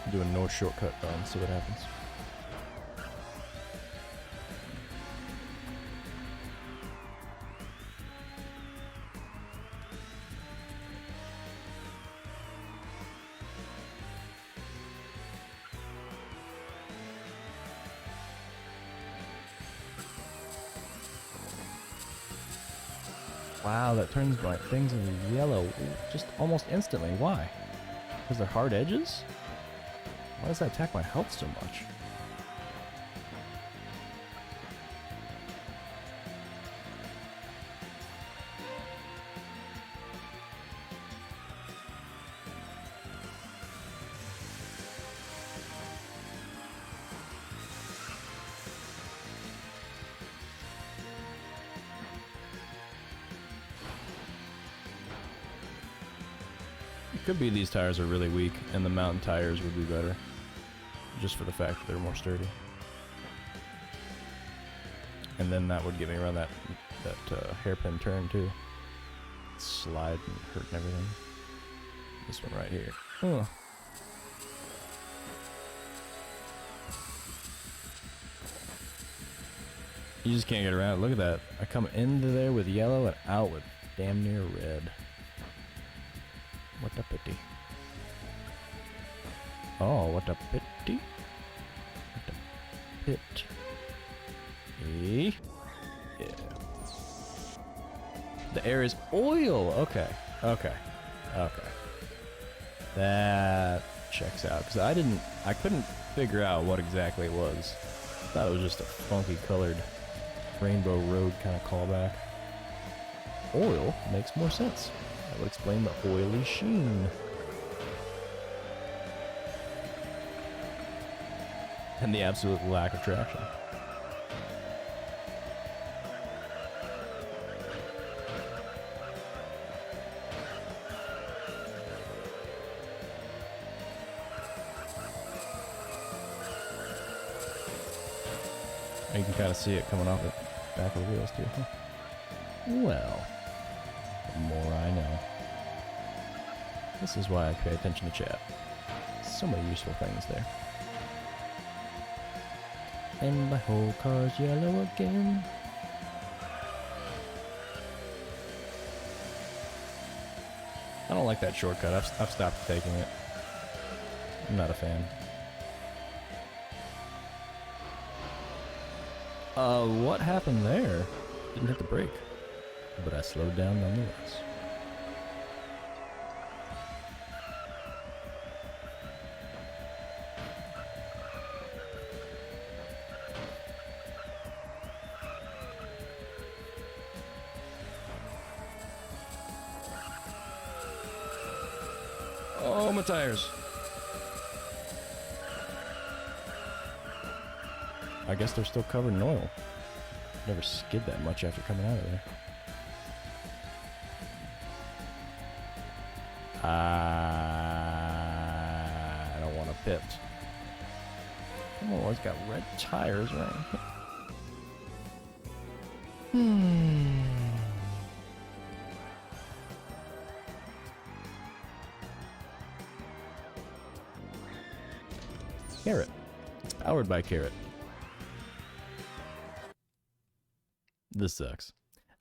Do a no shortcut run, see what happens. Wow, that turns my things into yellow just almost instantly. Why? Because they're hard edges? Why does that attack my health so much? Could be these tires are really weak, and the mountain tires would be better. Just for the fact that they're more sturdy. And then that would get me around that hairpin turn too. Slide and hurt and everything. This one right here. Oh. You just can't get around it. Look at that. I come into there with yellow and out with damn near red. What a pity. Oh, what a pity. What a pit. Yeah. The air is oil. Okay. Okay. Okay. That checks out. Because I couldn't figure out what exactly it was. I thought it was just a funky colored Rainbow Road kind of callback. Oil makes more sense. That would explain the oily sheen. And the absolute lack of traction. You can kind of see it coming off the back of the wheels too. Huh? Well, the more I know. This is why I pay attention to chat. So many useful things there. And my whole car's yellow again. I don't like that shortcut. I've stopped taking it. I'm not a fan. What happened there? Didn't hit the brake, but I slowed down nonetheless. Oh, my tires. I guess they're still covered in oil. Never skid that much after coming out of there. I don't want to pit. Oh, it's got red tires right here. Carrot. It's powered by Carrot. This sucks.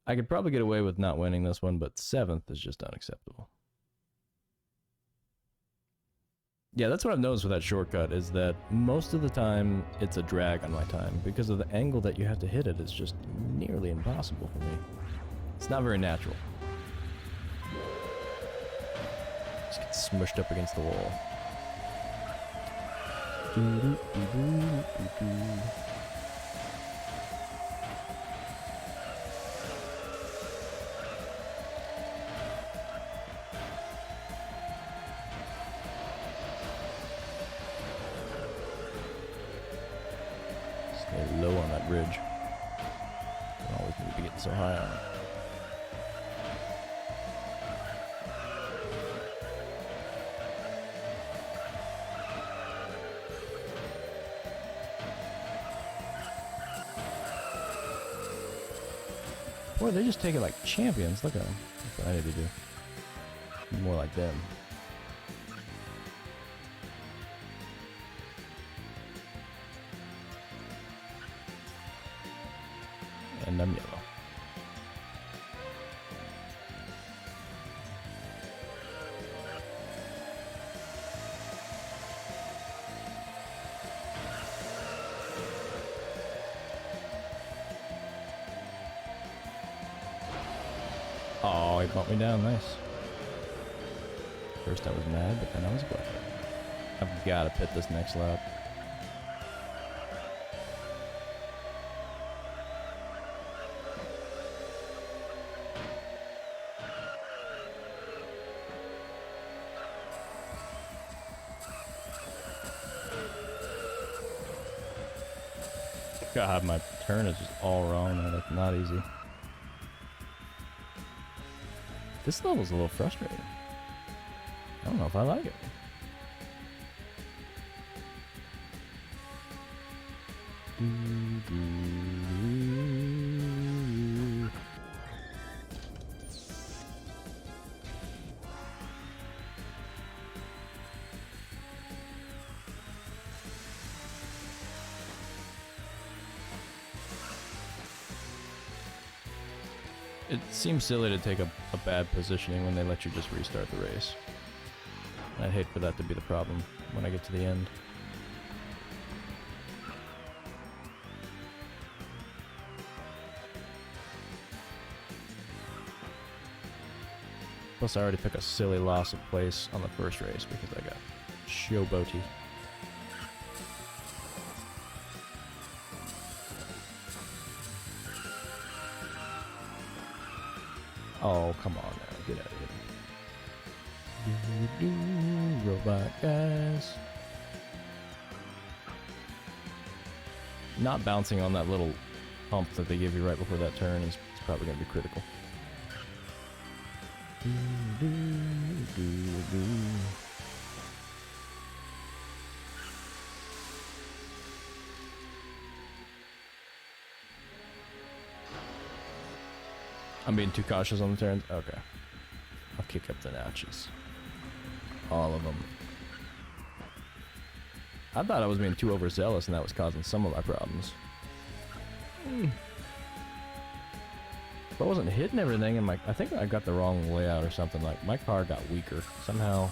I could probably get away with not winning this one, but 7th is just unacceptable. Yeah, that's what I've noticed with that shortcut, is that most of the time it's a drag on my time because of the angle that you have to hit it is just nearly impossible for me. It's not very natural. Just get smushed up against the wall. Stay low on that bridge. Don't always need to be getting so high on it. Boy, they just take it like champions. Look at them. That's what I need to do. Be more like them. And I'm yellow. Oh, he bumped me down, nice. First I was mad, but then I was glad. I've got to pit this next lap. God, my turn is just all wrong now. That's not easy. This level's a little frustrating. I don't don't know if I like it. It seems silly to take a bad positioning when they let you just restart the race. I'd hate for that to be the problem when I get to the end. Plus I already took a silly loss of place on the first race because I got showboaty. Oh, come on now. Get out of here. Robot guys. Not bouncing on that little hump that they give you right before that turn is probably going to be critical. I'm being too cautious on the turns? Okay. I'll kick up the notches. All of them. I thought I was being too overzealous and that was causing some of my problems. If I wasn't hitting everything and I think I got the wrong layout or something, like my car got weaker somehow.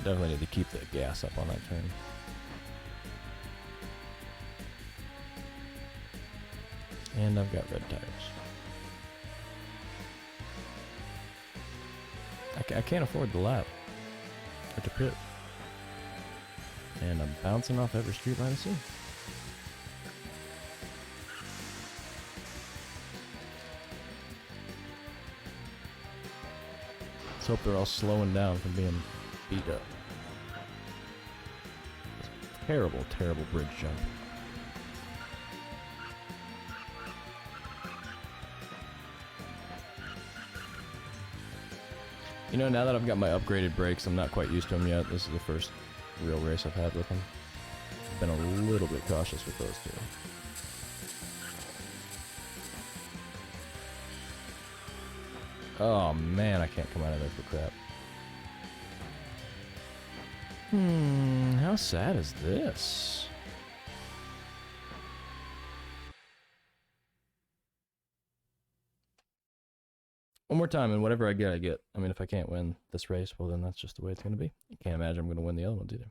Definitely need to keep the gas up on that turn. And I've got red tires. I can't afford the lap. Or to pit. And I'm bouncing off every street line I see. Let's hope they're all slowing down from being beat up. Terrible, terrible bridge jump. You know, now that I've got my upgraded brakes, I'm not quite used to them yet. This is the first real race I've had with them. I've been a little bit cautious with those two. Oh man, I can't come out of there for crap. How sad is this? One more time, and whatever I get, I get. I mean, if I can't win this race, well then that's just the way it's going to be. I can't imagine I'm going to win the other ones either.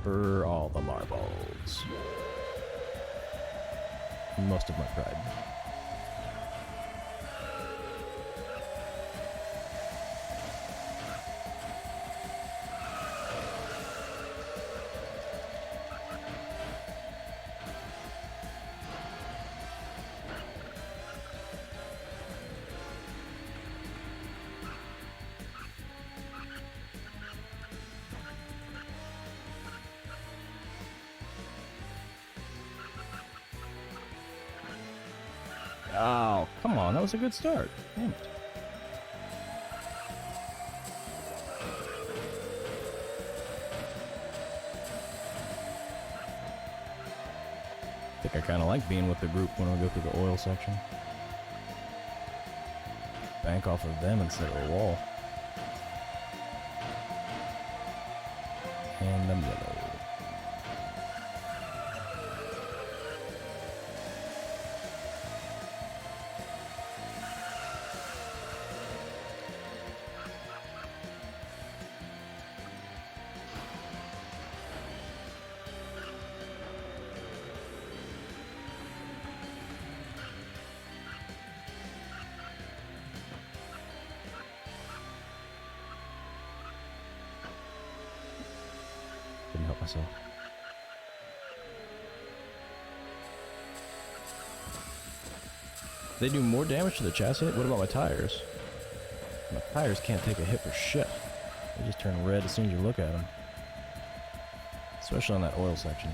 For all the marbles. Most of my pride. Oh, come on, that was a good start. Damn it. I think I kind of like being with the group when I go through the oil section. Bank off of them instead of a wall. And I'm yellow. Couldn't help myself. They do more damage to the chassis? What about my tires? My tires can't take a hit for shit. They just turn red as soon as you look at them. Especially on that oil section.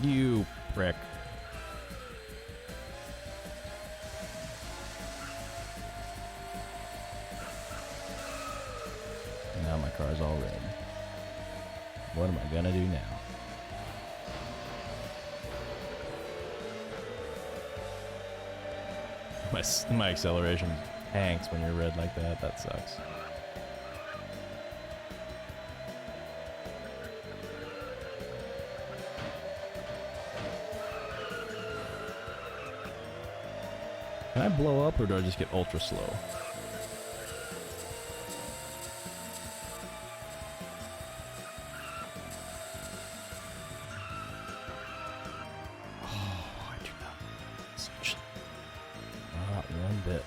You prick. Now my car's all red. What am I gonna do now? My acceleration tanks when you're red like that. That sucks. Can I blow up or do I just get ultra slow? Oh, I do not such not one bit.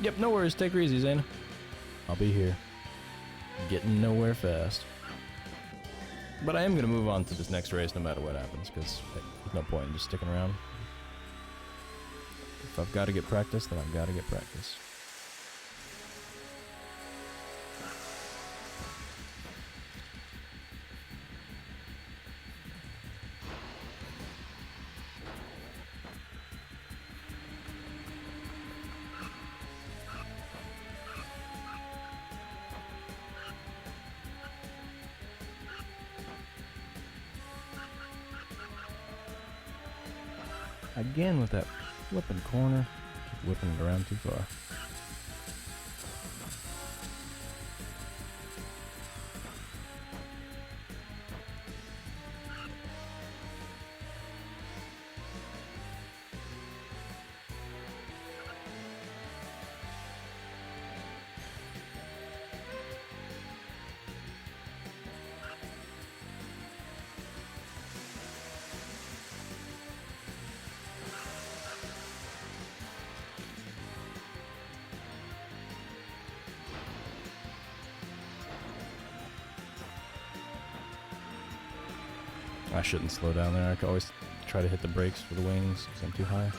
Yep, no worries. Take her easy, Zane. I'll be here. Getting nowhere fast. But I am going to move on to this next race no matter what happens, because there's no point in just sticking around. If I've got to get practice, then I've got to get practice. Again with that flipping corner. Keep whipping it around too far. I shouldn't slow down there. I can always try to hit the brakes for the wings because I'm too high.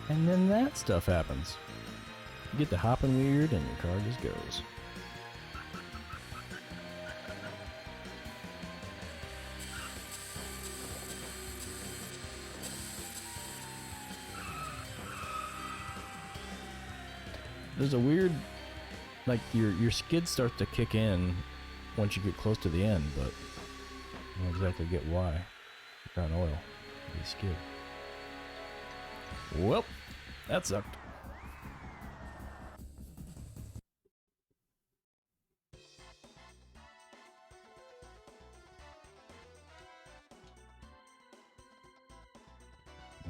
And then that stuff happens. You get to hopping weird and your car just goes. There's a weird, like your skid starts to kick in once you get close to the end, but I don't exactly get why. You're on oil. You skid. Well, that sucked.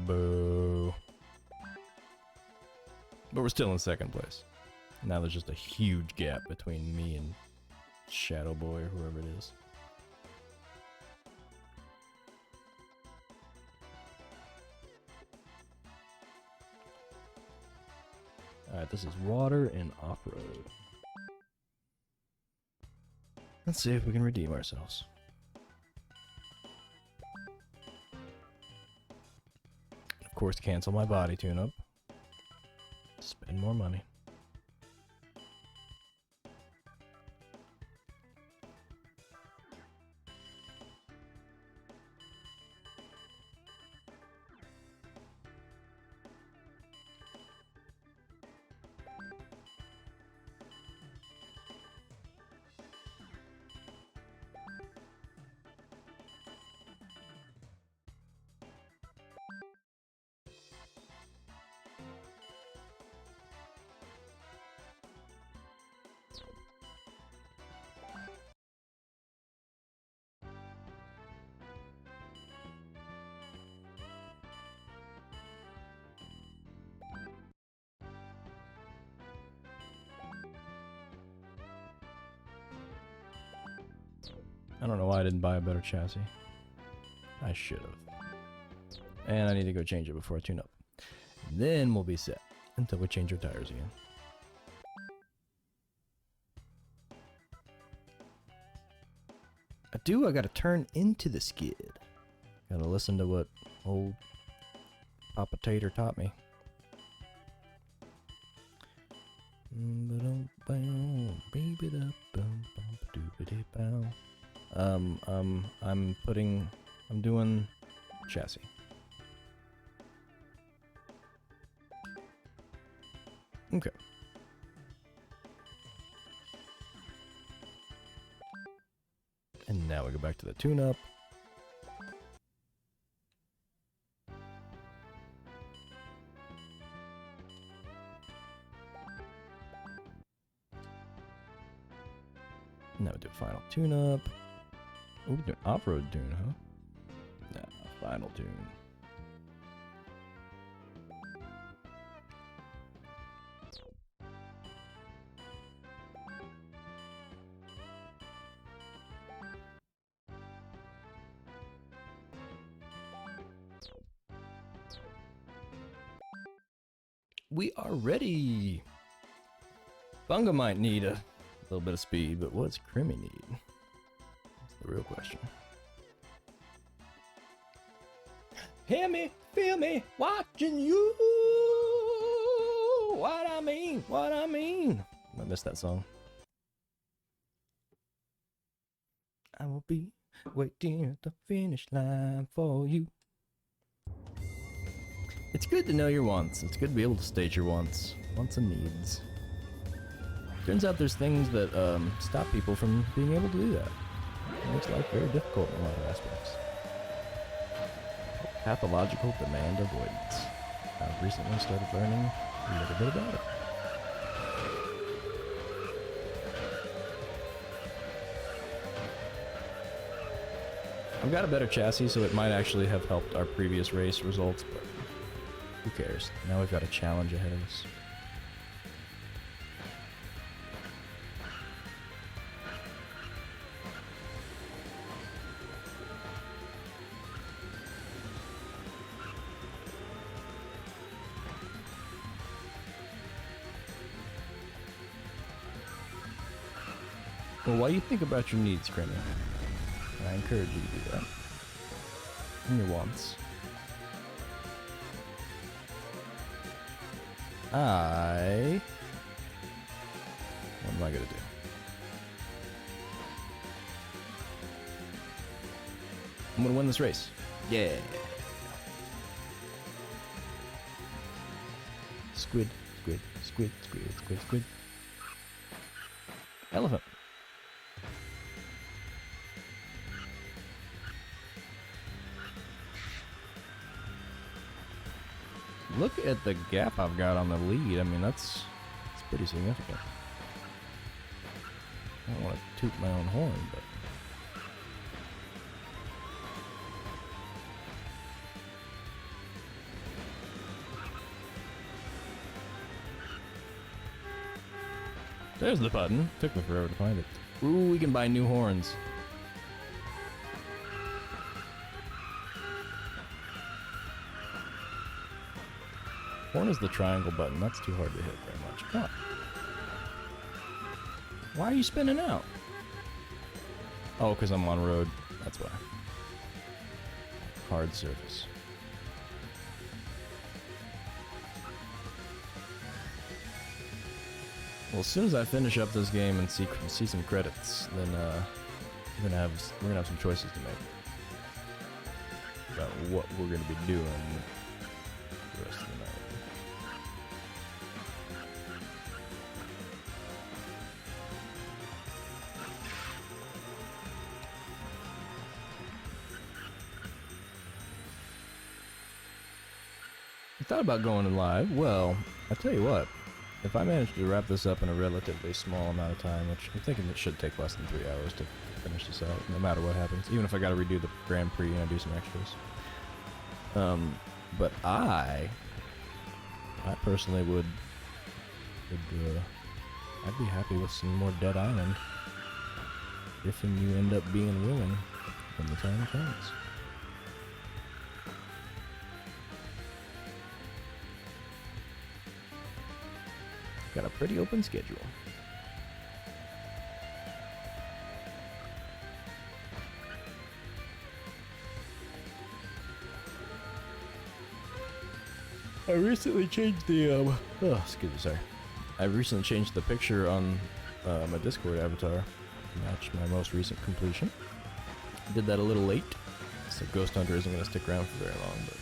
Boo. But we're still in second place. Now there's just a huge gap between me and Shadow Boy or whoever it is. Alright, this is water and off-road. Let's see if we can redeem ourselves. Of course, cancel my body tune-up. Spend more money. I don't know why I didn't buy a better chassis. I should have. And I need to go change it before I tune up. Then we'll be set. until we change our tires again. I gotta turn into the skid. Gotta listen to what old Papa Tater taught me. I'm doing chassis. Okay. And now we go back to the tune-up. Now we do final tune-up. Oh, we do an off-road tune, huh? Nah, final tune. We are ready! Bunga might need a little bit of speed, but what's Crimmy need? That's the real question. Hear me, feel me, watching you! What I mean, what I mean! I missed that song. I will be waiting at the finish line for you. It's good to know your wants. It's good to be able to state your wants and needs. Turns out there's things that stop people from being able to do that. It makes life very difficult in a lot of aspects. Pathological demand avoidance. I've recently started learning a little bit about it. I've got a better chassis, so it might actually have helped our previous race results, but who cares? Now we've got a challenge ahead of us. Well, while you think about your needs, Crimmy, I encourage you to do that. And your wants. What am I gonna do? I'm gonna win this race. Yeah. Squid, squid, squid, squid, squid, squid. Elephant. Look at the gap I've got on the lead. I mean, that's pretty significant. I don't want to toot my own horn, but... There's the button. Took me forever to find it. Ooh, we can buy new horns. Horn is the triangle button. That's too hard to hit very much. Come on. Why are you spinning out? Oh, because I'm on road. That's why. Hard surface. Well, as soon as I finish up this game and see some credits, then we're gonna have some choices to make about what we're gonna be doing the rest of the night. I thought about going live. Well, I tell you what, if I manage to wrap this up in a relatively small amount of time, which I'm thinking it should take less than 3 hours to finish this out, no matter what happens, even if I gotta redo the Grand Prix and I do some extras. But I personally would I'd be happy with some more Dead Island if and you end up being willing when the time comes. Got a pretty open schedule. I recently changed the, excuse me, sorry. I recently changed the picture on my Discord avatar to match my most recent completion. Did that a little late, so Ghost Hunter isn't going to stick around for very long, but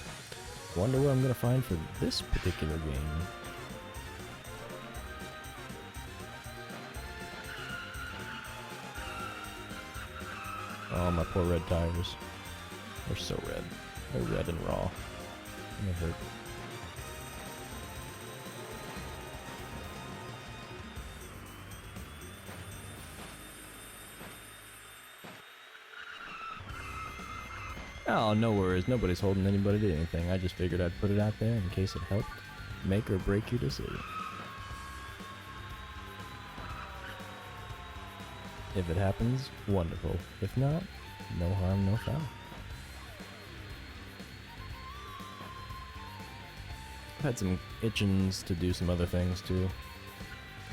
I wonder what I'm going to find for this particular game. Oh, my poor red tires. They're so red. They're red and raw. And they hurt. Oh, no worries. Nobody's holding anybody to anything. I just figured I'd put it out there in case it helped make or break your decision. If it happens, wonderful. If not, no harm, no foul. I've had some itchings to do some other things too.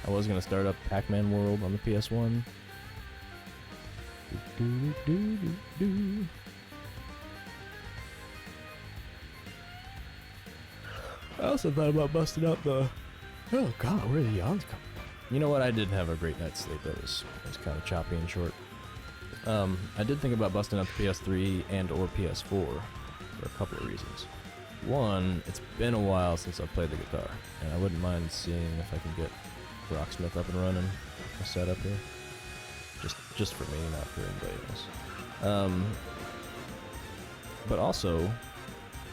I was gonna start up Pac-Man World on the PS1. I also thought about busting out the... Oh god, where are the yawns coming from? You know what? I didn't have a great night's sleep. It was kind of choppy and short. I did think about busting out the PS3 and or PS4 for a couple of reasons. One, it's been a while since I've played the guitar, and I wouldn't mind seeing if I can get Rocksmith up and running, a setup here. Just for me, not for anybody else. But also,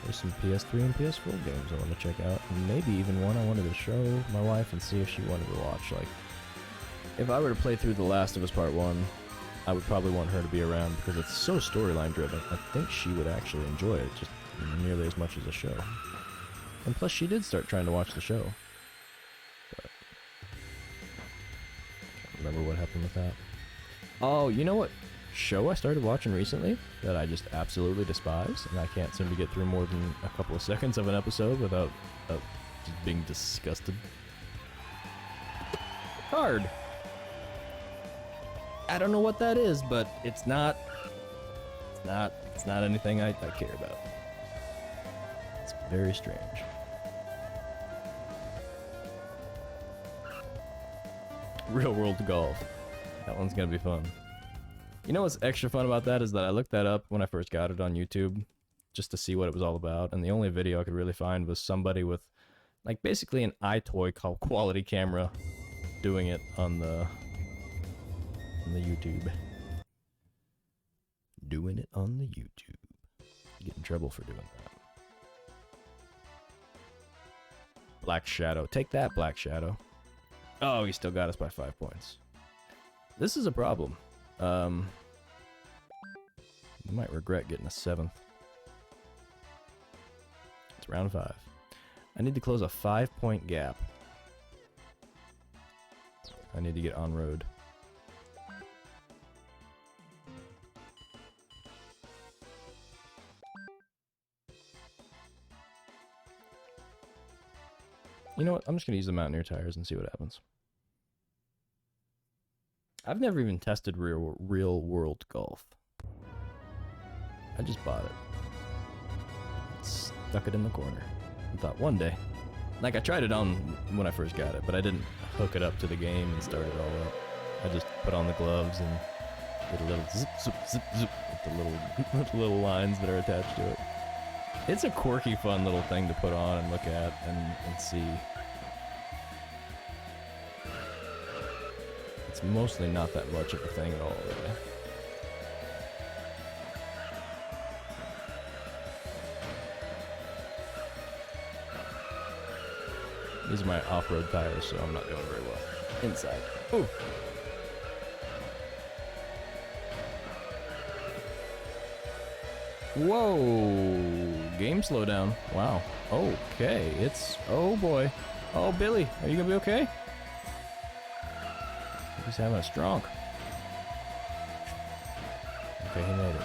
there's some PS3 and PS4 games I want to check out, and maybe even one I wanted to show my wife and see if she wanted to watch. Like, if I were to play through The Last of Us Part 1, I would probably want her to be around because it's so storyline driven. I think she would actually enjoy it just nearly as much as the show. And plus she did start trying to watch the show. But I can't remember what happened with that. Oh, you know what show I started watching recently that I just absolutely despise, and I can't seem to get through more than a couple of seconds of an episode without just being disgusted. Hard. I don't know what that is, but it's not anything I care about. It's very strange. Real World Golf. That one's gonna be fun. You know what's extra fun about that is that I looked that up when I first got it on YouTube just to see what it was all about, and the only video I could really find was somebody with like basically an iToy quality camera doing it on the YouTube. Doing it on the YouTube. Get in trouble for doing that. Black Shadow. Take that, Black Shadow. Oh, he still got us by 5 points. This is a problem. You might regret getting a 7th. It's round 5. I need to close a 5-point gap. I need to get on road. You know what? I'm just going to use the Mountaineer tires and see what happens. I've never even tested real world golf. I just bought it. Stuck it in the corner. And thought one day. Like, I tried it on when I first got it, but I didn't hook it up to the game and start it all up. I just put on the gloves and did a little zip, zip, zip, zip with the little lines that are attached to it. It's a quirky, fun little thing to put on and look at and see. It's mostly not that much of a thing at all, really. These are my off-road tires, so I'm not doing very well. Inside. Ooh! Whoa! Game slowdown. Wow. Okay, it's... Oh boy. Oh, Billy, are you gonna be okay? He's having a strong. Okay, he made it.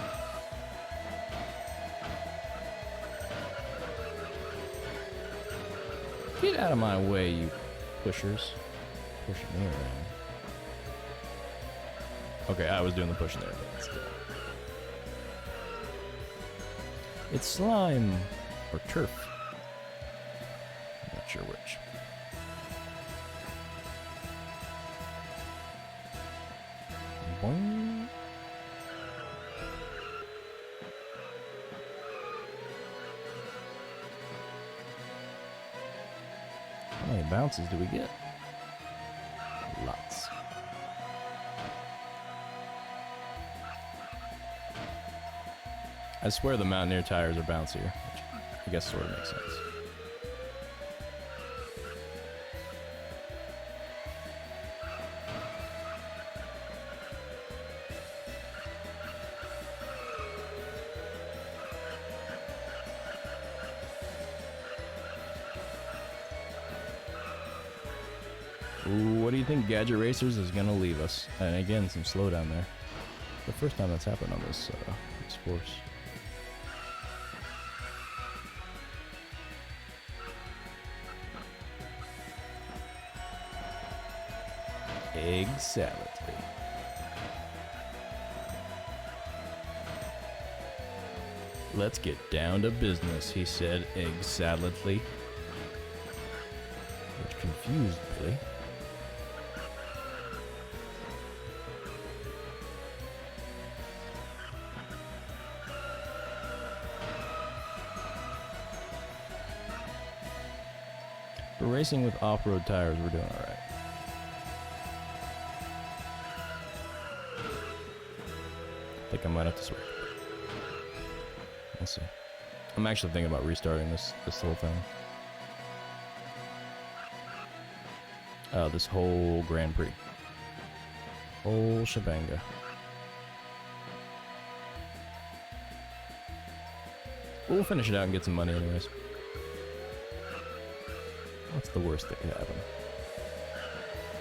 Get out of my way, you pushers. Pushing me around. Okay, I was doing the pushing there, but still. It's slime or turf. I'm not sure which. Boing. How many bounces do we get? Lots. I swear the Mountaineer tires are bouncier, which I guess sort of makes sense. Ooh, what do you think Gadget Racers is gonna leave us? And again, some slowdown there. The first time that's happened on this force. Egg salad. Let's get down to business, he said exciledly. Which confused Billy. For racing with off-road tires, we're doing alright. I think I might have to switch. We'll see. I'm actually thinking about restarting this whole thing. This whole Grand Prix. Whole shebanga. We'll finish it out and get some money anyways. What's the worst that could happen?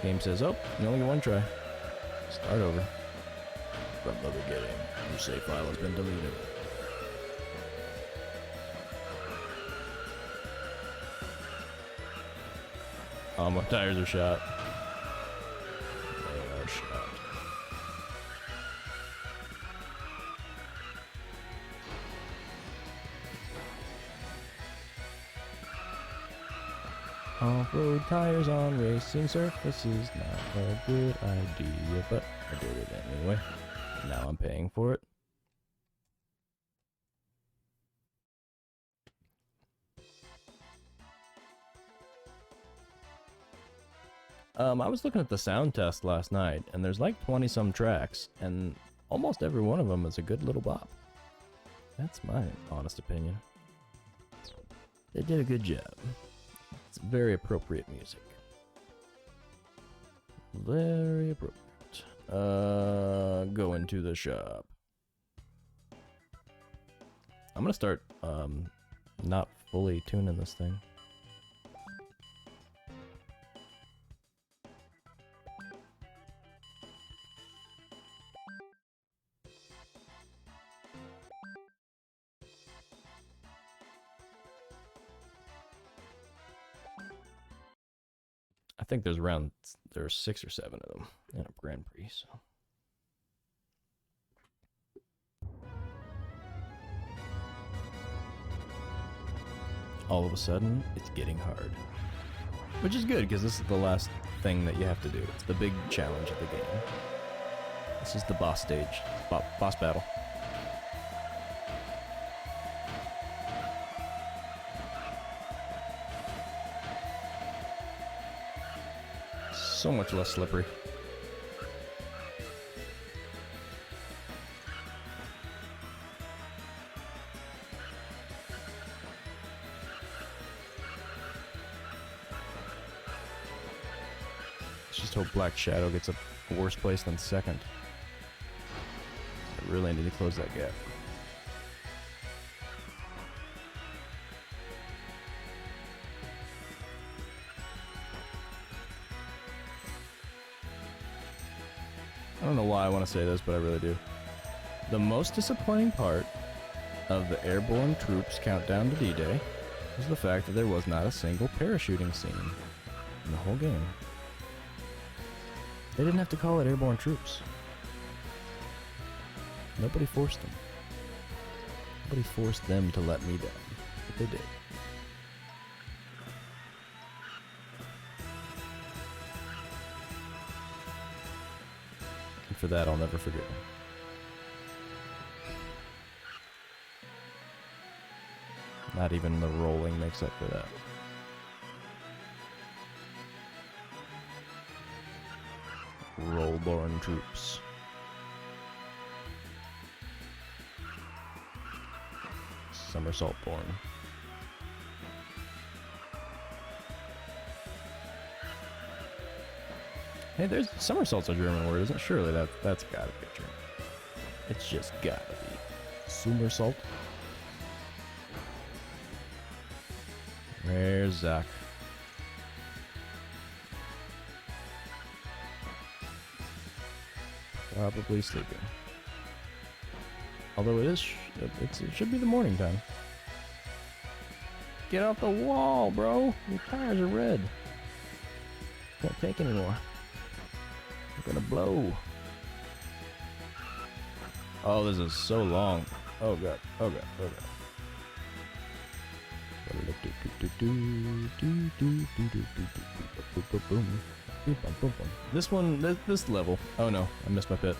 Game says, oh, you only get one try. Start over. From the beginning. Your save file has been deleted. Oh, my tires are shot. They are shot. Off-road tires on racing surfaces, not a good idea, but I did it anyway. Now I'm paying for it. I was looking at the sound test last night, and there's like 20-some tracks, and almost every one of them is a good little bop. That's my honest opinion. They did a good job. It's very appropriate music. Very appropriate. Go into the shop. I'm gonna start, not fully tuning this thing. I think there are 6 or 7 of them in a Grand Prix, so. All of a sudden, it's getting hard. Which is good, because this is the last thing that you have to do. It's the big challenge of the game. This is the boss stage, boss battle. So much less slippery. Let's just hope Black Shadow gets a worse place than second. I really need to close that gap. I don't know why I want to say this, but I really do. The most disappointing part of the airborne troops countdown to D-Day was the fact that there was not a single parachuting scene in the whole game. They didn't have to call it airborne troops. Nobody forced them. Nobody forced them to let me down, but they did. And for that, I'll never forgive them. Not even the rolling makes up for that. Roll-born troops. Somersault-born. Hey, there's somersault's a German word, isn't it? Surely that's gotta be German. It's just gotta be. Somersault. Where's Zach? Probably sleeping. Although it should be the morning time. Get off the wall, bro! Your tires are red. Can't take anymore. You're gonna blow. Oh, this is so long. Oh god. Oh god. Oh god. This one, this level. Oh no, I missed my pit.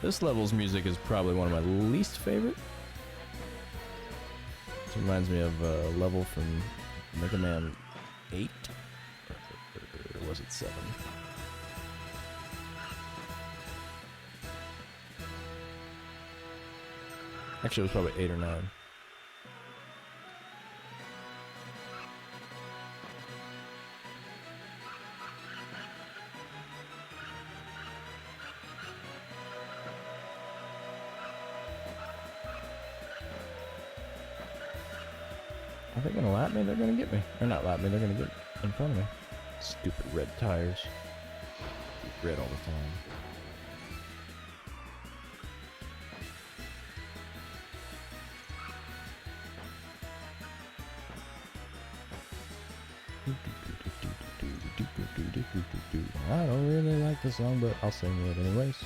This level's music is probably one of my least favorite. This reminds me of a level from Mega Man 8? Or was it 7? Actually, it was probably 8 or 9. Are they gonna lap me? They're gonna get me. Or not lap me, they're gonna get in front of me. Stupid red tires. Red all the time. I don't really like the song, but I'll sing it anyways.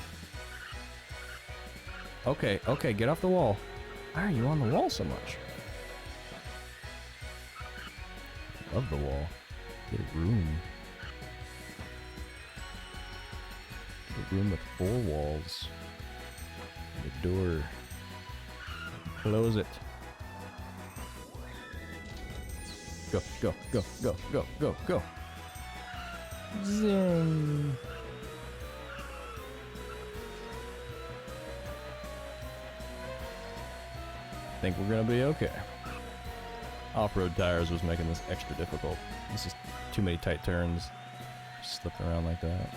Okay, okay, get off the wall. Why are you on the wall so much? Love the wall. Get a room. Get a room with 4 walls. And a door. Close it. Go, go, go, go, go, go, go. Zing. Think we're gonna be okay. Off-road tires was making this extra difficult. This is too many tight turns. Just slipping around like that.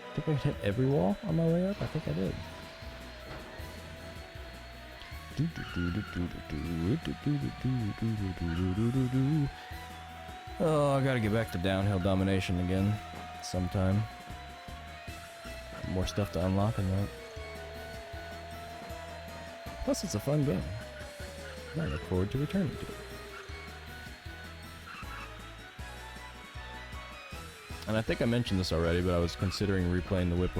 I think I hit every wall on my way up. I think I did. Oh, I gotta get back to downhill domination again sometime. More stuff to unlock in that. Plus, it's a fun game. I look forward to returning to it. And I think I mentioned this already, but I was considering replaying the World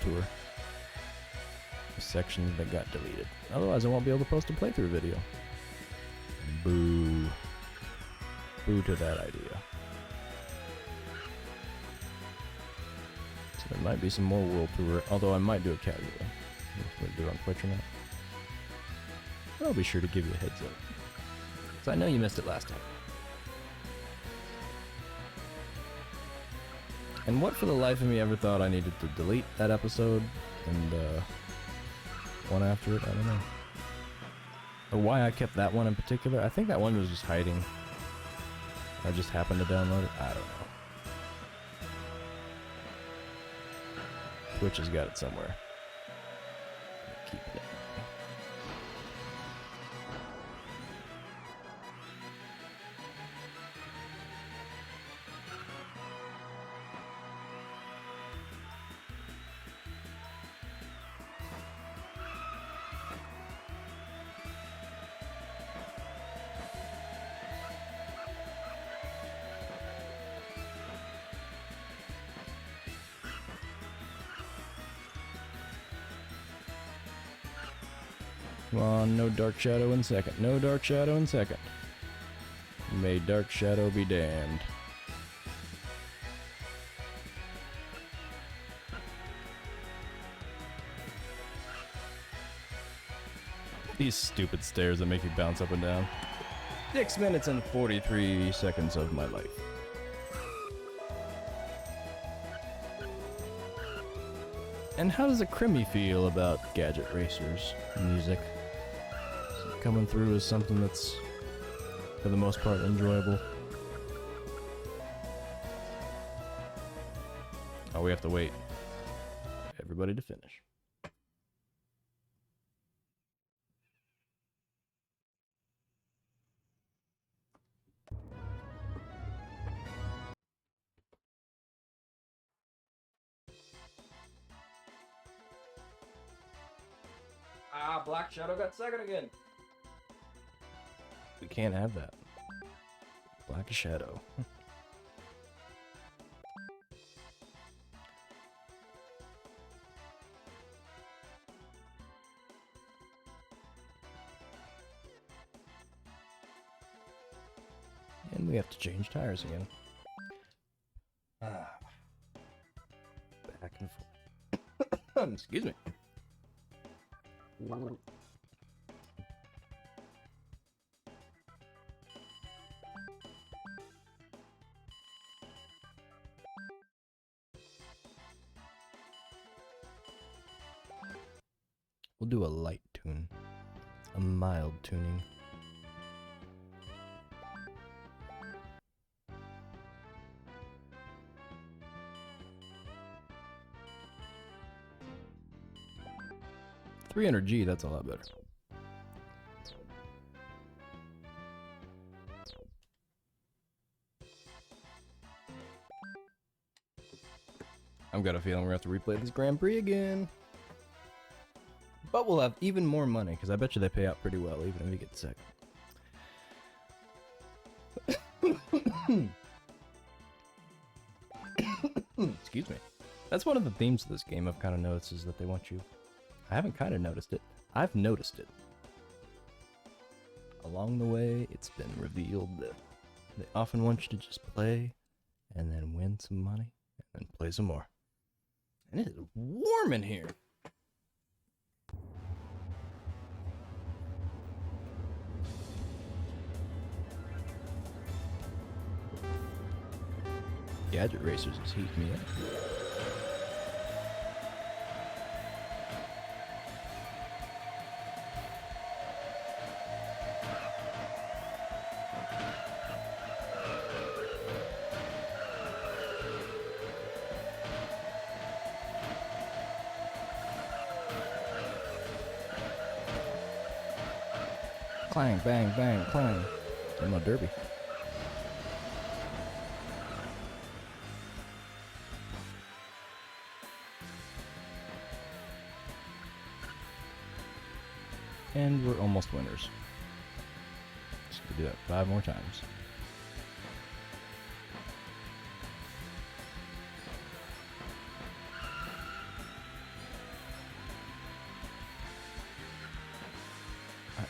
Tour. The section that got deleted. Otherwise I won't be able to post a playthrough video. Boo. Boo to that idea. So there might be some more World Tour, although I might do it casually. If we do it on Twitch or not. But I'll be sure to give you a heads up. So I know you missed it last time. And what for the life of me ever thought I needed to delete that episode and one after it, I don't know. Or why I kept that one in particular. I think that one was just hiding. I just happened to download it. I don't know. Twitch has got it somewhere. Keep it. Come on, no Dark Shadow in second. No Dark Shadow in second. May Dark Shadow be damned. These stupid stairs that make you bounce up and down. 6 minutes and 43 seconds of my life. And how does a Crimmy feel about Gadget Racers music? Is it coming through as something that's, for the most part, enjoyable? Oh, we have to wait. Everybody to finish. Ah, Black Shadow got second again. We can't have that. Black Shadow. And we have to change tires again. Ah. Back and forth. Excuse me. We'll do a light tune. A mild tuning. $300G, that's a lot better. I've got a feeling we're gonna have to replay this Grand Prix again. But we'll have even more money, because I bet you they pay out pretty well, even if we get second. Excuse me. That's one of the themes of this game I've kind of noticed, is that they want you... I haven't kind of noticed it. I've noticed it. Along the way, it's been revealed that they often want you to just play, and then win some money, and then play some more. And it is warm in here. Gadget Racers is heating me up. Clang, bang, bang, clang. In my derby. And we're almost winners. Just gonna do that 5 more times.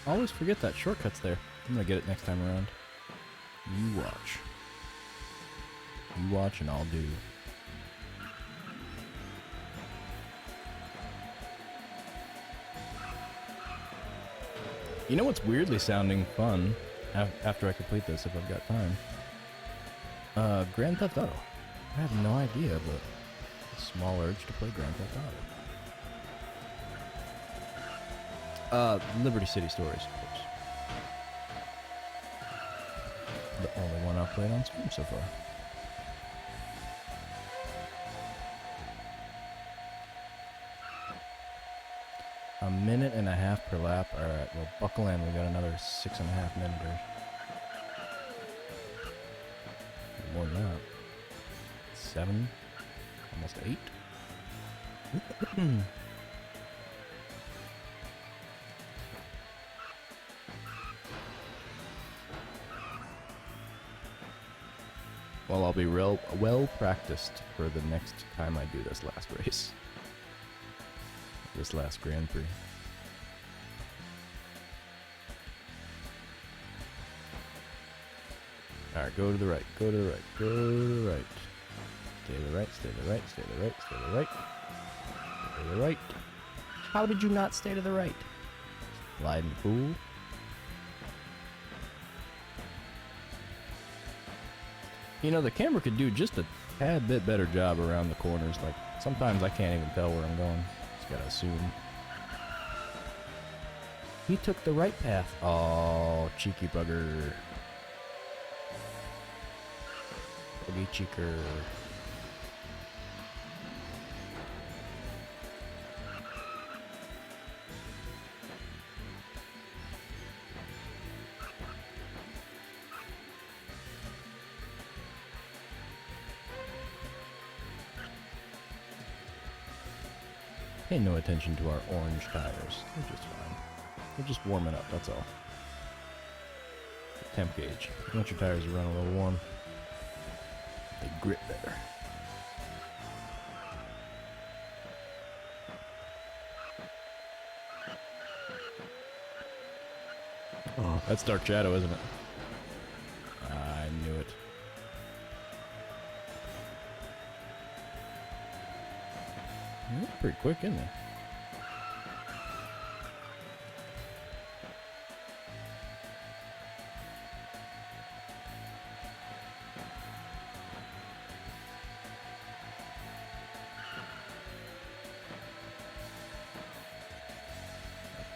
I always forget that shortcut's there. I'm gonna get it next time around. You watch. You watch and I'll do. You know what's weirdly sounding fun after I complete this, if I've got time? Grand Theft Auto. I have no idea, but a small urge to play Grand Theft Auto. Liberty City Stories, of course. The only one I've played on stream so far. A minute and a half per lap. Alright, well, buckle in. We got another 6.5 minutes. More than that. 7. Almost 8. Well, I'll be well practiced for the next time I do this last race. This last Grand Prix. Alright, go to the right, go to the right, go to the right. Stay to the right, stay to the right, stay to the right, stay to the right. Stay to the right. How did you not stay to the right? Slide in the pool. You know, the camera could do just a tad bit better job around the corners. Like, sometimes I can't even tell where I'm going. Just gotta assume. He took the right path. Oh, cheeky bugger. Boogie cheeker. Pay no attention to our orange tires. They're just fine. They're just warming up, that's all. Temp gauge. You want your tires to run a little warm. They grip better. Oh, that's Dark Shadow, isn't it? I knew it. That's pretty quick, isn't it?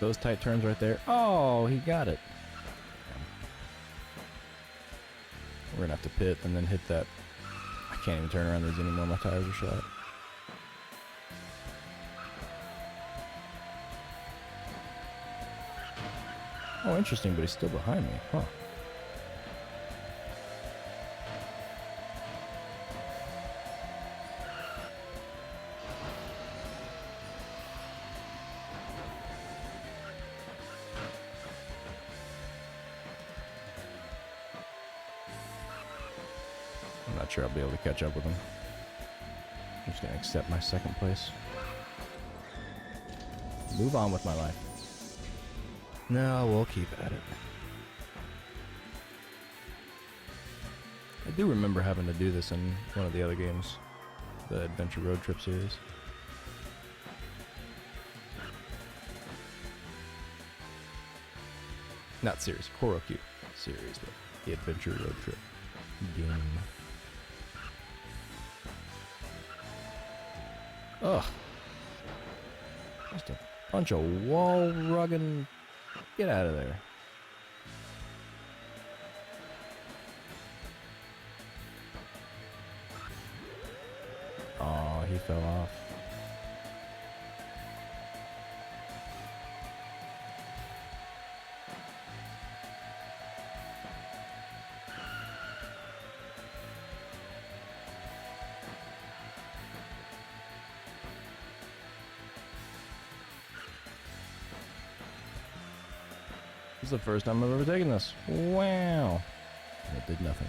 Those tight turns right there. Oh, he got it. We're gonna have to pit and then hit that. I can't even turn around these anymore. My tires are shot. Oh, interesting, but he's still behind me. Huh. I'm not sure I'll be able to catch up with him. I'm just gonna accept my second place. Move on with my life. No, we'll keep at it. I do remember having to do this in one of the other games, the Adventure Road Trip series. Not series, Koroku series, but the Adventure Road Trip game. Ugh. Just a bunch of wall rugging. Get out of there. Oh, he fell off. This is the first time I've ever taken this. Wow. And it did nothing.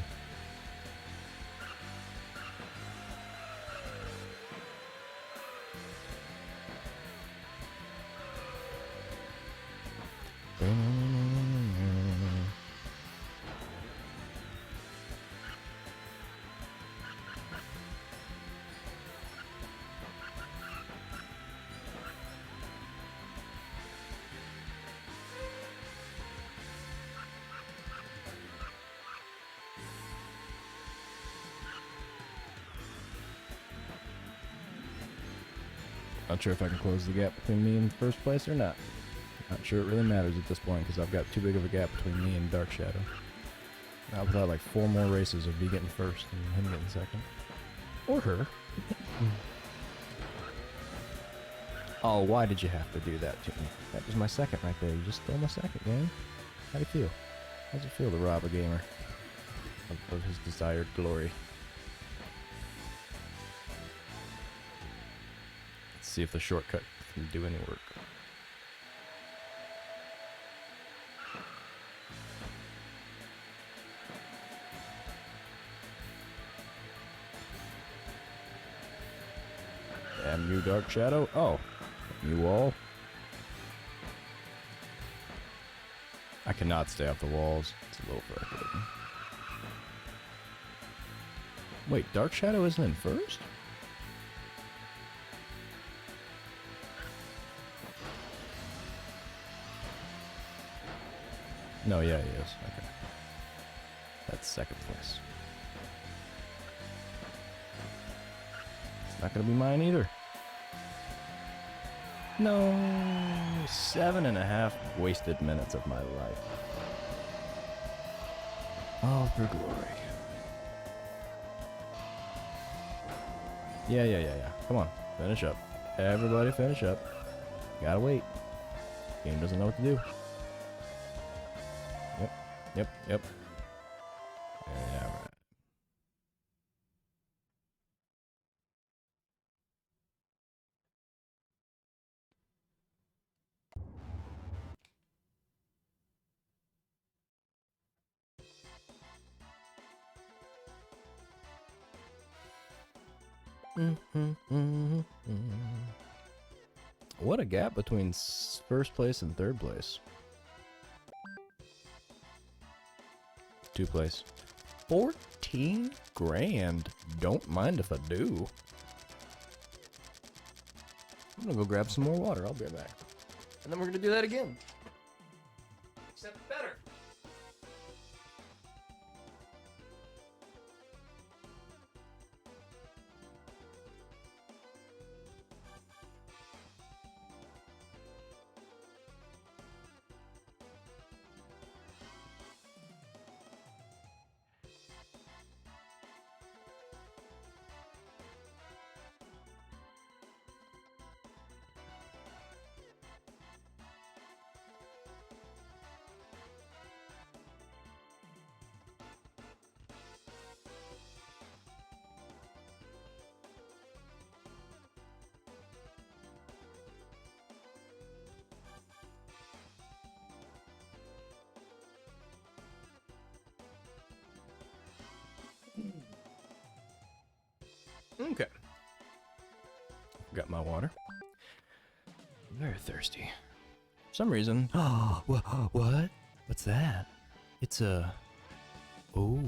Not sure if I can close the gap between me and first place or not. Not sure it really matters at this point because I've got too big of a gap between me and Dark Shadow. Not without like 4 more races of me getting first and him getting second. Or her. Oh, why did you have to do that to me? That was my second right there. You just stole my second, man. How do you feel? How does it feel to rob a gamer of his desired glory? See if the shortcut can do any work. Damn you, Dark Shadow. Oh, you wall. I cannot stay off the walls. It's a little frustrating. Wait, Dark Shadow isn't in first? No, yeah, he is. Okay. That's second place. It's not gonna be mine either. No, 7.5 wasted minutes of my life. All for glory. Yeah. Come on, finish up. Everybody finish up. Gotta wait. Game doesn't know what to do. Yep. Yeah, right. What a gap between first place and third place. 2 place. 14 grand. Don't mind if I do. I'm gonna go grab some more water. I'll be right back. And then we're gonna do that again. Except better. Okay. Got my water. Very thirsty. For some reason. Oh, what? What's that? It's a. Oh.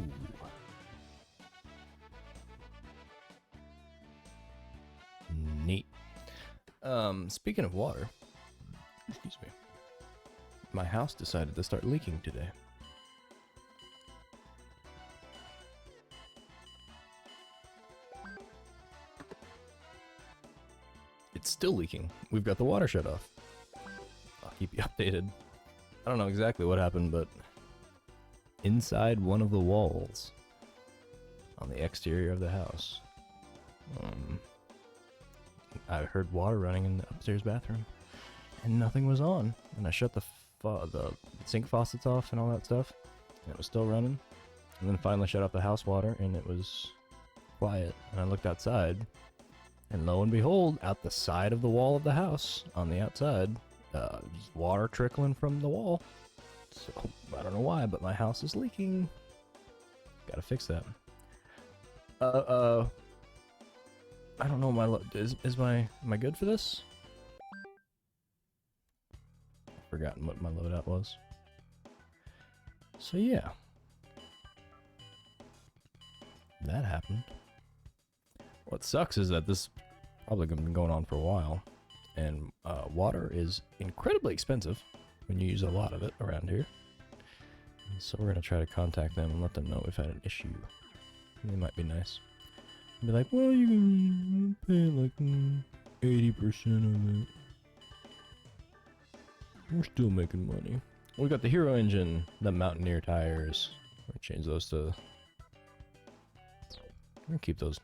Neat. Speaking of water. Excuse me. My house decided to start leaking today. It's still leaking. We've got the water shut off. I'll keep you updated. I don't know exactly what happened, but inside one of the walls on the exterior of the house, I heard water running in the upstairs bathroom, and nothing was on. And I shut the sink faucets off and all that stuff, and it was still running. And then finally shut off the house water, and it was quiet. And I looked outside, and lo and behold, out the side of the wall of the house, on the outside, just water trickling from the wall. So, I don't know why, but my house is leaking. Gotta fix that. I don't know, am I good for this? I've forgotten what my loadout was. So yeah. That happened. What sucks is that this probably been going on for a while, and water is incredibly expensive when you use a lot of it around here. And so we're gonna try to contact them and let them know we've had an issue. They might be nice. Be like, well, you can pay like 80% of it. We're still making money. We got the Hero engine, the Mountaineer tires. We're gonna change those to. We're gonna keep those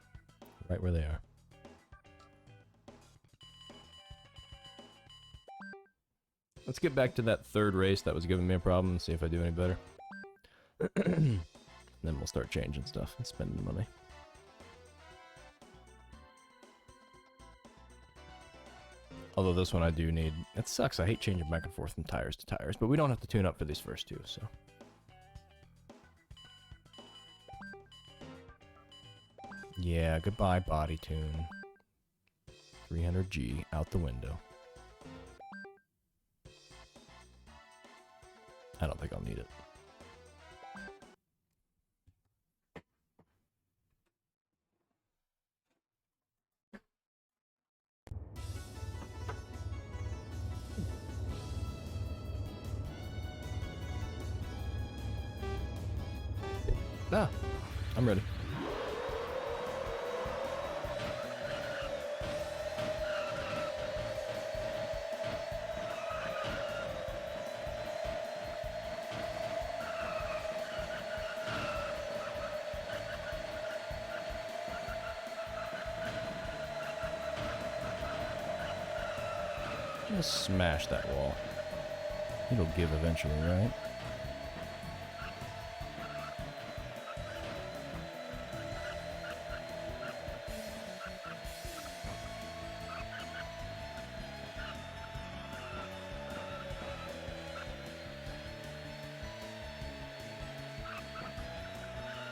right where they are. Let's get back to that third race that was giving me a problem and see if I do any better. Then we'll start changing stuff and spending money. Although this one I do need. It sucks. I hate changing back and forth from tires to tires, but we don't have to tune up for these first two, so. Yeah, goodbye body tune. 300G out the window. I don't think I'll need it. Ah, I'm ready. Just smash that wall. It'll give eventually, right?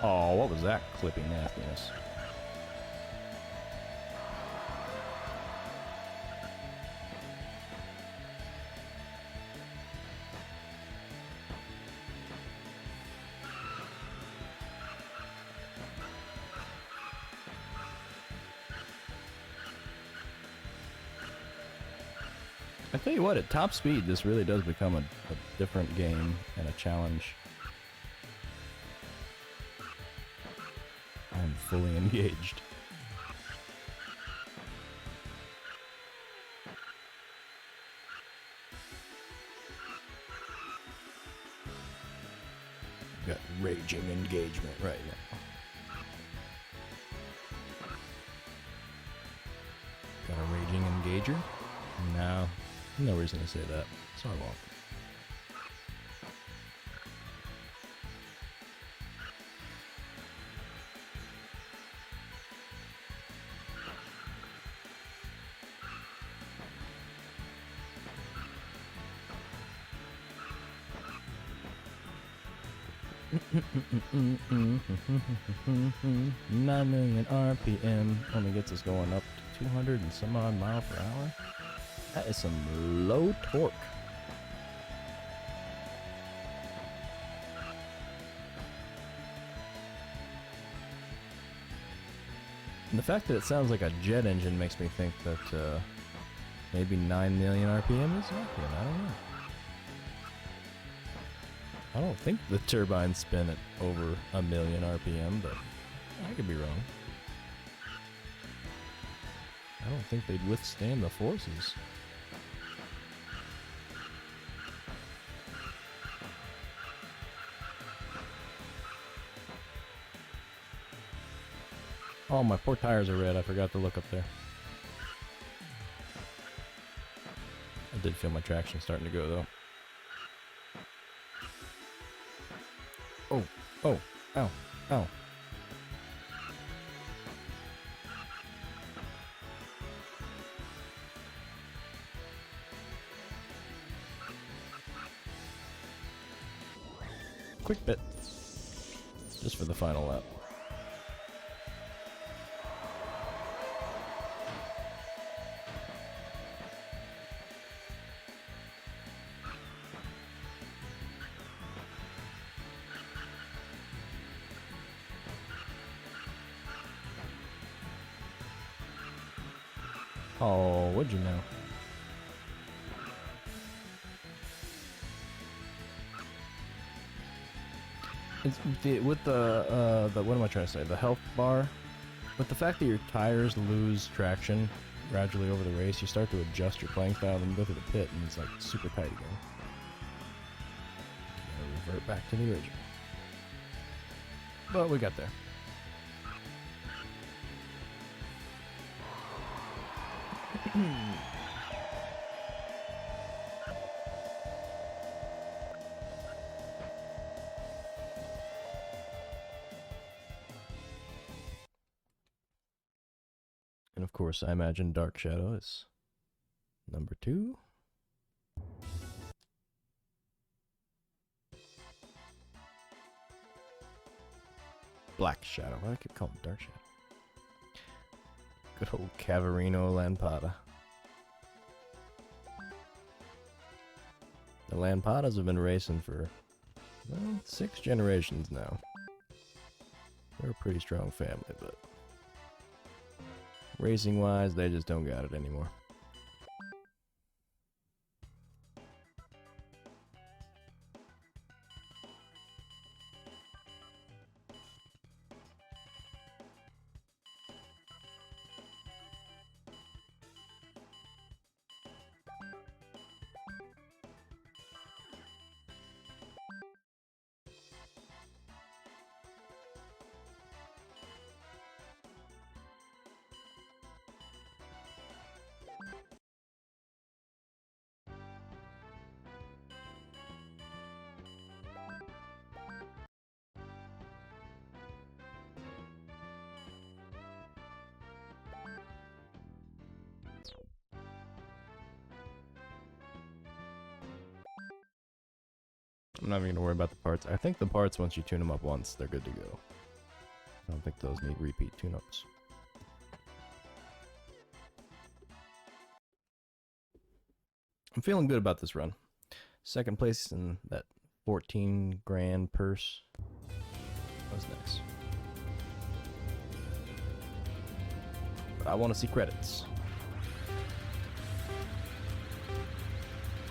Oh, what was that clipping nastiness? I tell you what, at top speed, this really does become a different game and a challenge. I'm fully engaged. Got raging engagement right now. Got a raging engager? No. No reason to say that, so I won't. Nine million RPM only gets us going up to 200 and some odd mile per hour. That is some low torque. And the fact that it sounds like a jet engine makes me think that maybe 9 million RPM is accurate. I don't know. I don't think the turbines spin at over 1 million RPM, but I could be wrong. I don't think they'd withstand the forces. Oh, my poor tires are red. I forgot to look up there. I did feel my traction starting to go, though. Oh, oh, ow, ow. Quick bit. Just for the final lap. Oh, what'd you know? It's with the what am I trying to say? The health bar. With the fact that your tires lose traction gradually over the race, you start to adjust your playing style, then you go through the pit, and it's like super tight again. You gotta revert back to the original. But we got there. And of course, I imagine Dark Shadow is number 2. Black Shadow. Why do I keep calling it Dark Shadow? Good old Caverino Lampada. The Lampadas have been racing for, well, 6 generations now. They're a pretty strong family, but racing-wise, they just don't got it anymore. I'm not even gonna worry about the parts. I think the parts, once you tune them up once, they're good to go. I don't think those need repeat tune-ups. I'm feeling good about this run. Second place in that 14 grand purse. That was nice. But I want to see credits.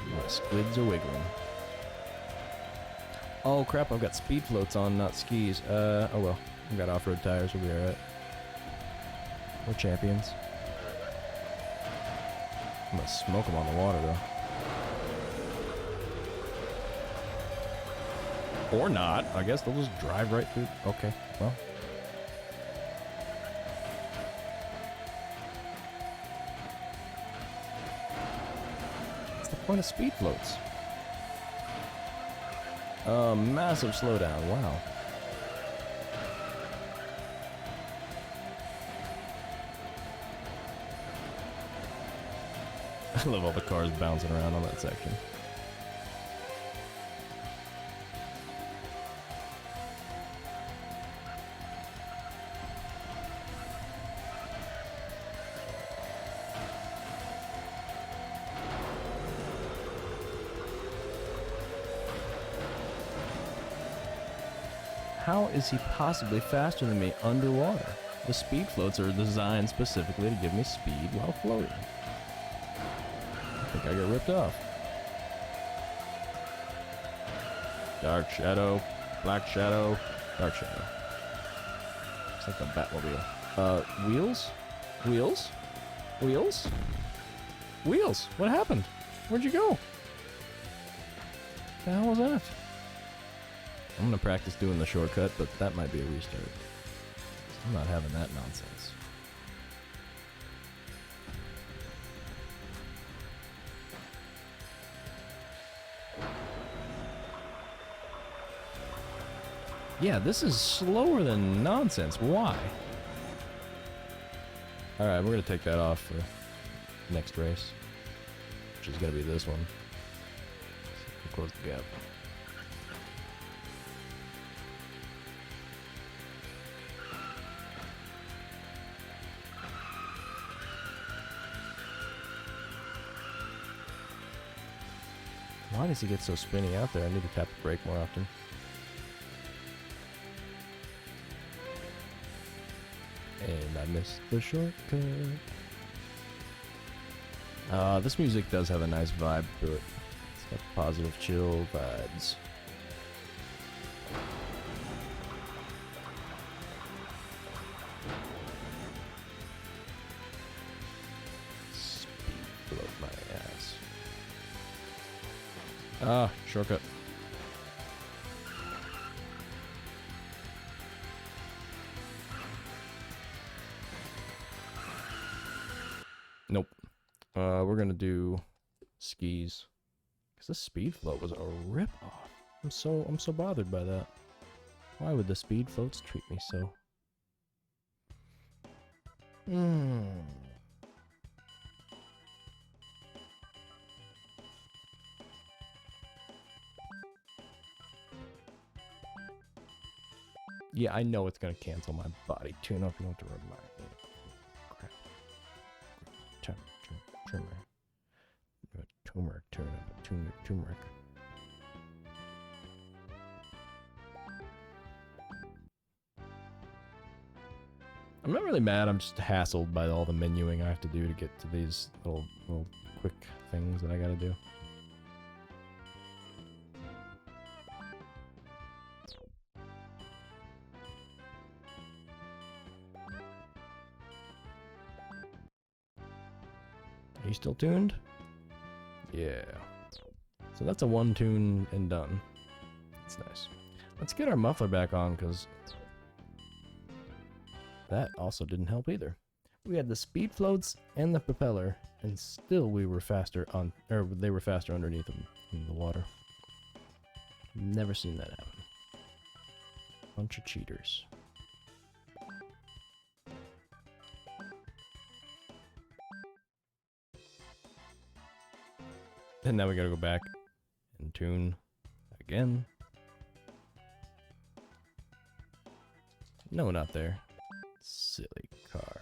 My squids are wiggling. Oh crap, I've got speed floats on, not skis. Oh well. I've got off-road tires, we'll be alright. We're champions. I'm gonna smoke them on the water though. Or not. I guess they'll just drive right through. Okay, well. What's the point of speed floats? Massive slowdown. Wow. I love all the cars bouncing around on that section. How is he possibly faster than me underwater? The speed floats are designed specifically to give me speed while floating. I think I got ripped off. Dark shadow, black shadow, dark shadow. It's like the Batmobile. Wheels? Wheels? Wheels? Wheels! What happened? Where'd you go? The hell was that? I'm gonna practice doing the shortcut, but that might be a restart. I'm not having that nonsense. Yeah, this is slower than nonsense. Why? Alright, we're gonna take that off for next race, which is gonna be this one. So close the gap. Why does he get so spinny out there? I need to tap the brake more often. And I missed the shortcut. This music does have a nice vibe to it. It's got positive, chill vibes. Speed float my ass. Ah, shortcut. Nope. We're gonna do skis. Cause this speed float was a rip off. I'm so bothered by that. Why would the speed floats treat me so? Yeah, I know it's gonna cancel my body tune-up. You don't have to remind me. Crap. Turmeric tune-up. Turmeric. I'm not really mad. I'm just hassled by all the menuing I have to do to get to these little quick things that I gotta do. Are you still tuned? Yeah. So that's a one tune and done. That's nice. Let's get our muffler back on, because that also didn't help either. We had the speed floats and the propeller, and still we were faster on, or they were faster underneath them in the water. Never seen that happen. Bunch of cheaters. And now we gotta go back and tune again. No, not there. Silly car.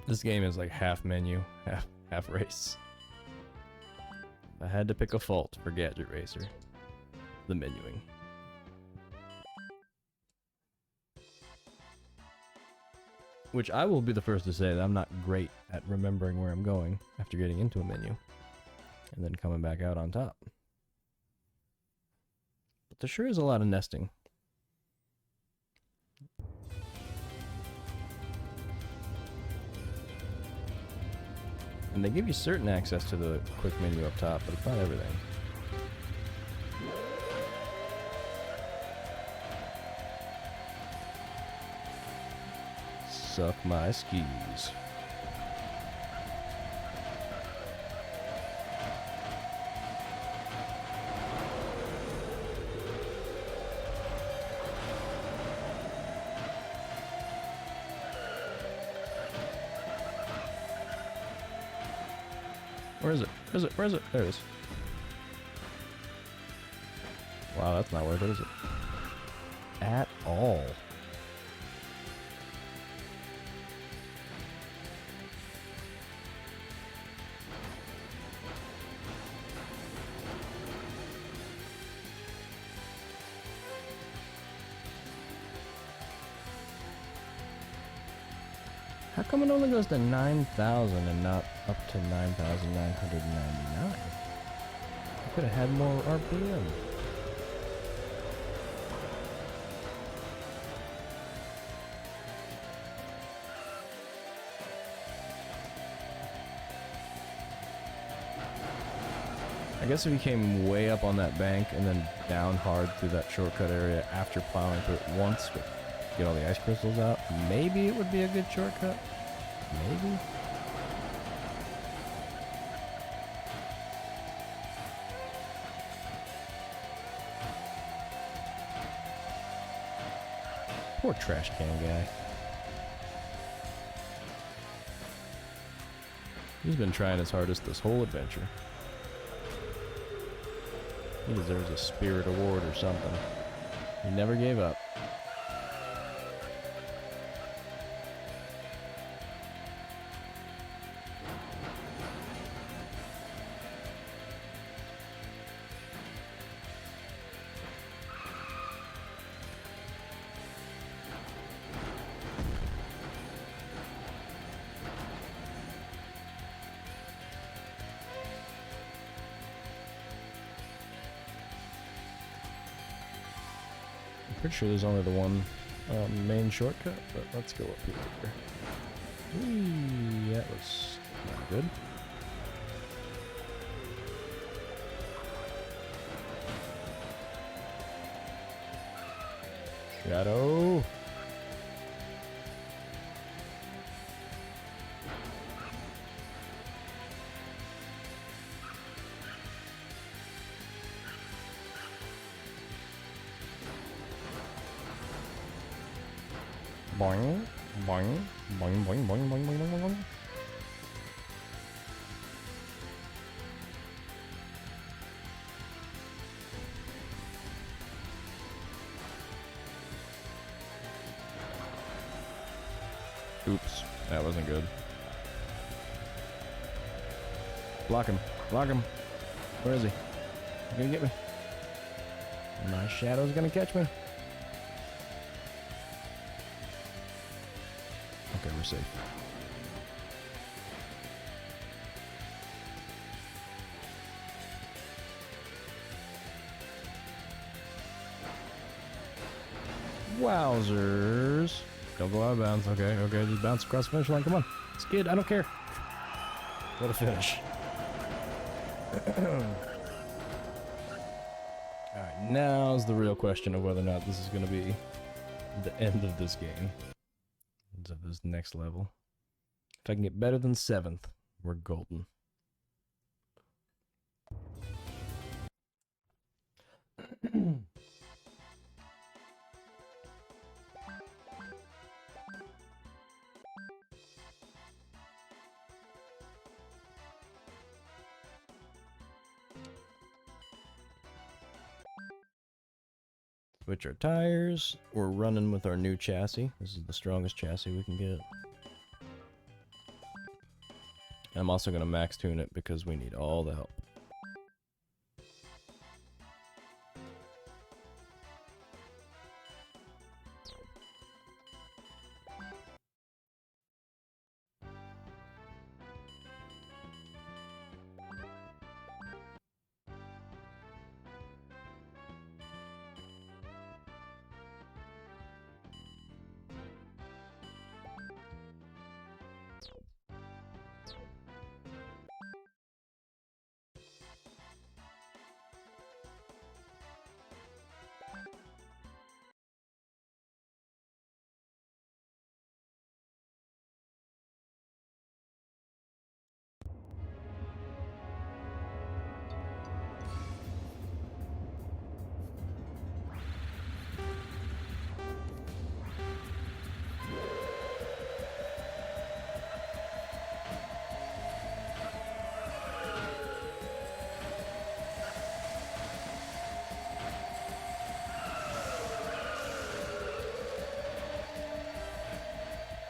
This game is like half menu, half race. If I had to pick a fault for Gadget Racer, the menuing. Which I will be the first to say that I'm not great at remembering where I'm going after getting into a menu and then coming back out on top. But there sure is a lot of nesting. And they give you certain access to the quick menu up top, but it's not everything. Suck my skis. Where is it? Where is it? Where is it? There it is. Wow, that's not worth it, is it? At all. How come it only goes to 9,000 and not up to 9,999? I could have had more RPM. I guess if you came way up on that bank and then down hard through that shortcut area after plowing through it once, but get all the ice crystals out, maybe it would be a good shortcut. Maybe. Poor trash can guy. He's been trying his hardest this whole adventure. He deserves a spirit award or something. He never gave up. Pretty sure there's only the one main shortcut, but let's go up here. Ooh, that was not good. Shadow. Boing, boing, boing, boing, boing, boing, boing, boing, boing. Oops, that wasn't good. Block him, block him. Where is he? He's gonna get me. My shadow's gonna catch me. Okay, we're safe. Wowzers. Don't go out of bounds. Okay, okay, just bounce across the finish line. Come on. Skid, I don't care. What a finish. Alright, now's the real question of whether or not this is going to be the end of this game. Of this next level. If I can get better than 7th, we're golden. Switch our tires. We're running with our new chassis. This is the strongest chassis we can get. I'm also going to max tune it because we need all the help.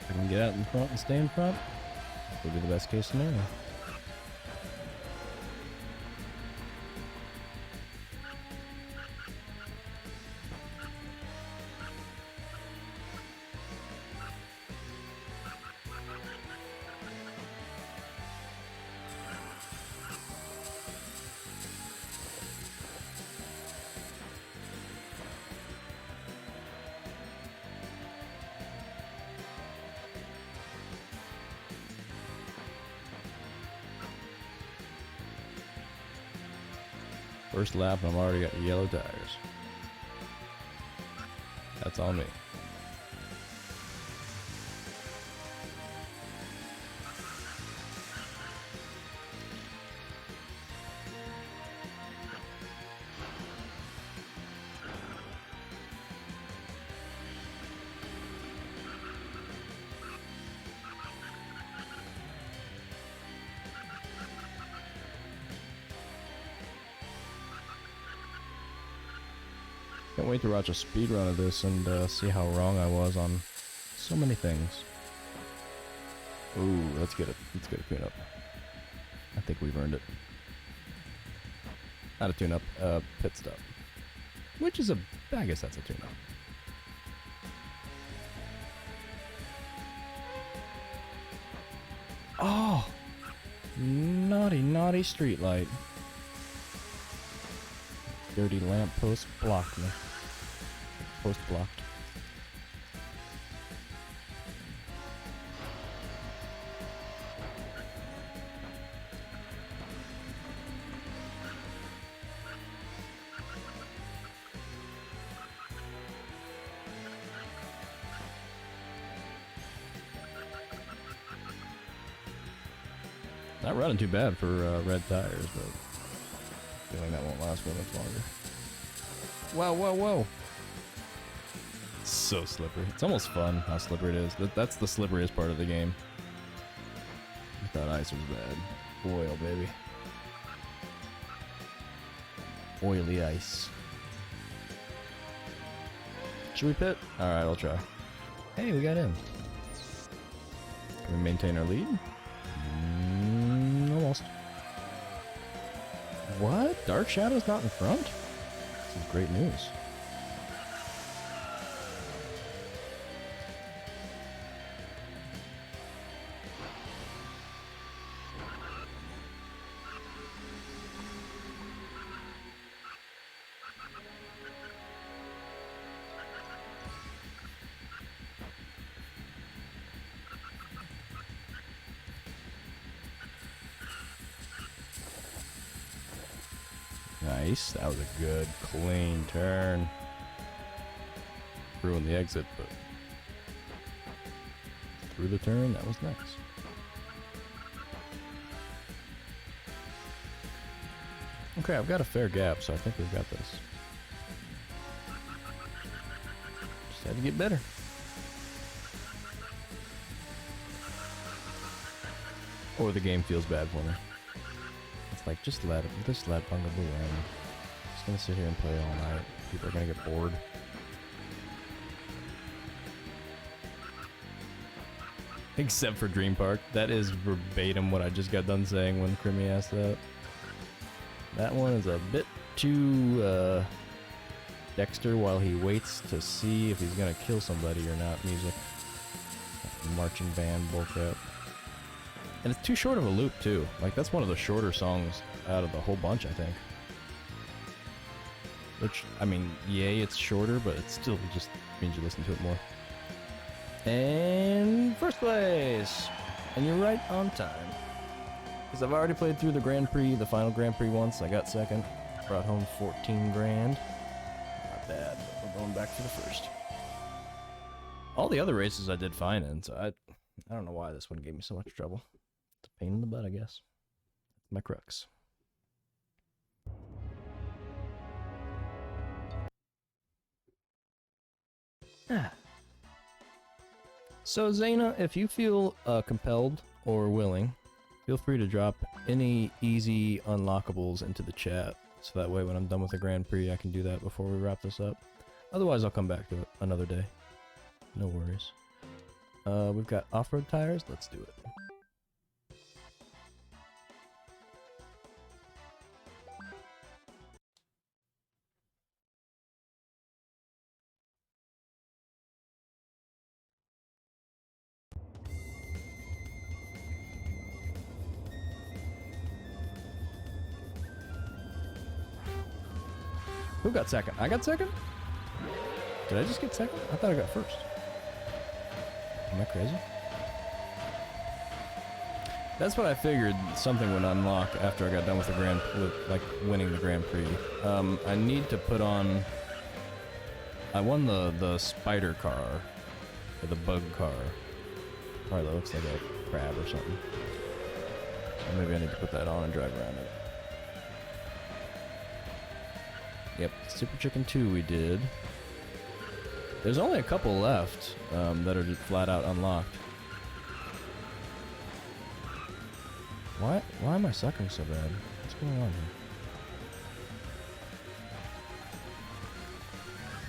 If I can get out in front and stay in front, that would be the best case scenario. First lap and I've already got yellow tires. That's on me. Can't wait to watch a speed run of this and see how wrong I was on so many things. Ooh, let's get a tune-up. I think we've earned it. Not a tune-up, pit stop. Which is I guess that's a tune-up. Oh! Naughty, naughty streetlight. Dirty lamppost blocked me. Post blocked. Not running too bad for red tires, but feeling that won't last very much longer. Whoa, whoa, whoa! It's so slippery. It's almost fun how slippery it is. That's the slipperiest part of the game. I thought ice was bad. Oil, baby. Oily ice. Should we pit? Alright, I'll try. Hey, we got in. Can we maintain our lead? Almost. What? Dark Shadow's not in front? This is great news. Nice. That was a good, clean turn. Ruined the exit, but through the turn, that was nice. Okay, I've got a fair gap, so I think we've got this. Just had to get better. Or the game feels bad for me. It's like, just let Bungaboo in. Just gonna sit here and play all night. People are gonna get bored. Except for Dream Park. That is verbatim what I just got done saying when Crimmy asked that. That one is a bit too, Dexter while he waits to see if he's gonna kill somebody or not music. Marching band bullcrap. And it's too short of a loop, too. Like, that's one of the shorter songs out of the whole bunch, I think. Which, I mean, yay, it's shorter, but it still just means you listen to it more. And first place! And you're right on time. Because I've already played through the Grand Prix, the final Grand Prix once. I got second. Brought home 14 grand. Not bad, but we're going back for the first. All the other races I did fine in, so I don't know why this one gave me so much trouble. It's a pain in the butt, I guess. It's my crux. So Zaina, if you feel compelled or willing, feel free to drop any easy unlockables into the chat, so that way when I'm done with the Grand Prix I can do that before we wrap this up. Otherwise I'll come back to it another day. No worries. We've got off-road tires, let's do it. Who got second? I got second? Did I just get second? I thought I got first. Am I crazy? That's what I figured something would unlock after I got done with the winning the Grand Prix. I need to put on... I won the spider car, or the bug car. Probably looks like a crab or something. So maybe I need to put that on and drive around it. Yep, Super Chicken 2 we did. There's only a couple left that are just flat out unlocked. Why am I sucking so bad? What's going on here?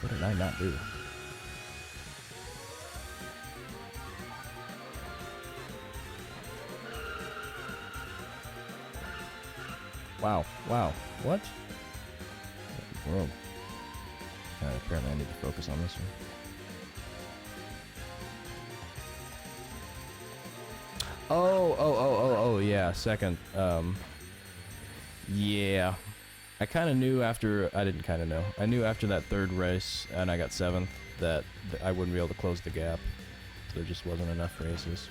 What did I not do? Wow, wow, what? Whoa. Apparently I need to focus on this one. Oh, yeah, second. Yeah. I kind of knew after, I didn't kind of know. I knew after that third race, and I got 7th, that I wouldn't be able to close the gap. There just wasn't enough races.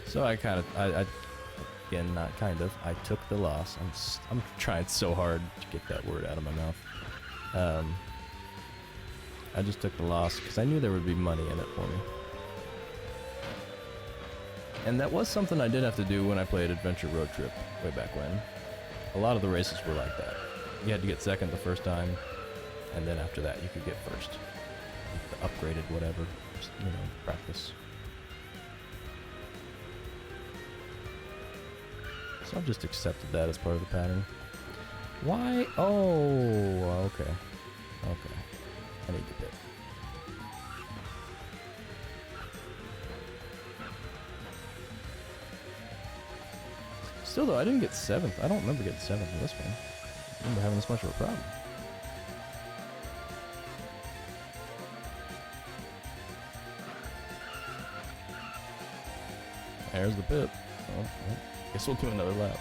So I kind of, again, not kind of, I took the loss. I'm trying so hard to get that word out of my mouth. I just took the loss because I knew there would be money in it for me. And that was something I did have to do when I played Adventure Road Trip way back when. A lot of the races were like that. You had to get second the first time, and then after that you could get first. The upgraded whatever, just, you know, practice. So I've just accepted that as part of the pattern. Why? Oh, okay. Okay. I need to pit. Still though, I didn't get 7th. I don't remember getting 7th in this one. I remember having this much of a problem. There's the pit. Oh, well, guess we'll do another lap.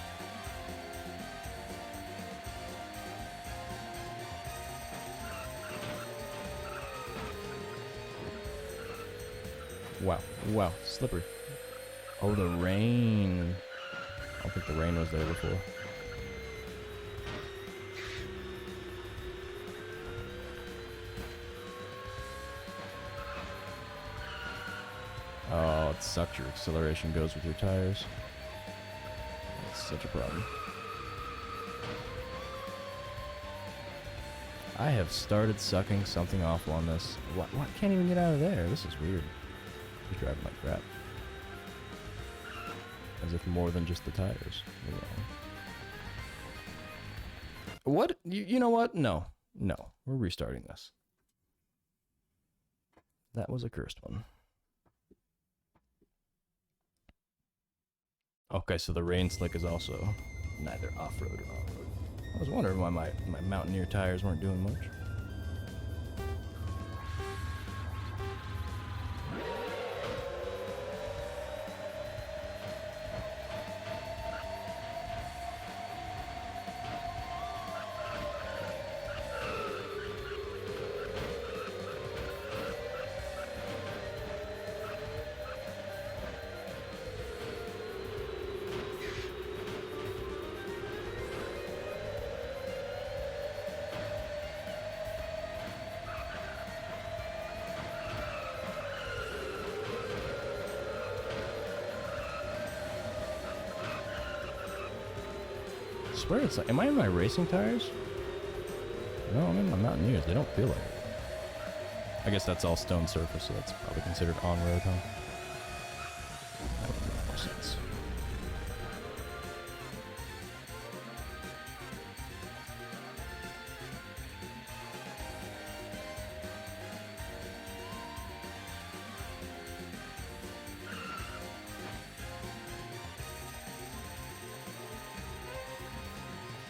Wow, wow, slippery. Oh, the rain. I don't think the rain was there before. Oh, it sucks. Your acceleration goes with your tires. That's such a problem. I have started sucking something awful on this. What? Can't even get out of there. This is weird. Just driving like crap. As if more than just the tires. You know. What? You know what? No. No. We're restarting this. That was a cursed one. Okay, so the rain slick is also neither off-road or on-road. I was wondering why my Mountaineer tires weren't doing much. I swear it's like, am I in my racing tires? No, I'm in my Mountaineers. They don't feel like it. I guess that's all stone surface, so that's probably considered on-road, huh? That would make more sense.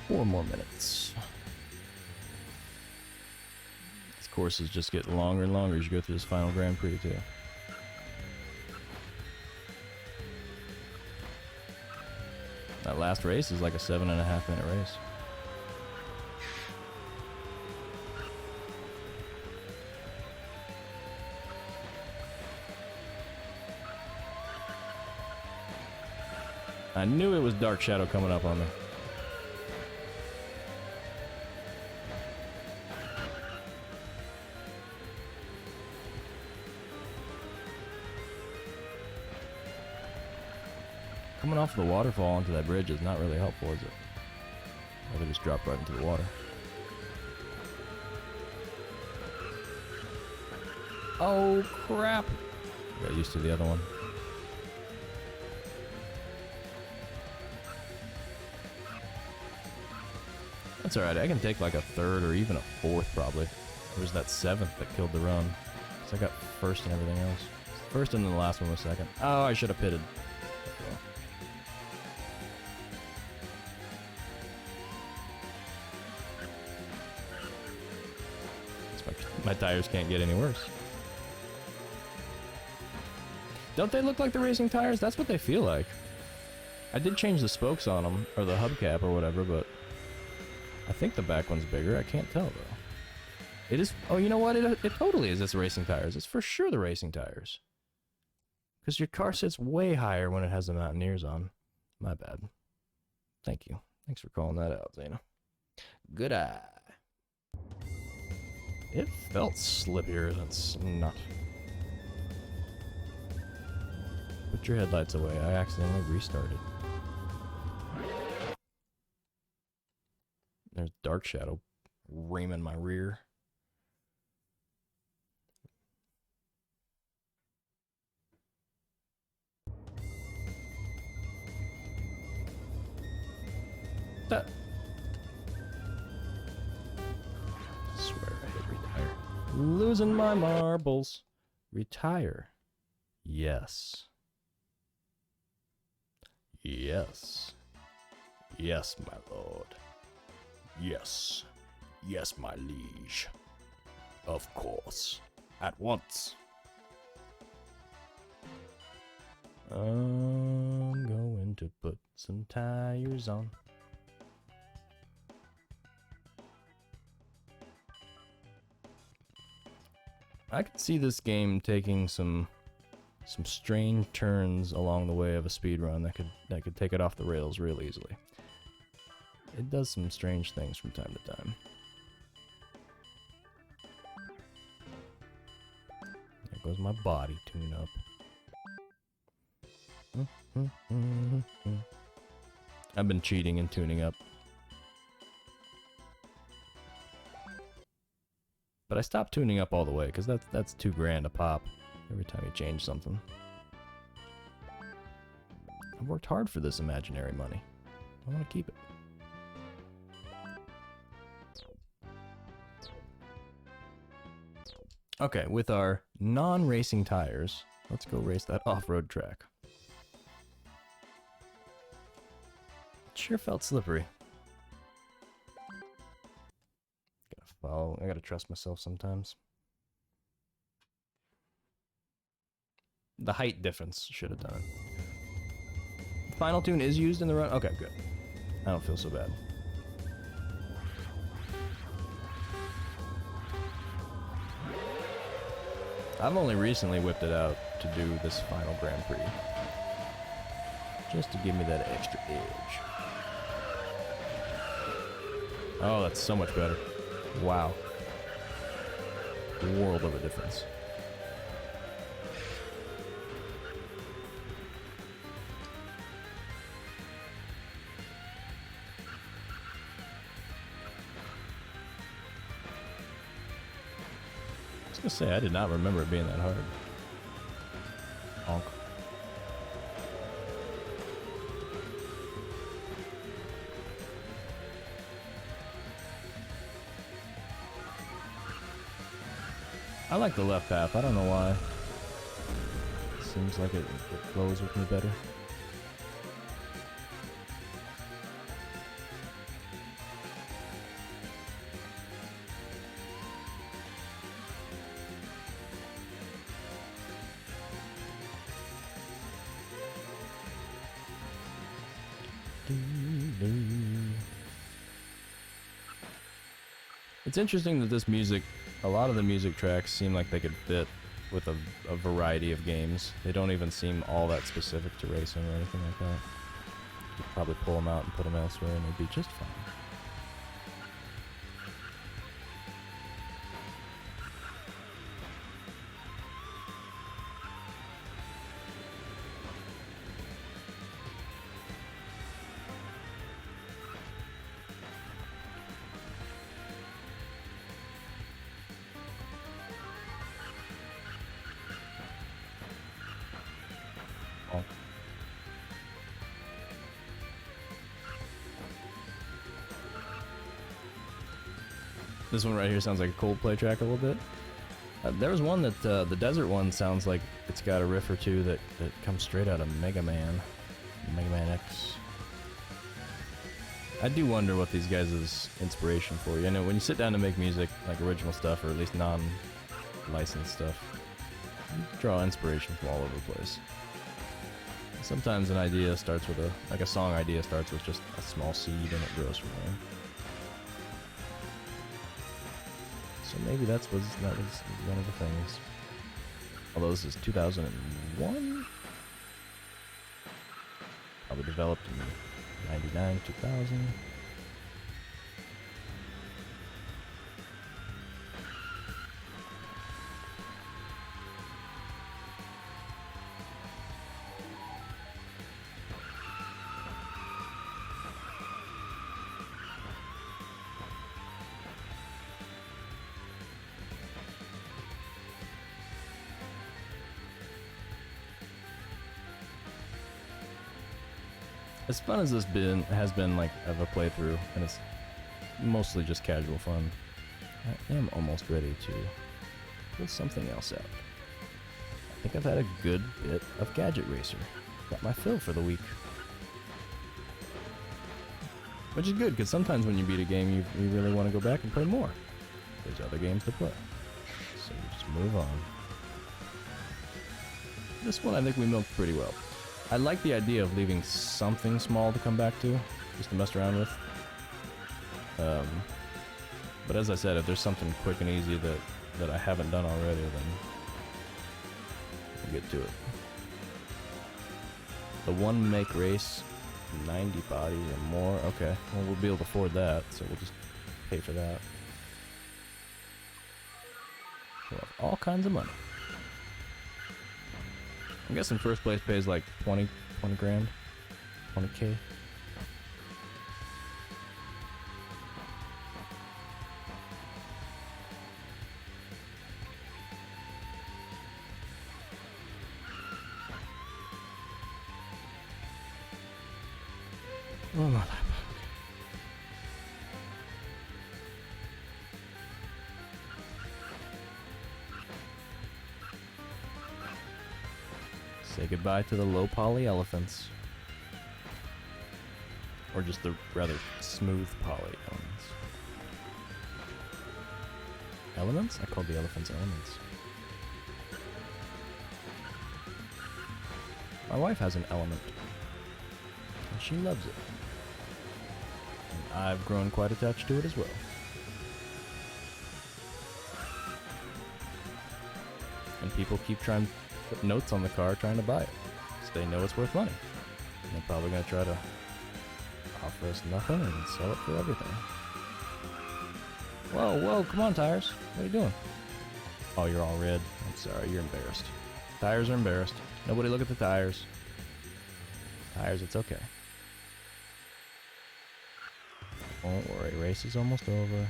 Four more minutes. This course is just getting longer and longer as you go through this final Grand Prix, too. That last race is like a 7.5 minute race. I knew it was Dark Shadow coming up on me. Coming off the waterfall onto that bridge is not really helpful, is it? Or they just drop right into the water. Oh, crap! Got used to the other one. That's alright, I can take like a third or even a fourth probably. It was that seventh that killed the run. So I got first and everything else. First and then the last one was second. Oh, I should have pitted. My tires can't get any worse. Don't they look like the racing tires? That's what they feel like. I did change the spokes on them, or the hubcap or whatever, but I think the back one's bigger. I can't tell, though. It is... Oh, you know what? It totally is. It's racing tires. It's for sure the racing tires. Because your car sits way higher when it has the Mountaineers on. My bad. Thank you. Thanks for calling that out, Zena. Good eye. It felt slippier than snot. Put your headlights away. I accidentally restarted. There's Dark Shadow reaming my rear. That. I swear I hit retire. Losing my marbles. Retire. Yes. Yes. Yes, my lord. Yes. Yes, my liege. Of course. At once. I'm going to put some tires on. I could see this game taking some strange turns along the way of a speed run that could take it off the rails real easily. It does some strange things from time to time. There goes my body tune-up. I've been cheating and tuning up. But I stopped tuning up all the way, because that's $2 grand a pop every time you change something. I worked hard for this imaginary money. I want to keep it. Okay, with our non-racing tires, let's go race that off-road track. sure felt slippery. Gotta follow. I gotta trust myself sometimes. The height difference should have done it. Final tune is used in the run. Okay, good. I don't feel so bad. I've only recently whipped it out to do this final Grand Prix. Just to give me that extra edge. Oh, that's so much better. Wow. World of a difference. I was gonna say, I did not remember it being that hard. Honk. I like the left half. I don't know why. Seems like it flows with me better. It's interesting that this music, a lot of the music tracks seem like they could fit with a variety of games. They don't even seem all that specific to racing or anything like that. You could probably pull them out and put them elsewhere and they'd be just fine. This one right here sounds like a Coldplay track a little bit. There was one that, the desert one sounds like it's got a riff or two that comes straight out of Mega Man X. I do wonder what these guys' inspiration for. You know, when you sit down to make music, like original stuff, or at least non-licensed stuff, you draw inspiration from all over the place. Sometimes an idea starts with like a song idea starts with just a small seed and it grows from there. So maybe that was one of the things. Although this is 2001? Probably developed in 99, 2000. As fun as this has been like of a playthrough, and it's mostly just casual fun, I am almost ready to pull something else out. I think I've had a good bit of Gadget Racer. Got my fill for the week. Which is good, because sometimes when you beat a game, you really want to go back and play more. There's other games to play. So you just move on. This one I think we milked pretty well. I like the idea of leaving something small to come back to, just to mess around with. But as I said, if there's something quick and easy that I haven't done already, then we'll get to it. The one make race, 90 bodies or more. Okay, well we'll be able to afford that, so we'll just pay for that. We'll have all kinds of money. I'm guessing first place pays like 20 grand, 20K. Oh my lap. Say goodbye to the low poly elephants. Or just the rather smooth polygons. Elements? I called the elephants elements. My wife has an element. And she loves it. And I've grown quite attached to it as well. And people keep trying to put notes on the car trying to buy it. So they know it's worth money. And they're probably going to try to offer us nothing and sell it for everything. Whoa, whoa, come on, tires. What are you doing? Oh, you're all red. I'm sorry, you're embarrassed. Tires are embarrassed. Nobody look at the tires. Tires, it's okay. Don't worry, race is almost over.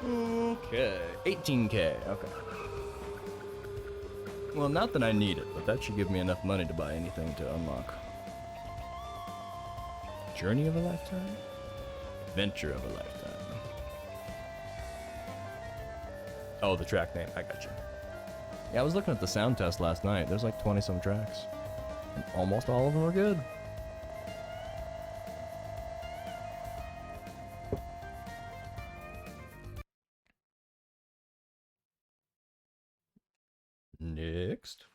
Okay. 18K, okay. Well, not that I need it, but that should give me enough money to buy anything to unlock. Journey of a lifetime? Adventure of a lifetime. Oh, the track name, I got you. Yeah, I was looking at the sound test last night. There's like 20-some tracks. And almost all of them are good. Next.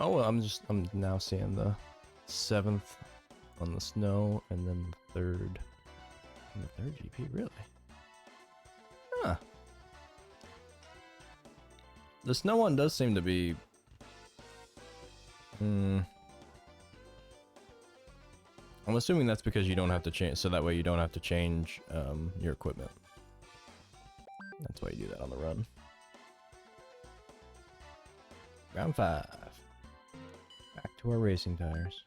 Oh, well, I'm now seeing the 7th on the snow, and then the 3rd. And the 3rd GP, really? Huh. The snow one does seem to be... I'm assuming that's because you don't have to change, so that way you don't have to change your equipment. That's why you do that on the run. Round 5. Back to our racing tires.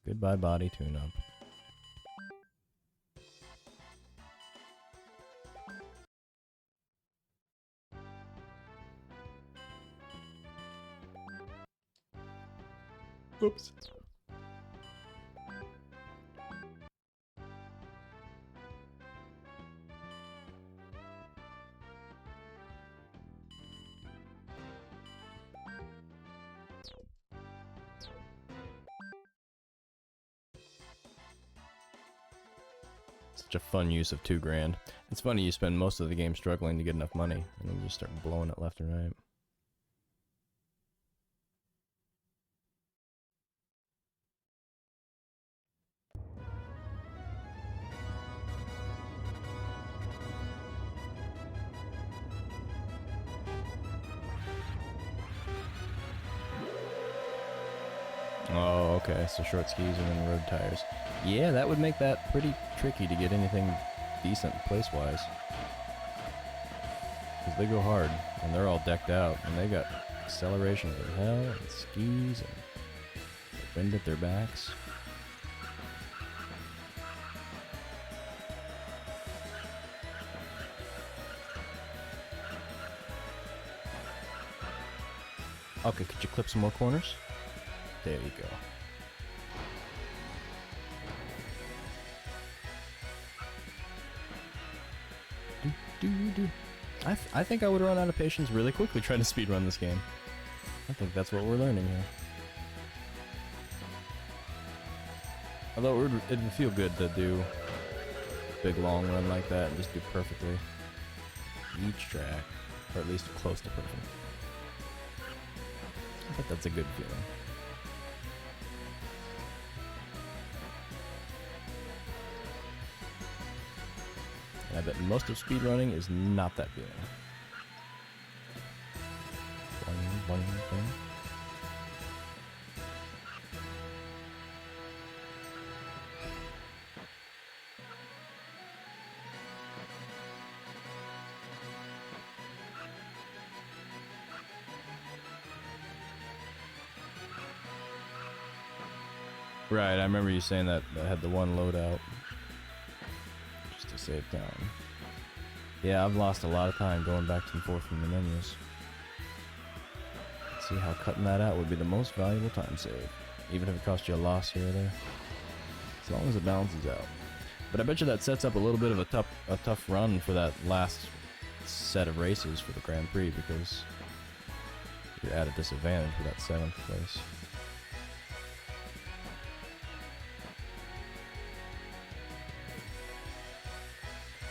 Goodbye, body tune-up. Oops. Such a fun use of $2,000. It's funny, you spend most of the game struggling to get enough money, and then you just start blowing it left and right. Oh, okay, so short skis and then road tires. Yeah, that would make that pretty tricky to get anything decent place-wise. Because they go hard, and they're all decked out, and they got acceleration of hell, and skis, and wind at their backs. Okay, could you clip some more corners? There you go. I think I would run out of patience really quickly trying to speedrun this game. I think that's what we're learning here. Although it would feel good to do a big long run like that and just do perfectly each track, or at least close to perfect. I think that's a good feeling. And I bet most of speedrunning is not that feeling. Boing, boing, boing. Right, I remember you saying that I had the one loadout just to save time. Yeah, I've lost a lot of time going back and forth from the menus. Let's see how cutting that out would be the most valuable time save, even if it costs you a loss here or there, as long as it balances out. But I bet you that sets up a little bit of a tough run for that last set of races for the Grand Prix, because you're at a disadvantage for that 7th place.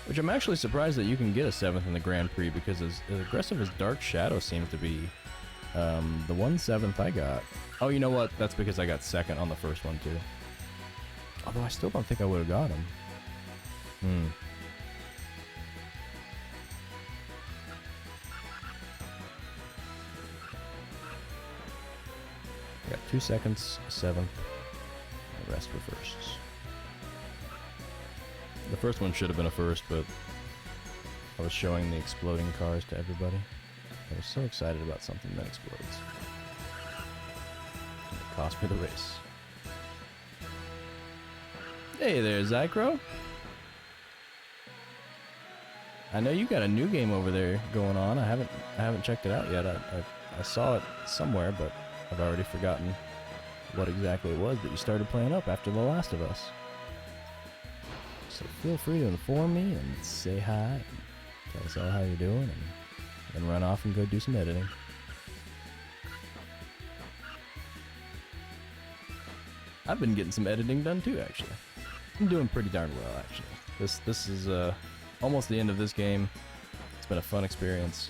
Which I'm actually surprised that you can get a 7th in the Grand Prix, because as aggressive as Dark Shadow seems to be, the 1/7 I got... Oh, you know what? That's because I got 2nd on the first one, too. Although I still don't think I would have got him. I got 2 seconds, a 7th, and the rest were firsts. The first one should have been a first, but I was showing the exploding cars to everybody. I was so excited about something that explodes. And it cost me the race. Hey there, Zycro. I know you got a new game over there going on. I haven't checked it out yet. I saw it somewhere, but I've already forgotten what exactly it was that you started playing up after The Last of Us. So feel free to inform me and say hi, and tell us all how you're doing, and then run off and go do some editing. I've been getting some editing done too, actually. I'm doing pretty darn well, actually. This is almost the end of this game. It's been a fun experience.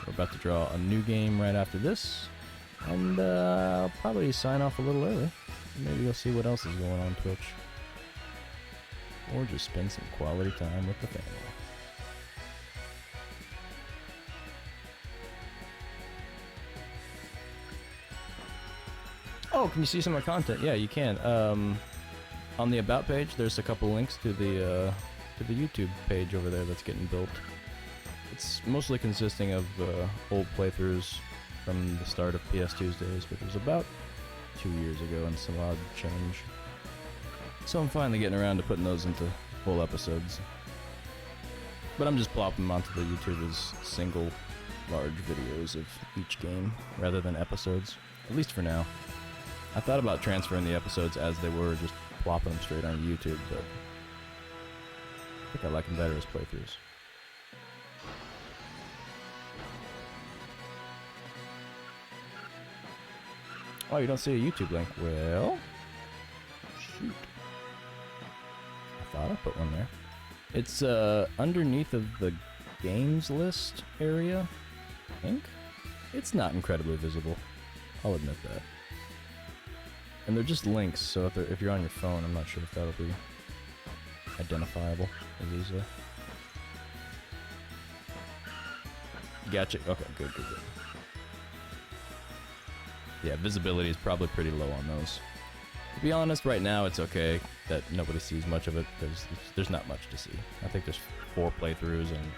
We're about to draw a new game right after this, and I'll probably sign off a little early. Maybe you'll see what else is going on Twitch. Or just spend some quality time with the family. Oh, can you see some of my content? Yeah, you can. On the About page, there's a couple links to the YouTube page over there that's getting built. It's mostly consisting of old playthroughs from the start of PS2uesdays, which was about 2 years ago and some odd change. So I'm finally getting around to putting those into full episodes. But I'm just plopping them onto the YouTube as single, large videos of each game, rather than episodes. At least for now. I thought about transferring the episodes as they were, just plopping them straight on YouTube, but I think I like them better as playthroughs. Oh, you don't see a YouTube link? Well, shoot. I thought I put one there. It's underneath of the games list area, I think. It's not incredibly visible. I'll admit that. And they're just links, so if you're on your phone, I'm not sure if that'll be identifiable as easily. Gotcha. Okay, good. Yeah, visibility is probably pretty low on those. To be honest, right now it's okay that nobody sees much of it, because there's not much to see. I think there's 4 playthroughs and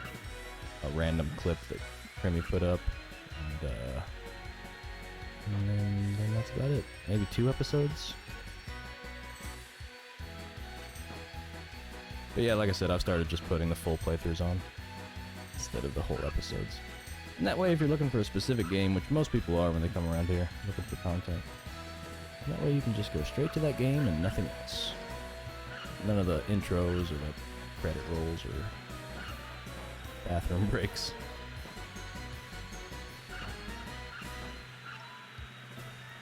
a random clip that Primmy put up, and then that's about it. Maybe 2 episodes. But yeah, like I said, I've started just putting the full playthroughs on instead of the whole episodes. And that way, if you're looking for a specific game, which most people are when they come around here looking for content, that way you can just go straight to that game and nothing else. None of the intros or the credit rolls or bathroom breaks.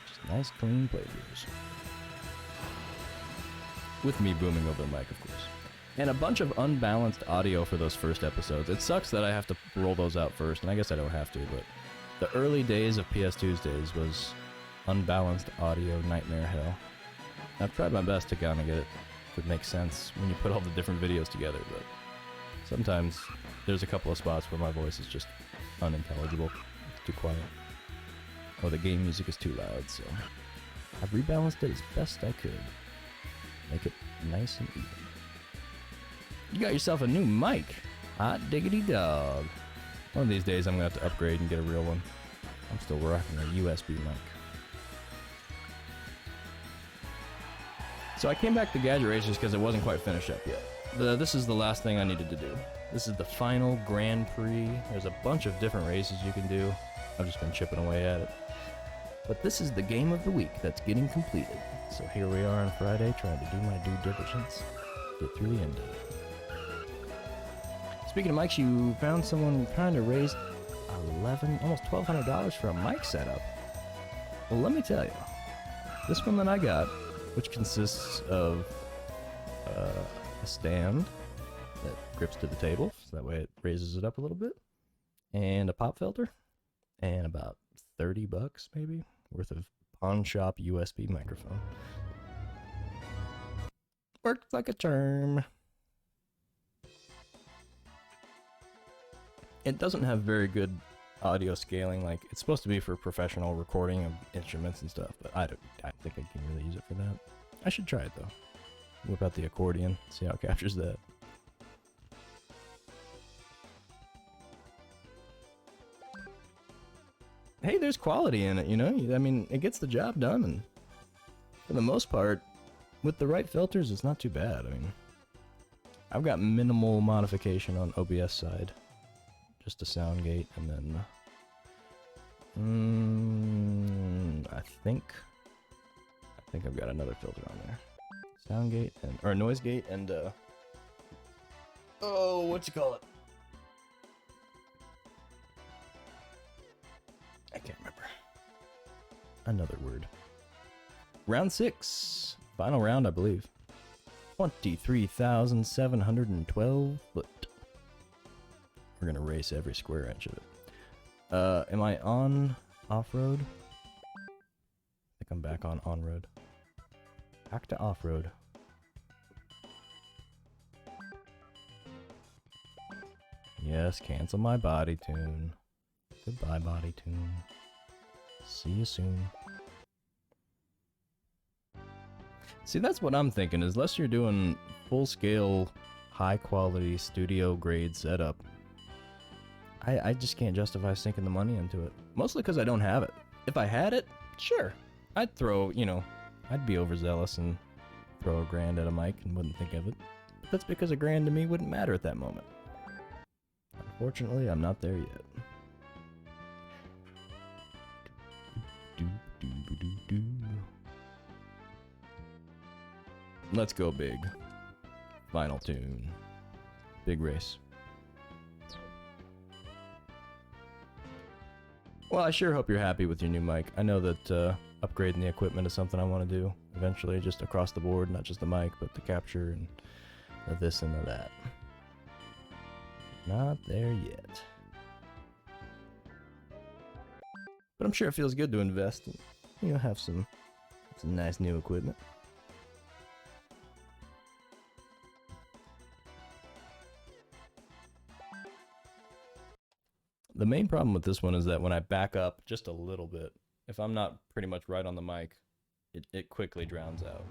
Just nice, clean playthroughs. With me booming over the mic, of course. And a bunch of unbalanced audio for those first episodes. It sucks that I have to roll those out first, and I guess I don't have to, but the early days of PS2uesdays was unbalanced audio nightmare hell. I've tried my best to kind of get it to make sense when you put all the different videos together, but sometimes there's a couple of spots where my voice is just unintelligible. It's too quiet. Or the game music is too loud, so I've rebalanced it as best I could. Make it nice and even. You got yourself a new mic. Hot diggity dog. One of these days I'm going to have to upgrade and get a real one. I'm still rocking a USB mic. So I came back to Gadget Racing because it wasn't quite finished up yet. This is the last thing I needed to do. This is the final Grand Prix. There's a bunch of different races you can do. I've just been chipping away at it. But this is the game of the week that's getting completed. So here we are on Friday trying to do my due diligence. Get through the end of it. Speaking of mics, you found someone trying to raise almost $1,200 for a mic setup. Well, let me tell you. This one that I got, which consists of a stand that grips to the table, so that way it raises it up a little bit, and a pop filter, and about $30 maybe worth of pawn shop USB microphone. Works like a charm. It doesn't have very good audio scaling. Like, it's supposed to be for professional recording of instruments and stuff, but I don't think I can really use it for that. I should try it though. Whip out the accordion, see how it captures that. Hey, there's quality in it, you know? I mean, it gets the job done, and for the most part, with the right filters, it's not too bad. I mean, I've got minimal modification on OBS side. Just a sound gate, and then I think I've got another filter on there. Sound gate or noise gate and oh, what you call it? I can't remember. Another word. Round 6, final round, I believe. 23,712 foot. We're gonna race every square inch of it. Am I on off-road? I think I'm back on on-road. Back to off-road. Yes, cancel my body tune. Goodbye, body tune. See you soon. See, that's what I'm thinking, is unless you're doing full-scale, high-quality, studio-grade setup, I just can't justify sinking the money into it. Mostly because I don't have it. If I had it, sure. I'd throw, you know, I'd be overzealous and throw $1,000 at a mic and wouldn't think of it. But that's because $1,000 to me wouldn't matter at that moment. Unfortunately, I'm not there yet. Let's go big. Final tune. Big race. Well, I sure hope you're happy with your new mic. I know that upgrading the equipment is something I want to do eventually, just across the board, not just the mic, but the capture and the this and the that. Not there yet. But I'm sure it feels good to invest and, you know, have some nice new equipment. The main problem with this one is that when I back up just a little bit, if I'm not pretty much right on the mic, it quickly drowns out.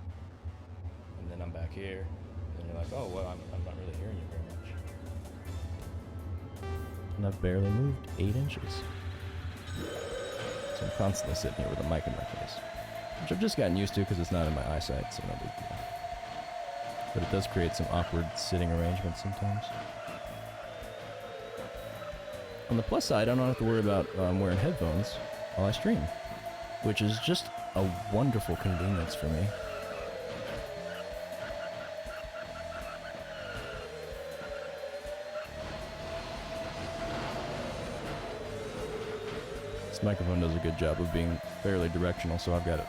And then I'm back here, and you're like, oh, well, I'm not really hearing you very much. And I've barely moved 8 inches. So I'm constantly sitting here with a mic in my face. Which I've just gotten used to because it's not in my eyesight, so no big deal. But it does create some awkward sitting arrangements sometimes. On the plus side, I don't have to worry about wearing headphones while I stream, which is just a wonderful convenience for me. This microphone does a good job of being fairly directional, so I've got it,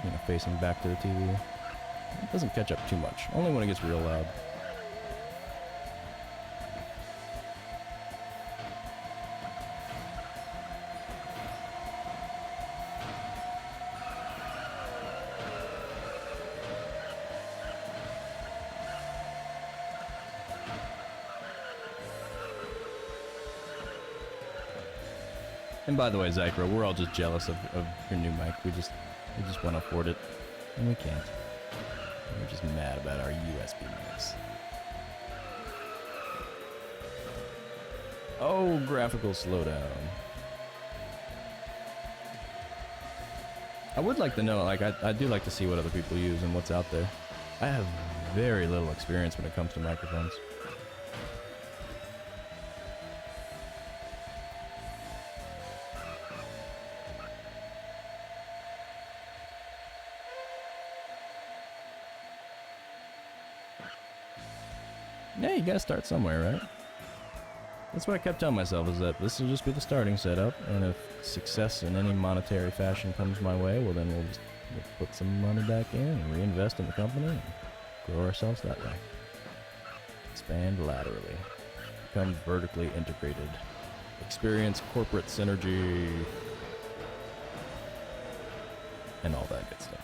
you know, facing back to the TV. It doesn't catch up too much, only when it gets real loud. And by the way, Zycro, we're all just jealous of your new mic. We just want to afford it, and we can't. We're just mad about our USB mics. Oh, graphical slowdown. I would like to know, like, I do like to see what other people use and what's out there. I have very little experience when it comes to microphones. Yeah, you gotta start somewhere, right? That's what I kept telling myself, is that this will just be the starting setup, and if success in any monetary fashion comes my way, well then we'll put some money back in and reinvest in the company and grow ourselves that way. Expand laterally. Become vertically integrated. Experience corporate synergy. And all that good stuff.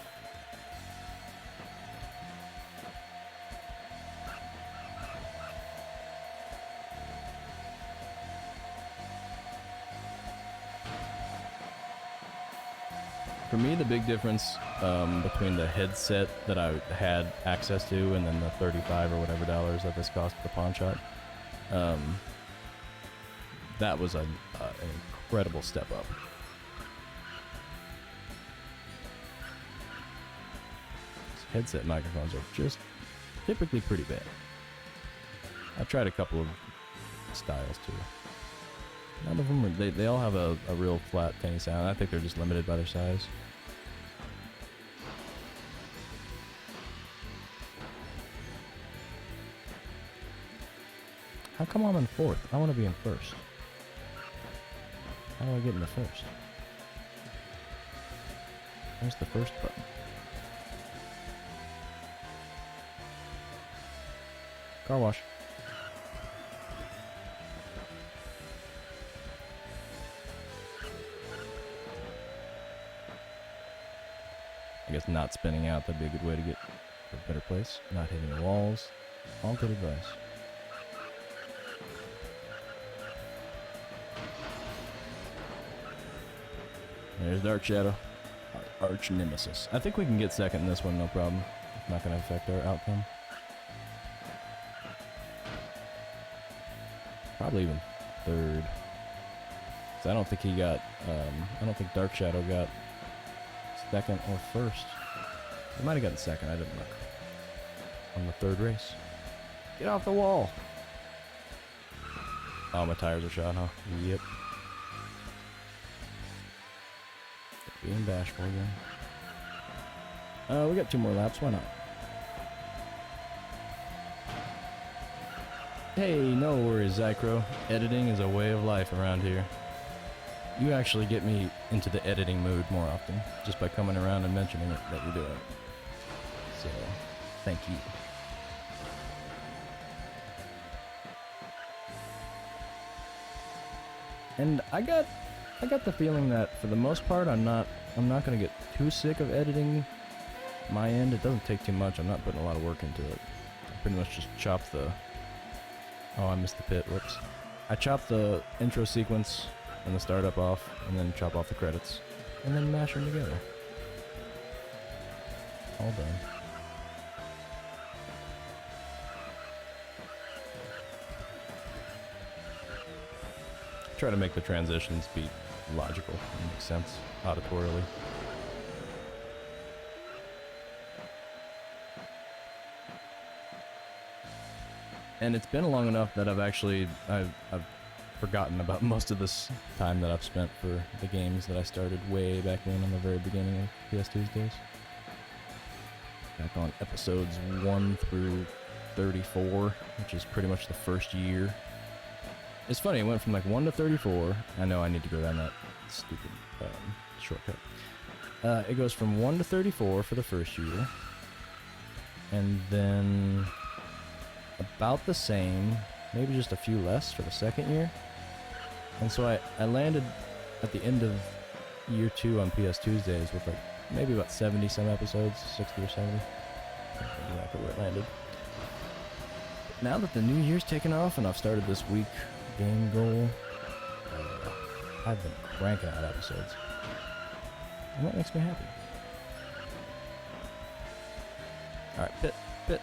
For me, the big difference between the headset that I had access to and then the $35 or whatever that this cost at the pawn shop, that was an incredible step up. These headset microphones are just typically pretty bad. I've tried a couple of styles too. None of them are, they all have a real flat, tinny sound. I think they're just limited by their size. How come I'm in fourth? I want to be in first. How do I get into first? Where's the first button? Car wash. I guess not spinning out, that'd be a good way to get to a better place. Not hitting the walls. All good advice. There's Dark Shadow. Our arch nemesis. I think we can get second in this one, no problem. It's not going to affect our outcome. Probably even third. So I don't think he got, I don't think Dark Shadow got second or first. He might have gotten second, I didn't look. On the third race. Get off the wall! Oh, my tires are shot, huh? Yep. Being bashful again. We got 2 more laps, why not? Hey, no worries, Zycro. Editing is a way of life around here. You actually get me into the editing mood more often, just by coming around and mentioning it that you're doing it. So, thank you. And I got the feeling that for the most part I'm not gonna get too sick of editing my end. It doesn't take too much. I'm not putting a lot of work into it. I pretty much just chop the... Oh, I missed the pit. Whoops. I chop the intro sequence and the startup off, and then chop off the credits, and then mash them together. All done. Try to make the transitions be logical and make sense auditorially. And it's been long enough that I've forgotten about most of this time that I've spent for the games that I started way back when in the very beginning of PS2uesdays. Back on episodes 1 through 34, which is pretty much the first year. It's funny, it went from like 1 to 34. I know I need to go down that stupid shortcut. It goes from 1 to 34 for the first year. And then about the same, maybe just a few less for the second year. And so I landed at the end of year 2 on PS2uesdays with like maybe about 70 some episodes, 60 or 70. I don't know exactly where it landed. Now that the new year's taken off and I've started this week game goal, I've been cranking out episodes. And that makes me happy. Alright, pit. Let's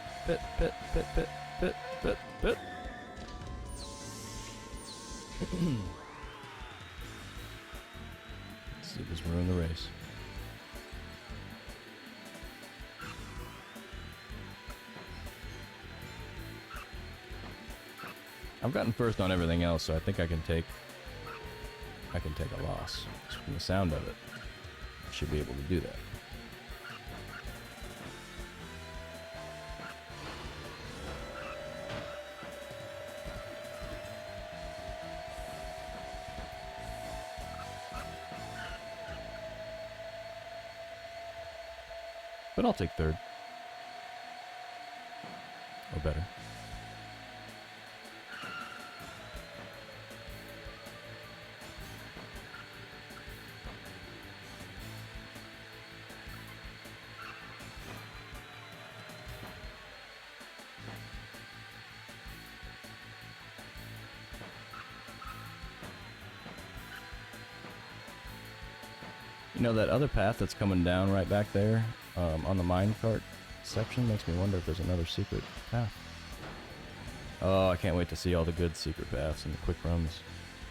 see if this ruined the race. I've gotten first on everything else, so I think I can take a loss. Just from the sound of it, I should be able to do that. But I'll take third. Or better. You know, that other path that's coming down right back there on the minecart section makes me wonder if there's another secret path. Oh, I can't wait to see all the good secret paths and the quick runs.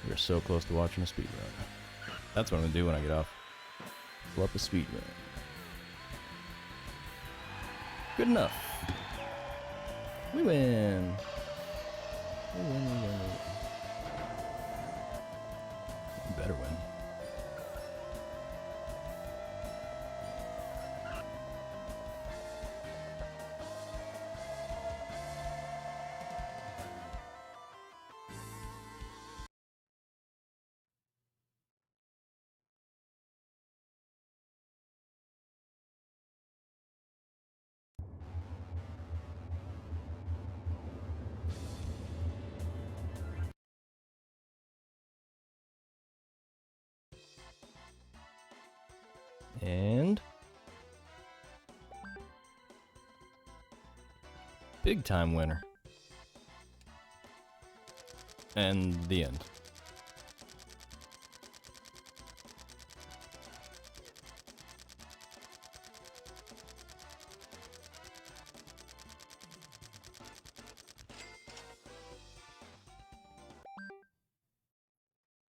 We're so close to watching a speed run. That's what I'm going to do when I get off. Pull up a speed run. Good enough. We win. We win, we win, we win. We better win. And big time winner. And the end.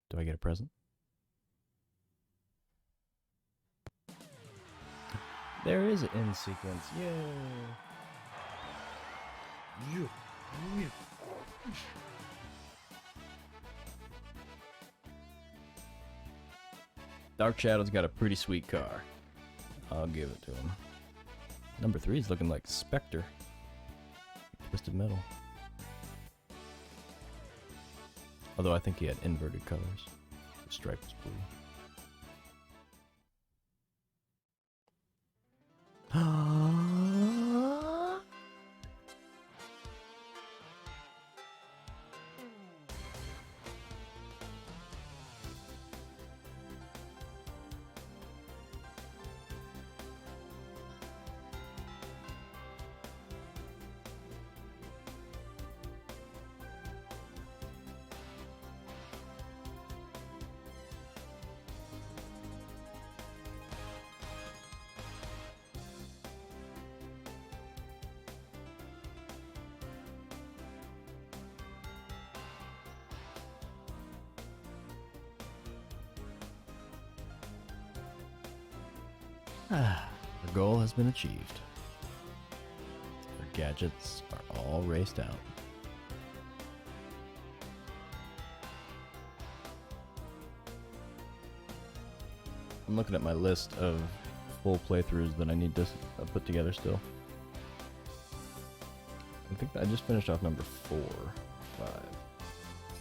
Do I get a present? There is an end sequence. Yay! Dark Shadow's got a pretty sweet car. I'll give it to him. Number 3 is looking like Spectre. Twisted Metal. Although I think he had inverted colors. The stripe was blue. Our goal has been achieved. Our gadgets are all raced out. I'm looking at my list of full playthroughs that I need to put together still. I think I just finished off number 4, 5.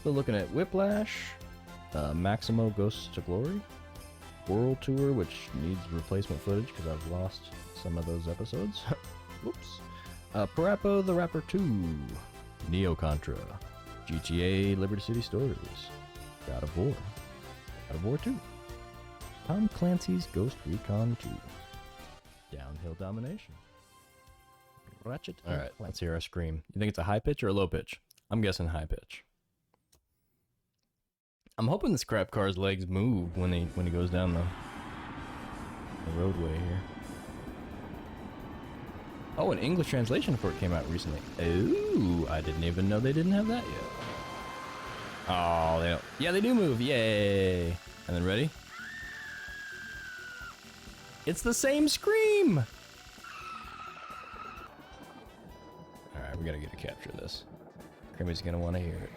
Still looking at Whiplash, Maximo Ghosts to Glory, World Tour, which needs replacement footage because I've lost some of those episodes. Whoops. Parappa the Rapper 2, Neo Contra, GTA Liberty City Stories, God of War 2, Tom Clancy's Ghost Recon 2, Downhill Domination, Ratchet. Alright, let's hear our scream. You think it's a high pitch or a low pitch? I'm guessing high pitch. I'm hoping this crap car's legs move when he goes down the roadway here. Oh, an English translation for it came out recently. Ooh, I didn't even know they didn't have that yet. Oh, they don't. Yeah, they do move. Yay! And then ready? It's the same scream. All right, we gotta get a capture of this. Crimmy's gonna want to hear it.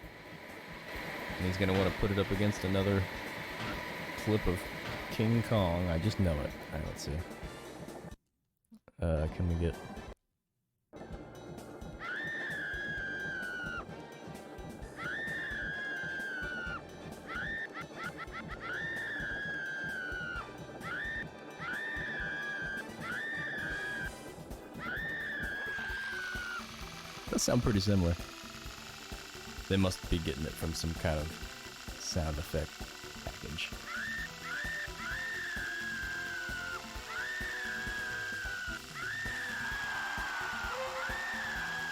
And he's gonna want to put it up against another clip of King Kong. I just know it. Alright, let's see. Can we get... That sound pretty similar. They must be getting it from some kind of sound effect package.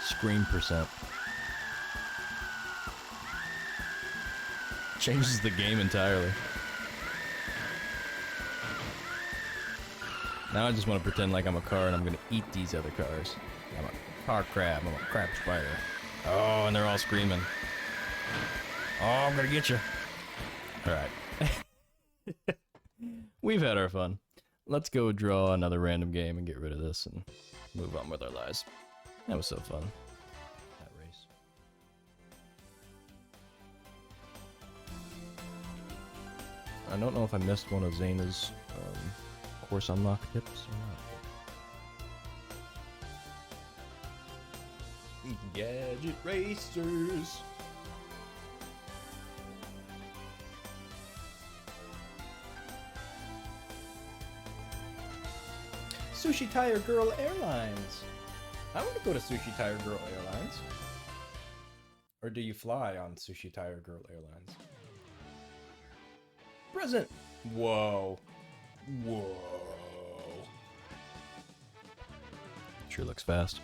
Scream percent. Changes the game entirely. Now I just want to pretend like I'm a car and I'm gonna eat these other cars. I'm a car crab, I'm a crab spider. Oh, and they're all screaming. Oh, I'm gonna get you. Alright. We've had our fun. Let's go draw another random game and get rid of this and move on with our lives. That was so fun. That race. I don't know if I missed one of Zayna's course unlock tips or not. Gadget Racers! Sushi Tire Girl Airlines! I want to go to Sushi Tire Girl Airlines. Or do you fly on Sushi Tire Girl Airlines? Present! Whoa. Whoa. Sure looks fast.